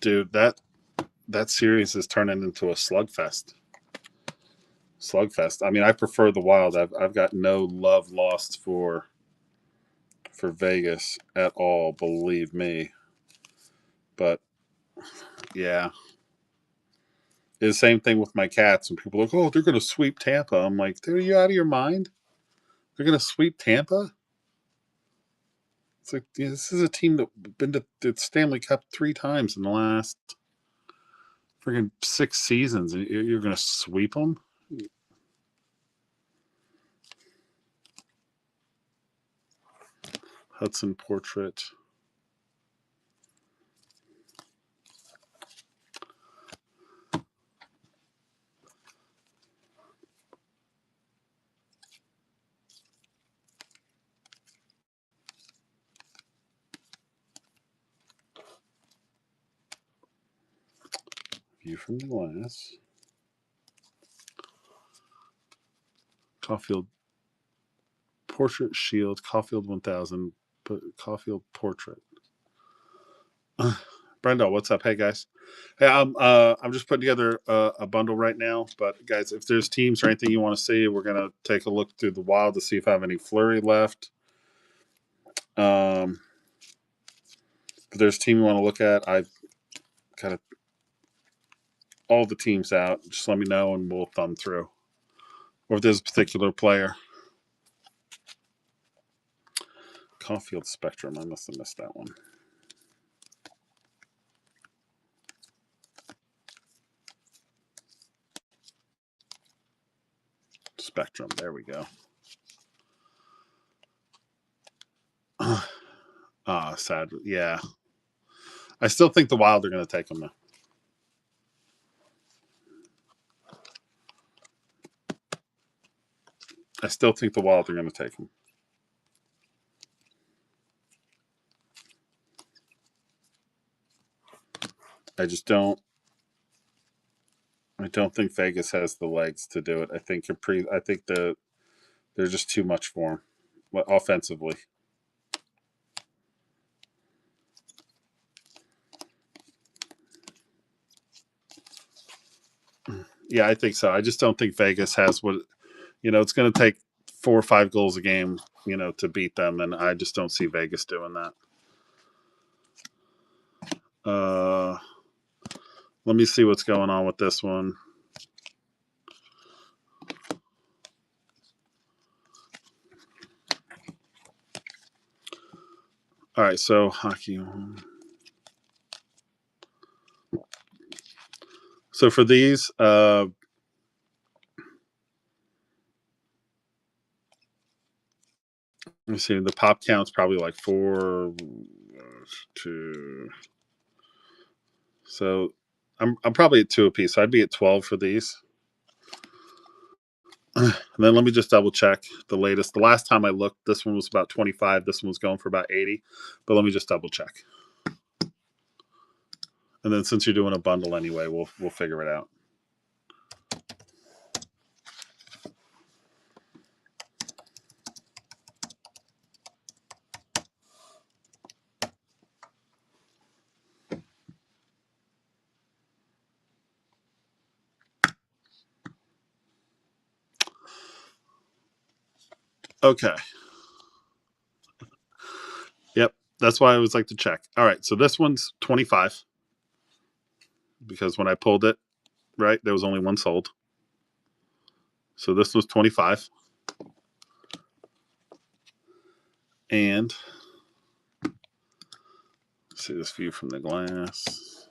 Dude, that series is turning into a slugfest. I mean, I prefer the Wild. I've got no love lost for Vegas at all, believe me. But yeah, it's the same thing with my Cats. And people are like, oh, they're going to sweep Tampa. I'm like, dude, are you out of your mind? They're going to sweep Tampa? It's like, yeah, this is a team that's been to the Stanley Cup 3 times in the last freaking 6 seasons, and you're going to sweep them? Hudson portrait. View from the glass. Caulfield portrait shield. Caulfield 1000. Caulfield portrait. Brenda, what's up? Hey guys. Hey, I'm just putting together a bundle right now. But guys, if there's teams or anything you want to see, we're gonna take a look through the Wild to see if I have any Fleury left. If there's a team you want to look at, I've got all the teams out. Just let me know and we'll thumb through. Or if there's a particular player. Caulfield Spectrum. I must have missed that one. Spectrum. There we go. Sad. Yeah. I still think the Wild are going to take him, though. I still think the Wild are going to take him. I just don't. I don't think Vegas has the legs to do it. I think they're just too much for him, offensively. Yeah, I think so. I just don't think Vegas has what, it's going to take 4 or 5 goals a game, to beat them, and I just don't see Vegas doing that. Let me see what's going on with this one. All right, so hockey. So for these, let me see. The pop count's probably like 4, 2. So I'm probably at 2 apiece. So I'd be at 12 for these. And then let me just double check the latest. The last time I looked, this one was about 25. This one was going for about 80. But let me just double check. And then since you're doing a bundle anyway, we'll figure it out. Okay. Yep. That's why I always like to check. All right. So this one's 25. because when I pulled it, right, there was only one sold. So this was 25. And see this view from the glass.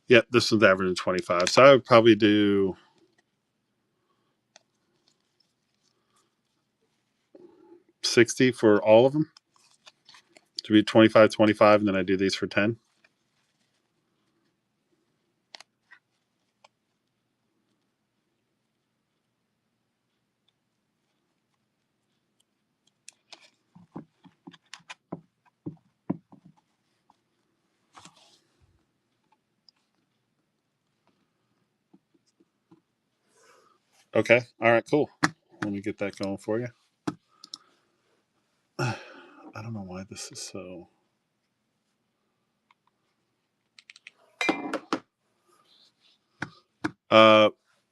Yep, this was averaging 25. So I would probably do 60 for all of them. To be 25, 25, and then I do these for 10. Okay. All right, cool. Let me get that going for you. I don't know why this is so.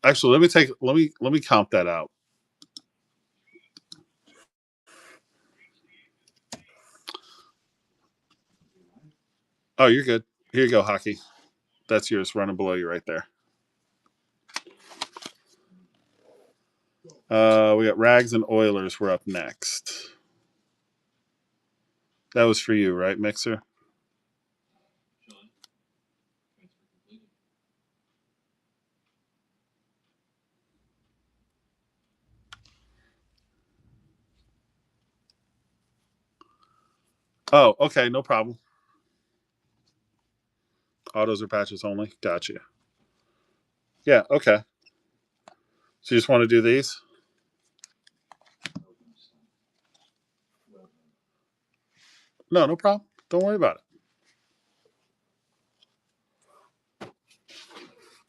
Actually, let me comp that out. Oh, you're good. Here you go, hockey. That's yours, running below you right there. We got Rags and Oilers. We're up next. That was for you, right, Mixer? Oh, okay, no problem. Autos or patches only. Gotcha. Yeah, okay. So you just want to do these? No, no problem. Don't worry about it.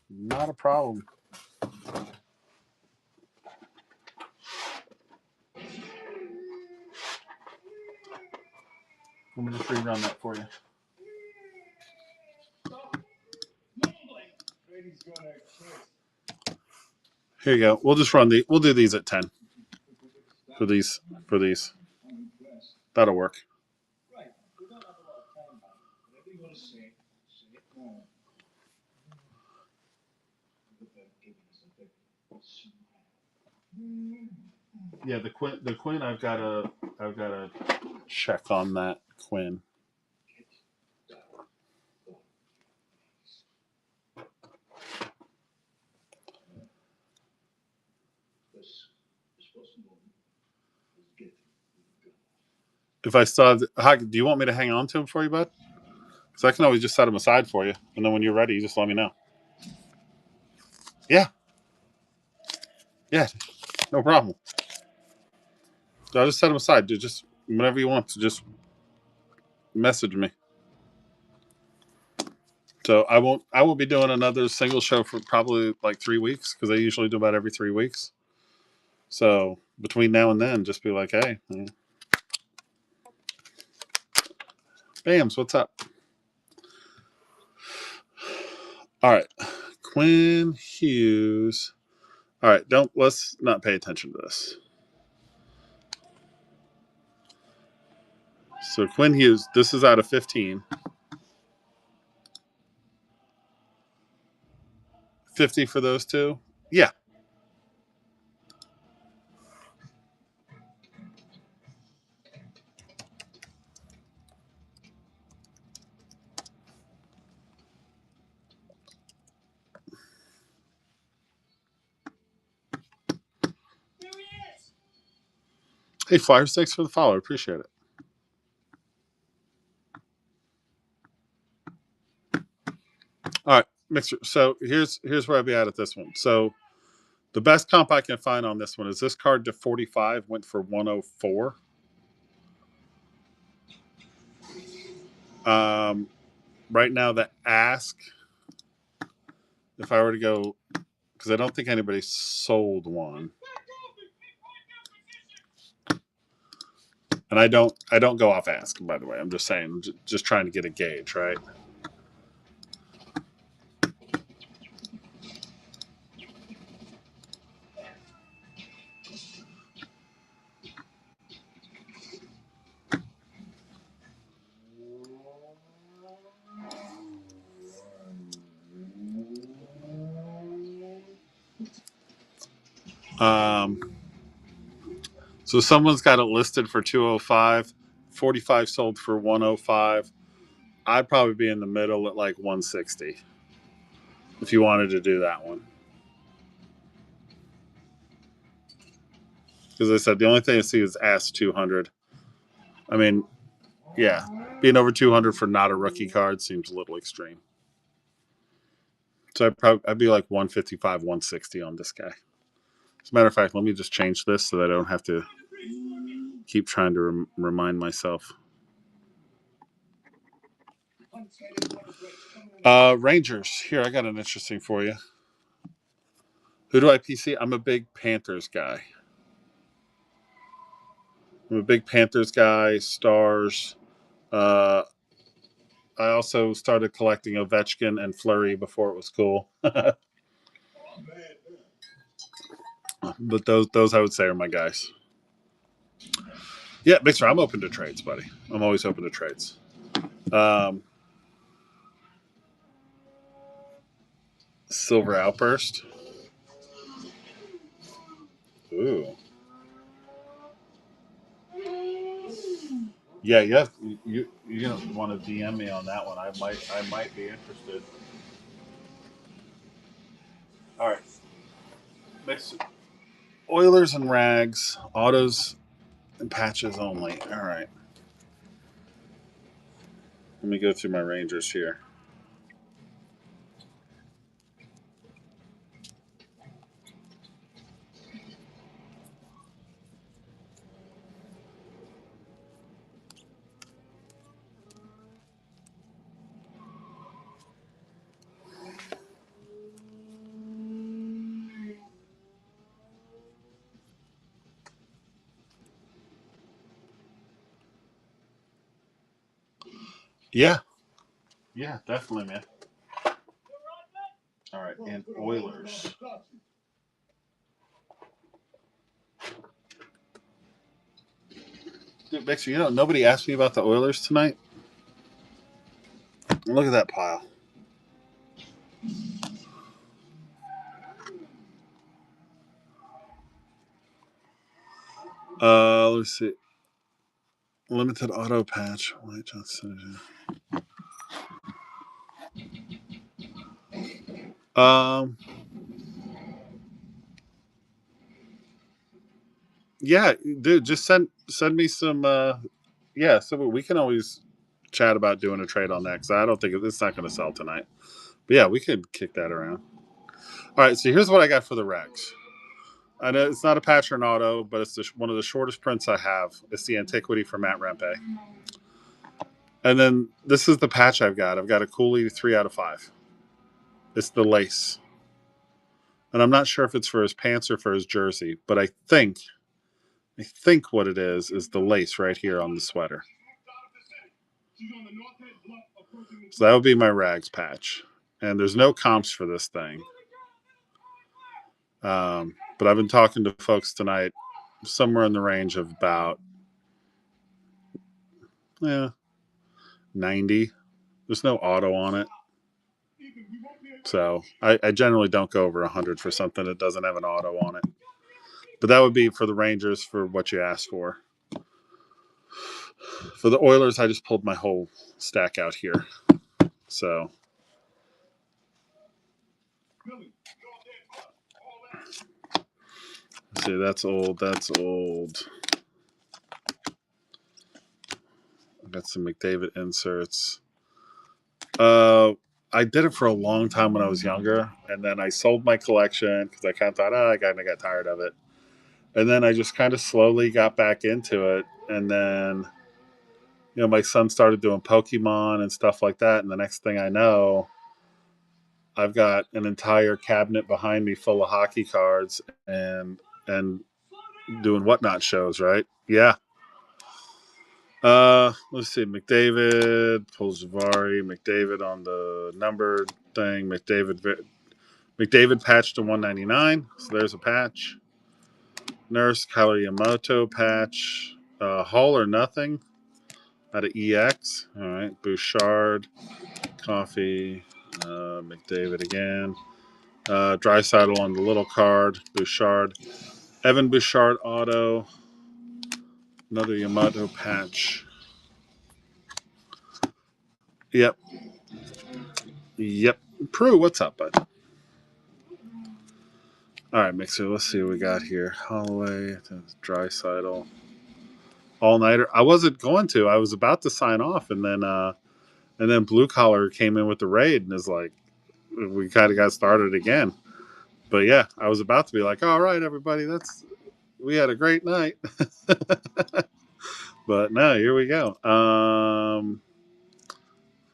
Not a problem. I'm going to rerun that for you. Here you go. We'll just run the. We'll do these at 10. For these. That'll work. Yeah, the Quinn. I've got to check on that Quinn. If I saw, do you want me to hang on to him for you, bud? Because I can always just set him aside for you, and then when you're ready, you just let me know. Yeah, no problem. So I'll just set him aside. Dude, just whenever you want to, just message me. So I won't be doing another single show for probably like 3 weeks because I usually do about every 3 weeks. So between now and then, just be like, hey, Bams, what's up? All right, Quinn Hughes. All right, let's not pay attention to this. So Quinn Hughes, this is out of 15. 50 for those two? Yeah. Hey, Flyers, thanks for the follow. Appreciate it. All right, Mixer. So here's where I'd be at this one. So the best comp I can find on this one is this card to 45 went for 104. Right now, the ask, if I were to go, because I don't think anybody sold one, and I don't go off ask. By the way, I'm just saying, just trying to get a gauge, right? So someone's got it listed for 205, 45 sold for 105. I'd probably be in the middle at like 160 if you wanted to do that one. Because I said the only thing I see is ask 200. I mean, yeah, being over 200 for not a rookie card seems a little extreme. So I'd be like 155, 160 on this guy. As a matter of fact, let me just change this so that I don't have to keep trying to remind myself. Rangers. Here, I got an interesting for you. Who do I PC? I'm a big Panthers guy. Stars. I also started collecting Ovechkin and Fleury before it was cool. But those I would say are my guys. Yeah, Mixer, I'm open to trades, buddy. I'm always open to trades. Silver Outburst. Ooh. Yeah, you don't want to DM me on that one. I might be interested. All right. Mix Oilers and Rags, autos and patches only. All right. Let me go through my Rangers here. Yeah. Yeah, definitely, man. All right, and Oilers. Dude, Mixer, nobody asked me about the Oilers tonight. Look at that pile. Let's see. Limited auto patch. White Johnson. Yeah, dude, just send me some. Yeah, so we can always chat about doing a trade on that because I don't think it's not going to sell tonight. But yeah, we could kick that around. All right, so here's what I got for the Rex. I know it's not a patch or an auto, but it's one of the shortest prints I have. It's the Antiquity for Matt Rempe. And then this is the patch I've got. I've got a Cooley 3 out of 5. It's the lace. And I'm not sure if it's for his pants or for his jersey, but I think what it is the lace right here on the sweater. So that would be my Rags patch. And there's no comps for this thing. But I've been talking to folks tonight somewhere in the range of about 90. There's no auto on it. So I generally don't go over 100 for something that doesn't have an auto on it. But that would be for the Rangers for what you asked for. For the Oilers, I just pulled my whole stack out here. So let's see, that's old. I got some McDavid inserts. I did it for a long time when I was younger, and then I sold my collection because I kind of thought, I kind of got tired of it. And then I just kind of slowly got back into it, and then my son started doing Pokemon and stuff like that, and the next thing I know, I've got an entire cabinet behind me full of hockey cards and doing whatnot shows, right? Yeah. Let's see. McDavid, Puljavari, McDavid on the numbered thing. McDavid patch to 199. So there's a patch. Nurse, Kyler Yamamoto patch. Hall or nothing out of EX. All right. Bouchard, Coffee, McDavid again. Draisaitl on the little card. Bouchard. Evan Bouchard auto. Another Yamamoto patch. Yep. Prue, what's up, bud? All right, Mixer, let's see what we got here. Holloway, Draisaitl. All-nighter. I wasn't going to. I was about to sign off, and then Blue Collar came in with the raid and is like, we kind of got started again. But yeah, I was about to be like, all right, everybody, we had a great night. But no, here we go.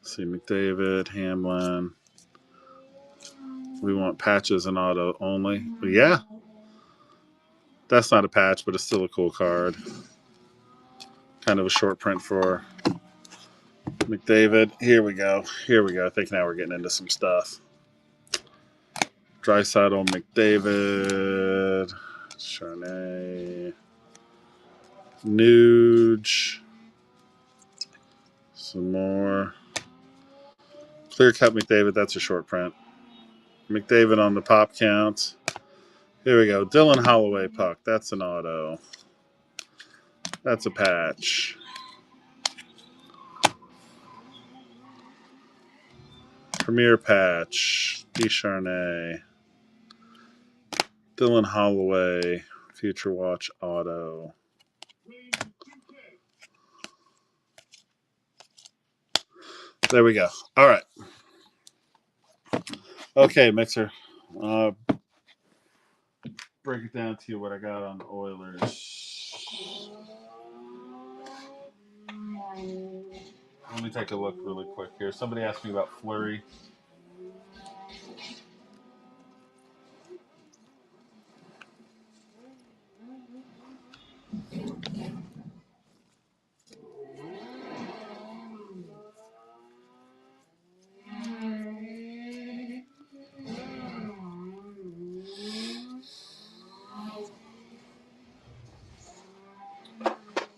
Let's see, McDavid, Hamlin. We want patches and auto only. But yeah, that's not a patch, but it's still a cool card. Kind of a short print for McDavid. Here we go. I think now we're getting into some stuff. Draisaitl, McDavid, Charnay, Nuge, some more. Clear cut McDavid, that's a short print. McDavid on the pop count. Here we go. Dylan Holloway puck. That's an auto. That's a patch. Premier patch. Descharnay. Dylan Holloway. Future Watch auto. There we go. All right. Okay, Mixer. Break it down to you what I got on the Oilers. Let me take a look really quick here. Somebody asked me about Fleury.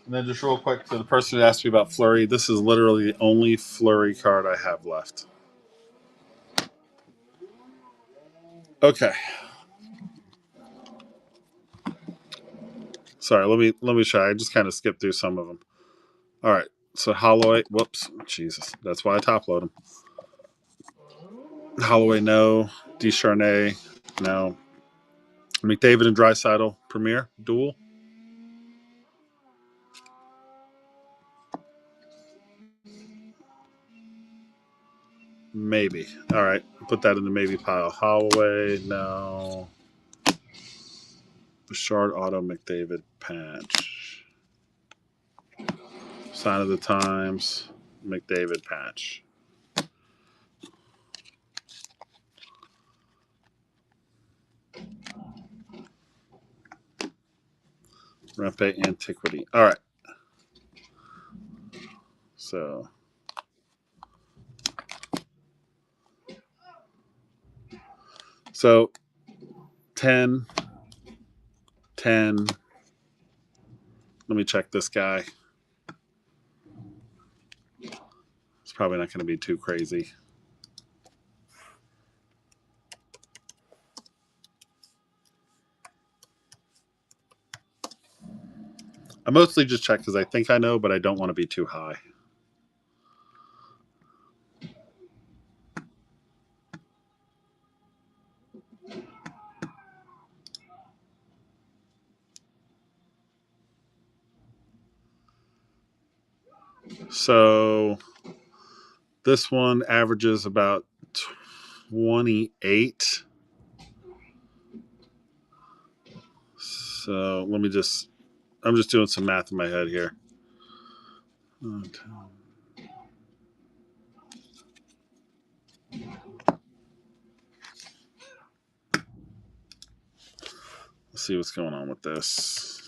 And then just real quick to the person who asked me about Fleury, this is literally the only Fleury card I have left. Okay. Sorry, let me try. I just kind of skipped through some of them. All right. So Holloway, whoops, Jesus, that's why I top load him. Holloway, no. Descharnay, no. McDavid and Draisaitl, Premier, duel. Maybe. All right. Put that in the maybe pile. Holloway, no. Bouchard, auto, McDavid, patch. Sign of the Times, McDavid, patch. Rempe, Antiquity. All right. So 10. Let me check this guy. It's probably not going to be too crazy. I mostly just check because I think I know, but I don't want to be too high. So this one averages about 28. So I'm just doing some math in my head here. Let's see what's going on with this.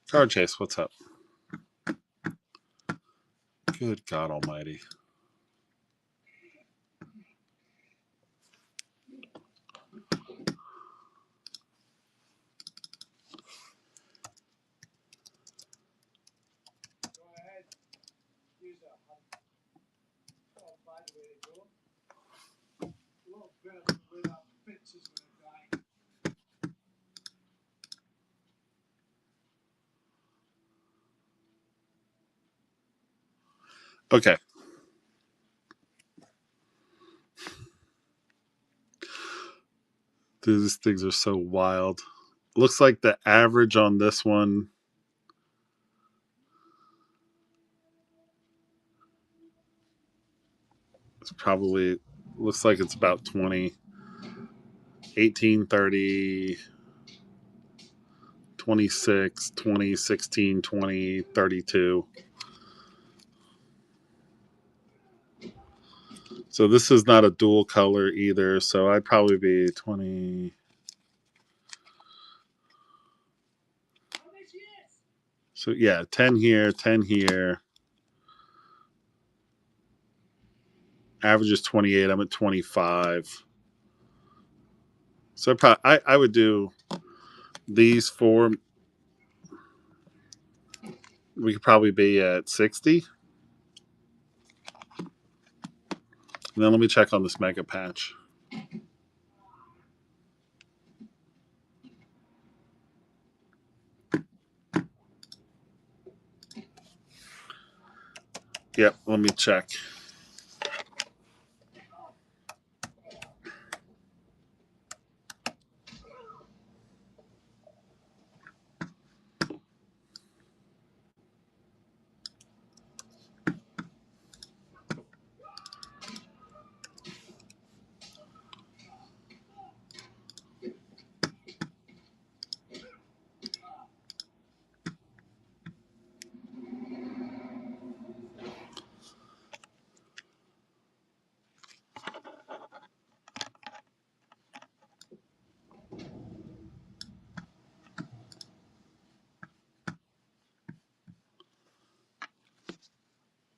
Card Chase, what's up? Good God Almighty. Go ahead. Use a hug. Oh, by the way to go. A little bit of the lid up fits is gonna die. Okay. Dude, these things are so wild. Looks like the average on this one is probably, looks like it's about 20, 18, 30, 26, 20, 16, 20, 32. So this is not a dual color either. So I'd probably be 20. So yeah, 10 here, 10 here. Average is 28. I'm at 25. So I would do these four. We could probably be at 60. And then let me check on this mega patch. Yep, let me check.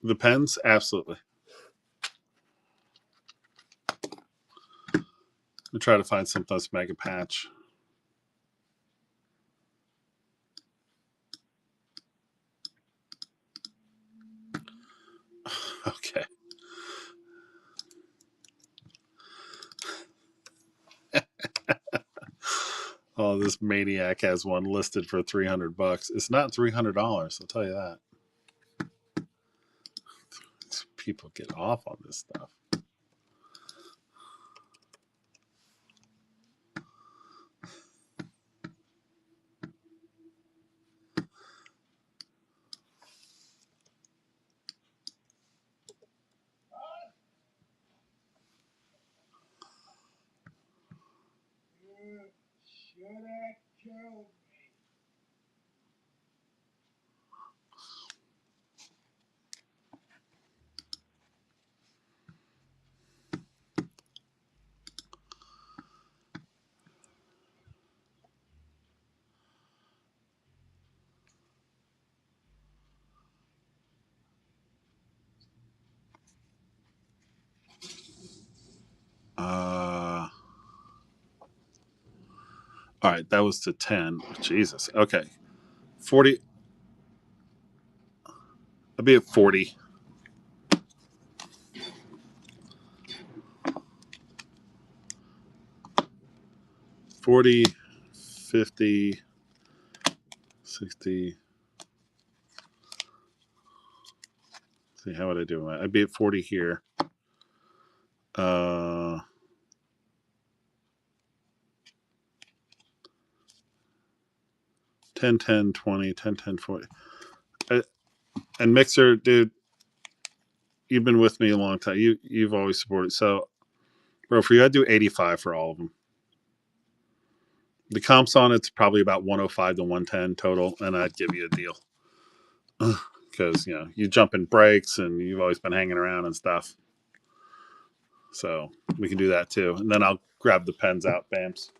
The pens, absolutely. We'll try to find something that's mega patch. Okay. Oh, this maniac has one listed for $300. It's not $300. I'll tell you that. People get off on this stuff. You should have killed me. All right, that was to 10. Jesus. Okay. 40. I'll be at 40. $40, $50, $60. See, how would I do it? I'd be at 40 here. 10 10, 10, 20, 10, 10, 40. And Mixer, dude, you've been with me a long time. You've always supported. So, bro, for you, I'd do 85 for all of them. The comps on it's probably about 105 to 110 total, and I'd give you a deal. Because, you know, you jump in breaks and you've always been hanging around and stuff. So we can do that too. And then I'll grab the pens out, Bams.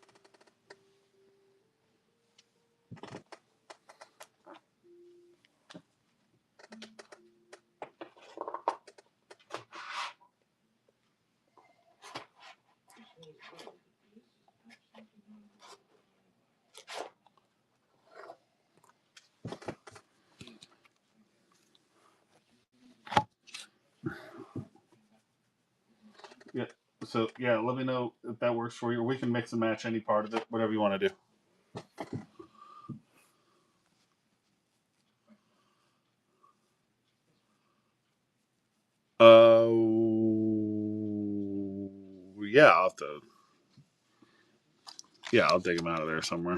Yeah. So, yeah, let me know if that works for you. We can mix and match any part of it, whatever you want to do. Yeah, I'll dig them out of there somewhere.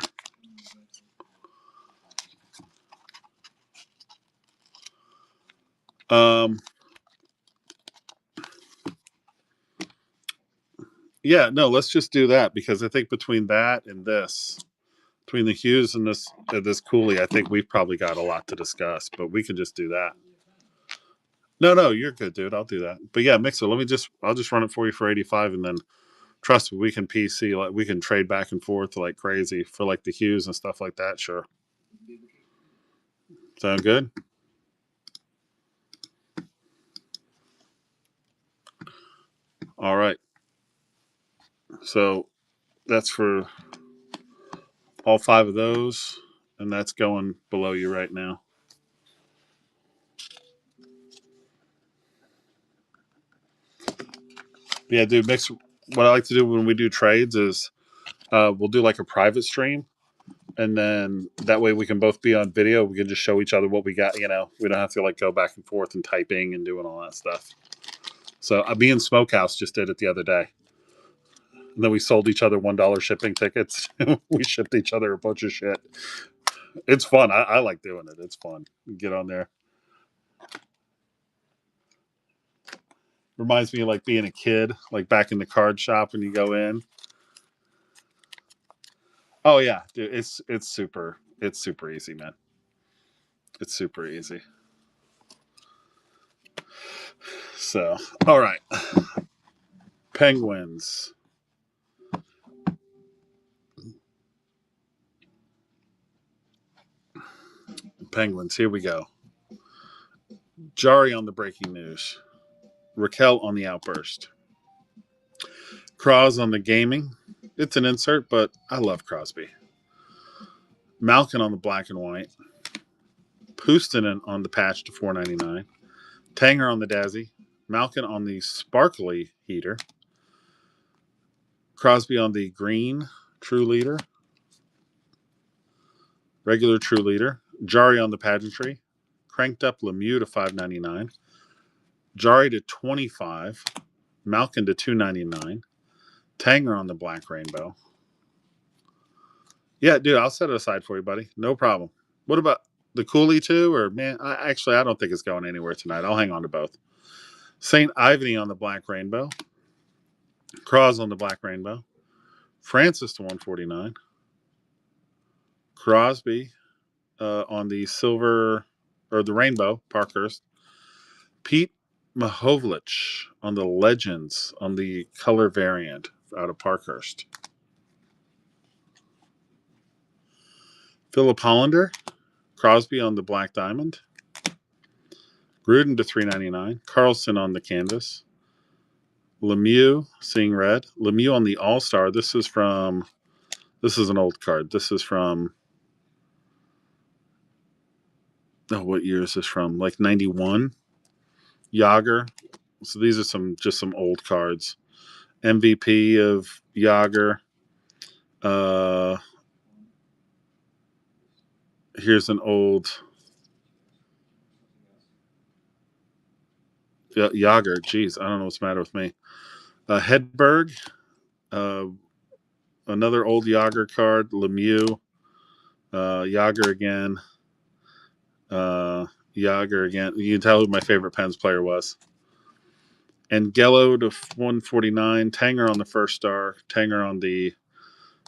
Yeah, no, let's just do that because I think between that and this, between the Hughes and this Cooley, I think we've probably got a lot to discuss. But we can just do that. No, you're good, dude. I'll do that. But yeah, Mixer, I'll just run it for you for 85, and then trust me, we can PC, like we can trade back and forth like crazy for like the Hughes and stuff like that. Sure. Sound good? All right. So that's for all 5 of those, and that's going below you right now. Yeah, dude, Mix. What I like to do when we do trades is we'll do like a private stream, and then that way we can both be on video. We can just show each other what we got. You know, we don't have to like go back and forth and typing and doing all that stuff. So me and Smokehouse just did it the other day, and then we sold each other $1 shipping tickets. We shipped each other a bunch of shit. It's fun. I like doing it. It's fun. Get on there. Reminds me of like being a kid, like back in the card shop when you go in. Oh yeah, dude, it's super easy, man. It's super easy. So, all right. Penguins. Penguins, here we go. Jari on the breaking news. Raquel on the outburst. Cross on the gaming. It's an insert, but I love Crosby. Malkin on the black and white. Puustinen on the patch to $4.99. Tanger on the Dazzy. Malkin on the sparkly heater. Crosby on the green True Leader. Regular True Leader. Jari on the pageantry. Cranked up Lemieux to $5.99. Jari to $25. Malkin to $2.99. Tanger on the black rainbow. Yeah, dude, I'll set it aside for you, buddy. No problem. What about the Cooley too? Or man, I don't think it's going anywhere tonight. I'll hang on to both. St. Ivany on the black rainbow. Cross on the black rainbow. Francis to $149. Crosby on the silver or the rainbow, Parkhurst. Pete Mahovlich on the Legends on the color variant out of Parkhurst. Philip Hollander, Crosby on the black diamond. Gruden to $3.99. Carlson on the canvas. Lemieux, seeing red. Lemieux on the All-Star. This is an old card. This is from, what year is this from? Like 91. Yager. So these are just some old cards. MVP of Yager. Here's an old Yager. Jeez, I don't know what's the matter with me. Hedberg. Another old Yager card. Lemieux. Yager again. Yager again. You can tell who my favorite Pens player was. Angelo to 149. Tanger on the first star. Tanger on the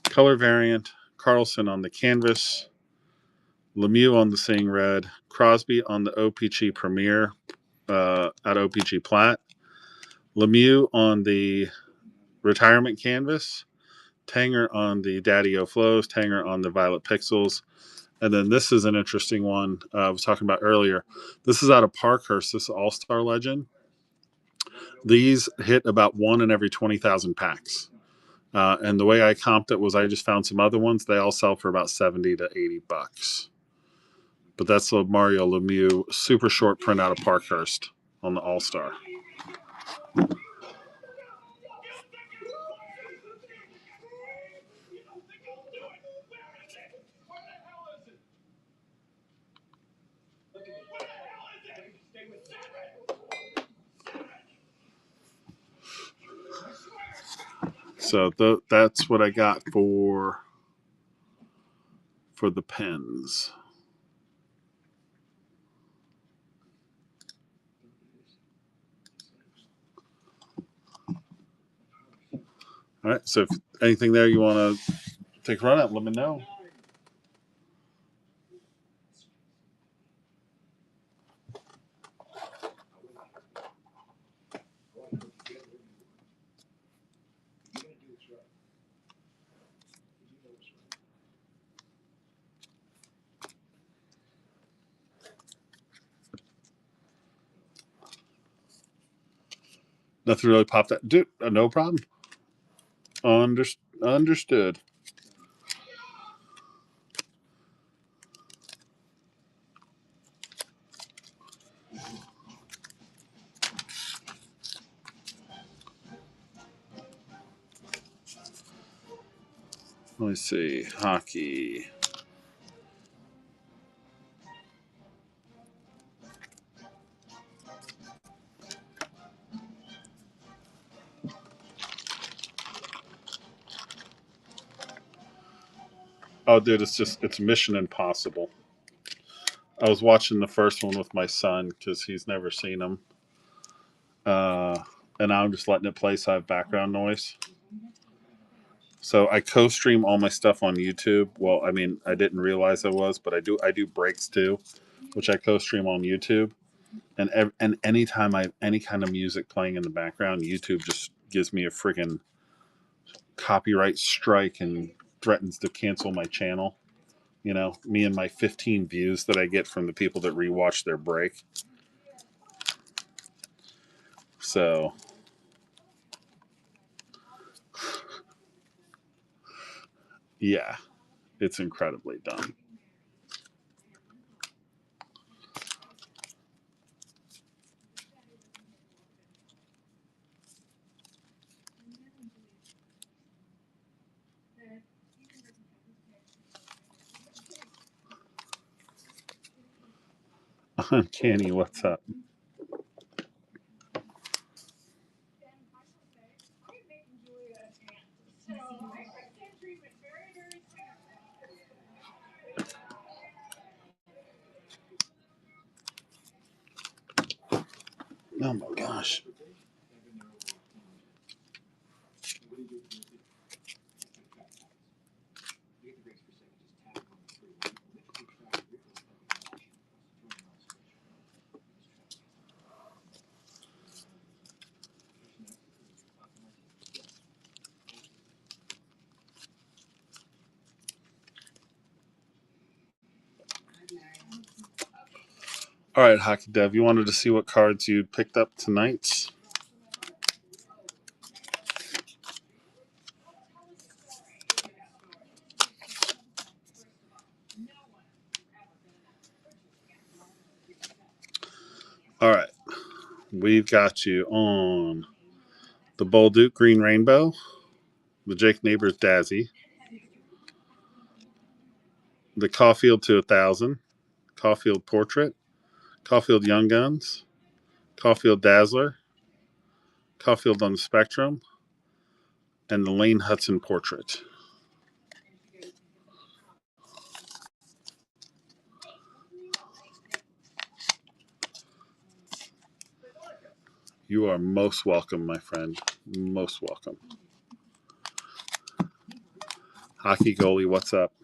color variant. Carlson on the canvas. Lemieux on the Seeing Red. Crosby on the OPG Premier at OPG Plat. Lemieux on the retirement canvas. Tanger on the Daddy-O Flows. Tanger on the Violet Pixels. And then this is an interesting one I was talking about earlier. This is out of Parkhurst. This is All-Star Legend. These hit about 1 in every 20,000 packs. And the way I comped it was I just found some other ones. They all sell for about 70 to 80 bucks. But that's the Mario Lemieux super short print out of Parkhurst on the All-Star. So that's what I got for the Pens. All right. So if anything there you want to take a run at, let me know. Nothing really popped out. Dude, no problem. Understood. Let me see. Hockey. Oh, dude, it's Mission Impossible. I was watching the first one with my son because he's never seen them. And I'm just letting it play so I have background noise. So I co-stream all my stuff on YouTube. Well, I mean, I didn't realize I was, but I do breaks too, which I co-stream on YouTube. And anytime I have any kind of music playing in the background, YouTube just gives me a friggin' copyright strike and threatens to cancel my channel. You know, me and my 15 views that I get from the people that rewatch their break. So, yeah, it's incredibly dumb. Uncanny, what's up? Oh my gosh. All right, Hockey Dev, you wanted to see what cards you picked up tonight? All right, we've got you on the Bolduc Green Rainbow, the Jake Neighbors Dazzy, the Caulfield to 1,000, Caulfield Portrait, Caulfield Young Guns, Caulfield Dazzler, Caulfield on the Spectrum, and the Lane Hudson Portrait. You are most welcome, my friend. Most welcome. Hockey Goalie, what's up?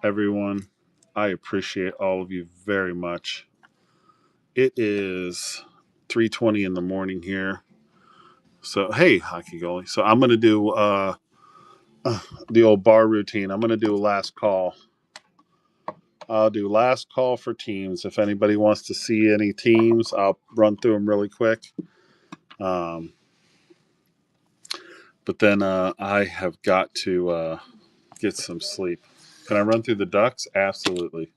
Everyone, I appreciate all of you very much. It is 3:20 in the morning here. So, hey, Hockey Goalie. So I'm going to do the old bar routine. I'm going to do a last call. I'll do last call for teams. If anybody wants to see any teams, I'll run through them really quick. But then I have got to get some sleep. Can I run through the Ducks? Absolutely.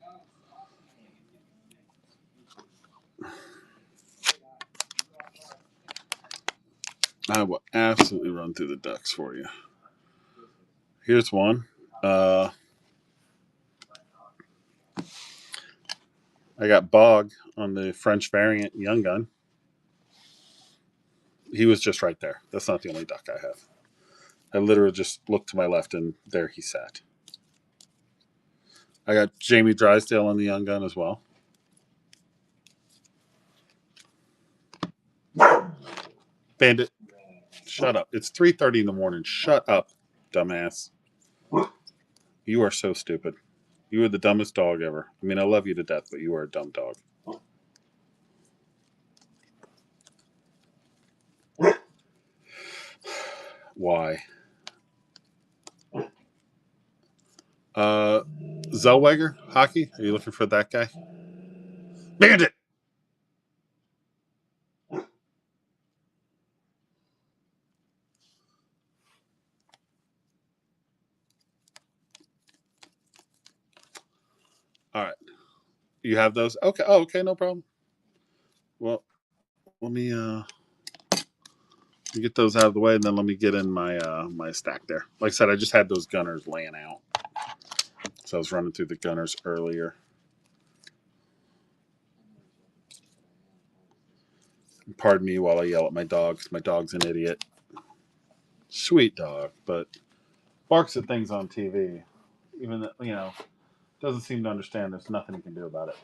I will absolutely run through the Ducks for you. Here's one. I got Bog on the French variant Young Gun. He was just right there. That's not the only Duck I have. I literally just looked to my left and there he sat. I got Jamie Drysdale on the Young Gun as well. Bandit, shut up. It's 3:30 in the morning. Shut up, dumbass. You are so stupid. You are the dumbest dog ever. I mean, I love you to death, but you are a dumb dog. Why? Zellweger, hockey? Are you looking for that guy? Bandit! All right. You have those? Okay. Oh, okay. No problem. Well, let me get those out of the way, and then let me get in my my stack there. Like I said, I just had those gunners laying out, so I was running through the gunners earlier. Pardon me while I yell at my dog. My dog's an idiot. Sweet dog, but barks at things on TV. Even though, doesn't seem to understand there's nothing he can do about it.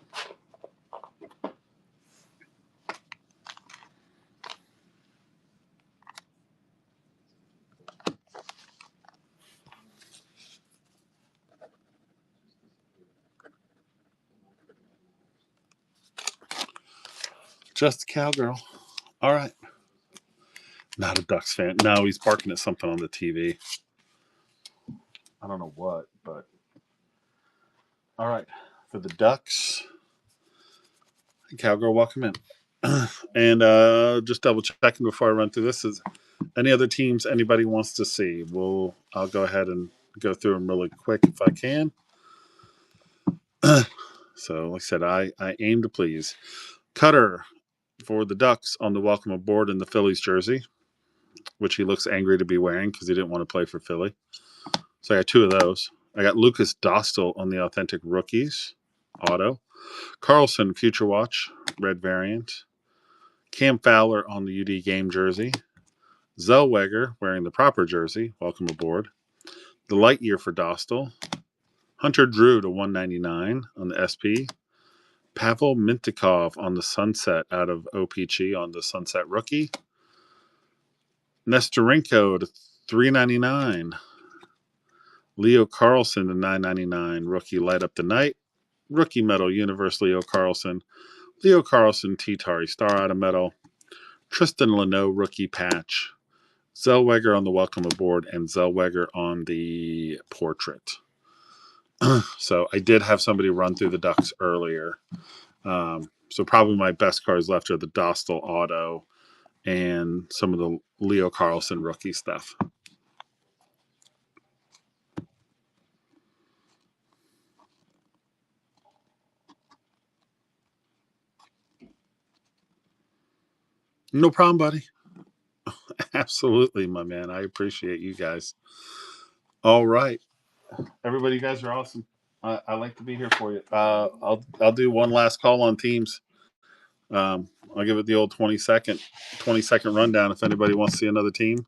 Just a cowgirl. All right. Not a Ducks fan. No, he's barking at something on the TV. I don't know what, but all right. For the Ducks, cowgirl, welcome in. And just double checking before I run through this is any other teams anybody wants to see. I'll go ahead and go through them really quick if I can. So, like I said, I aim to please. Cutter for the Ducks on the welcome aboard in the Phillies jersey, which he looks angry to be wearing because he didn't want to play for Philly. So I got two of those. I got Lucas Dostal on the authentic rookies auto. Carlson Future Watch red variant. Cam Fowler on the UD game jersey. Zellweger wearing the proper jersey. Welcome aboard. The light year for Dostal. Hunter Drew to 199 on the SP. Pavel Mintyukov on the Sunset out of OPG on the Sunset rookie. Nestorenko to 399. Leo Carlson to 999. Rookie light up the night. Rookie metal Universe Leo Carlson. Leo Carlson T-Tari Star out of metal. Tristan Leno rookie patch. Zellweger on the welcome aboard and Zellweger on the portrait. So I did have somebody run through the Ducks earlier. So probably my best cards left are the Dostal auto and some of the Leo Carlson rookie stuff. No problem, buddy. Absolutely, my man. I appreciate you guys. All right. Everybody, you guys are awesome. I like to be here for you. I'll do one last call on teams. I'll give it the old 20-second rundown. If anybody wants to see another team,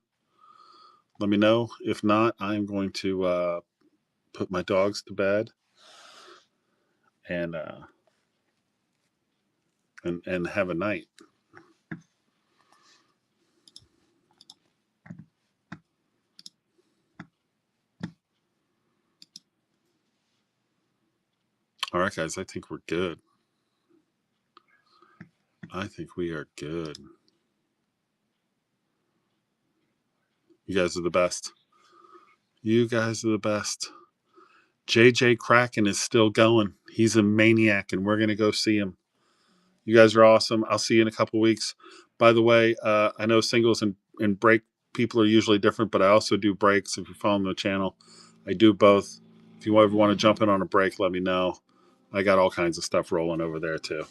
let me know. If not, I'm going to put my dogs to bed and have a night. All right, guys, I think we're good. I think we are good. You guys are the best. You guys are the best. JJ Kraken is still going. He's a maniac, and we're going to go see him. You guys are awesome. I'll see you in a couple weeks. By the way, I know singles and break people are usually different, but I also do breaks. If you follow the channel, I do both. If you ever want to jump in on a break, let me know. I got all kinds of stuff rolling over there too.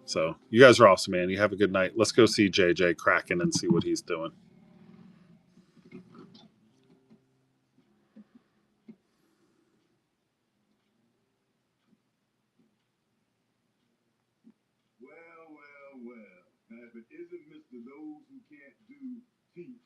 So you guys are awesome, man. You have a good night. Let's go see JJ Kraken and see what he's doing. Well, well, well. Now, if it isn't Mr. Those Who Can't Do teach